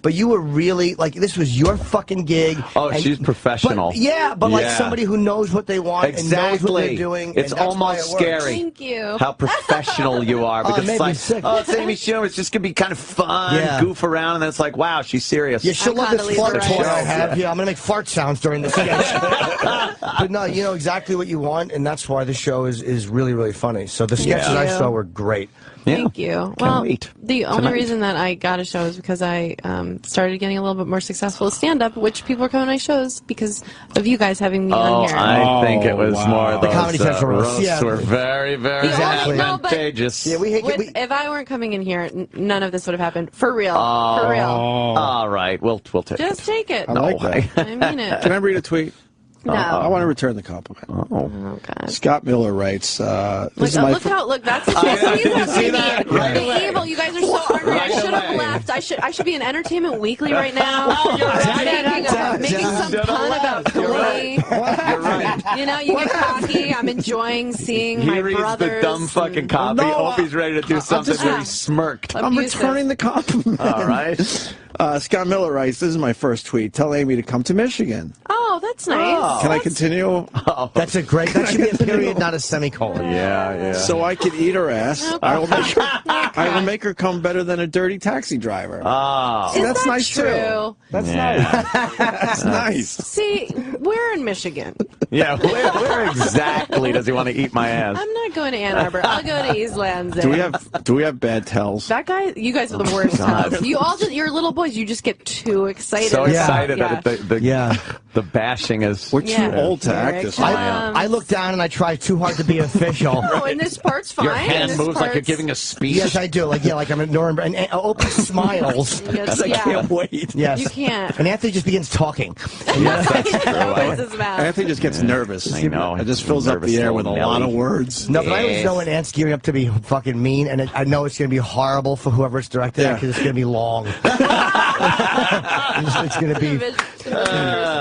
S3: But you were really like, this was your fucking gig.
S2: Oh, she's professional.
S3: But like somebody who knows what they want and knows what they're doing.
S2: It's almost scary.
S26: Thank you.
S2: How professional you are, because
S3: it
S2: it's
S3: made me
S2: like,
S3: sick.
S2: it's Amy Schumer. It's just gonna be kind of fun, goof around, and then it's like, wow, she's serious.
S3: Yeah, she'll love this fart toy I have. Yeah, I'm gonna make fart sounds during the sketch. But no, you know exactly what you want, and that's why the show is really, really funny. So the sketches I saw were great.
S1: great.
S26: Thank you. Well,
S2: wait.
S26: the only
S2: Tonight.
S26: reason that I got a show is because I started getting a little bit more successful with stand-up, which people are coming to my shows because of you guys having me on here.
S2: I think it was more
S3: The Comedy Central roast.
S2: roasts were very, very
S26: Exactly. No, but-
S2: advantageous.
S3: Yeah,
S26: If I weren't coming in here, none of this would have happened. For real. For real.
S2: All right, we'll take
S26: Just take it.
S1: I like that.
S26: I mean it.
S1: Can I read a tweet?
S26: No.
S1: I want to return the compliment.
S26: Oh, God.
S1: Scott Miller writes, this is my
S26: Look, that's the the evil. You guys are so ornery. I should have left. I should be in Entertainment Weekly right now. Making some pun about Glee.
S2: You're right.
S26: You know, you get cocky. I'm enjoying seeing
S2: He
S26: my
S2: reads
S26: brothers.
S2: the dumb fucking copy. Opie's ready to do something where he smirked.
S1: I'm returning the compliment.
S2: All right.
S1: Scott Miller writes, this is my first tweet. Tell Amy to come to Michigan.
S26: Oh, that's nice.
S1: Can I continue?
S3: That's a great. That should be a period, not a semicolon.
S2: Yeah.
S1: So I could eat her ass. I will make her come better than a dirty taxi driver.
S2: Oh.
S1: See, that's
S26: that
S1: nice
S26: true?
S1: too. That's nice. That's nice.
S26: See, we're in Michigan.
S2: Yeah, where exactly does he want to eat my ass?
S26: I'm not going to Ann Arbor. I'll go to East Lansing.
S1: Do we have bad tells?
S26: That guy, you guys are the worst. Tells. You all, you're little boys. You just get too excited.
S2: So excited
S26: Yeah.
S2: that the bashing is.
S1: We're too old to act this way.
S3: I look down and I try too hard to be official.
S26: No, and this part's fine.
S2: Your hand
S26: This
S2: moves like you're
S26: part's-
S2: giving a speech.
S3: Yes, I do. Like I'm at Nuremberg. And Opie smiles.
S26: Yes,
S1: I can't wait.
S3: Yes.
S26: You can't.
S3: And Anthony just begins talking.
S26: Opens his mouth.
S1: Anthony just gets nervous.
S2: I know.
S1: It just fills up the air with a lot of words.
S3: No, but I always know when Ant's gearing up to be fucking mean, and I know it's going to be horrible for whoever it's directed at because it's going to be long. It's going to be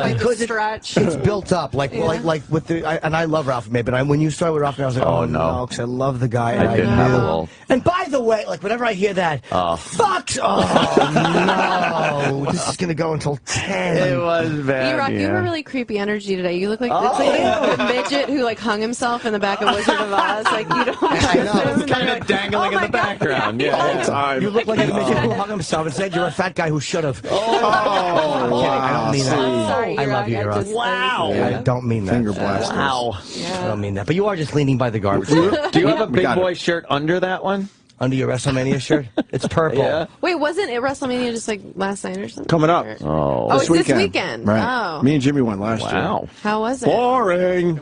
S3: because it's built up like with the and I love Ralph May, but when you started with Ralph May, I was like, oh no, because I love the guy.
S2: I didn't have a role.
S3: And by the way, like whenever I hear that, fuck, no, this is going to go until 10.
S2: It was bad.
S26: E-Rock, you have a really creepy energy today. You look like the midget who like hung himself in the back of Wizard of Oz. Like you don't.
S3: I know.
S2: It's kind of dangling in the background. Yeah.
S3: You look like a midget who hung himself and said you're a fat guy who should have. I'm kidding. I don't mean that.
S26: I'm sorry,
S3: I love you,
S26: E-Rock.
S3: E-Rock.
S26: Wow.
S3: I don't mean that.
S1: Finger blasters.
S2: Wow.
S3: I don't mean that. But you are just leaning by the garbage.
S2: Do you have a big boy shirt under that one?
S3: Under your WrestleMania shirt? It's purple.
S2: Yeah.
S26: Wait, wasn't it WrestleMania just like last night or something?
S1: Coming up.
S26: Oh, it's this weekend.
S1: Right.
S26: Oh.
S1: Me and Jimmy went last year.
S2: Wow.
S26: How was it?
S1: Boring.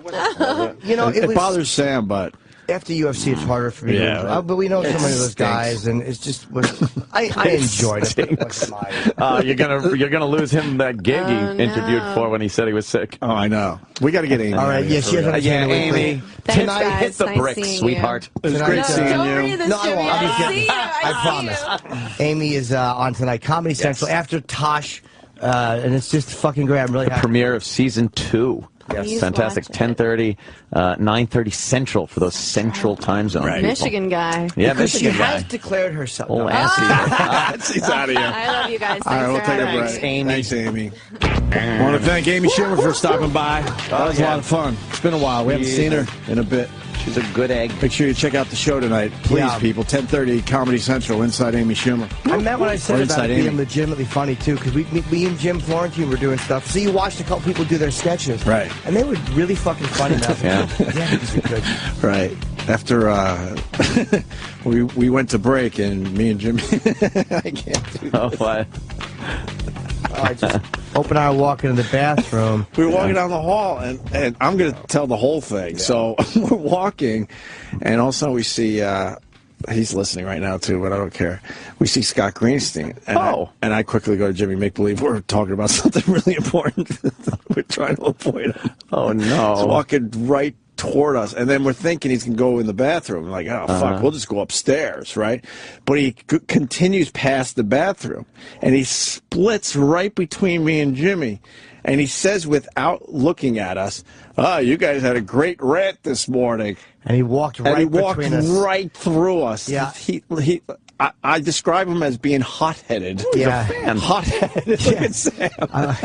S3: You know,
S1: it bothers Sam, but
S3: after UFC, it's harder for me.
S1: Yeah.
S3: But we know so
S1: It
S3: many of those
S1: stinks.
S3: guys, and it's just I enjoyed it.
S2: You're gonna lose him that gig he interviewed for when he said he was sick.
S1: Oh, I know. We got to get Amy.
S3: All right, yes, she has
S2: Amy. Tonight,
S26: guys.
S2: hit the
S26: Nice
S2: bricks,
S26: seeing
S2: sweetheart.
S1: It was great seeing
S26: Don't
S1: you.
S26: read this,
S3: No, I
S26: Jimmy.
S3: won't. I'll just
S26: I see
S3: get-
S26: you.
S3: I promise. Amy is on tonight, Comedy Central, after Tosh, and it's just fucking great. I'm really happy.
S2: Premiere of season 2.
S26: Yes. Please
S2: Fantastic.
S26: watch it.
S2: 10:30, 9:30 Central for those Central time zone people.
S26: Michigan guy.
S2: Yeah,
S3: Because she
S2: Michigan
S3: has
S2: guy.
S3: declared herself.
S2: Oh, assy.
S1: She's out of here.
S26: I love you guys.
S1: All right, we'll
S26: Thanks
S1: take
S26: for
S1: a
S26: having
S1: break.
S26: me.
S2: Amy.
S1: Thanks, Amy. I want to thank Amy Schumer for stopping by. That was a lot of fun. It's been a while. We haven't seen her in a bit.
S2: She's a good egg.
S1: Make sure you check out the show tonight. Please,
S3: Yeah.
S1: people. 10:30, Comedy Central, Inside Amy Schumer.
S3: I meant what I said
S1: Or
S3: about
S1: Inside
S3: it being
S1: Amy.
S3: legitimately funny, too, because we and Jim Florentine were doing stuff. So you watched a couple people do their sketches.
S1: Right.
S3: And they were really fucking funny.
S2: Yeah.
S3: Yeah, these are good.
S1: Right. After we went to break, and me and Jimmy, I can't do
S2: Oh, what?
S3: I just open our walking in the bathroom.
S1: We were walking down the hall, and I'm going to tell the whole thing. So we're walking, and all of a sudden we see, he's listening right now too, but I don't care. We see Scott Greenstein. And I quickly go to Jimmy, make believe we're talking about something really important. We're trying to avoid him.
S2: Oh, no.
S1: He's walking right toward us, and then we're thinking he's going to go in the bathroom. Like, oh, fuck, we'll just go upstairs, right? But he continues past the bathroom, and he splits right between me and Jimmy, and he says without looking at us, oh, you guys had a great rant this morning.
S3: And he walked right
S1: And he walked
S3: between us.
S1: right through us.
S3: Yeah.
S1: I describe him as being hot-headed.
S3: Yeah.
S1: Hot-headed. Look at Sam. Why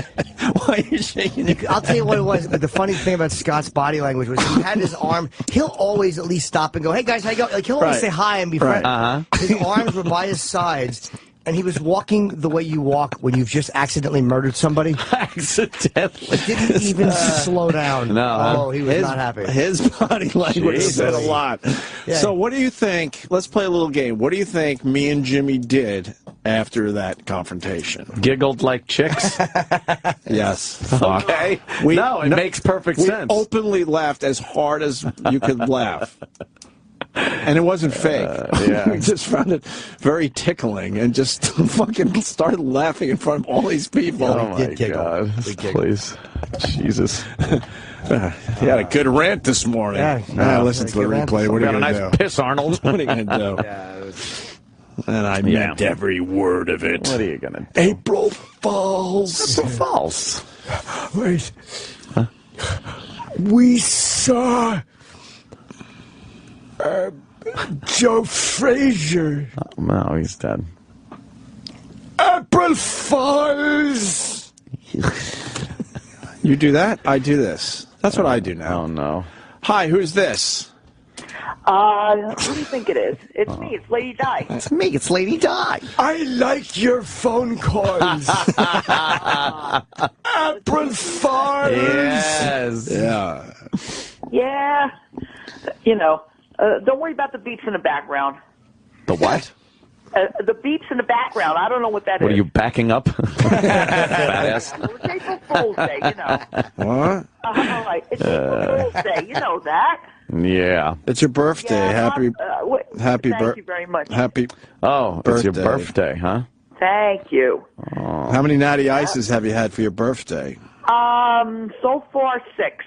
S1: are you shaking your
S3: I'll tell you what it was. The funny thing about Scott's body language was he had his arm. He'll always at least stop and go, "Hey guys, how you go?" Like he'll always
S1: Right.
S3: say hi and be
S1: Right.
S3: friendly. His arms were by his sides, and he was walking the way you walk when you've just accidentally murdered somebody.
S2: Accidentally.
S3: Didn't even slow down.
S2: No.
S3: He was not happy.
S1: His body language said a lot.
S3: Yeah.
S1: So what do you think? Let's play a little game. What do you think me and Jimmy did after that confrontation?
S2: Giggled like chicks?
S1: Yes. Fuck.
S2: Okay. It makes perfect sense.
S1: We openly laughed as hard as you could laugh. And it wasn't fake.
S2: Yeah.
S1: We just found it very tickling and just fucking started laughing in front of all these people.
S2: Oh, my God. Please. Jesus.
S1: He had a good rant this morning.
S3: Yeah.
S1: Listen to the replay. What are you
S2: Got a
S1: going
S2: nice
S1: to do?
S2: piss, Arnold.
S1: What are you going to do? And I meant every word of it.
S2: What are you going to do?
S1: April Fools.
S2: April Fools.
S3: Wait. We saw Joe Frazier.
S2: Oh, no, he's dead.
S3: April Fools.
S1: You do that? I do this. That's what I do now.
S2: Oh, no.
S1: Hi, who's this?
S7: Who do you think it is? It's me. It's Lady Di.
S3: It's me. It's Lady Di. I like your phone calls. April Fools.
S2: Yes.
S1: Yeah.
S7: Yeah. Don't worry about the beeps in the background.
S2: The what?
S7: The beeps in the background. I don't know what that is.
S2: What are you backing up? Badass.
S7: It's April Fool's Day,
S1: What?
S7: All right. It's April Fool's Day. You know that.
S2: Yeah.
S1: It's your birthday. Happy
S7: Thank you very much.
S1: Happy
S2: Oh,
S1: birthday.
S2: it's your birthday, huh?
S7: Thank you.
S2: Oh.
S1: How many natty ices have you had for your birthday?
S7: So far 6.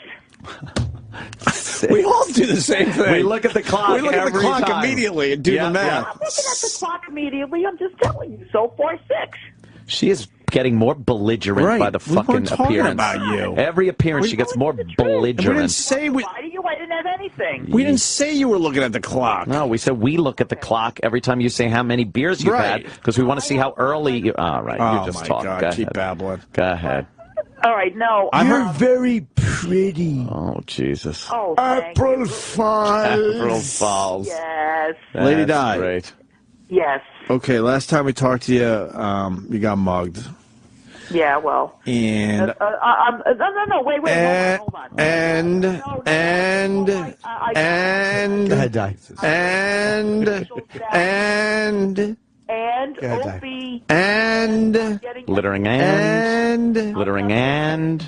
S1: We all do the same thing.
S2: We look at the clock.
S1: We look at the
S2: every
S1: clock
S2: time.
S1: immediately and do the math.
S7: I'm looking at the clock immediately. I'm just telling you. So far 6.
S2: She is getting more belligerent by the
S1: We weren't
S2: fucking
S1: talking
S2: appearance.
S1: about you.
S2: Every appearance, she gets more belligerent.
S1: We didn't say we.
S7: Why do you? I didn't have anything.
S1: We didn't say you were looking at the clock.
S2: No, we said we look at the clock every time you say how many beers you've
S1: Right.
S2: had because we want to see how early you. All right,
S1: Oh,
S2: you just
S1: my
S2: talk.
S1: God,
S2: Go
S1: keep
S2: ahead.
S1: babbling.
S2: Go ahead.
S7: All right, no.
S3: You're very pretty.
S2: Oh, Jesus.
S7: Oh, thank
S3: April
S7: you.
S3: Fools.
S2: April Fools.
S7: Yes.
S1: Lady
S2: That's
S1: Di.
S2: Great.
S7: Yes.
S1: Okay, last time we talked to you, you got mugged.
S7: Yeah, well.
S1: And
S7: No, wait, hold on.
S1: and
S7: Go
S3: ahead, Di.
S7: And
S3: Go ahead, Di.
S7: Opie.
S1: And
S2: Littering and littering and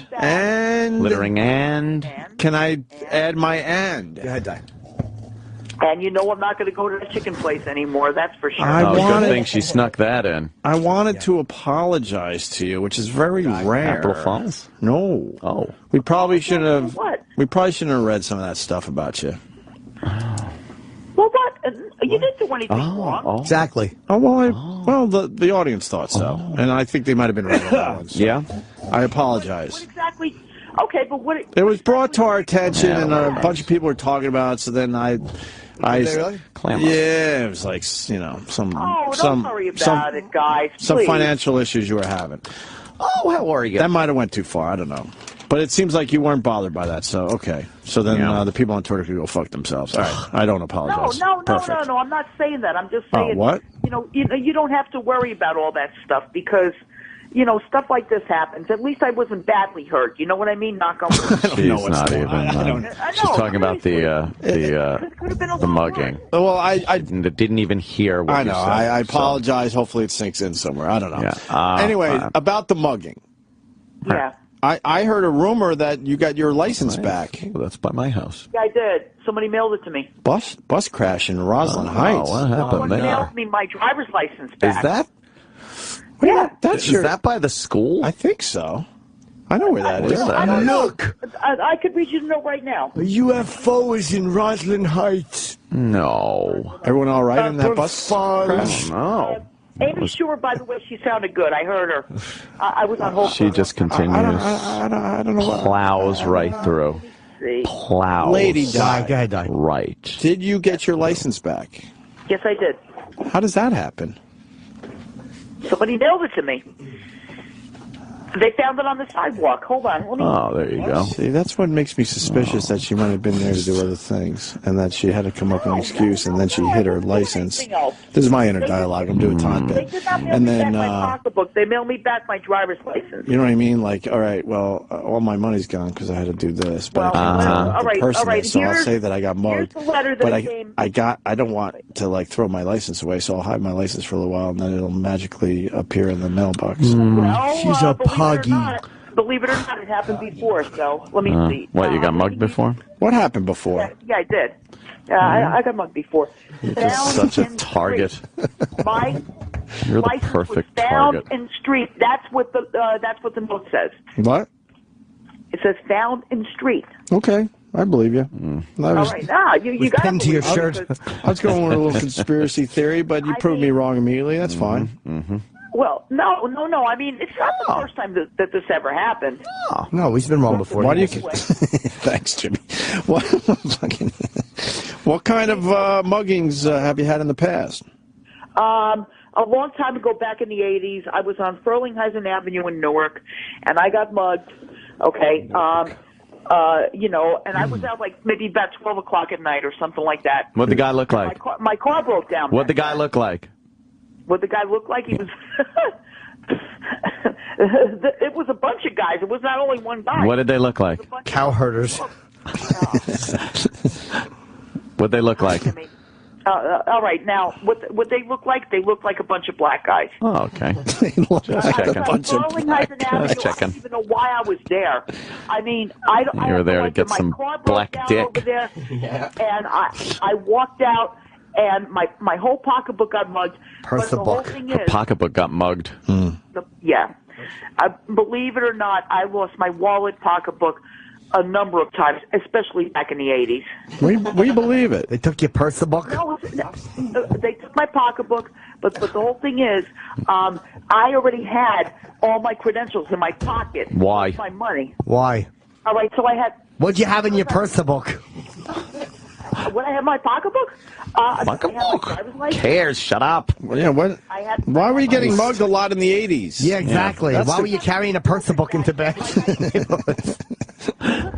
S2: littering and.
S1: Can I add my and?
S3: Go ahead, Di.
S7: And you know I'm not going to go to the chicken place anymore, that's for sure.
S2: Good thing she snuck that in.
S1: I wanted to apologize to you, which is very rare.
S2: April Fools?
S1: No.
S2: Oh.
S1: We probably should have.
S7: What?
S1: We probably shouldn't have read some of that stuff about you.
S7: Well, what? You didn't do anything wrong.
S3: Exactly.
S1: Oh well, the audience thought so, and I think they might have been right on that one. So
S2: Yeah.
S1: I apologize.
S7: What exactly? Okay, but what?
S1: It was brought to our attention, and a bunch of people were talking about it. So then I
S3: really?
S1: Yeah, it was like some
S7: don't worry about it, guys.
S1: some
S7: please.
S1: financial issues you were having.
S2: Oh, how are you?
S1: That might have went too far. I don't know. But it seems like you weren't bothered by that, so okay. So then the people on Twitter could go fuck themselves. All right, I don't apologize.
S7: No,
S1: Perfect.
S7: I'm not saying that. I'm just saying.
S1: what?
S7: You don't have to worry about all that stuff because, stuff like this happens. At least I wasn't badly hurt. You know what I mean? Knock on wood.
S2: She's not even. She's talking about the mugging.
S1: Well, I
S2: didn't even hear what
S1: I
S2: you
S1: know.
S2: said.
S1: I apologize. Hopefully it sinks in somewhere. I don't know.
S2: Yeah.
S1: Anyway, about the mugging.
S7: Yeah.
S1: I heard a rumor that you got your license back.
S2: Well, that's by my house.
S7: Yeah, I did. Somebody mailed it to me.
S1: Bus crash in Roslyn Heights.
S2: What happened
S7: Someone
S2: there?
S7: mailed me my driver's license back.
S2: Is that?
S1: Is
S2: that by the school?
S1: I think so. I know where that is.
S3: Look,
S7: I could read you the note right now.
S3: a UFO is in Roslyn Heights.
S2: No.
S1: Everyone all right in that
S3: April
S1: bus
S3: Fools.
S1: crash?
S2: No.
S7: Amy Schumer, by the way, she sounded good. I heard her. I was on hold.
S2: She just continues.
S1: I don't know.
S2: Plows right through.
S7: See.
S2: Plows.
S1: Lady Di.
S3: Go ahead, Di.
S2: Right.
S1: Did you get your license back?
S7: Yes, I did.
S1: How does that happen?
S7: Somebody mailed it to me. They found it on the sidewalk. Hold on. Let me.
S2: Oh, there you go.
S1: See, that's what makes me suspicious that she might have been there to do other things, and that she had to come up with an excuse, and then she hid her license. This is my inner dialogue. I'm doing Todd
S7: They
S1: bit.
S7: did not mail
S1: And
S7: me
S1: then,
S7: back my pocketbook. They mailed me back my driver's license.
S1: you know what I mean? Like, all right, well, all my money's gone because I had to do this, but
S7: Well,
S1: I can't tell
S7: all
S1: the
S7: right,
S1: person
S7: all right.
S1: that, so I'll
S7: Here's-
S1: say that I got mugged.
S7: Here's the letter that
S1: But
S7: came.
S1: I don't want to like throw my license away, so I'll hide my license for a little while, and then it'll magically appear in the mailbox.
S7: Well,
S1: She's a puggy.
S7: Believe it or not, it happened before. So let me see.
S2: What, you got mugged before?
S1: What happened before?
S7: Yeah, I did. I got mugged before.
S2: You're just such a target.
S7: My
S2: You're the
S7: license was
S2: perfect
S7: found
S2: target.
S7: in street. That's what the note says.
S1: What?
S7: It says found in street.
S1: Okay, I believe you.
S7: All right, nah, you got
S3: pinned to your shirt.
S1: I was going with a little conspiracy theory, but you proved me wrong immediately. That's fine.
S2: Mm-hmm.
S7: Well, no. I mean, it's not the first time that this ever happened.
S3: No, he's been wrong before.
S1: Why do you? Thanks, Jimmy. What, what kind of muggings have you had in the past?
S7: A long time ago, back in the 80s, I was on Furlingheisen Avenue in Newark, and I got mugged. Okay, you know, and I was out like maybe about 12 o'clock at night or something like that.
S2: What'd the guy look like?
S7: My car broke down.
S2: What'd the guy look like?
S7: What the guy looked like? He was. It was a bunch of guys. It was not only one guy.
S2: What did they look like?
S3: Cow herders.
S2: What'd they look like?
S7: All right, now what they look like? They look like a bunch of black guys.
S2: Oh, okay. Just checking.
S7: I don't
S2: Checking.
S7: even know why I was there. I mean, I don't.
S2: You were there to get some black dick.
S7: Over there, and I walked out, and my whole pocketbook got mugged. But the whole thing
S2: Her
S7: is,
S2: pocketbook got mugged.
S7: yeah, believe it or not, I lost my wallet, pocketbook a number of times, especially back in the 80s.
S1: We believe it.
S3: They took your purse, the book?
S7: No, they took my pocketbook, but the whole thing is, I already had all my credentials in my pocket.
S2: Why?
S7: My money.
S3: Why?
S7: All right, so I had.
S3: What'd you have in your purse, the book?
S7: What I had my pocketbook?
S2: Pocketbook? Cares? Shut up.
S1: Yeah, what? Why were you getting mugged a lot in the 80s?
S3: Yeah, exactly.
S1: That's
S3: Why
S1: the-
S3: were you carrying a purse book into bed?
S7: Because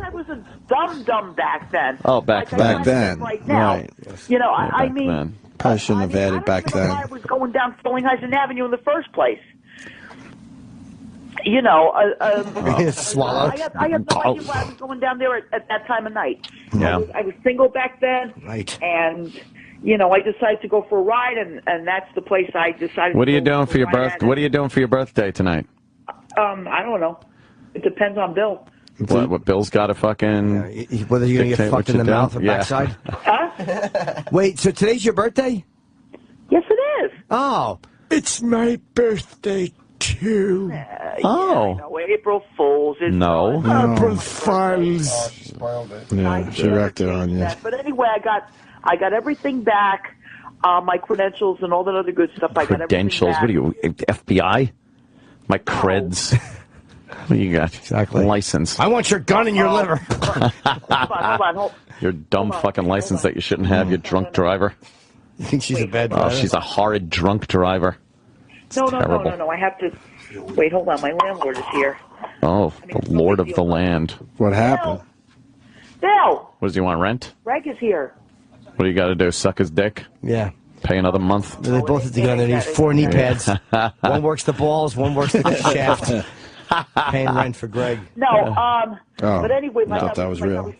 S7: I was a dumb back then.
S2: Oh, back
S1: Back then.
S7: Right now.
S1: Right.
S7: You know, I mean,
S1: Probably shouldn't have added back
S7: why I
S1: then.
S7: was going down Furlingheisen Avenue in the first place. You know,
S3: Swallowed.
S7: I have no idea why I was going down there at that time of night.
S2: Yeah.
S7: I was single back then.
S3: Right.
S7: And, you know, I decided to go for a ride, and that's the place I decided
S2: What are
S7: to
S2: you
S7: go
S2: doing for your
S7: a ride
S2: birthday? What are you doing for your birthday tonight?
S7: I don't know. It depends on Bill.
S2: What Bill's got to fucking.
S3: Whether you're going to
S2: dictate
S3: get fucked
S2: what
S3: in the
S2: you do?
S3: mouth or
S2: Yeah.
S3: backside?
S7: Huh?
S3: Wait, so today's your birthday?
S7: Yes, it is.
S3: Oh.
S5: It's my birthday, too.
S2: Oh.
S7: No, April Fools. It's
S2: No.
S5: April Fools.
S1: Yeah, she wrecked it on you.
S7: But anyway, I got everything back, my credentials and all that other good stuff. I got everything
S2: Credentials?
S7: back.
S2: What are you, FBI? My creds. What do you got?
S3: Exactly.
S2: License.
S3: I want your gun in your liver.
S7: Hold on.
S2: Your dumb fucking license that you shouldn't have, you drunk driver.
S3: You think she's a bad
S2: Oh,
S3: driver?
S2: she's a horrid drunk driver.
S7: No,
S2: terrible.
S7: I have to. Wait, hold on. My landlord is here.
S2: Oh, the lord of the land.
S1: What happened?
S7: Bill,
S2: What does he want, rent?
S7: Greg is here.
S2: What do you got to do, suck his dick?
S3: Yeah.
S2: Pay another month?
S3: They both have to get on their knees. 4 knee pads. One works the balls, one works the shaft. Paying rent for Greg.
S7: No, but anyway,
S1: I thought that was real.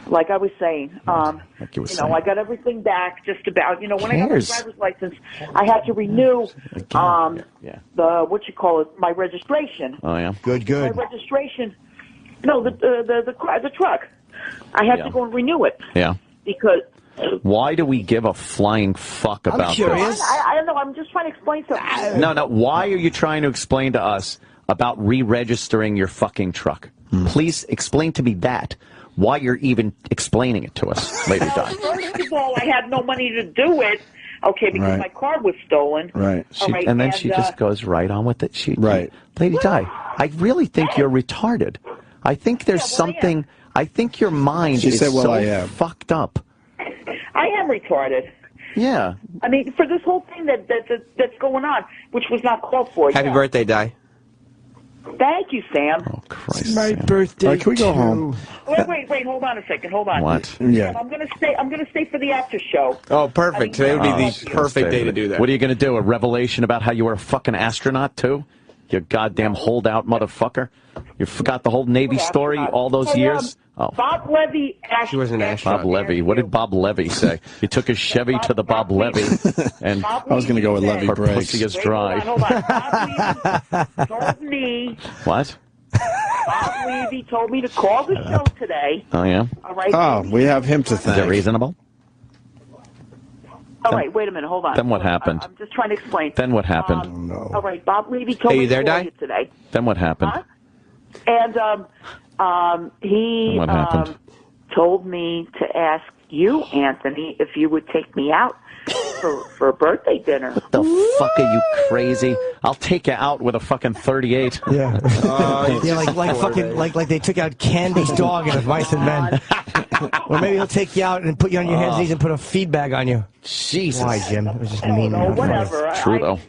S7: Like I was saying,
S2: Like you were
S7: you know,
S2: saying.
S7: I got everything back just about. You know, when I got my
S2: Cares?
S7: driver's license, I had to renew
S2: Yeah.
S7: the what you call it, my registration.
S2: Oh, yeah?
S3: Good.
S7: My registration. No, the truck. I had
S2: Yeah.
S7: to go and renew it
S2: Yeah.
S7: because.
S2: Why do we give a flying fuck about this?
S7: I don't know. I'm just trying to explain something.
S2: No. Why are you trying to explain to us about re-registering your fucking truck? Please explain to me that. Why you're even explaining it to us, Lady Di.
S7: First of all, I had no money to do it. Okay, because
S2: Right.
S7: my car was stolen.
S1: Right.
S7: All right,
S2: And then she just goes right on with it. Lady Di, I really think you're retarded. I think there's something. I think your mind
S1: She
S2: is
S1: said, well,
S2: so
S1: I am.
S2: fucked up.
S7: I am retarded.
S2: Yeah.
S7: I mean, for this whole thing that's going on, which was not called for.
S6: Happy
S7: yeah.
S6: birthday, Di.
S7: Thank you, Sam.
S2: Oh, Christ.
S3: It's my birthday.
S5: All right, can we go home?
S7: Wait, hold on a second. Hold on.
S2: What?
S7: Sam, I'm gonna stay for the after show.
S6: Oh, perfect. Today would be the perfect day to do that.
S2: What are you going to do? A revelation about how you were a fucking astronaut, too? You goddamn holdout motherfucker. You forgot the whole Navy story all those years? Oh.
S7: Bob Levy asked.
S6: She was an astronaut.
S2: Bob Levy. What did Bob Levy say? He took his Chevy to the Bob Levy, and
S1: I was going to go with Levy
S2: her
S1: Briggs.
S2: pussy is dry.
S7: Hold on. Bob Levy told me.
S2: What?
S7: Bob Levy told me to call the show today.
S2: Oh, yeah?
S7: All right.
S1: Oh, we have him to thank.
S2: Is it reasonable?
S7: All right, wait a minute. Hold on.
S2: Then what happened?
S7: I'm just trying to explain.
S2: Then what happened?
S7: All right, Bob Levy told me to call you today.
S2: Then what happened?
S7: Huh? And he
S2: What happened?
S7: told me to ask you, Anthony, if you would take me out for a birthday dinner.
S2: What the fuck are you crazy? I'll take you out with a fucking 38.
S3: Yeah. Yeah, like they took out Candy's dog in a Mice and Men. Or maybe he'll take you out and put you on your hands and knees and put a feed bag on you.
S2: Jesus.
S3: Why, Jim? It was just mean.
S7: No, whatever.
S2: True, though.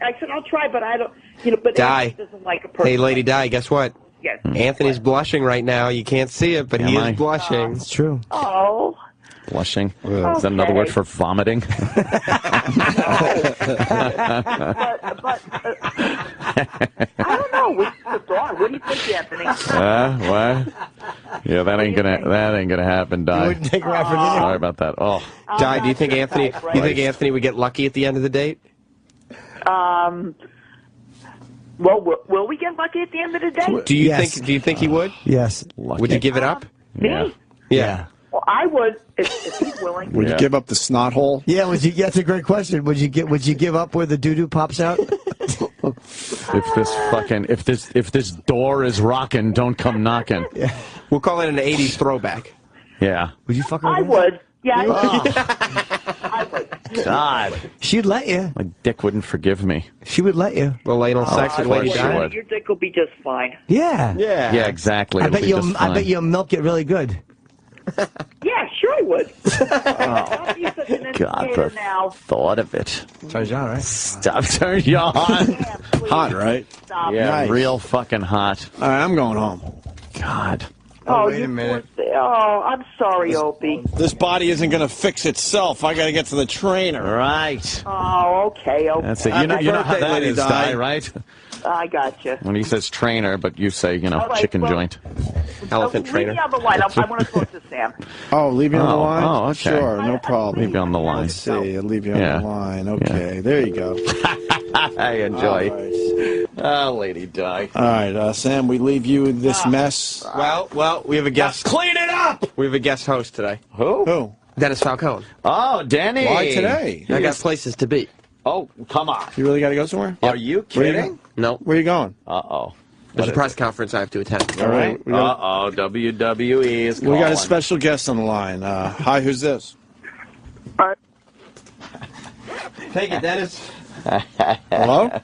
S7: I said I'll try, but I don't. But
S6: Di.
S7: Anthony doesn't like a person.
S6: Hey, Lady Di, guess what?
S7: Yes.
S6: Anthony's blushing right now. You can't see it, but he is blushing.
S3: It's true.
S7: Oh.
S2: Blushing. Is that another word for vomiting?
S7: I don't know. What's the dog? What do you think, Anthony?
S2: What? Yeah, that ain't gonna happen, Di.
S3: You wouldn't take her out for dinner?
S2: Sorry about that. Oh.
S6: Di, do you think Anthony would get lucky at the end of the date?
S7: Well, will we get lucky at the end of the day?
S6: Do you think he would?
S3: Yes.
S6: Would you give it up?
S7: Me?
S6: Yeah.
S7: Well, I would if he's willing.
S1: Would you give up the snot hole?
S3: Yeah, that's a great question. Would you give up where the doo-doo pops out?
S2: If this door is rocking, don't come knocking.
S3: Yeah.
S6: We'll call it an 80s throwback.
S2: Yeah.
S3: Would you fuck her?
S7: I would. Yeah, I would.
S3: Oh.
S7: I would.
S2: God.
S3: She'd let you.
S2: My dick wouldn't forgive me.
S3: She would let you.
S6: Well, anal sex with Lady Di.
S7: Your dick will be just fine.
S3: Yeah.
S2: Yeah, exactly.
S3: I bet you'll milk it really good.
S7: Yeah, sure I would.
S2: Oh.
S7: Don't be such an
S2: God,
S7: instigator
S2: the
S7: now.
S2: thought of it.
S3: Turns you on, right?
S2: Stop, turn you on.
S1: Hot, right?
S7: Stop.
S2: Yeah,
S1: Nice.
S2: real fucking hot.
S1: All right, I'm going home.
S2: God.
S7: Oh,
S3: wait a minute.
S7: Oh, I'm sorry, Opie.
S1: This body isn't going to fix itself. I got to get to the trainer.
S2: Right.
S7: Oh, okay.
S2: That's it. You know how that is, Di, right?
S7: I got you.
S2: When he says trainer, but you say,
S7: All right,
S2: chicken
S7: well-
S2: joint.
S6: Elephant
S7: Leave
S6: trainer.
S7: me on the line. I want to talk to Sam.
S1: Oh, leave you on the line?
S2: Oh, okay.
S1: Sure, no problem.
S2: Leave you on the line.
S1: Let's see. I'll leave you on
S2: Yeah.
S1: the line. Okay, there you go.
S2: I enjoy.
S1: All right.
S2: Oh, Lady Di.
S1: All right, Sam, we leave you in this mess.
S6: Well, we have a guest.
S1: Clean it up!
S6: We have a guest host today.
S2: Who?
S6: Dennis Falcone.
S2: Oh, Denny.
S1: Why today?
S6: I got places to be.
S2: Oh, come on.
S1: You really got to go somewhere?
S2: Are you kidding?
S6: No.
S1: Where are you going?
S2: Uh-oh.
S6: There's a press conference I have to attend.
S1: All right.
S2: Uh-oh, WWE is calling.
S1: We got a special guest on the line. Hi, who's this?
S6: Take it, Dennis.
S1: Hello?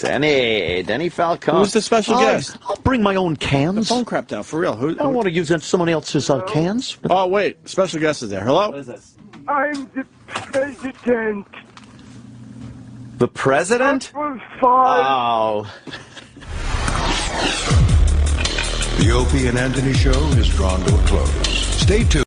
S2: Denny Falcone.
S1: Who's the special guest?
S2: I'll bring my own
S1: The
S2: cans.
S1: phone crapped out, for real.
S2: I don't want to use someone else's cans.
S1: Oh, wait. Special guest is there. Hello?
S2: What is this?
S15: I'm the president.
S2: The president?
S15: For 5.
S2: Oh.
S16: The Opie and Anthony Show is drawn to a close. Stay tuned.